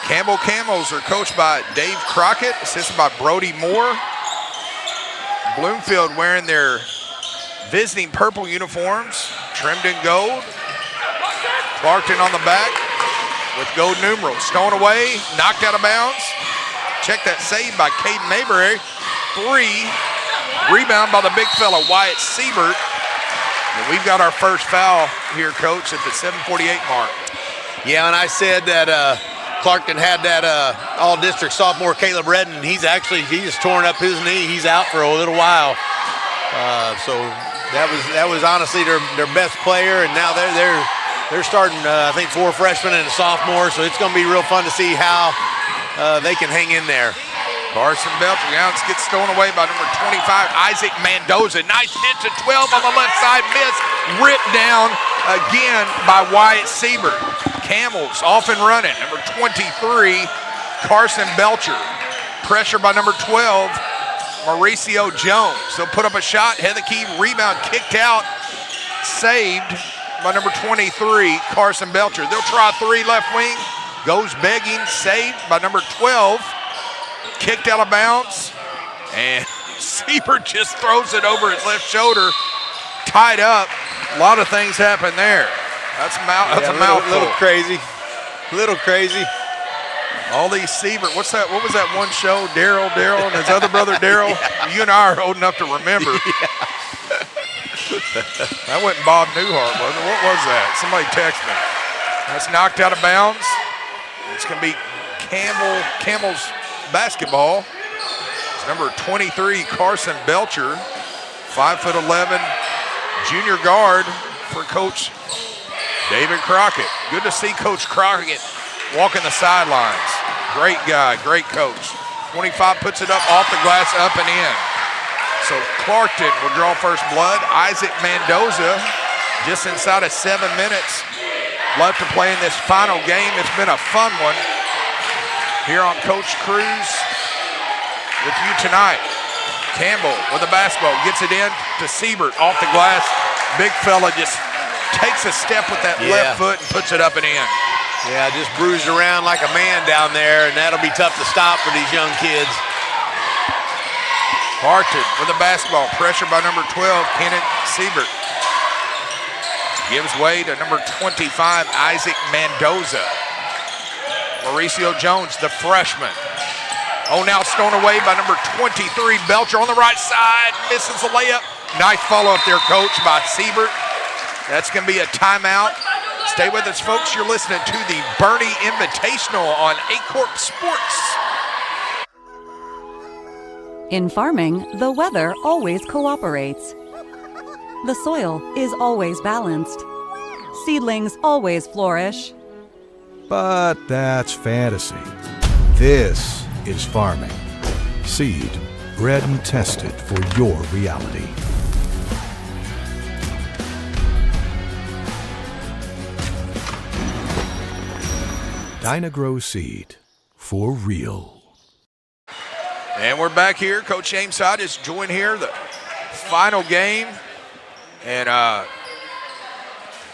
Campbell Camels are coached by Dave Crockett, assisted by Brody Moore. Bloomfield wearing their visiting purple uniforms, trimmed in gold. Clarkton on the back with gold numerals. Stolen away, knocked out of bounds. Check that save by Caden Mayberry. 3, rebound by the big fella, Wyatt Siebert. And we've got our first foul here, Coach, at the 7:48 mark. Yeah, and I said that Clarkton had that all-district sophomore Caleb Redden. He just torn up his knee. He's out for a little while. So that was honestly their best player, and now they're starting I think 4 freshmen and a sophomore. So it's going to be real fun to see how they can hang in there. Carson Belcher, Youngs gets stolen away by number 25, Isaac Mendoza. Nice hit to 12 on the left side, miss. Ripped down again by Wyatt Siebert. Camels off and running. Number 23, Carson Belcher. Pressure by number 12, Mauricio Jones. They'll put up a shot, head of the key, rebound, kicked out, saved by number 23, Carson Belcher. They'll try three left wing, goes begging, saved by number 12, kicked out of bounds, and Siebert just throws it over his left shoulder, tied up. A lot of things happen there. That's a mouthful. Little crazy. All these Siebert, what was that one show, Daryl and his other brother Daryl? Yeah. You and I are old enough to remember. That wasn't Bob Newhart, was it? What was that? Somebody text me. That's knocked out of bounds. It's going to be Campbell's basketball. It's number 23, Carson Belcher, 5'11", junior guard for Coach David Crockett. Good to see Coach Crockett walking the sidelines. Great guy, great coach. 25 puts it up off the glass, up and in. So Clarkton will draw first blood. Isaac Mendoza, just inside of 7 minutes left to play in this final game. It's been a fun one here on Coach Cruz with you tonight. Campbell with the basketball, gets it in to Siebert off the glass. Big fella just takes a step with that left foot and puts it up and in. Yeah, just bruised around like a man down there, and that'll be tough to stop for these young kids. Clarkton with the basketball, pressure by number 12, Kenneth Siebert. Gives way to number 25, Isaac Mendoza. Mauricio Jones, the freshman. Oh, now stolen away by number 23, Belcher on the right side, misses the layup. Nice follow-up there, coach, by Siebert. That's going to be a timeout. Stay with us, folks. You're listening to the Bernie Invitational on Aycorp Sports. In farming, the weather always cooperates. The soil is always balanced. Seedlings always flourish. But that's fantasy. This is farming. Seed, bred and tested for your reality. Dagrow seed for real. And we're back here. Coach James Hyde is joined here, the final game. And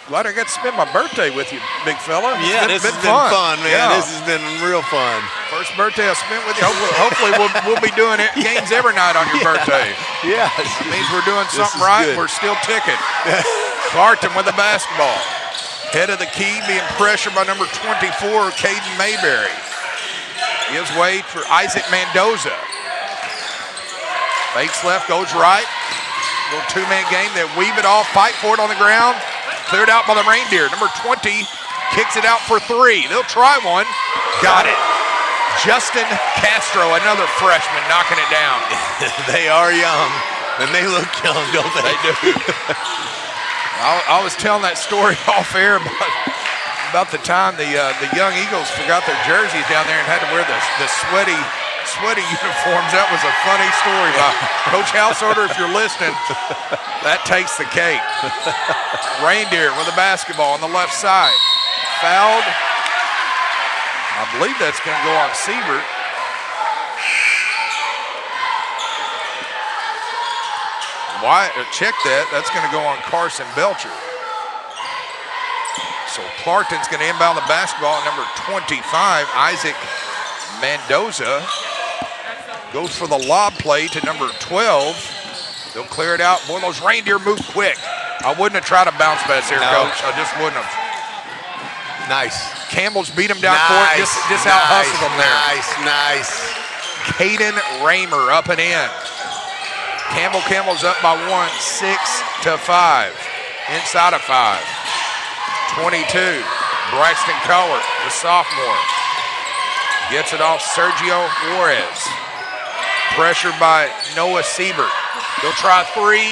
glad I got to spend my birthday with you, big fella. Yeah, this has been fun, man. Yeah. This has been real fun. First birthday I spent with you. Hopefully we'll be doing it games every night on your birthday. Yeah. It means we're doing something right. Good. We're still ticking. Clarkton with the basketball. Head of the key, being pressured by number 24, Caden Mayberry. Gives way for Isaac Mendoza. Fakes left, goes right. Little two-man game. They weave it off, fight for it on the ground. Cleared out by the Reindeer. Number 20 kicks it out for three. They'll try one. Got it. Justin Castro, another freshman, knocking it down. They are young, and they look young, don't they? They do. I was telling that story off air about the time the young Eagles forgot their jerseys down there and had to wear the sweaty uniforms. That was a funny story by Coach Householder. If you're listening, that takes the cake. Reindeer with the basketball on the left side. Fouled. I believe that's going to go on Siebert. Check that. That's going to go on Carson Belcher. So Clarkton's going to inbound the basketball at number 25, Isaac Mendoza. Goes for the lob play to number 12. They'll clear it out. Boy, those Reindeer move quick. I wouldn't have tried to bounce pass here, Coach. I just wouldn't have. Nice. Campbell's beat him down court. Just out-hustled him there. Nice. Caden Raymer up and in. Campbell's up by 1, 6-5. Inside of 5. 22. Braxton Cowart, the sophomore. Gets it off Sergio Juarez. Pressured by Noah Siebert. They'll try three.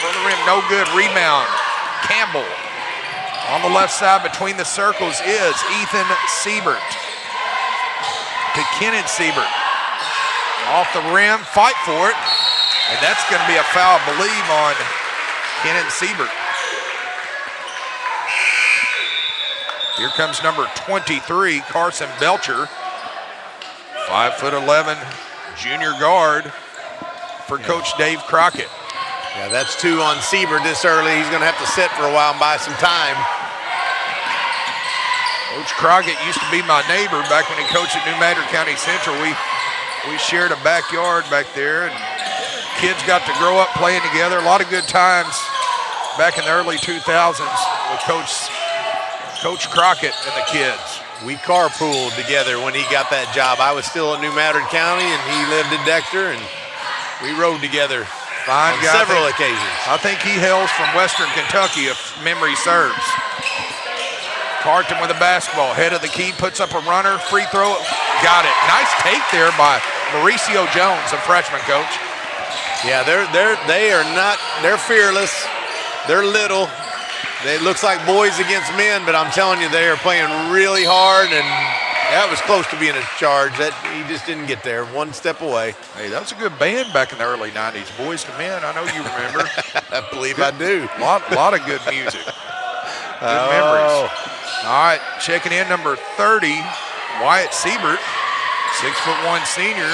For the rim, no good. Rebound. Campbell. On the left side between the circles is Ethan Siebert. To Kenneth Siebert. Off the rim, fight for it. And that's going to be a foul, I believe, on Kenneth Siebert. Here comes number 23, Carson Belcher. 5'11", junior guard for Coach Dave Crockett. Yeah, that's 2 on Siebert this early. He's going to have to sit for a while and buy some time. Coach Crockett used to be my neighbor back when he coached at New Madrid County Central. We shared a backyard back there, and kids got to grow up playing together. A lot of good times back in the early 2000s with Coach Crockett and the kids. We carpooled together when he got that job. I was still in New Madrid County, and he lived in Dexter, and we rode together Fine on guy. several occasions. I think he hails from Western Kentucky, if memory serves. Clarkton with the basketball, head of the key, puts up a runner, free throw, got it. Nice take there by Mauricio Jones, a freshman, Coach. Yeah, they're fearless. They're little. It looks like boys against men, but I'm telling you, they are playing really hard, and that was close to being a charge. That he just didn't get there, one step away. Hey, that was a good band back in the early 90s, Boys to Men. I know you remember. I believe I do. Lot of good music. Good memories. All right, checking in number 30, Wyatt Siebert, 6'1" senior.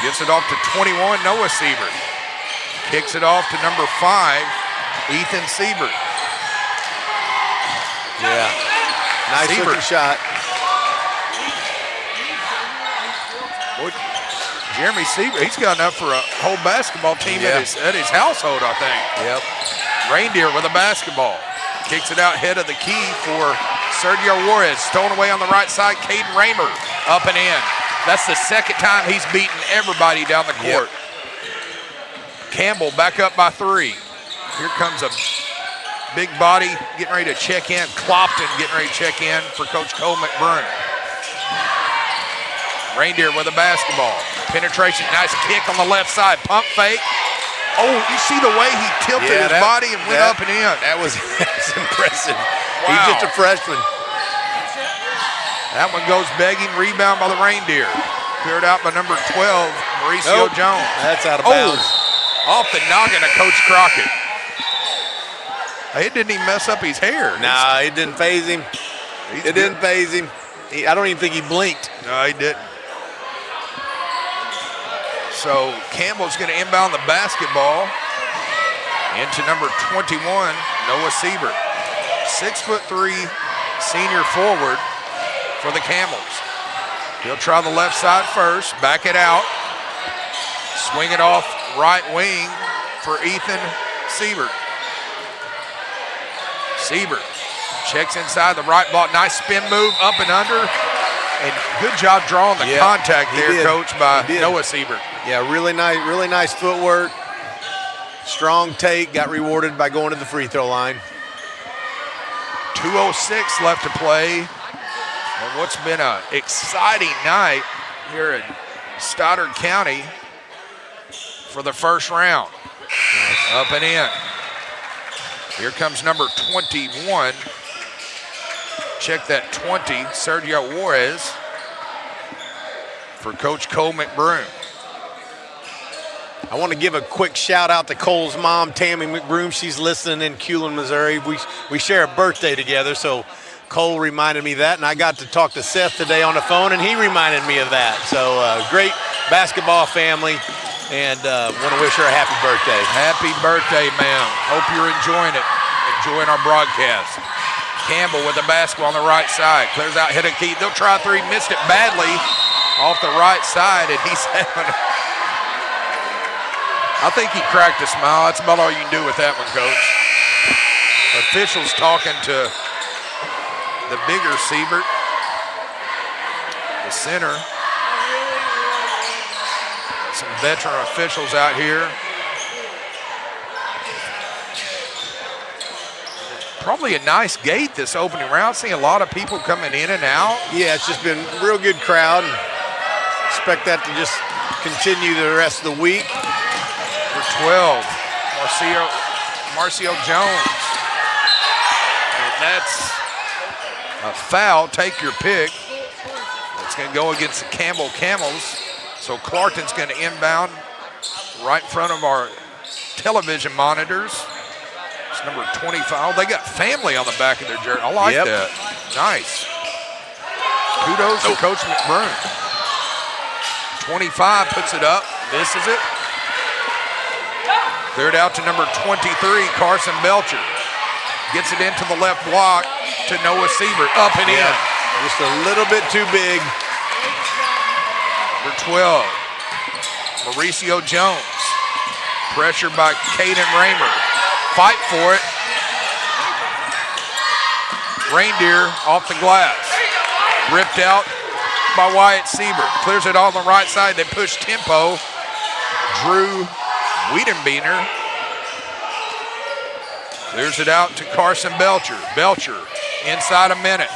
Gets it off to 21, Noah Siebert. Kicks it off to number 5, Ethan Siebert. Yeah, nice looking shot. Boy, Jeremy Siebert, he's got enough for a whole basketball team at his household, I think. Yep. Reindeer with a basketball. Kicks it out head of the key for Sergio Juarez. Stolen away on the right side, Caden Raymer up and in. That's the second time he's beaten everybody down the court. Yep. Campbell back up by 3. Here comes a big body getting ready to check in. Clarkton getting ready to check in for Coach Cole McBroom. Reindeer with a basketball. Penetration, nice kick on the left side. Pump fake. Oh, you see the way he tilted his body and went up and in. That's impressive. Wow. He's just a freshman. That one goes begging. Rebound by the Reindeer. Cleared out by number 12, Mauricio Jones. That's out of bounds. Off the noggin of Coach Crockett. It didn't even mess up his hair. Nah, it didn't faze him. It didn't faze him. I don't even think he blinked. No, he didn't. So Campbell's going to inbound the basketball into number 21, Noah Siebert. 6'3" senior forward for the Camels. He'll try the left side first, back it out. Swing it off right wing for Ethan Siebert. Siebert checks inside the right block. Nice spin move, up and under. And good job drawing the contact there, Coach, by Noah Siebert. Yeah, really nice footwork. Strong take, got rewarded by going to the free throw line. 2:06 left to play. And what's been an exciting night here in Stoddard County for the first round. Nice. Up and in. Here comes number 21. Check that 20, Sergio Juarez, for Coach Cole McBroom. I want to give a quick shout out to Cole's mom, Tammy McBroom. She's listening in Culin, Missouri. We share a birthday together, so Cole reminded me of that, and I got to talk to Seth today on the phone, and he reminded me of that. So great basketball family, and want to wish her a happy birthday. Happy birthday, ma'am. Hope you're enjoying it, enjoying our broadcast. Campbell with the basketball on the right side. Clears out, hit a key. They'll try 3, missed it badly off the right side, and he's having I think he cracked a smile. That's about all you can do with that one, Coach. Officials talking to the bigger Siebert, the center. Some veteran officials out here. Probably a nice gate this opening round. Seeing a lot of people coming in and out. Yeah, it's just been a real good crowd. Expect that to just continue the rest of the week. Number 12, Mauricio Jones. And that's a foul. Take your pick. It's going to go against the Campbell Camels. So Clarkton's going to inbound right in front of our television monitors. It's number 25. Oh, they got family on the back of their jersey. I like that. Nice. Kudos to Coach McBroom. 25 puts it up, misses it. Cleared out to number 23, Carson Belcher. Gets it into the left block to Noah Siebert, up and in. Just a little bit too big. Number 12, Mauricio Jones. Pressured by Caden Raymer. Fight for it. Reindeer off the glass. Ripped out by Wyatt Siebert. Clears it on the right side. They push tempo. Drew Wiedenbeiner clears it out to Carson Belcher. Belcher inside a minute.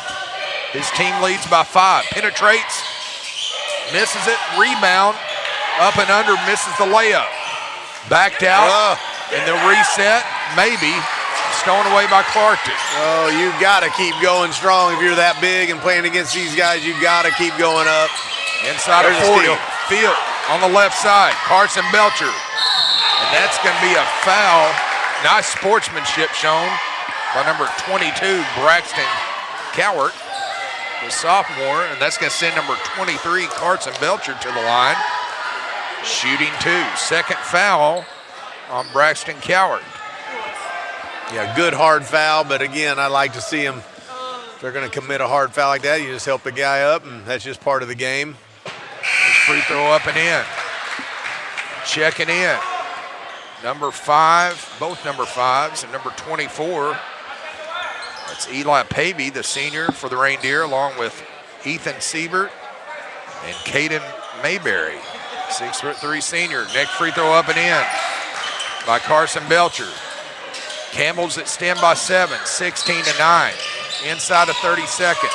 His team leads by 5. Penetrates. Misses it. Rebound. Up and under. Misses the layup. Backed out. And the reset. Maybe. Stolen away by Clarkton. Oh, you got to keep going strong if you're that big and playing against these guys. You got to keep going up. Inside of 40. Field on the left side. Carson Belcher. And that's going to be a foul. Nice sportsmanship shown by number 22, Braxton Cowart, the sophomore. And that's going to send number 23, Carson Belcher, to the line. Shooting 2. Second foul on Braxton Cowart. Yeah, good hard foul, but again, I like to see them. If they're going to commit a hard foul like that, you just help the guy up, and that's just part of the game. Nice free throw up and in. Checking in. Number 5, both number 5s, and number 24. That's Eli Pavey, the senior for the Reindeer, along with Ethan Siebert and Caden Mayberry, 6'3" senior. Next free throw up and in by Carson Belcher. Campbell's at stem by 7, 16-9. Inside of 30 seconds.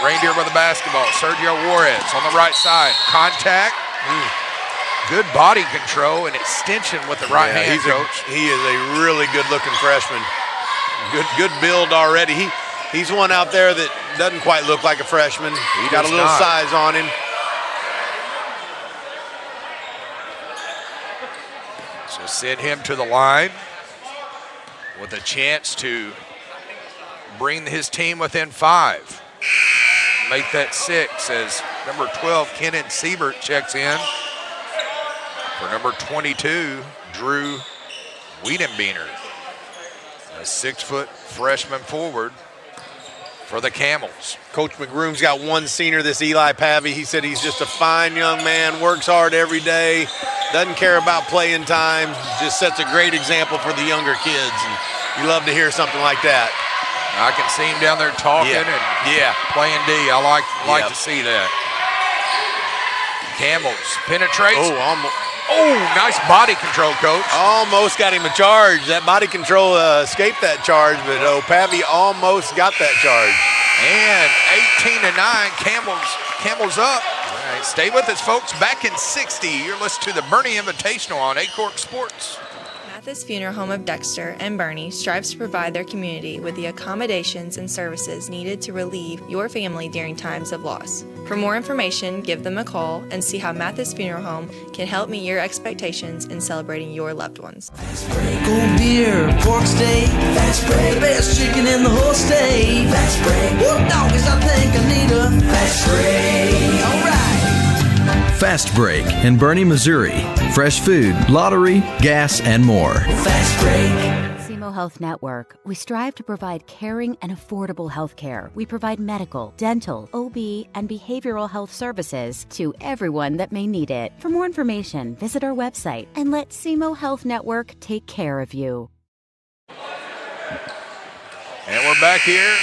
Reindeer with the basketball. Sergio Juarez on the right side. Contact. Good body control and extension with the right hand, Coach. He is a really good-looking freshman. Good build already. He's one out there that doesn't quite look like a freshman. He got a little size on him. So send him to the line with a chance to bring his team within 5. Make that 6 as number 12, Kenan Siebert, checks in for number 22, Drew Wiedenbeiner. A 6-foot freshman forward for the Camels. Coach McGroom's got one senior, this Eli Pavey. He said he's just a fine young man, works hard every day, doesn't care about playing time, just sets a great example for the younger kids. And you love to hear something like that. I can see him down there talking and playing D. I like to see that. Campbell's penetrates. Oh, nice body control, Coach. Almost got him a charge. That body control escaped that charge, but Pavey almost got that charge. And 18-9, Campbell's up. All right, stay with us, folks. Back in 60, you're listening to the Bernie Invitational on Aycorp Sports. Matthysse Funeral Home of Dexter and Bernie strives to provide their community with the accommodations and services needed to relieve your family during times of loss. For more information, give them a call and see how Matthysse Funeral Home can help meet your expectations in celebrating your loved ones. Gold beer, pork steak, fast break, best chicken in the whole state. Fast break, whoop doggies, I think I need a fast break. All right. Fast Break in Bernie, Missouri. Fresh food, lottery, gas, and more. Fast Break. Simo Health Network. We strive to provide caring and affordable health care. We provide medical, dental, OB, and behavioral health services to everyone that may need it. For more information, visit our website and let Simo Health Network take care of you. And we're back here.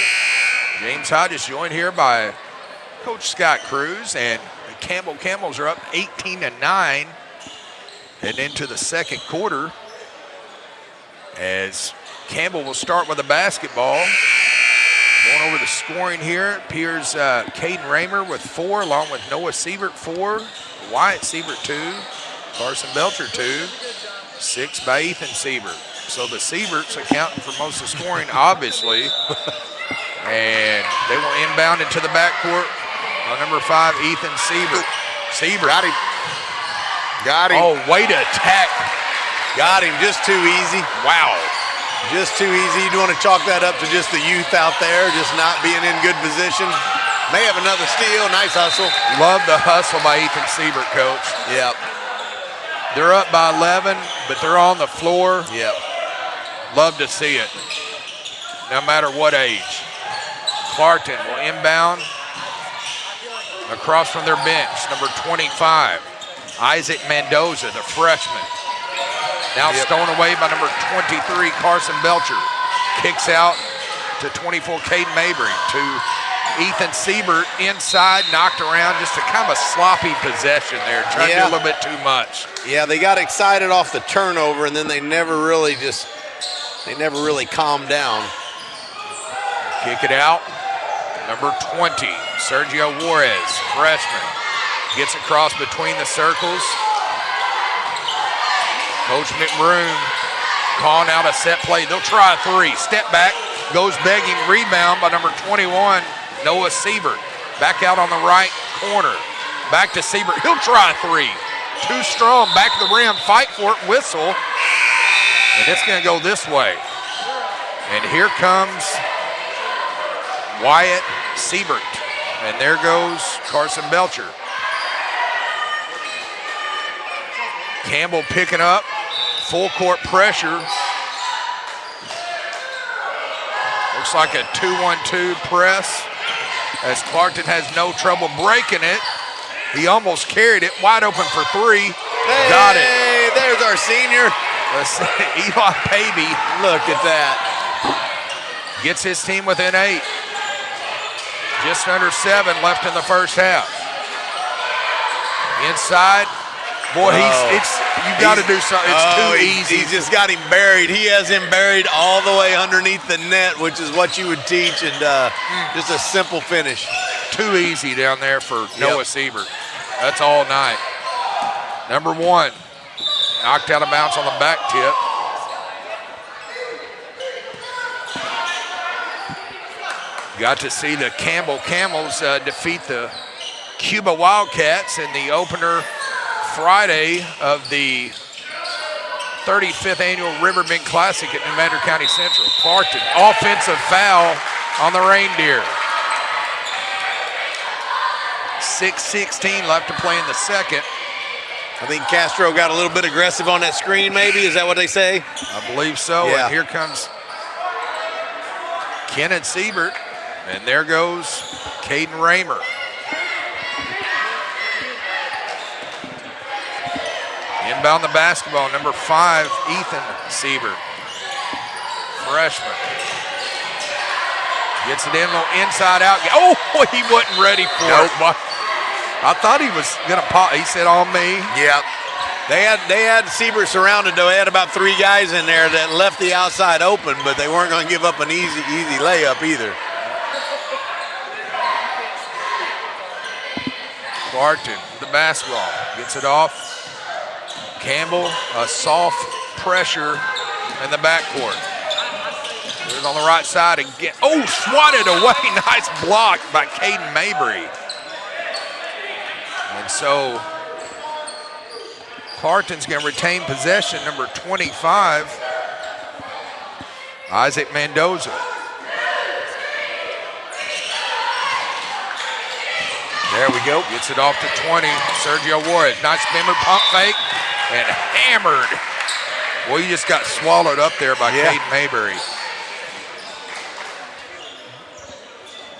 James Hodges joined here by Coach Scott Cruz, and the Camels are up 18-9 heading into the second quarter, as Campbell will start with the basketball. Going over the scoring here, it appears Caden Raymer with 4, along with Noah Siebert 4, Wyatt Siebert 2, Carson Belcher 2, 6 by Ethan Siebert. So the Sieberts accounting for most of the scoring, obviously. And they will inbound into the backcourt on number 5, Ethan Siebert. Got him. Oh, way to attack. Got him, just too easy. Wow. Just too easy. You want to chalk that up to just the youth out there, just not being in good position. May have another steal. Nice hustle. Love the hustle by Ethan Siebert, Coach. Yep. They're up by 11, but they're on the floor. Yep. Love to see it, no matter what age. Clarkton will inbound across from their bench, number 25, Isaac Mendoza, the freshman. Now stolen away by number 23, Carson Belcher. Kicks out to 24, Caden Mabry, to Ethan Siebert inside, knocked around, just a kind of a sloppy possession there, trying to do a little bit too much. Yeah, they got excited off the turnover, and then they never really calmed down. Kick it out, number 20, Sergio Juarez, freshman, gets across between the circles. Coach McBroom calling out a set play. They'll try a three. Step back, goes begging, rebound by number 21, Noah Siebert. Back out on the right corner. Back to Siebert. He'll try a three. Too strong. Back to the rim. Fight for it. Whistle. And it's going to go this way. And here comes Wyatt Siebert. And there goes Carson Belcher. Campbell picking up. Full court pressure. Looks like a 2-1-2 press as Clarkton has no trouble breaking it. He almost carried it, wide open for three. Got it. Hey, there's our senior. Eli Pavey. Look at that. Gets his team within 8. Just under 7 left in the first half. Inside. Boy, you got to do something. It's too easy. He's just got him buried. He has him buried all the way underneath the net, which is what you would teach, and just a simple finish. Too easy down there for Noah Siebert. That's all night. Number 1, knocked out of bounds on the back tip. Got to see the Campbell Camels defeat the Cuba Wildcats in the opener Friday of the 35th Annual Riverbend Classic at New Madrid County Central. Clarkton, offensive foul on the Reindeer. 6:16 left to play in the second. I think Castro got a little bit aggressive on that screen, maybe. Is that what they say? I believe so. Yeah. And here comes Kenneth Siebert. And there goes Caden Raymer. Inbound the basketball, number 5, Ethan Siebert, freshman. Gets it in, little inside out. Oh, he wasn't ready for it. I thought he was gonna pop. He said on me. Yep. They had Siebert surrounded though. They had about 3 guys in there that left the outside open, but they weren't gonna give up an easy layup either. Clarkton, the basketball, gets it off. Campbell, a soft pressure in the backcourt. There's on the right side again. Oh, swatted away. Nice block by Caden Mabry. And so Clarkton's going to retain possession, number 25, Isaac Mendoza. There we go. Gets it off to 20. Sergio Juarez. Nice spinner pump fake and hammered. Well, you just got swallowed up there by Caden Mabry.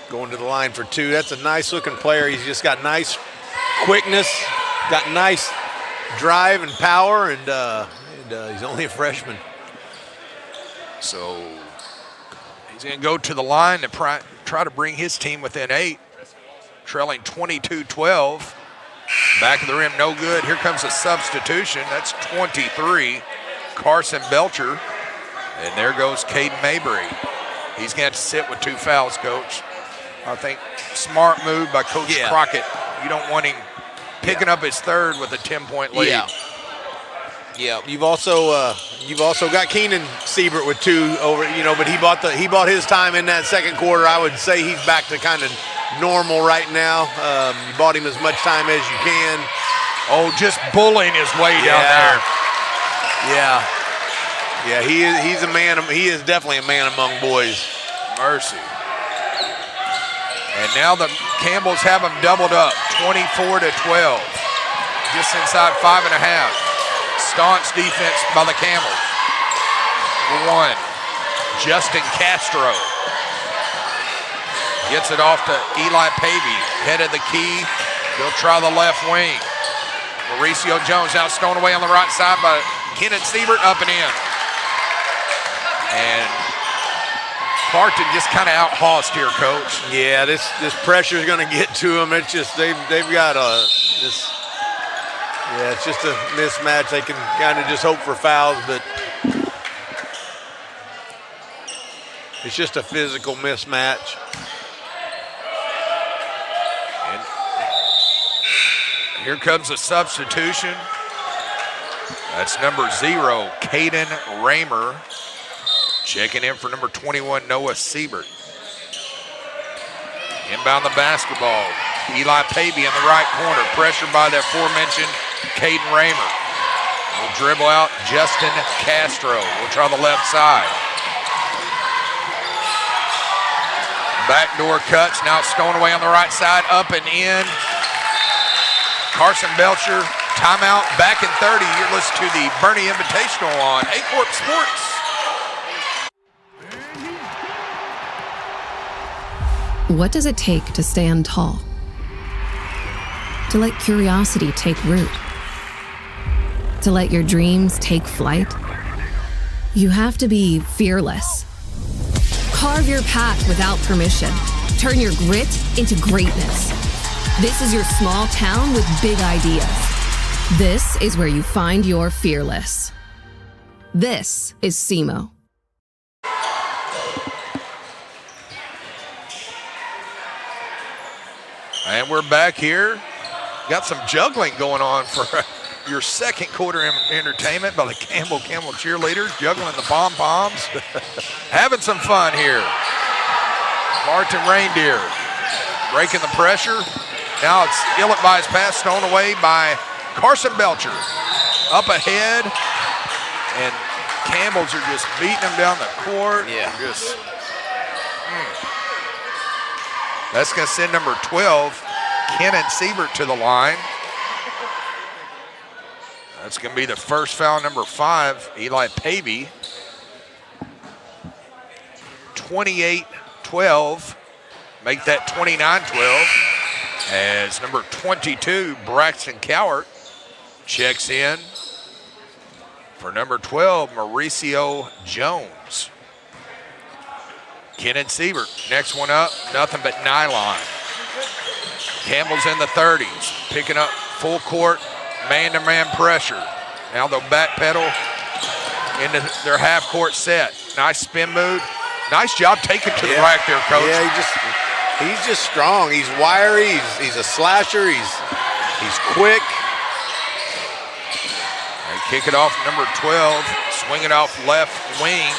Going to the line for 2. That's a nice looking player. He's just got nice quickness, got nice drive and power, and he's only a freshman. So he's going to go to the line to try to bring his team within 8. Trailing 22-12. Back of the rim, no good. Here comes a substitution. That's 23, Carson Belcher. And there goes Caden Mabry. He's going to have to sit with 2 fouls, Coach. I think smart move by Coach Crockett. You don't want him picking up his 3rd with a 10-point lead. Yeah. You've also got Keenan Siebert with 2 over. But he bought his time in that second quarter. I would say he's back to kind of normal right now. You bought him as much time as you can. Oh, just bullying his way down there. Yeah, he's a man. He is definitely a man among boys. Mercy. And now the Campbells have them doubled up, 24-12. Just inside 5.5. Staunch defense by the Campbells. 1. Justin Castro gets it off to Eli Pavey, head of the key. He'll try the left wing. Mauricio Jones now stolen away on the right side by Kenneth Siebert, up and in. And Clarkton just kind of out-hossed here, Coach. Yeah, this pressure is going to get to them. It's just they've got it's just a mismatch. They can kind of just hope for fouls, but it's just a physical mismatch. And here comes a substitution. That's number 0, Caden Raymer. Checking in for number 21, Noah Siebert. Inbound the basketball. Eli Pavey in the right corner, pressured by the aforementioned Caden Raymer. Will dribble out Justin Castro. We'll try the left side. Backdoor cuts, now stolen away on the right side, up and in. Carson Belcher, timeout, back in 30. You're listening to the Bernie Invitational on Aycorp Sports. What does it take to stand tall? To let curiosity take root? To let your dreams take flight? You have to be fearless. Carve your path without permission. Turn your grit into greatness. This is your small town with big ideas. This is where you find your fearless. This is Simo. And we're back here. Got some juggling going on for your second quarter entertainment by the Campbell cheerleaders, juggling the pom-poms. Having some fun here. Martin Reindeer breaking the pressure. Now it's ill-advised pass stolen away by Carson Belcher. Up ahead, and Campbells are just beating them down the court. Yeah. That's going to send number 12, Kenan Siebert, to the line. That's going to be the first foul, number 5, Eli Pavey. 28-12. Make that 29-12. As number 22, Braxton Cowart, checks in for number 12, Mauricio Jones. Kenan Siebert, next one up, nothing but nylon. Campbell's in the 30s, picking up full court, man-to-man pressure. Now they'll backpedal into their half-court set. Nice spin move. Nice job taking to the rack there, Coach. Yeah, he's just strong. He's wiry. He's a slasher. He's quick. They kick it off number 12, swing it off left wing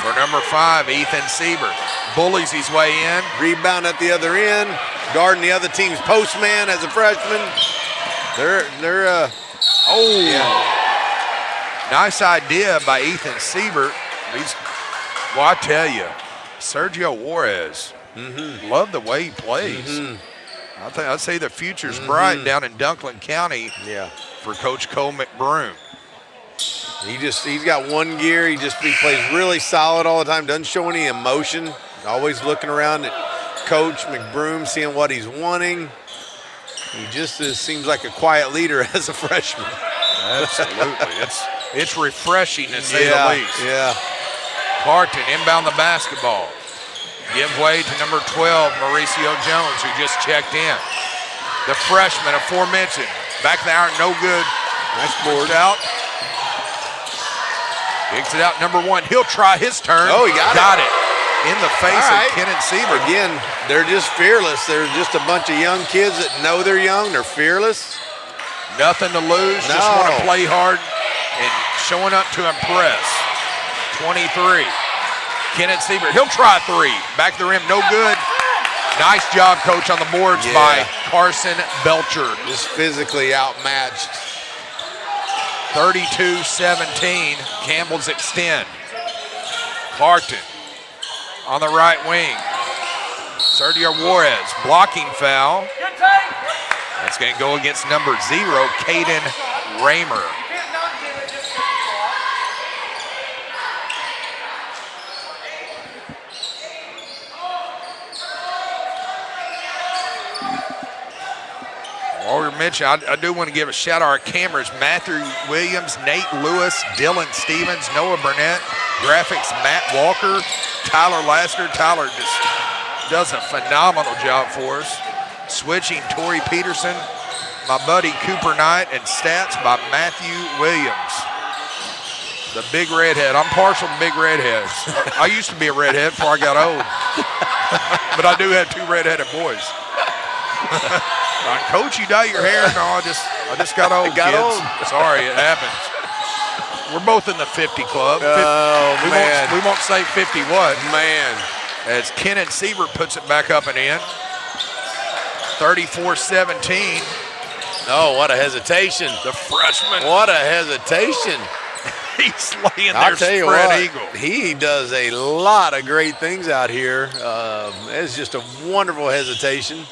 for number 5, Ethan Siebert. Bullies his way in. Rebound at the other end. Guarding the other team's postman as a freshman. Nice idea by Ethan Siebert. Well, I tell you, Sergio Juarez, love the way he plays. I'd say the future's bright down in Dunklin County for Coach Cole McBroom. He's got one gear. He plays really solid all the time. Doesn't show any emotion. Always looking around at Coach McBroom, seeing what he's wanting. He just seems like a quiet leader as a freshman. Absolutely. It's refreshing to say the least. Yeah. Clarkton inbound the basketball. Give way to number 12, Mauricio Jones, who just checked in. The freshman aforementioned. Back of the iron, no good. Nice board. Out. Picks it out, number 1. He'll try his turn. Oh, he got it. In the face of Kenan Siebert. Again, they're just fearless. They're just a bunch of young kids that know they're young. They're fearless. Nothing to lose. Just want to play hard and showing up to impress. 23. Kenan Siebert, he'll try 3. Back of the rim, no good. Nice job, Coach, on the boards by Carson Belcher. Just physically outmatched. 32-17, Campbell's extend. Clarkton on the right wing. Sergio Juarez, blocking foul. That's going to go against number 0, Caden Raymer. While we mentioned, I do want to give a shout out to our cameras. Matthew Williams, Nate Lewis, Dylan Stevens, Noah Burnett, graphics Matt Walker, Tyler Lasker. Tyler just does a phenomenal job for us. Switching, Tori Peterson, my buddy Cooper Knight, and stats by Matthew Williams. The big redhead. I'm partial to big redheads. I used to be a redhead before I got old. But I do have 2 redheaded boys. Coach, you dye your hair? No, I just got old, kids. Sorry, it happens. We're both in the 50 club. We won't say 50 what. Man. As Kenan Siebert puts it back up and in. 34-17. Oh, what a hesitation. The freshman. What a hesitation. He's laying there I'll tell you spread what, eagle. he does a lot of great things out here. It's just a wonderful hesitation.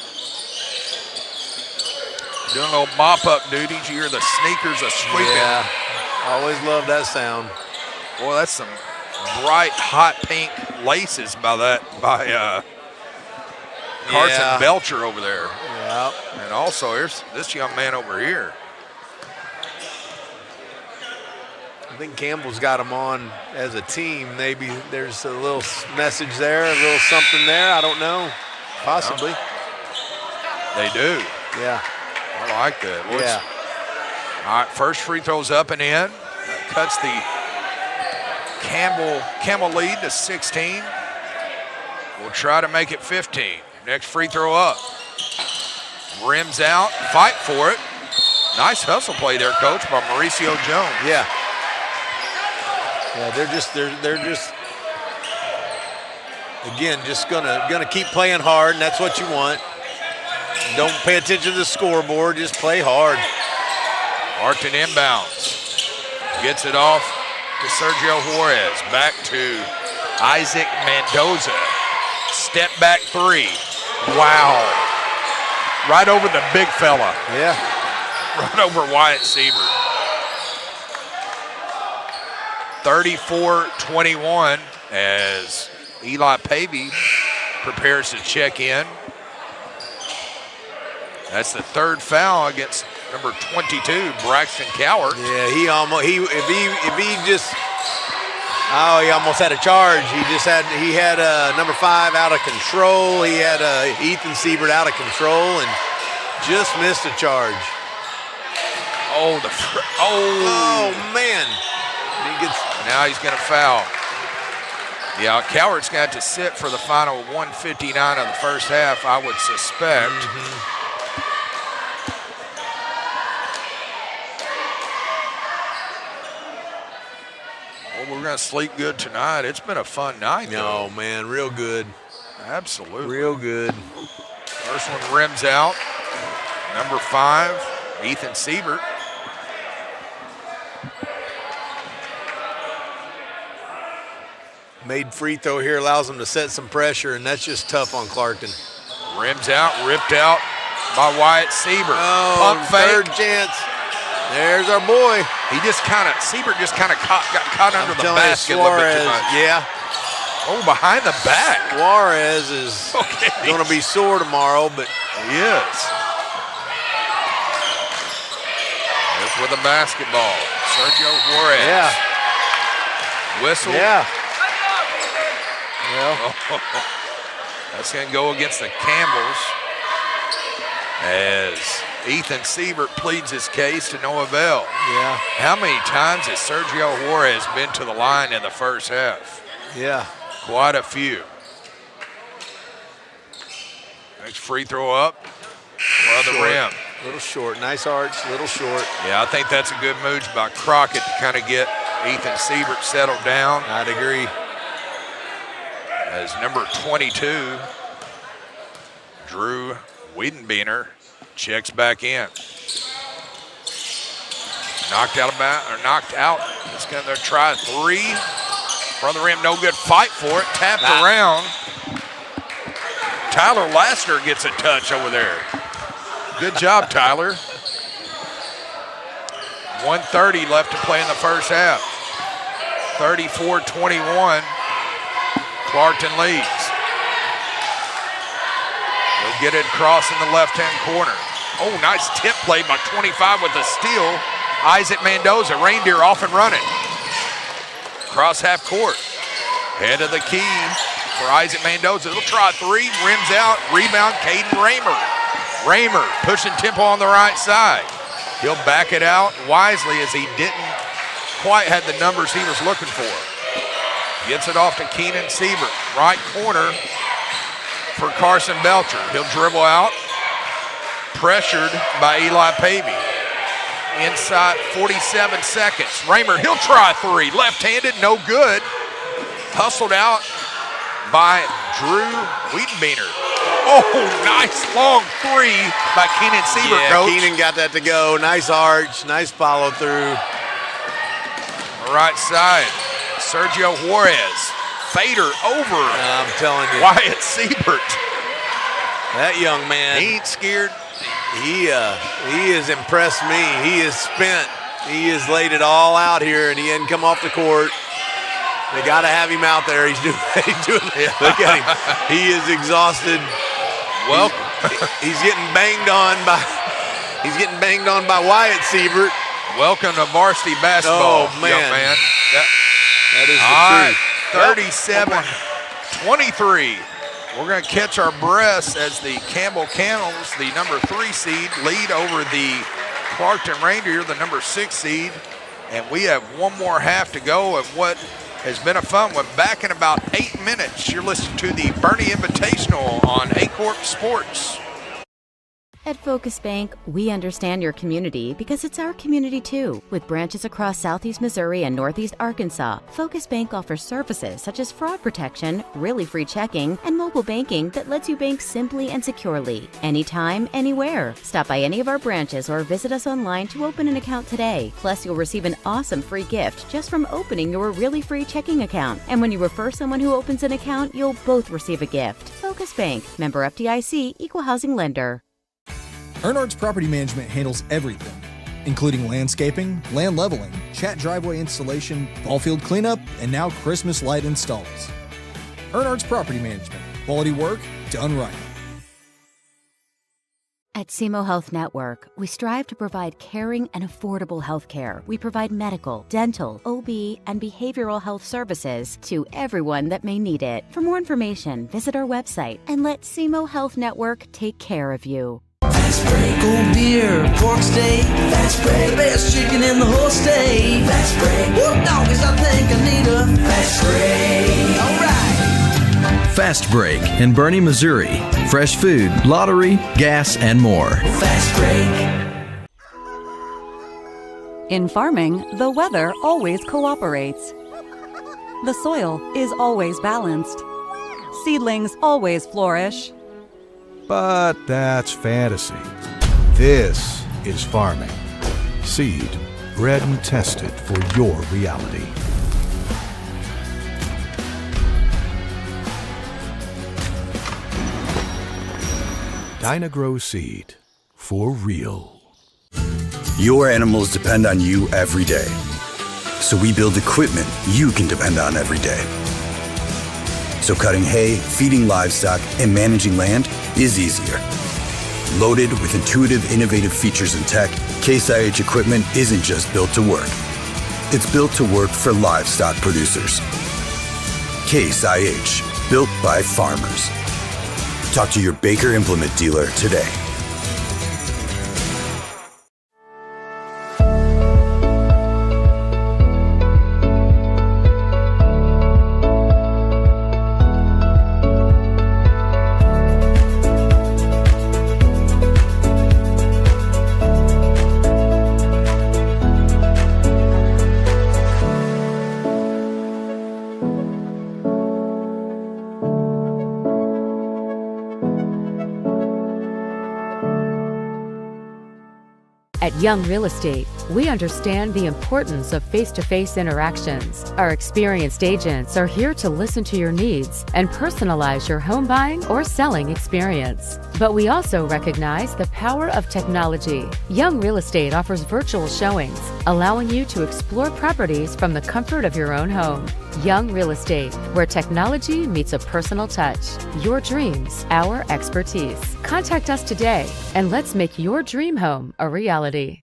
Doing a little mop-up duties. You hear the sneakers are sweeping. Yeah, always love that sound. Boy, that's some bright, hot pink laces by Carson Belcher over there. Yeah. And also, here's this young man over here. I think Campbell's got them on as a team. Maybe there's a little message there, a little something there. I don't know. Possibly. They do. Yeah. I like that. Yeah. All right, first free throw's up and in. That cuts the Campbell lead to 16. We'll try to make it 15. Next free throw up. Rims out, fight for it. Nice hustle play there, Coach, by Mauricio Jones. Yeah. Yeah, they're just again just gonna keep playing hard, and that's what you want. Don't pay attention to the scoreboard, just play hard. Clarkton inbounds. Gets it off to Sergio Juarez. Back to Isaac Mendoza. Step back 3. Wow. Right over the big fella. Yeah. Right over Wyatt Siebert. 34-21 as Eli Pavey prepares to check in. That's the 3rd foul against number 22, Braxton Cowart. Yeah, he almost he almost had a charge. He had number 5 out of control. He had Ethan Siebert out of control and just missed a charge. Oh man. Now he's going to foul. Yeah, Cowart's got to sit for the final 1:59 of the first half, I would suspect. Well, we're going to sleep good tonight. It's been a fun night, though. No, man, real good. Absolutely. Real good. First one rims out. Number 5, Ethan Siebert. Made free throw here allows them to set some pressure, and that's just tough on Clarkton. Rims out, ripped out by Wyatt Siebert. Oh, pump fake. 3rd chance. There's our boy. Siebert just kind of got caught under the basket a little bit too much. Yeah. Oh, behind the back. Juarez is going to be sore tomorrow, but he is. There's with the basketball. Sergio Juarez. Yeah. Whistle. Yeah. Well, that's going to go against the Campbells as Ethan Siebert pleads his case to no avail. Yeah. How many times has Sergio Juarez been to the line in the first half? Yeah. Quite a few. Next free throw up. For the rim. Little short. Nice arch, little short. Yeah, I think that's a good move by Crockett to kind of get Ethan Siebert settled down. I'd agree. As number 22, Drew Wiedenbeiner, checks back in. Knocked out. It's going to try 3. Front of the rim, no good. Fight for it. Tapped around. Tyler Lassner gets a touch over there. Good job, Tyler. 1:30 left to play in the first half. 34-21. Clarkton leads. They'll get it across in the left-hand corner. Oh, nice tip play by 25 with a steal. Isaac Mendoza, Reindeer off and running. Cross half court. Head of the key for Isaac Mendoza. He'll try three, rims out, rebound, Caden Raymer. Raymer pushing tempo on the right side. He'll back it out wisely as he didn't quite have the numbers he was looking for. Gets it off to Keenan Siebert. Right corner for Carson Belcher. He'll dribble out. Pressured by Eli Pavey. Inside 47 seconds. Raymer, he'll try three. Left-handed, no good. Hustled out by Drew Wiedenbeiner. Oh, nice long three by Keenan Siebert, coach. Keenan got that to go. Nice arch, nice follow through. Right side, Sergio Juarez. Fader over. I'm telling you. Wyatt Siebert. That young man. He ain't scared. He has impressed me. He has laid it all out here, and he hadn't come off the court. They got to have him out there. He's doing look at him. He is exhausted. Well, he's getting banged on by Wyatt Siebert. Welcome to varsity basketball, oh, man. young man. That is the truth. 37-23. We're going to catch our breaths as the Campbell Cannons, the number 3 seed, lead over the Clarkton Reindeer, the number 6 seed. And we have one more half to go of what has been a fun one. Back in about 8 minutes, you're listening to the Bernie Invitational on Aycorp Sports. At Focus Bank, we understand your community because it's our community too. With branches across Southeast Missouri and Northeast Arkansas, Focus Bank offers services such as fraud protection, really free checking, and mobile banking that lets you bank simply and securely, anytime, anywhere. Stop by any of our branches or visit us online to open an account today. Plus, you'll receive an awesome free gift just from opening your really free checking account. And when you refer someone who opens an account, you'll both receive a gift. Focus Bank, member FDIC, equal housing lender. Ernards Property Management handles everything, including landscaping, land leveling, chat driveway installation, ball field cleanup, and now Christmas light installs. Ernards Property Management. Quality work done right. At Simo Health Network, we strive to provide caring and affordable health care. We provide medical, dental, OB, and behavioral health services to everyone that may need it. For more information, visit our website and let Simo Health Network take care of you. Fast break, cold beer, pork steak. Fast break, the best chicken in the whole state. Fast break, whoop doggies, I think I need a fast break. All right. Fast Break in Bernie, Missouri. Fresh food, lottery, gas, and more. Fast break. In farming, the weather always cooperates. The soil is always balanced. Seedlings always flourish. But that's fantasy. This is farming. Seed, bred and tested for your reality. Dagrow seed for real. Your animals depend on you every day. So we build equipment you can depend on every day. So cutting hay, feeding livestock, and managing land is easier. Loaded with intuitive, innovative features and tech, Case IH equipment isn't just built to work. It's built to work for livestock producers. Case IH, built by farmers. Talk to your Baker Implement dealer today. At Young Real Estate, we understand the importance of face-to-face interactions. Our experienced agents are here to listen to your needs and personalize your home buying or selling experience. But we also recognize the power of technology. Young Real Estate offers virtual showings, allowing you to explore properties from the comfort of your own home. Young Real Estate, where technology meets a personal touch. Your dreams, our expertise. Contact us today and let's make your dream home a reality.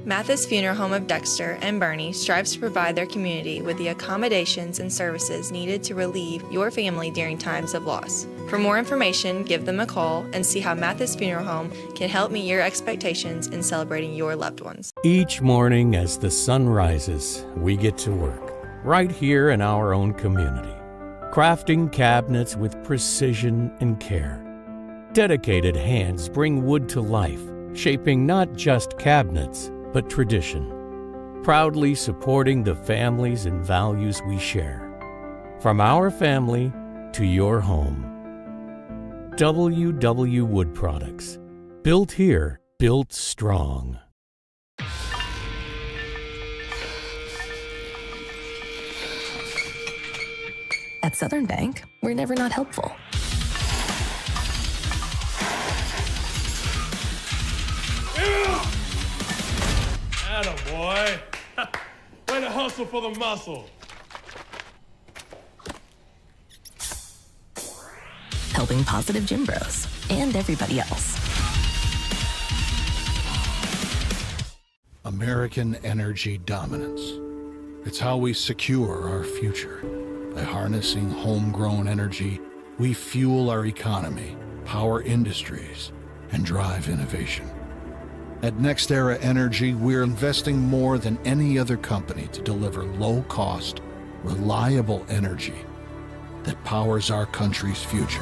Matthysse Funeral Home of Dexter and Bernie strives to provide their community with the accommodations and services needed to relieve your family during times of loss. For more information, give them a call and see how Matthysse Funeral Home can help meet your expectations in celebrating your loved ones. Each morning as the sun rises, we get to work, right here in our own community, crafting cabinets with precision and care. Dedicated hands bring wood to life, shaping not just cabinets, but tradition, proudly supporting the families and values we share. From our family to your home. WW Wood Products. Built here, built strong. At Southern Bank, we're never not helpful. Attaboy. Way to hustle for the muscle. Helping positive gym bros and everybody else. American energy dominance. It's how we secure our future. By harnessing homegrown energy, we fuel our economy, power industries, and drive innovation. At NextEra Energy, we're investing more than any other company to deliver low-cost, reliable energy that powers our country's future.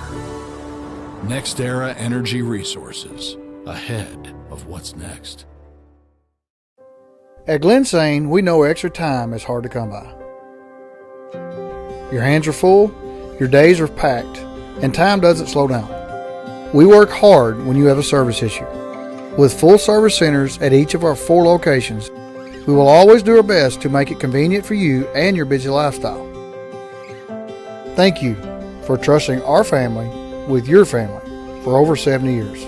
NextEra Energy Resources, ahead of what's next. At Glensane, we know extra time is hard to come by. Your hands are full, your days are packed, and time doesn't slow down. We work hard when you have a service issue. With full service centers at each of our 4 locations, we will always do our best to make it convenient for you and your busy lifestyle. Thank you for trusting our family with your family for over 70 years.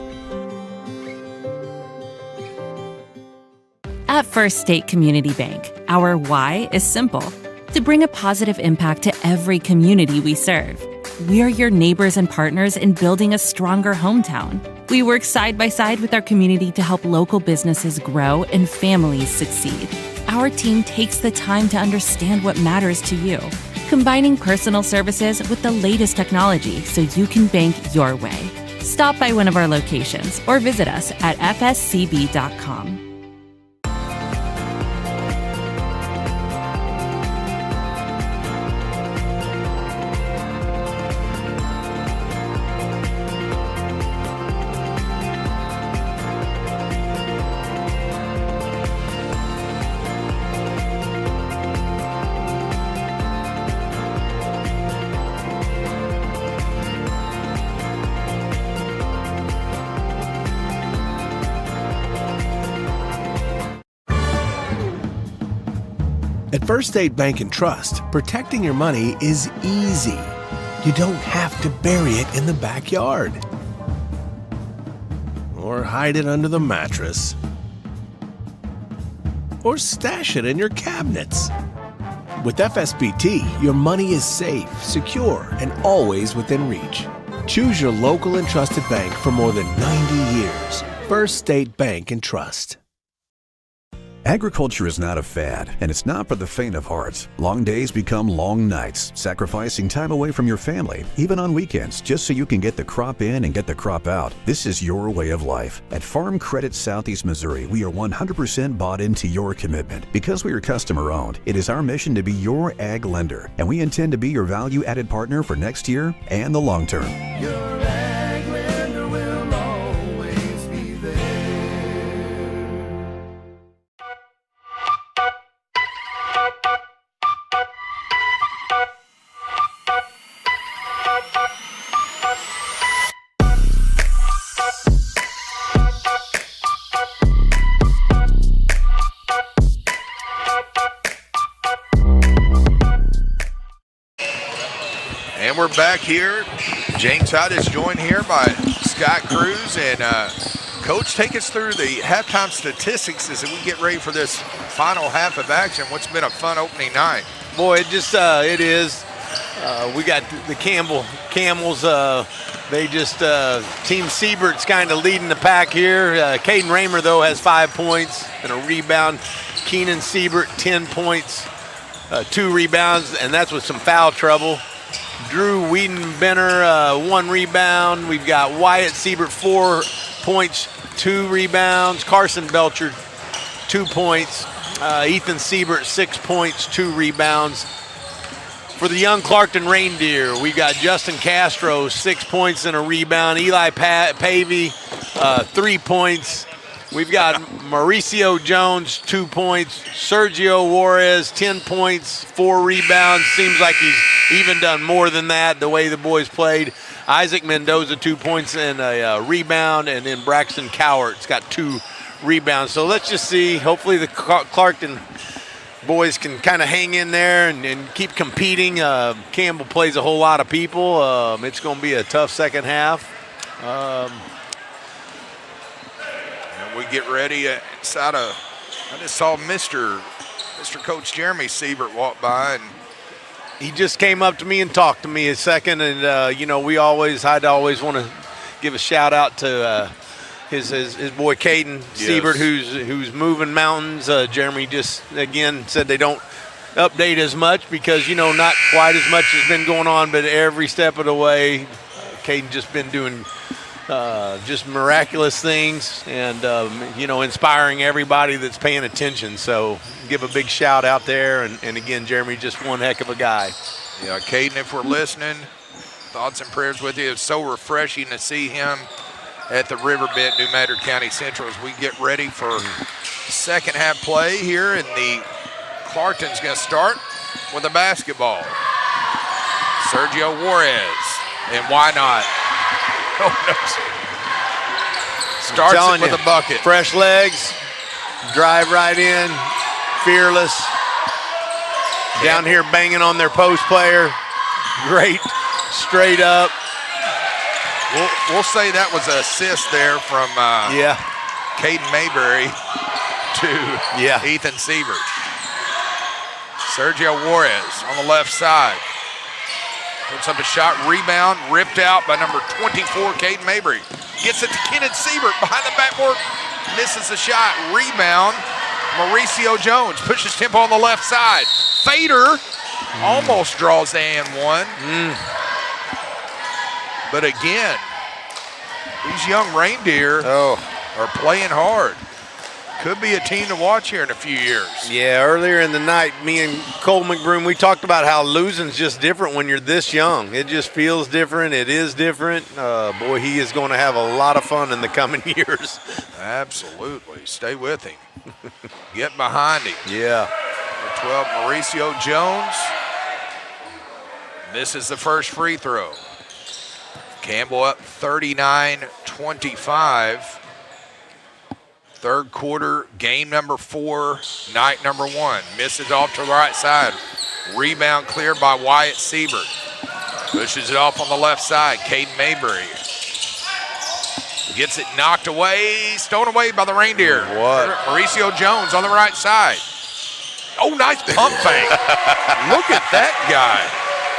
At First State Community Bank, our why is simple: to bring a positive impact to every community we serve. We are your neighbors and partners in building a stronger hometown. We work side by side with our community to help local businesses grow and families succeed. Our team takes the time to understand what matters to you, combining personal services with the latest technology so you can bank your way. Stop by one of our locations or visit us at fscb.com. At First State Bank and Trust, protecting your money is easy. You don't have to bury it in the backyard or hide it under the mattress or stash it in your cabinets. With FSBT, your money is safe, secure, and always within reach. Choose your local and trusted bank for more than 90 years. First State Bank and Trust. Agriculture is not a fad, and it's not for the faint of heart. Long days become long nights, sacrificing time away from your family, even on weekends, just so you can get the crop in and get the crop out. This is your way of life. At Farm Credit Southeast Missouri, we are 100% bought into your commitment. Because we are customer-owned, it is our mission to be your ag lender, and we intend to be your value-added partner for next year and the long term. And we're back here. James Hyde is joined here by Scott Cruz. And Coach, take us through the halftime statistics as we get ready for this final half of action. What's been a fun opening night? Boy, it just it is. We got the Camels. They just Team Siebert's kind of leading the pack here. Caden Raymer though has 5 points and a rebound. Keenan Siebert 10 points, 2 rebounds, and that's with some foul trouble. Drew Wiedenbenner 1 rebound. We've got Wyatt Siebert 4 points, 2 rebounds. Carson Belcher 2 points. Ethan Siebert 6 points, 2 rebounds. For the young Clarkton Reindeer, we've got Justin Castro 6 points and a rebound. Eli Pavey 3 points. We've got Mauricio Jones 2 points. Sergio Juarez 10 points, 4 rebounds. Seems like he's even done more than that the way the boys played. Isaac Mendoza 2 points and a rebound, and then Braxton Cowart's got 2 rebounds. So let's just see. Hopefully the Clarkton boys can kind of hang in there and keep competing. Campbell plays a whole lot of people. It's going to be a tough second half. And we get ready inside of, I just saw Mr. Coach Jeremy Siebert walk by, and he just came up to me and talked to me a second. And, I'd always want to give a shout out to his boy Caden Siebert, who's moving mountains. Jeremy just again said they don't update as much because not quite as much has been going on, but every step of the way, Caden just been doing just miraculous things and inspiring everybody that's paying attention. So give a big shout out there, and again, Jeremy just one heck of a guy. Yeah, Caden, if we're listening, thoughts and prayers with you. It's so refreshing to see him at the Riverbend, New Madrid County Central, as we get ready for second half play here. And the Clarkton's going to start with a basketball. Sergio Juarez, and why not? Oh, no. Starts it with a bucket. Fresh legs, drive right in, fearless. Down here banging on their post player. Great, straight up. We'll say that was an assist there from Caden Mayberry to Ethan Siebert. Sergio Juarez on the left side. Puts up a shot, rebound, ripped out by number 24, Caden Mayberry. Gets it to Kenan Siebert behind the backboard, misses the shot. Rebound, Mauricio Jones pushes tempo on the left side. Fader almost draws the and one. But again, these young Reindeer are playing hard. Could be a team to watch here in a few years. Yeah, earlier in the night, me and Cole McBroom, we talked about how losing's just different when you're this young. It just feels different. It is different. Boy, he is going to have a lot of fun in the coming years. Absolutely. Stay with him. Get behind him. Yeah. Number 12, Mauricio Jones. Misses the first free throw. Campbell up 39-25. Third quarter, game number 4, night number 1. Misses off to the right side. Rebound cleared by Wyatt Siebert. Pushes it off on the left side. Caden Mayberry gets it knocked away, stolen away by the Reindeer. What? Mauricio Jones on the right side. Oh, nice pump fake. Look at that guy.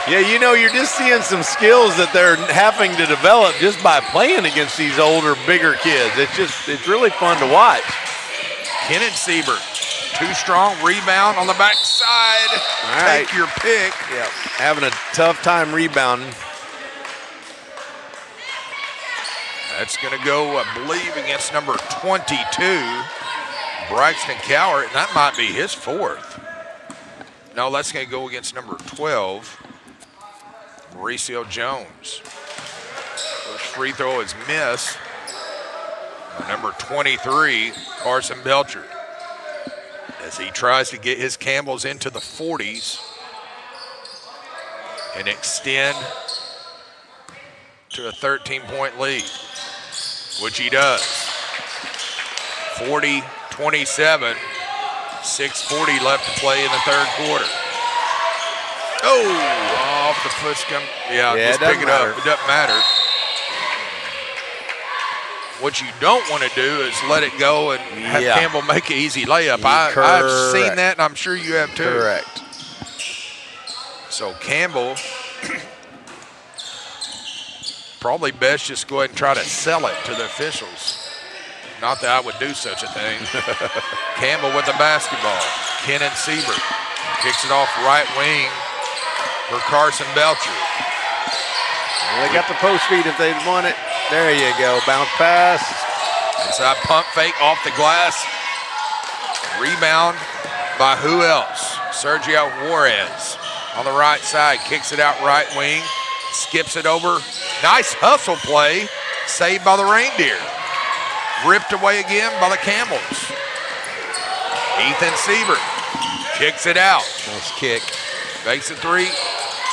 Yeah, you're just seeing some skills that they're having to develop just by playing against these older, bigger kids. It's really fun to watch. Kenan Siebert, too strong, rebound on the backside. All right. Take your pick. Yeah, having a tough time rebounding. That's going to go, I believe, against number 22, Braxton Cowart, and that might be his 4th. No, that's going to go against number 12. Mauricio Jones. First free throw is missed. Number 23, Carson Belcher, as he tries to get his Campbells into the 40s and extend to a 13-point lead, which he does. 40-27, 6:40 left to play in the third quarter. Oh, off the foot scum. Yeah, just pick it up. It doesn't matter. What you don't want to do is let it go and have Campbell make an easy layup. I've seen that, and I'm sure you have too. Correct. So Campbell, probably best just go ahead and try to sell it to the officials. Not that I would do such a thing. Campbell with the basketball. Kenan Siebert kicks it off right wing for Carson Belcher. Well, they got the post feed if they want it. There you go, bounce pass. Inside pump fake off the glass. Rebound by who else? Sergio Juarez on the right side. Kicks it out right wing. Skips it over. Nice hustle play. Saved by the Reindeer. Ripped away again by the Campbells. Ethan Siebert kicks it out. Nice kick. Makes a three.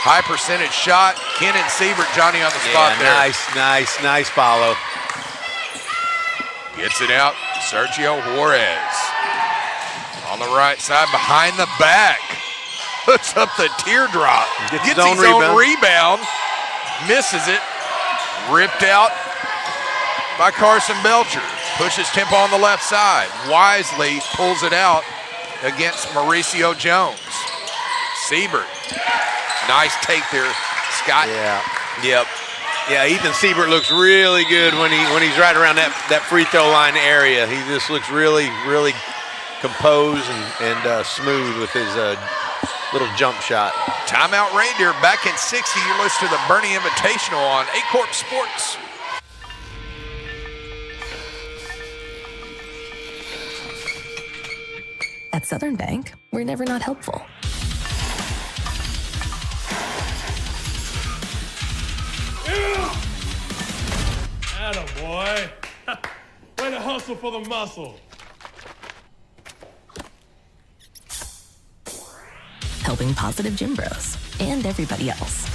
High percentage shot. Kenan Siebert, Johnny on the spot there. Nice follow. Gets it out. Sergio Juarez. On the right side, behind the back. Puts up the teardrop. Gets his own rebound. Misses it. Ripped out by Carson Belcher. Pushes tempo on the left side. Wisely pulls it out against Mauricio Jones. Siebert. Nice take there, Scott. Yeah, Ethan Siebert looks really good when he's right around that free throw line area. He just looks really composed and smooth with his little jump shot. Timeout Reindeer back in 60. You're listening to the Bernie Invitational on Aycorp Sports. At Southern Bank, we're never not helpful. Attaboy. Way to hustle for the muscle. Helping positive gym bros and everybody else.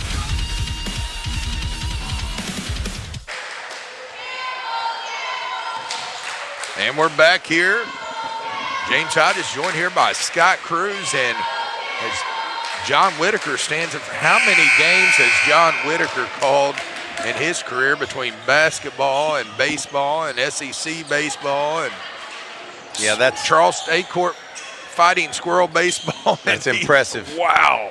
And we're back here. James Hyde is joined here by Scott Cruz, and as John Whitaker stands in for how many games has John Whitaker called in his career between basketball and baseball and SEC baseball and that's Charleston Aycorp Fighting Squirrel baseball. That's impressive. Wow.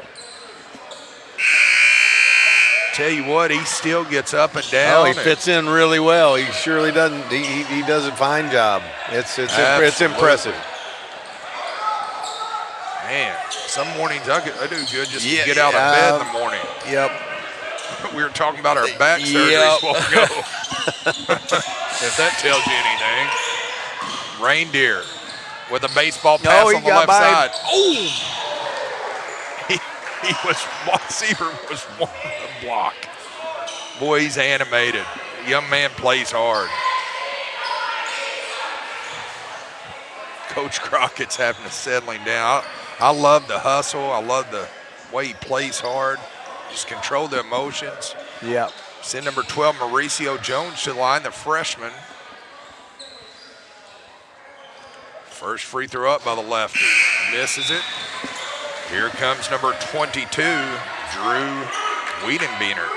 Tell you what, he still gets up and down. Oh, he fits in really well. He surely doesn't. He does a fine job. It's impressive. Man, some mornings I do good just to get out of bed in the morning. Yep. We were talking about our back surgeries a while ago. If that tells you anything. Reindeer with a baseball pass on the left side. Oh! Siebert was one on the block. Boy, he's animated. The young man plays hard. Coach Crockett's having to settling down. I love the hustle. I love the way he plays hard. Just control the emotions. Yep. Send number 12, Mauricio Jones, to the line, the freshman. First free throw up by the lefty. Misses it. Here comes number 22, Drew Wiedenbeiner.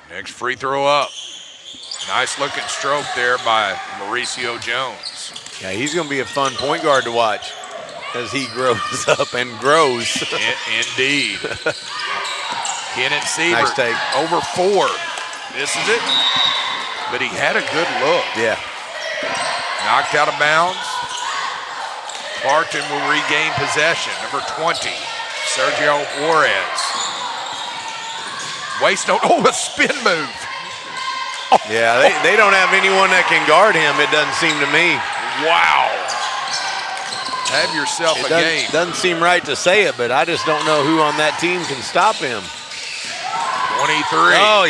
Next free throw up. Nice looking stroke there by Mauricio Jones. Yeah, he's going to be a fun point guard to watch as he grows up and grows. Indeed. Kenan Siebert, nice take. Over 4. Misses it, but he had a good look. Yeah. Knocked out of bounds. Clarkton will regain possession. Number 20, Sergio Juarez. Waste no, a spin move. Oh. Yeah, they don't have anyone that can guard him, it doesn't seem to me. Wow. Have yourself a game. Doesn't seem right to say it, but I just don't know who on that team can stop him. 23. Oh,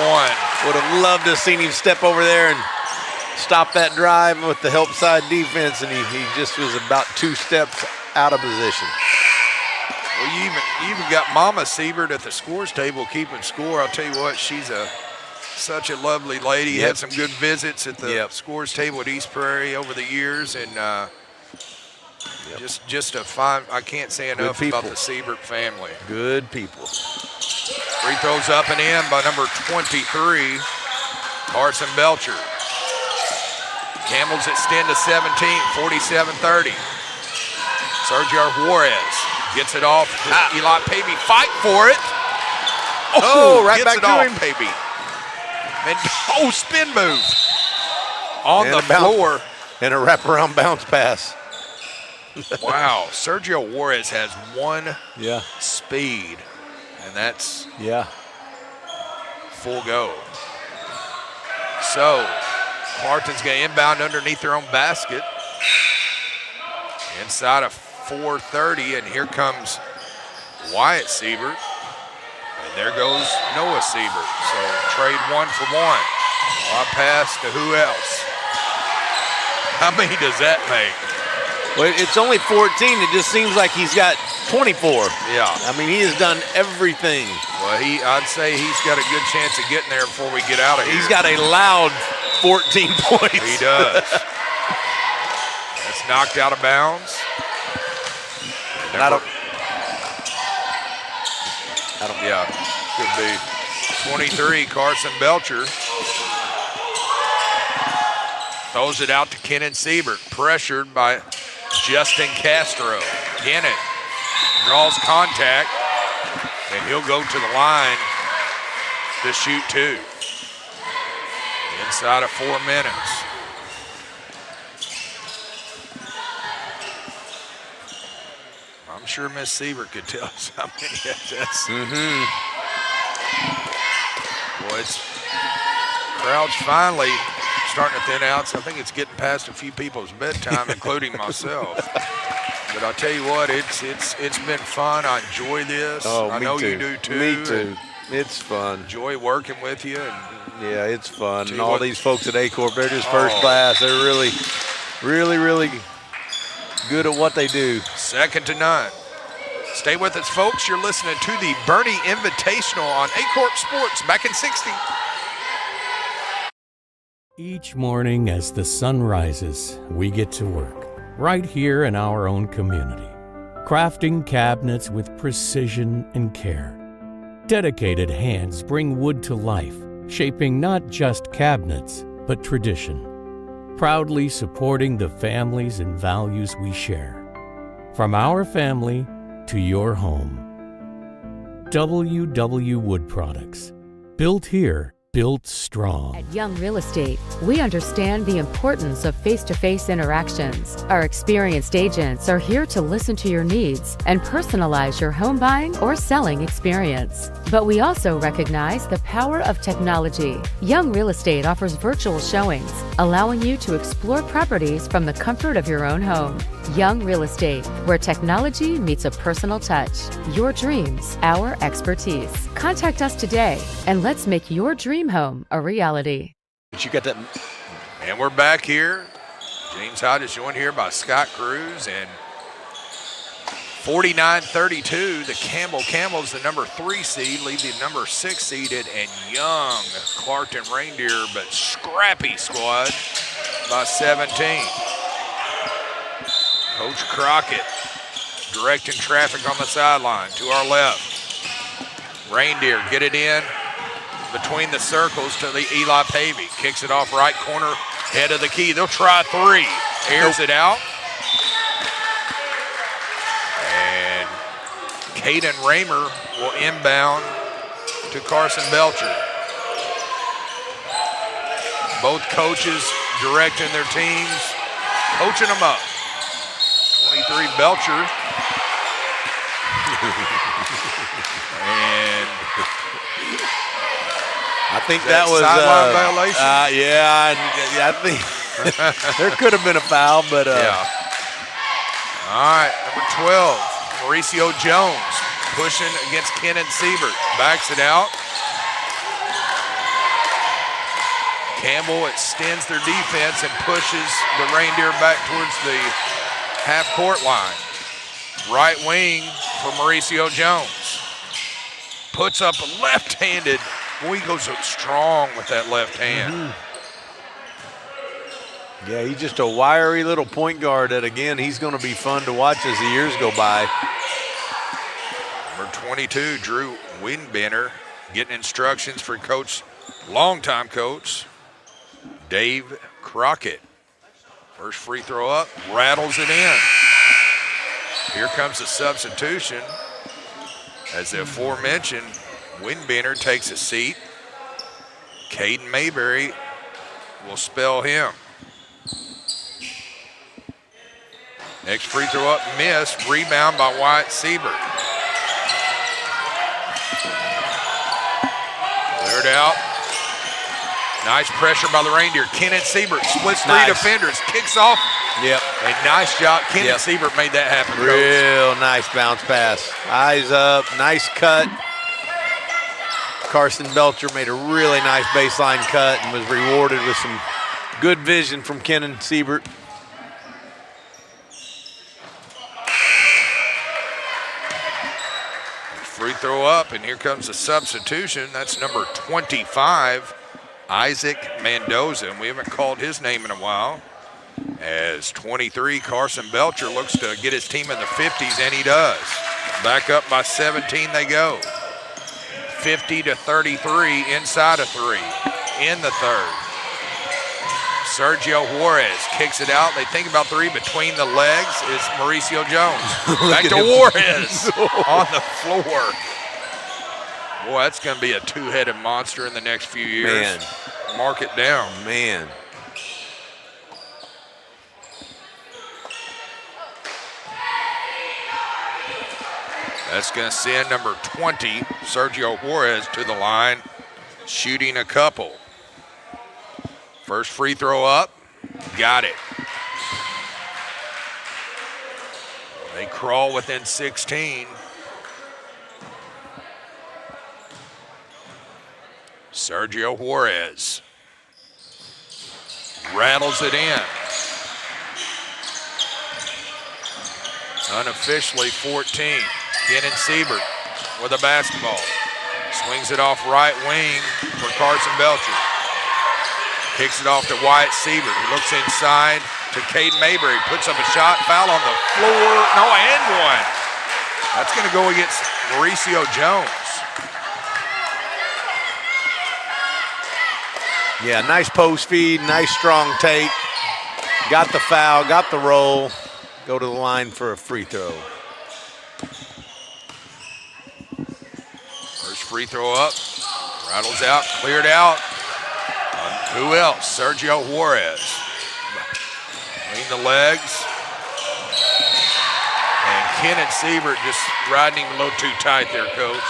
one. Would have loved to have seen him step over there and stop that drive with the help side defense, and he just was about 2 steps out of position. Well, you even got Mama Siebert at the scores table keeping score. I'll tell you what, she's such a lovely lady. Yep. Had some good visits at the scores table at East Prairie over the years, and just a fine. I can't say enough about the Siebert family. Good people. Free throws up and in by number 23, Carson Belcher. Camels extend to 17, 47-30. Sergio Juarez gets it off to Eli Pavey. Fight for it. Oh, right back it to off, him. Pavey. And spin move on the floor. And a wraparound bounce pass. Wow, Sergio Juarez has one speed, and that's full go. So Clarkton's going to inbound underneath their own basket. Inside of 4:30, and here comes Wyatt Siebert. And there goes Noah Siebert. So trade 1 for 1. I pass to who else? How many does that make? Well, it's only 14. It just seems like he's got 24. Yeah. I mean, he has done everything. Well, I'd say he's got a good chance of getting there before we get out of here. He's got a loud 14 points. He does. That's knocked out of bounds. And I don't. Yeah, could be. 23, Carson Belcher. Throws it out to Kenan Siebert, pressured by Justin Castro. Kenan draws contact, and he'll go to the line to shoot 2. Inside of 4 minutes. I'm sure Miss Siebert could tell us how many that's. Boy, crowd's finally starting to thin out, so I think it's getting past a few people's bedtime, including myself. But I'll tell you what, it's been fun. I enjoy this. Oh, I know you do too. Me too. It's fun. Enjoy working with you. And yeah, it's fun. And all these folks at Aycorp, they're just first class. They're really, really, really good at what they do. Second to none. Stay with us, folks. You're listening to the Bernie Invitational on Aycorp Sports back in 60. Each morning as the sun rises, we get to work, right here in our own community, crafting cabinets with precision and care. Dedicated hands bring wood to life, shaping not just cabinets, but tradition. Proudly supporting the families and values we share. From our family to your home. WW Wood Products. Built here, built strong. At Young Real Estate, we understand the importance of face-to-face interactions. Our experienced agents are here to listen to your needs and personalize your home buying or selling experience. But we also recognize the power of technology. Young Real Estate offers virtual showings, allowing you to explore properties from the comfort of your own home. Young Real Estate, where technology meets a personal touch. Your dreams, our expertise. Contact us today and let's make your dream home a reality. But you got that. And we're back here. James Hodges joined here by Scott Cruz, and 49-32, the Camels, the number 3 seed, lead the number 6 seeded and young Clarkton Reindeer, but scrappy squad by 17. Coach Crockett directing traffic on the sideline to our left. Reindeer get it in between the circles to the Eli Pavey. Kicks it off right corner, head of the key. They'll try 3. Airs it out. And Caden Raymer will inbound to Carson Belcher. Both coaches directing their teams, coaching them up. 23 Belcher. And I think that was sideline violation. I think there could have been a foul, but yeah. All right, number 12, Mauricio Jones pushing against Kenan Siebert. Backs it out. Campbell extends their defense and pushes the Reindeer back towards the half-court line. Right wing for Mauricio Jones. Puts up a left-handed. Boy, he goes up strong with that left hand. Yeah, he's just a wiry little point guard that, again, he's going to be fun to watch as the years go by. Number 22, Drew Winbender, getting instructions for coach, longtime coach, Dave Crockett. First free throw up, rattles it in. Here comes the substitution. As the aforementioned, Winbender takes a seat. Caden Mayberry will spell him. Next free throw up, missed. Rebound by Wyatt Siebert. Cleared out. Nice pressure by the Reindeer. Kenneth Siebert splits three defenders, kicks off. Yep. A nice job. Kenneth Siebert made that happen, Coach. Real nice bounce pass. Eyes up, nice cut. Carson Belcher made a really nice baseline cut and was rewarded with some good vision from Kenneth Siebert. Free throw up, and here comes the substitution. That's number 25, Isaac Mendoza, and we haven't called his name in a while. As 23, Carson Belcher looks to get his team in the 50s, and he does. Back up by 17 they go. 50-33, inside of 3, in the third. Sergio Juarez kicks it out. They think about 3 between the legs. It's Mauricio Jones. Back to Juarez on the floor. Boy, that's going to be a two-headed monster in the next few years. Man. Mark it down. Man. That's going to send number 20, Sergio Juarez, to the line, shooting a couple. First free throw up, got it. They crawl within 16. Sergio Juarez rattles it in. Unofficially 14. Kenan Siebert with a basketball. Swings it off right wing for Carson Belcher. Kicks it off to Wyatt Siebert, who looks inside to Caden Mayberry. Puts up a shot, foul on the floor. No, and one. That's going to go against Mauricio Jones. Yeah, nice post feed, nice strong take. Got the foul, got the roll. Go to the line for a free throw. First free throw up, rattles out, cleared out. Who else? Sergio Juarez. Between the legs. And Kenneth Siebert just riding him a little too tight there, Coach.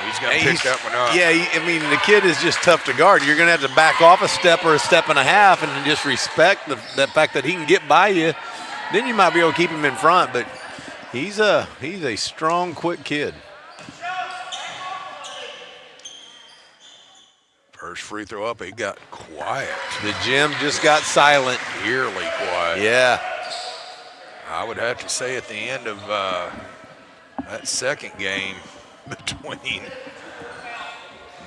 He's going to pick that one up. Yeah, I mean, the kid is just tough to guard. You're going to have to back off a step or a step and a half and just respect the fact that he can get by you. Then you might be able to keep him in front, but he's a strong, quick kid. First free throw up, he got quiet. The gym just got silent. Eerily quiet. Yeah. I would have to say at the end of that second game between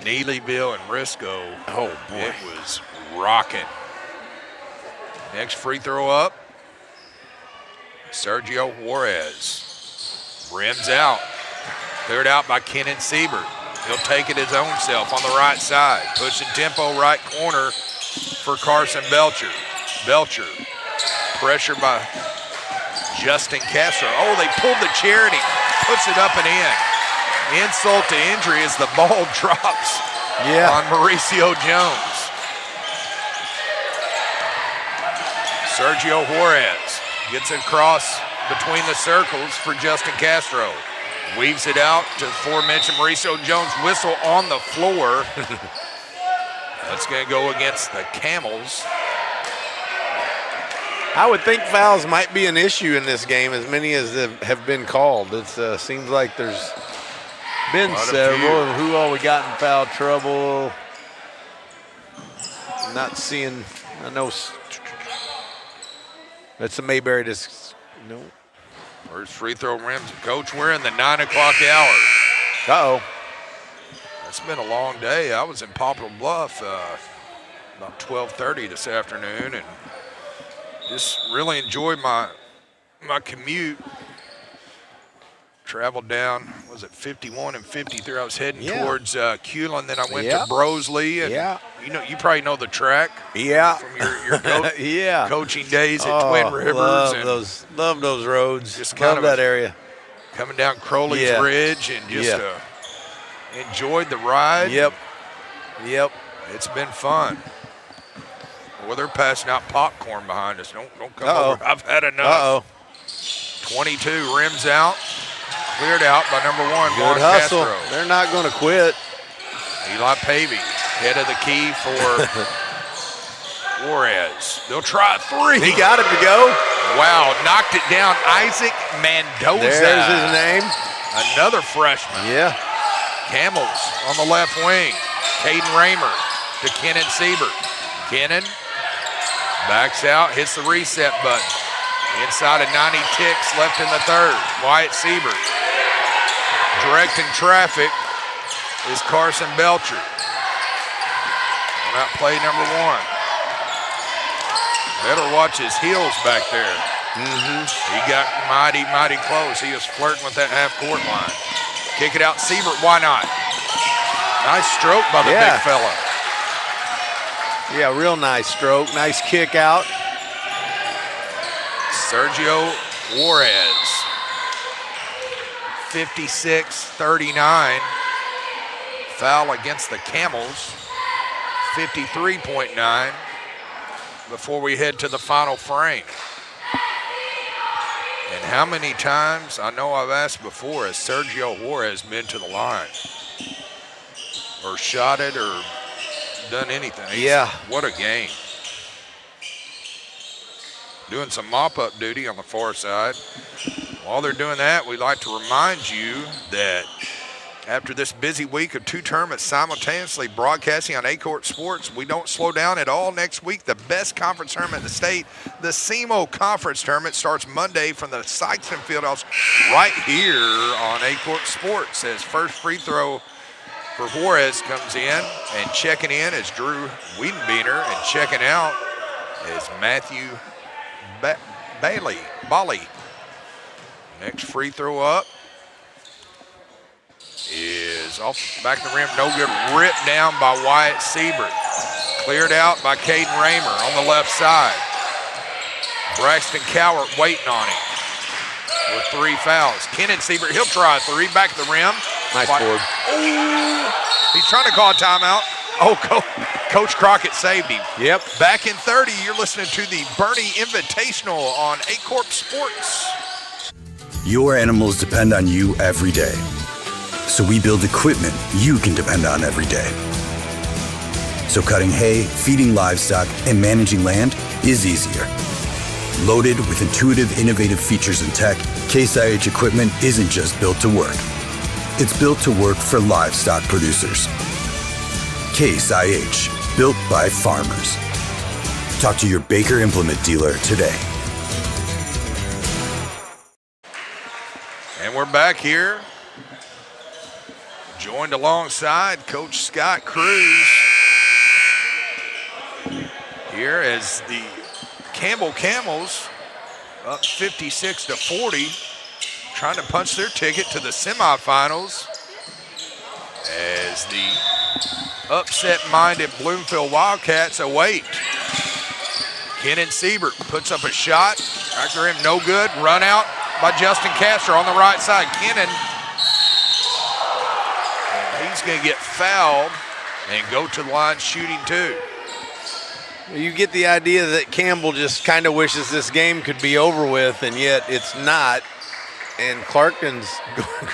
Neelyville and Risco, oh boy, it was rocking. Next free throw up, Sergio Juarez. Rims out. Cleared out by Kenneth Siebert. He'll take it his own self on the right side. Pushing tempo right corner for Carson Belcher. Belcher, pressure by Justin Castro. Oh, they pulled the charity. Puts it up and in. Insult to injury as the ball drops on Mauricio Jones. Sergio Juarez gets it across between the circles for Justin Castro. Weaves it out to aforementioned Mauricio Jones. Whistle on the floor. That's going to go against the Camels. I would think fouls might be an issue in this game, as many as have been called. It seems like there's been several. And who all we got in foul trouble? Not seeing, I know that's a Mayberry. No. First free throw rims. Coach, we're in the 9 o'clock hour. Uh-oh. It's been a long day. I was in Poplar Bluff about 12:30 this afternoon, and just really enjoyed my commute. Traveled down, was it 51 and 53? I was heading towards Culin, then I went to Brosley, and you probably know the track. Yeah. From your coaching days at Twin Rivers. Love those roads. Just kind of that area. Coming down Crowley's Ridge and just enjoyed the ride. Yep. It's been fun. Well, they're passing out popcorn behind us. Don't come over. I've had enough. 22 rims out. Cleared out by number 1, Good hustle. Castro. They're not going to quit. Eli Pavey, head of the key for Juarez. They'll try a 3. He got it to go. Wow, knocked it down. Isaac Mendoza. There's his name. Another freshman. Yeah. Campbell's on the left wing. Caden Raymer to Kenan Siebert. Kenan backs out, hits the reset button. Inside of 90 ticks left in the third. Wyatt Siebert. Directing traffic is Carson Belcher. On that play number 1. Better watch his heels back there. He got mighty close. He was flirting with that half-court line. Kick it out, Siebert, why not? Nice stroke by the big fella. Yeah, real nice stroke. Nice kick out. Sergio Juarez, 56-39. Foul against the Camels, 53.9 before we head to the final frame. And how many times, I know I've asked before, has Sergio Juarez been to the line? Or shot it or done anything? What a game. Doing some mop-up duty on the far side. While they're doing that, we'd like to remind you that after this busy week of 2 tournaments simultaneously broadcasting on Aycorp Sports, we don't slow down at all. Next week, the best conference tournament in the state, the Simo Conference Tournament, starts Monday from the Sykeston Fieldhouse right here on Aycorp Sports. As first free throw for Juarez comes in, and checking in is Drew Wiedenbeiner, and checking out is Matthew Bali. Next free throw up is off the back of the rim, no good. Ripped down by Wyatt Siebert. Cleared out by Caden Raymer on the left side. Braxton Cowart waiting on him with 3 fouls. Kenan Siebert, he'll try a 3, back to the rim. Nice board. Oh, he's trying to call a timeout. Oh, Coach Crockett saved him. Yep. Back in 30, you're listening to the Bernie Invitational on Aycorp Sports. Your animals depend on you every day. So we build equipment you can depend on every day. So cutting hay, feeding livestock, and managing land is easier. Loaded with intuitive, innovative features and tech, Case IH equipment isn't just built to work. It's built to work for livestock producers. Case IH, built by farmers. Talk to your Baker Implement dealer today. And we're back here, joined alongside Coach Scott Cruz here as the Campbell Camels up 56-40, trying to punch their ticket to the semifinals as the upset-minded Bloomfield Wildcats await. Kenan Siebert puts up a shot. Back to him, no good. Run out by Justin Castro on the right side. Kenan, he's going to get fouled and go to the line shooting 2. You get the idea that Campbell just kind of wishes this game could be over with, and yet it's not. And Clarkton's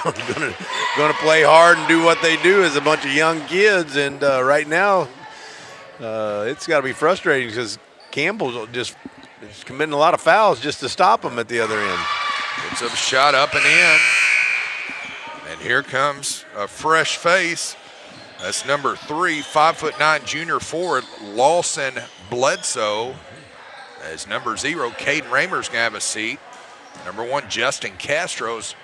going to play hard and do what they do as a bunch of young kids. And right now, it's got to be frustrating because Campbell's just committing a lot of fouls just to stop them at the other end. Puts up a shot up and in. And here comes a fresh face. That's number 3, 5'9" junior forward, Lawson Bledsoe. As number 0, Caden Raymer's going to have a seat. Number 1, Justin Castro's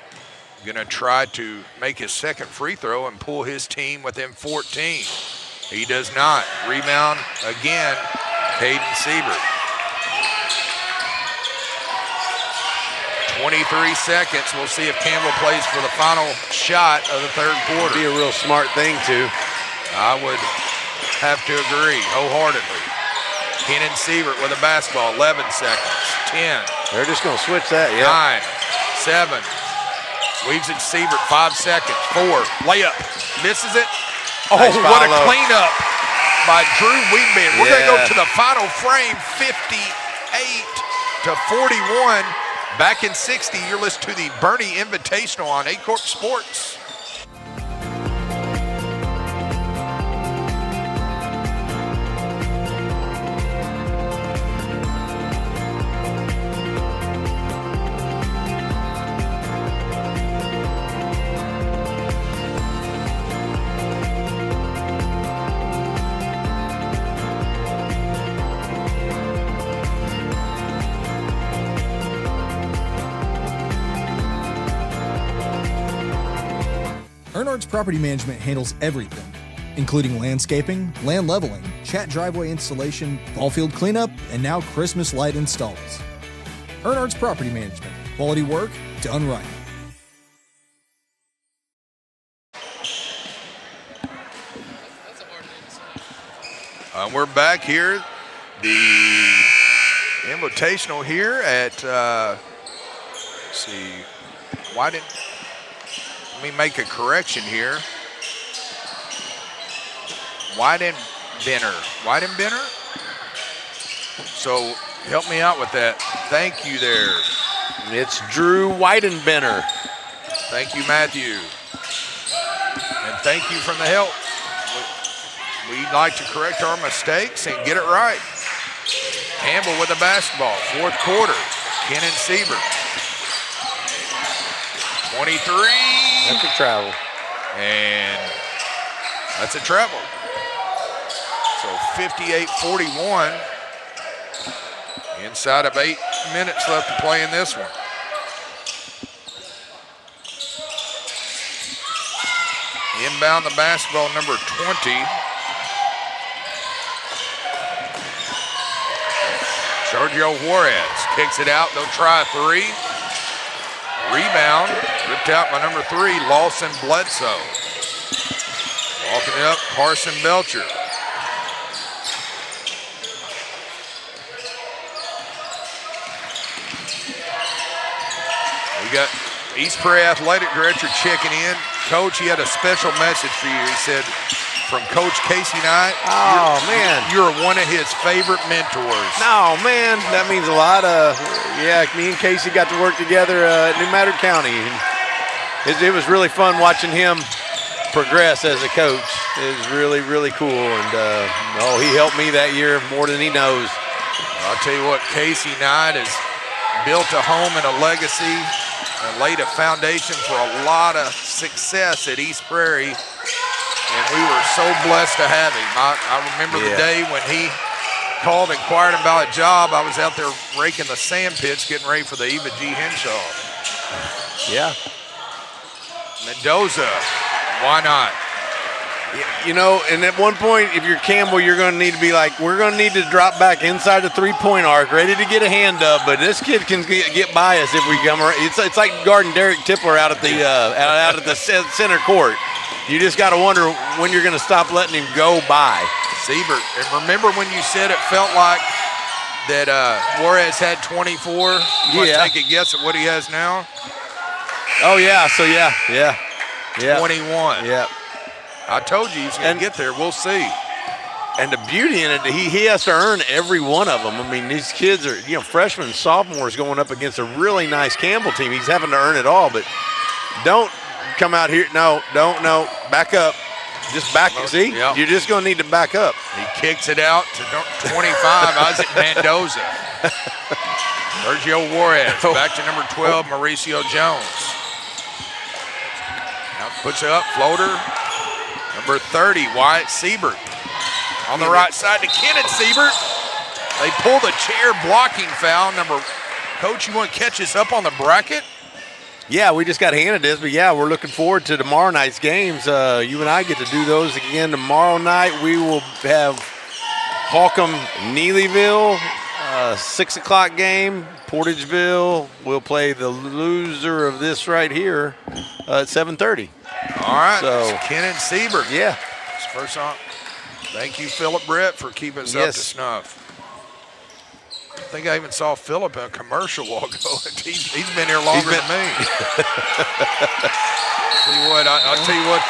going to try to make his second free throw and pull his team within 14. He does not. Rebound again, Caden Siebert. 23 seconds. We'll see if Campbell plays for the final shot of the third quarter. Be a real smart thing, too. I would have to agree wholeheartedly. Kenan Siebert with a basketball, 11 seconds, 10. They're just going to switch that, yeah. 9, 7. Weaves it Siebert, 5 seconds, 4. Layup, misses it. Oh, nice what a follow. cleanup by Drew Wingman. We're going to go Yeah. to the final frame, 58 to 41. Back in 60, you're listening to the Bernie Invitational on Aycorp Sports. Ernards Property Management handles everything, including landscaping, land leveling, chat driveway installation, ball field cleanup, and now Christmas light installs. Ernards Property Management. Quality work done right. We're back here, the Invitational here at, let's see, let me make a correction here. Weidenbenner. So help me out with that. Thank you there. It's Drew Weidenbenner. Thank you, Matthew. And thank you for the help. We'd like to correct our mistakes and get it right. Campbell with the basketball, fourth quarter. Kenan Siebert. 23. That's a travel. And that's a travel. So 58-41. Inside of 8 minutes left to play in this one. Inbound the basketball, number 20. Sergio Juarez kicks it out. They'll try a 3. Rebound, ripped out by number 3, Lawson Bledsoe. Walking it up, Carson Belcher. We got East Prairie Athletic Director checking in. Coach, he had a special message for you. He said, from Coach Casey Knight, you're one of his favorite mentors. No, man, that means a lot. Me and Casey got to work together at New Madrid County. It was really fun watching him progress as a coach. It was really, really cool. And, he helped me that year more than he knows. I'll tell you what, Casey Knight has built a home and a legacy and laid a foundation for a lot of success at East Prairie. And we were so blessed to have him. I remember the day when he called and inquired about a job. I was out there raking the sand pits, getting ready for the Eva G. Henshaw. Yeah. Mendoza, why not? And at one point, if you're Campbell, you're going to need to be like, we're going to need to drop back inside the three-point arc, ready to get a hand up. But this kid can get by us if we come around. It's like guarding Derek Tippler out at the center court. You just got to wonder when you're going to stop letting him go by. Siebert, and remember when you said it felt like that Juarez had 24? You want to take a guess at what he has now? Oh, yeah. So, yeah. 21. Yeah. I told you he's going to get there. We'll see. And the beauty in it, he has to earn every one of them. I mean, these kids are, freshmen and sophomores going up against a really nice Campbell team. He's having to earn it all, but don't come out here. No, back up. Just back. See, you're just going to need to back up. He kicks it out to 25, Isaac Mendoza. Sergio Juarez, back to number 12, Mauricio Jones. Now puts it up, floater. Number 30, Wyatt Siebert. On the right side to Kenan Siebert. They pull the chair, blocking foul, number Coach, you want to catch us up on the bracket? Yeah, we just got handed this, but yeah, we're looking forward to tomorrow night's games. You and I get to do those again tomorrow night. We will have Holcomb, Neelyville, 6 o'clock game. Portageville will play the loser of this right here at 7:30. All right, so Ken and Siebert. Yeah. First on. Thank you, Philip Brett, for keeping us up to snuff. I think I even saw Philip in a commercial while ago. He's been here longer than me. I'll tell you what,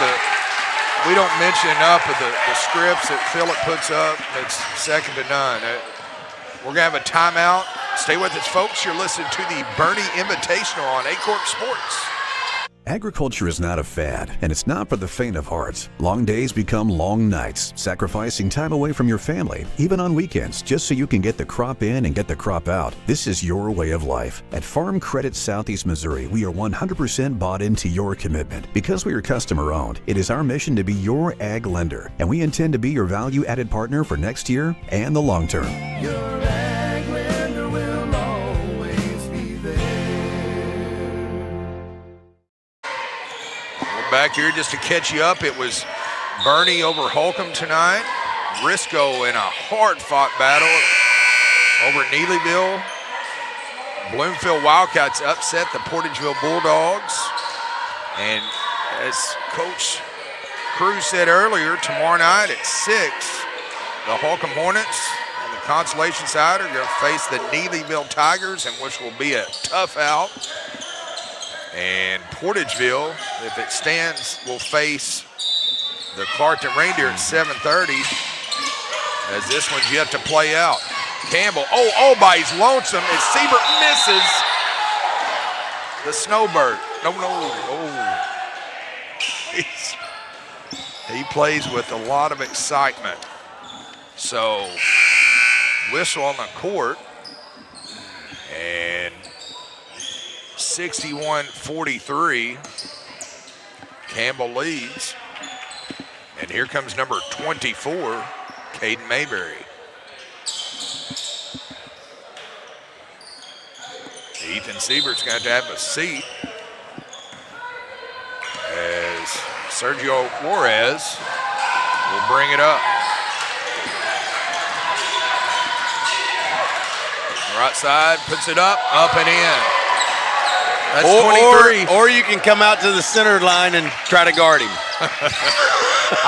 we don't mention enough of the scripts that Philip puts up. It's second to none. We're going to have a timeout. Stay with us, folks. You're listening to the Bernie Invitational on Aycorp Sports. Agriculture is not a fad, and it's not for the faint of heart. Long days become long nights, sacrificing time away from your family, even on weekends, just so you can get the crop in and get the crop out. This is your way of life. At Farm Credit Southeast Missouri, we are 100% bought into your commitment. Because we are customer-owned, it is our mission to be your ag lender, and we intend to be your value-added partner for next year and the long term. Back here just to catch you up, it was Bernie over Holcomb tonight. Risco in a hard-fought battle over Neelyville. Bloomfield Wildcats upset the Portageville Bulldogs. And as Coach Cruz said earlier, tomorrow night at 6, the Holcomb Hornets on the consolation side are going to face the Neelyville Tigers, and which will be a tough out. And Portageville, if it stands, will face the Clarkton Reindeer at 7:30, as this one's yet to play out. Campbell, all by his lonesome as Siebert misses the snowbird. No. He plays with a lot of excitement. So, whistle on the court, and 61-43, Campbell leads. And here comes number 24, Caden Mayberry. Ethan Siebert's going to have a seat as Sergio Juarez will bring it up. Right side, puts it up and in. That's 23. Or you can come out to the center line and try to guard him.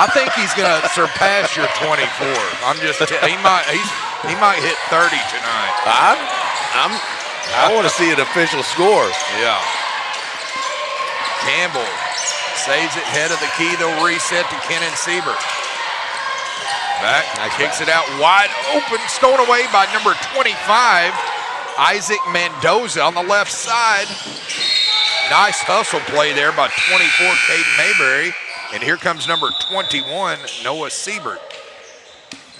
I think he's going to surpass your 24. He might hit 30 tonight. I want to see an official score. Yeah. Campbell saves it head of the key. They'll reset to Ken and Siebert. Back, kicks it out wide open, stolen away by number 25. Isaac Mendoza on the left side. Nice hustle play there by 24, Caden Mayberry. And here comes number 21, Noah Siebert.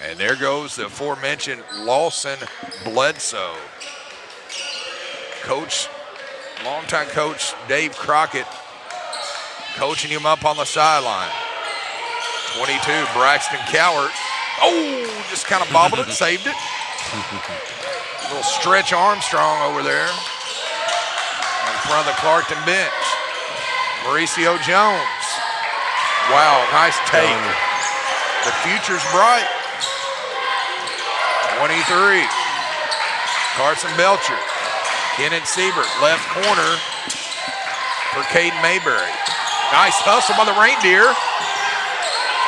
And there goes the aforementioned Lawson Bledsoe. Coach, longtime coach Dave Crockett, coaching him up on the sideline. 22, Braxton Cowart. Oh, just kind of bobbled it, saved it. Little Stretch Armstrong over there in front of the Clarkton bench. Mauricio Jones. Wow, nice take. The future's bright. 23. Carson Belcher. Kenneth Siebert, left corner for Caden Mayberry. Nice hustle by the Reindeer.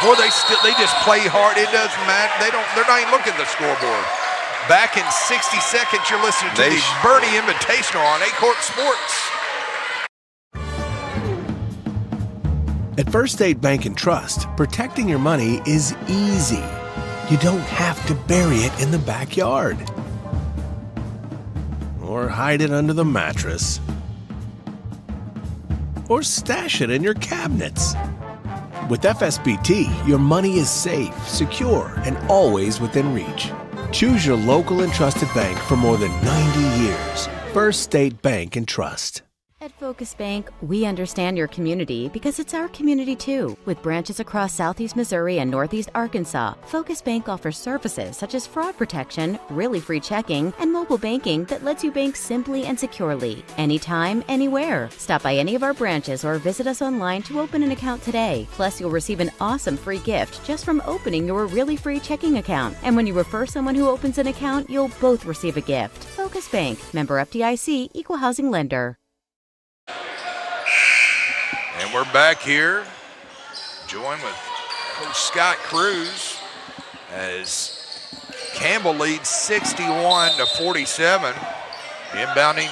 Boy, they just play hard. It doesn't matter. They're not even looking at the scoreboard. Back in 60 seconds, you're listening to the Bernie Invitational on Aycorp Sports. At First State Bank and Trust, protecting your money is easy. You don't have to bury it in the backyard or hide it under the mattress or stash it in your cabinets. With FSBT, your money is safe, secure, and always within reach. Choose your local and trusted bank for more than 90 years. First State Bank and Trust. At Focus Bank, we understand your community because it's our community too. With branches across Southeast Missouri and Northeast Arkansas, Focus Bank offers services such as fraud protection, really free checking, and mobile banking that lets you bank simply and securely. Anytime, anywhere. Stop by any of our branches or visit us online to open an account today. Plus, you'll receive an awesome free gift just from opening your really free checking account. And when you refer someone who opens an account, you'll both receive a gift. Focus Bank, member FDIC, equal housing lender. And we're back here, joined with Coach Scott Cruz as Campbell leads 61-47. Inbounding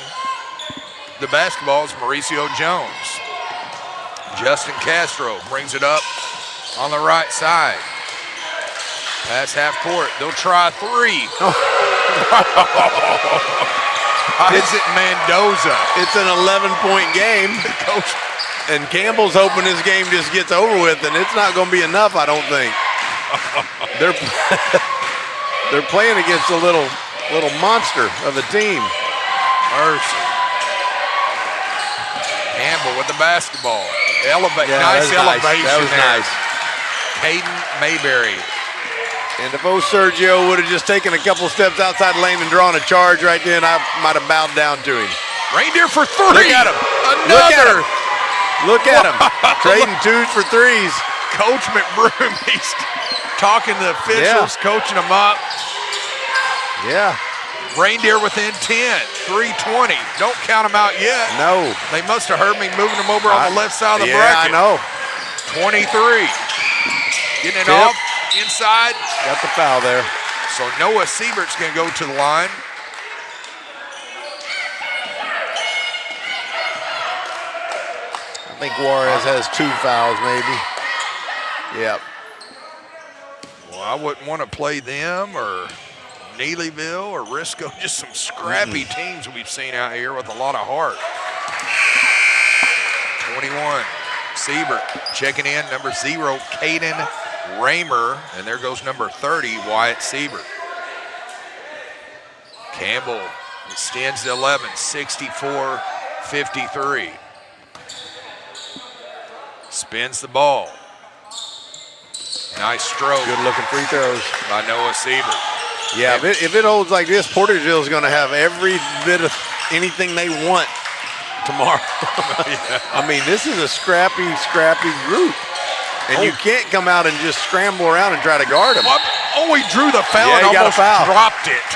the basketball is Mauricio Jones. Justin Castro brings it up on the right side. Pass half court. They'll try three. Isaac Mendoza. It's an 11-point game. Coach. And Campbell's hoping this game just gets over with, and it's not going to be enough, I don't think. They're playing against a little monster of a team. Mercy. Campbell with the basketball. Nice elevation. That was there. nice. Caden Mayberry. And if old Sergio would have just taken a couple steps outside the lane and drawn a charge right then, I might have bowed down to him. Reindeer for three. Look at him. Another. Look at him. Trading twos for threes. Coach McBroom, he's talking to the officials, coaching them up. Yeah. Reindeer within 10, 3:20. Don't count them out yet. No. They must have heard me moving them over on the left side of the Yeah, I bracket. know. 23. Getting it off inside. Got the foul there. So Noah Siebert's going to go to the line. I think Juarez has 2 fouls, maybe. Yep. Well, I wouldn't want to play them or Neelyville or Risco, just some scrappy teams we've seen out here with a lot of heart. 21, Siebert checking in, number 0, Caden Raymer, and there goes number 30, Wyatt Siebert. Campbell extends to 11, 64-53. Spins the ball. Nice stroke. Good looking free throws by Noah Siebert. Yeah, if it holds like this, Portageville is going to have every bit of anything they want tomorrow. I mean, this is a scrappy group. And you can't come out and just scramble around and try to guard them. Oh, he drew the foul and almost dropped it.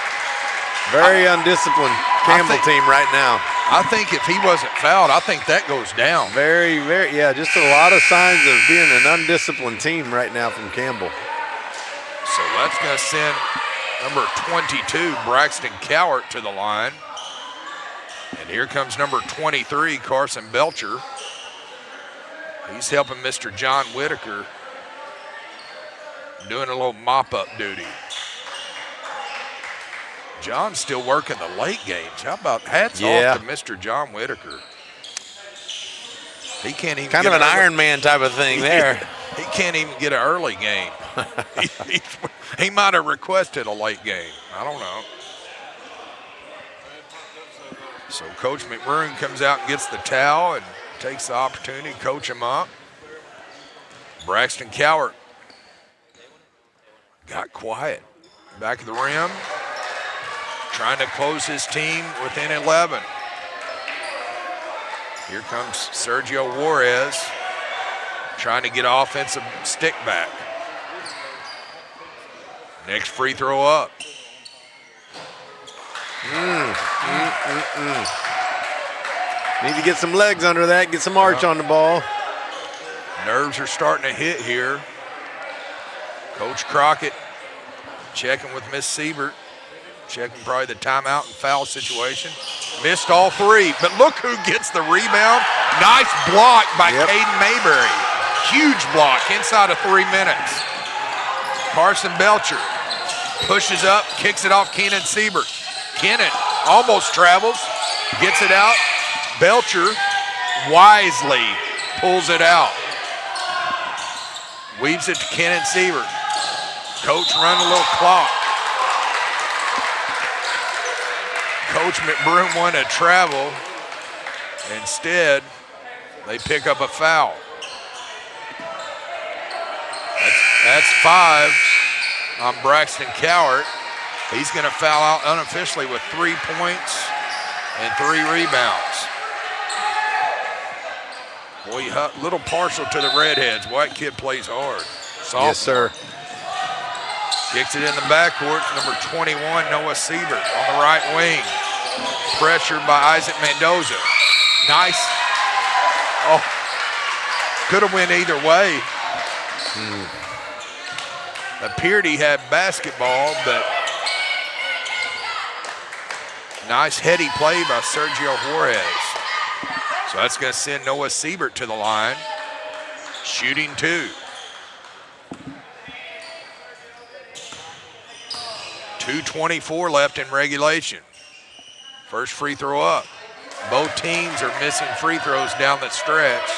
Very undisciplined Campbell team right now. I think if he wasn't fouled, I think that goes down. Very, yeah, just a lot of signs of being an undisciplined team right now from Campbell. So that's going to send number 22, Braxton Cowart, to the line. And here comes number 23, Carson Belcher. He's helping Mr. John Whitaker, doing a little mop-up duty. John's still working the late games. How about hats off to Mr. John Whitaker? He can't even kind of an Iron Man type of thing there. He can't even get an early game. He might have requested a late game. I don't know. So Coach McBroom comes out and gets the towel and takes the opportunity to coach him up. Braxton Cowart got quiet. Back of the rim. Trying to close his team within 11. Here comes Sergio Juarez trying to get offensive stick back. Next free throw up. Need to get some legs under that, get some arch on the ball. Nerves are starting to hit here. Coach Crockett checking with Miss Siebert. Checking probably the timeout and foul situation. Missed all three, but look who gets the rebound. Nice block by Caden Mayberry. Huge block inside of 3 minutes. Carson Belcher pushes up, kicks it off Kenan Siebert. Kenan almost travels, gets it out. Belcher wisely pulls it out. Weaves it to Kenan Siebert. Coach run a little clock. Coach McBroom wanted to travel, Instead, they pick up a foul. That's 5 on Braxton Cowart. He's going to foul out unofficially with 3 points and 3 rebounds. Boy, a little partial to the Redheads. White kid plays hard. Sophomore. Yes, sir. Kicks it in the backcourt. Number 21, Noah Siebert on the right wing. Pressured by Isaac Mendoza. Nice. Oh, could have went either way. Appeared he had basketball, but nice heady play by Sergio Juarez. So that's going to send Noah Siebert to the line. Shooting 2. 2:24 left in regulation. First free throw up. Both teams are missing free throws down the stretch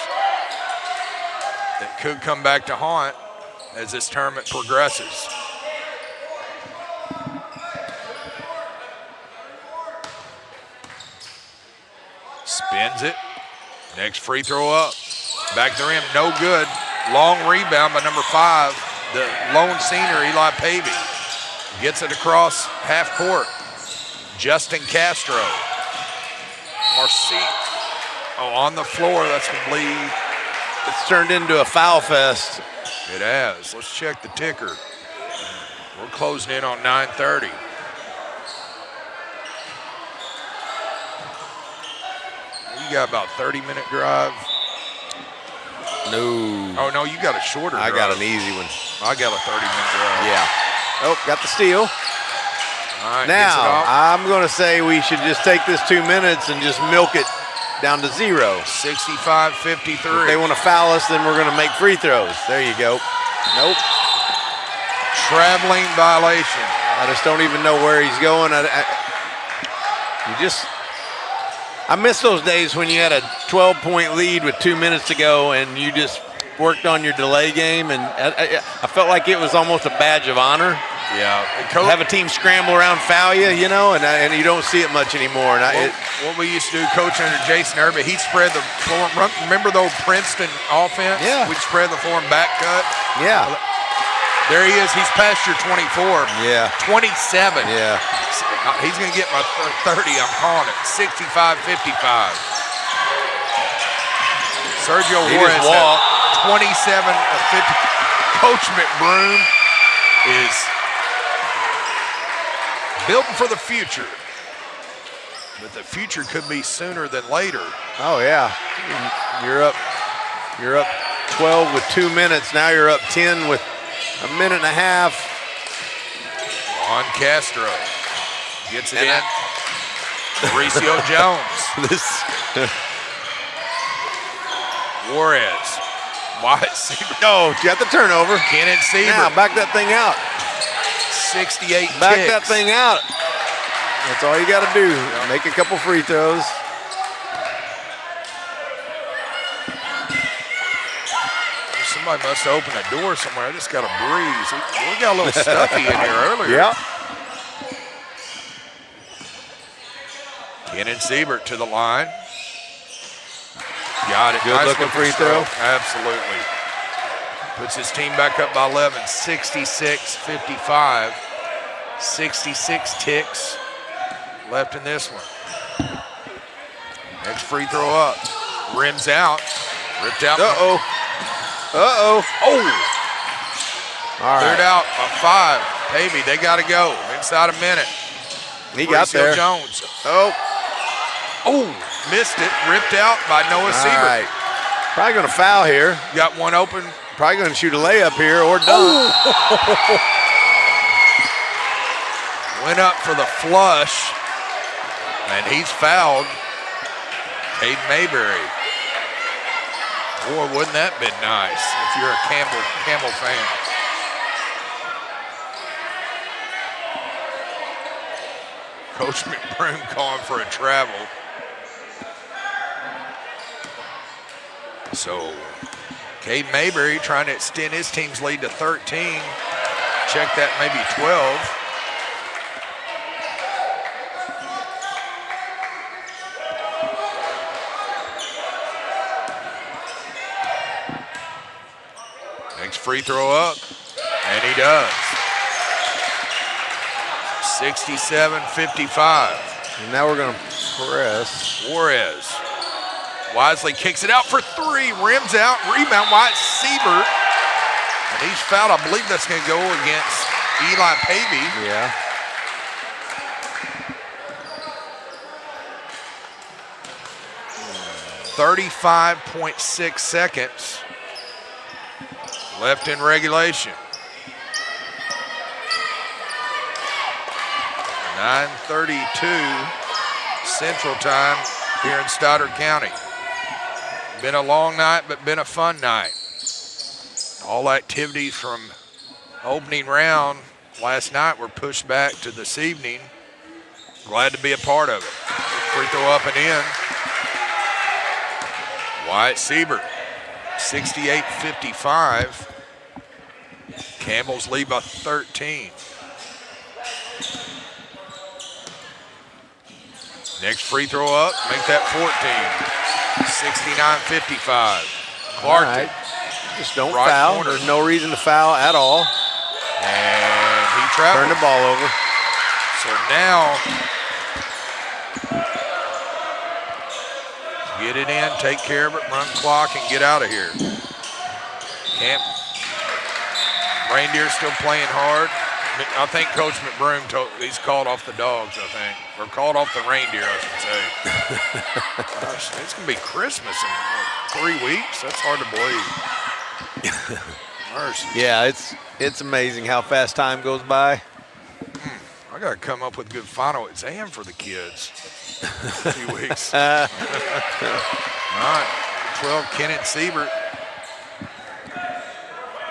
that could come back to haunt as this tournament progresses. Spins it. Next free throw up. Back to the rim, no good. Long rebound by number 5, the lone senior, Eli Pavey. Gets it across half court. Justin Castro. on the floor. That's going to bleed. It's turned into a foul fest. It has. Let's check the ticker. We're closing in on 9:30. You got about 30-minute drive. No. Oh, no, you got a shorter drive. I got an easy one. I got a 30-minute drive. Yeah. Oh, got the steal. All right, now, I'm going to say we should just take this 2 minutes and just milk it down to 0. 65-53. If they want to foul us, then we're going to make free throws. There you go. Nope. Traveling violation. I just don't even know where he's going. I miss those days when you had a 12-point lead with 2 minutes to go and you just worked on your delay game, and I felt like it was almost a badge of honor. Yeah. Have a team scramble around, foul you, you know, and you don't see it much anymore. And what we used to do, coach under Jason Irvin, he'd spread the floor. Remember the old Princeton offense? Yeah. We'd spread the floor and back cut. Yeah. There he is. He's past your 24. Yeah. 27. Yeah. He's going to get my 30. I'm calling it. 65-55. Sergio Juarez had 27 of 50. Coach McBroom is building for the future. But the future could be sooner than later. Oh, yeah. You're up 12 with 2 minutes. Now you're up 10 with a minute and a half. Juan Castro gets it in. Mauricio Jones. Juarez. No, got the turnover. Kenan Siebert. Now, back that thing out. 68 Back ticks. that thing out. That's all you got to do. Make a couple free throws. Somebody must have opened a door somewhere. I just got a breeze. We got a little stuffy in here earlier. Yeah. Kenan Siebert to the line. Got it. Good nice looking free throw. Absolutely. Puts his team back up by 11. 66-55. 66 ticks left in this one. Next free throw up. Rims out. Ripped out. Uh-oh. Uh-oh. Oh. All right. Cleared out by 5. Pavey, they got to go. Inside a minute. He got there. Jones. Oh. Oh, missed it. Ripped out by Noah Siebert. All right. Probably going to foul here. Got one open. Probably going to shoot a layup here or dunk. Oh. Went up for the flush, and he's fouled. Caden Mayberry. Boy, wouldn't that been nice if you're a Campbell fan. Coach McBroom calling for a travel. So, Caden Mayberry trying to extend his team's lead to 13. Check that, maybe 12. Next free throw up, and he does. 67-55. And now we're going to press. Juarez wisely kicks it out for three, rims out, rebound, Wyatt Siebert. And he's fouled. I believe that's going to go against Eli Pavey. Yeah. .6 seconds left in regulation. 9:32 Central Time here in Stoddard County. Been a long night, but been a fun night. All activities from opening round last night were pushed back to this evening. Glad to be a part of it. Free throw up and in. Wyatt Siebert, 68-55. Campbell's lead by 13. Next free throw up, make that 14. 69-55. Clarkton. Right. Just don't right foul. Corner. There's no reason to foul at all. And he traveled. Turn the ball over. So now, get it in, take care of it, run clock, and get out of here. Reindeer's still playing hard. I think Coach McBroom he's called off the dogs, I think. Or called off the reindeer, I should say. Gosh, it's going to be Christmas in 3 weeks. That's hard to believe. Mercy. Yeah, it's amazing how fast time goes by. I got to come up with a good final exam for the kids. In a few weeks. All right, 12, Kenneth Siebert.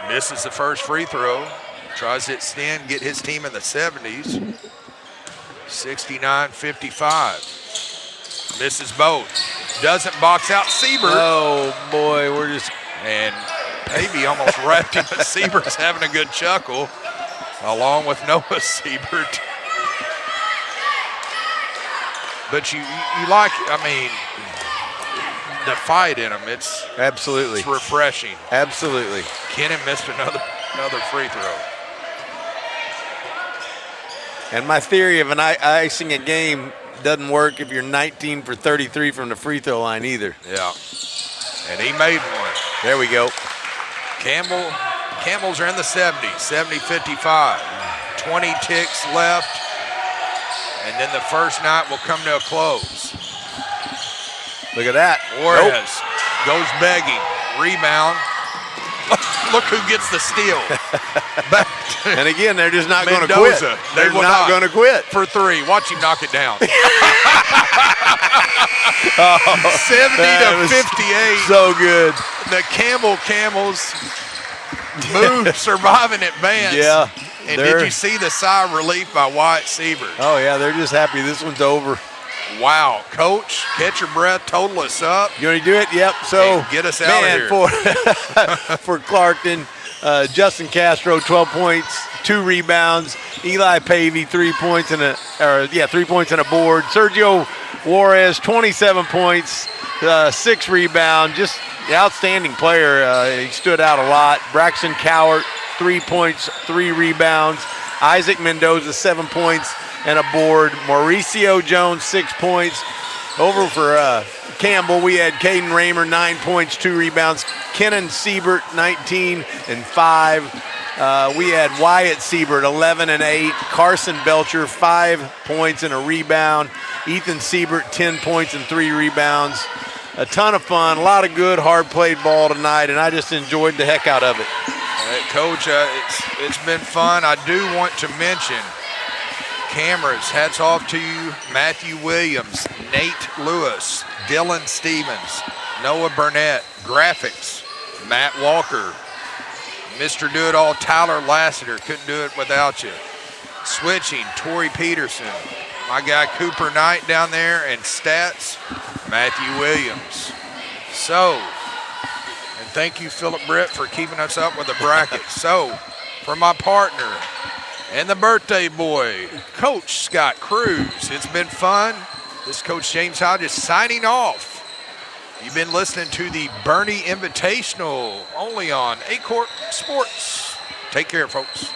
Misses the first free throw. Tries to extend, get his team in the 70s. 69-55. Misses both. Doesn't box out Siebert. Oh, boy, we're just... And Pavey almost wrapped him. Siebert's having a good chuckle, along with Noah Siebert. But you like, I mean, the fight in them. It's absolutely. It's refreshing. Absolutely. Kennan missed another free throw. And my theory of icing a game doesn't work if you're 19 for 33 from the free throw line either. Yeah. And he made one. There we go. Campbell's are in the 70s, 70-55. 20 ticks left. And then the first night will come to a close. Look at that. Juarez goes begging. Rebound. Look who gets the steal. And again, they're just not going to quit. They're not going to quit. For three. Watch him knock it down. 70-58. So good. The Camels move, survive, and advance. Yeah. And did you see the sigh of relief by Wyatt Siebert? Oh, yeah, they're just happy this one's over. Wow. Coach, catch your breath, total us up. You want to do it? Yep. So, and get us out of here. For Clarkton, Justin Castro, 12 points, 2 rebounds. Eli Pavey, 3 points and a board. Sergio Juarez, 27 points, 6 rebounds. Just the outstanding player. He stood out a lot. Braxton Cowart, 3 points, 3 rebounds. Isaac Mendoza, 7 points and a board. Mauricio Jones, 6 points. Over for Campbell, we had Caden Raymer, 9 points, 2 rebounds. Kennan Siebert, 19 and 5. We had Wyatt Siebert, 11 and 8. Carson Belcher, 5 points and a rebound. Ethan Siebert, 10 points and 3 rebounds. A ton of fun, a lot of good, hard-played ball tonight, and I just enjoyed the heck out of it. Coach, it's been fun. I do want to mention cameras, hats off to you. Matthew Williams, Nate Lewis, Dylan Stevens, Noah Burnett. Graphics, Matt Walker. Mr. Do-It-All, Tyler Lassiter. Couldn't do it without you. Switching, Torrey Peterson. My guy Cooper Knight down there. And stats, Matthew Williams. So, and thank you, Philip Britt, for keeping us up with the bracket. So, for my partner and the birthday boy, Coach Scott Cruz. It's been fun. This is Coach James Hodges signing off You've been listening to the Bernie Invitational only on Aycorp Sports. Take care, folks.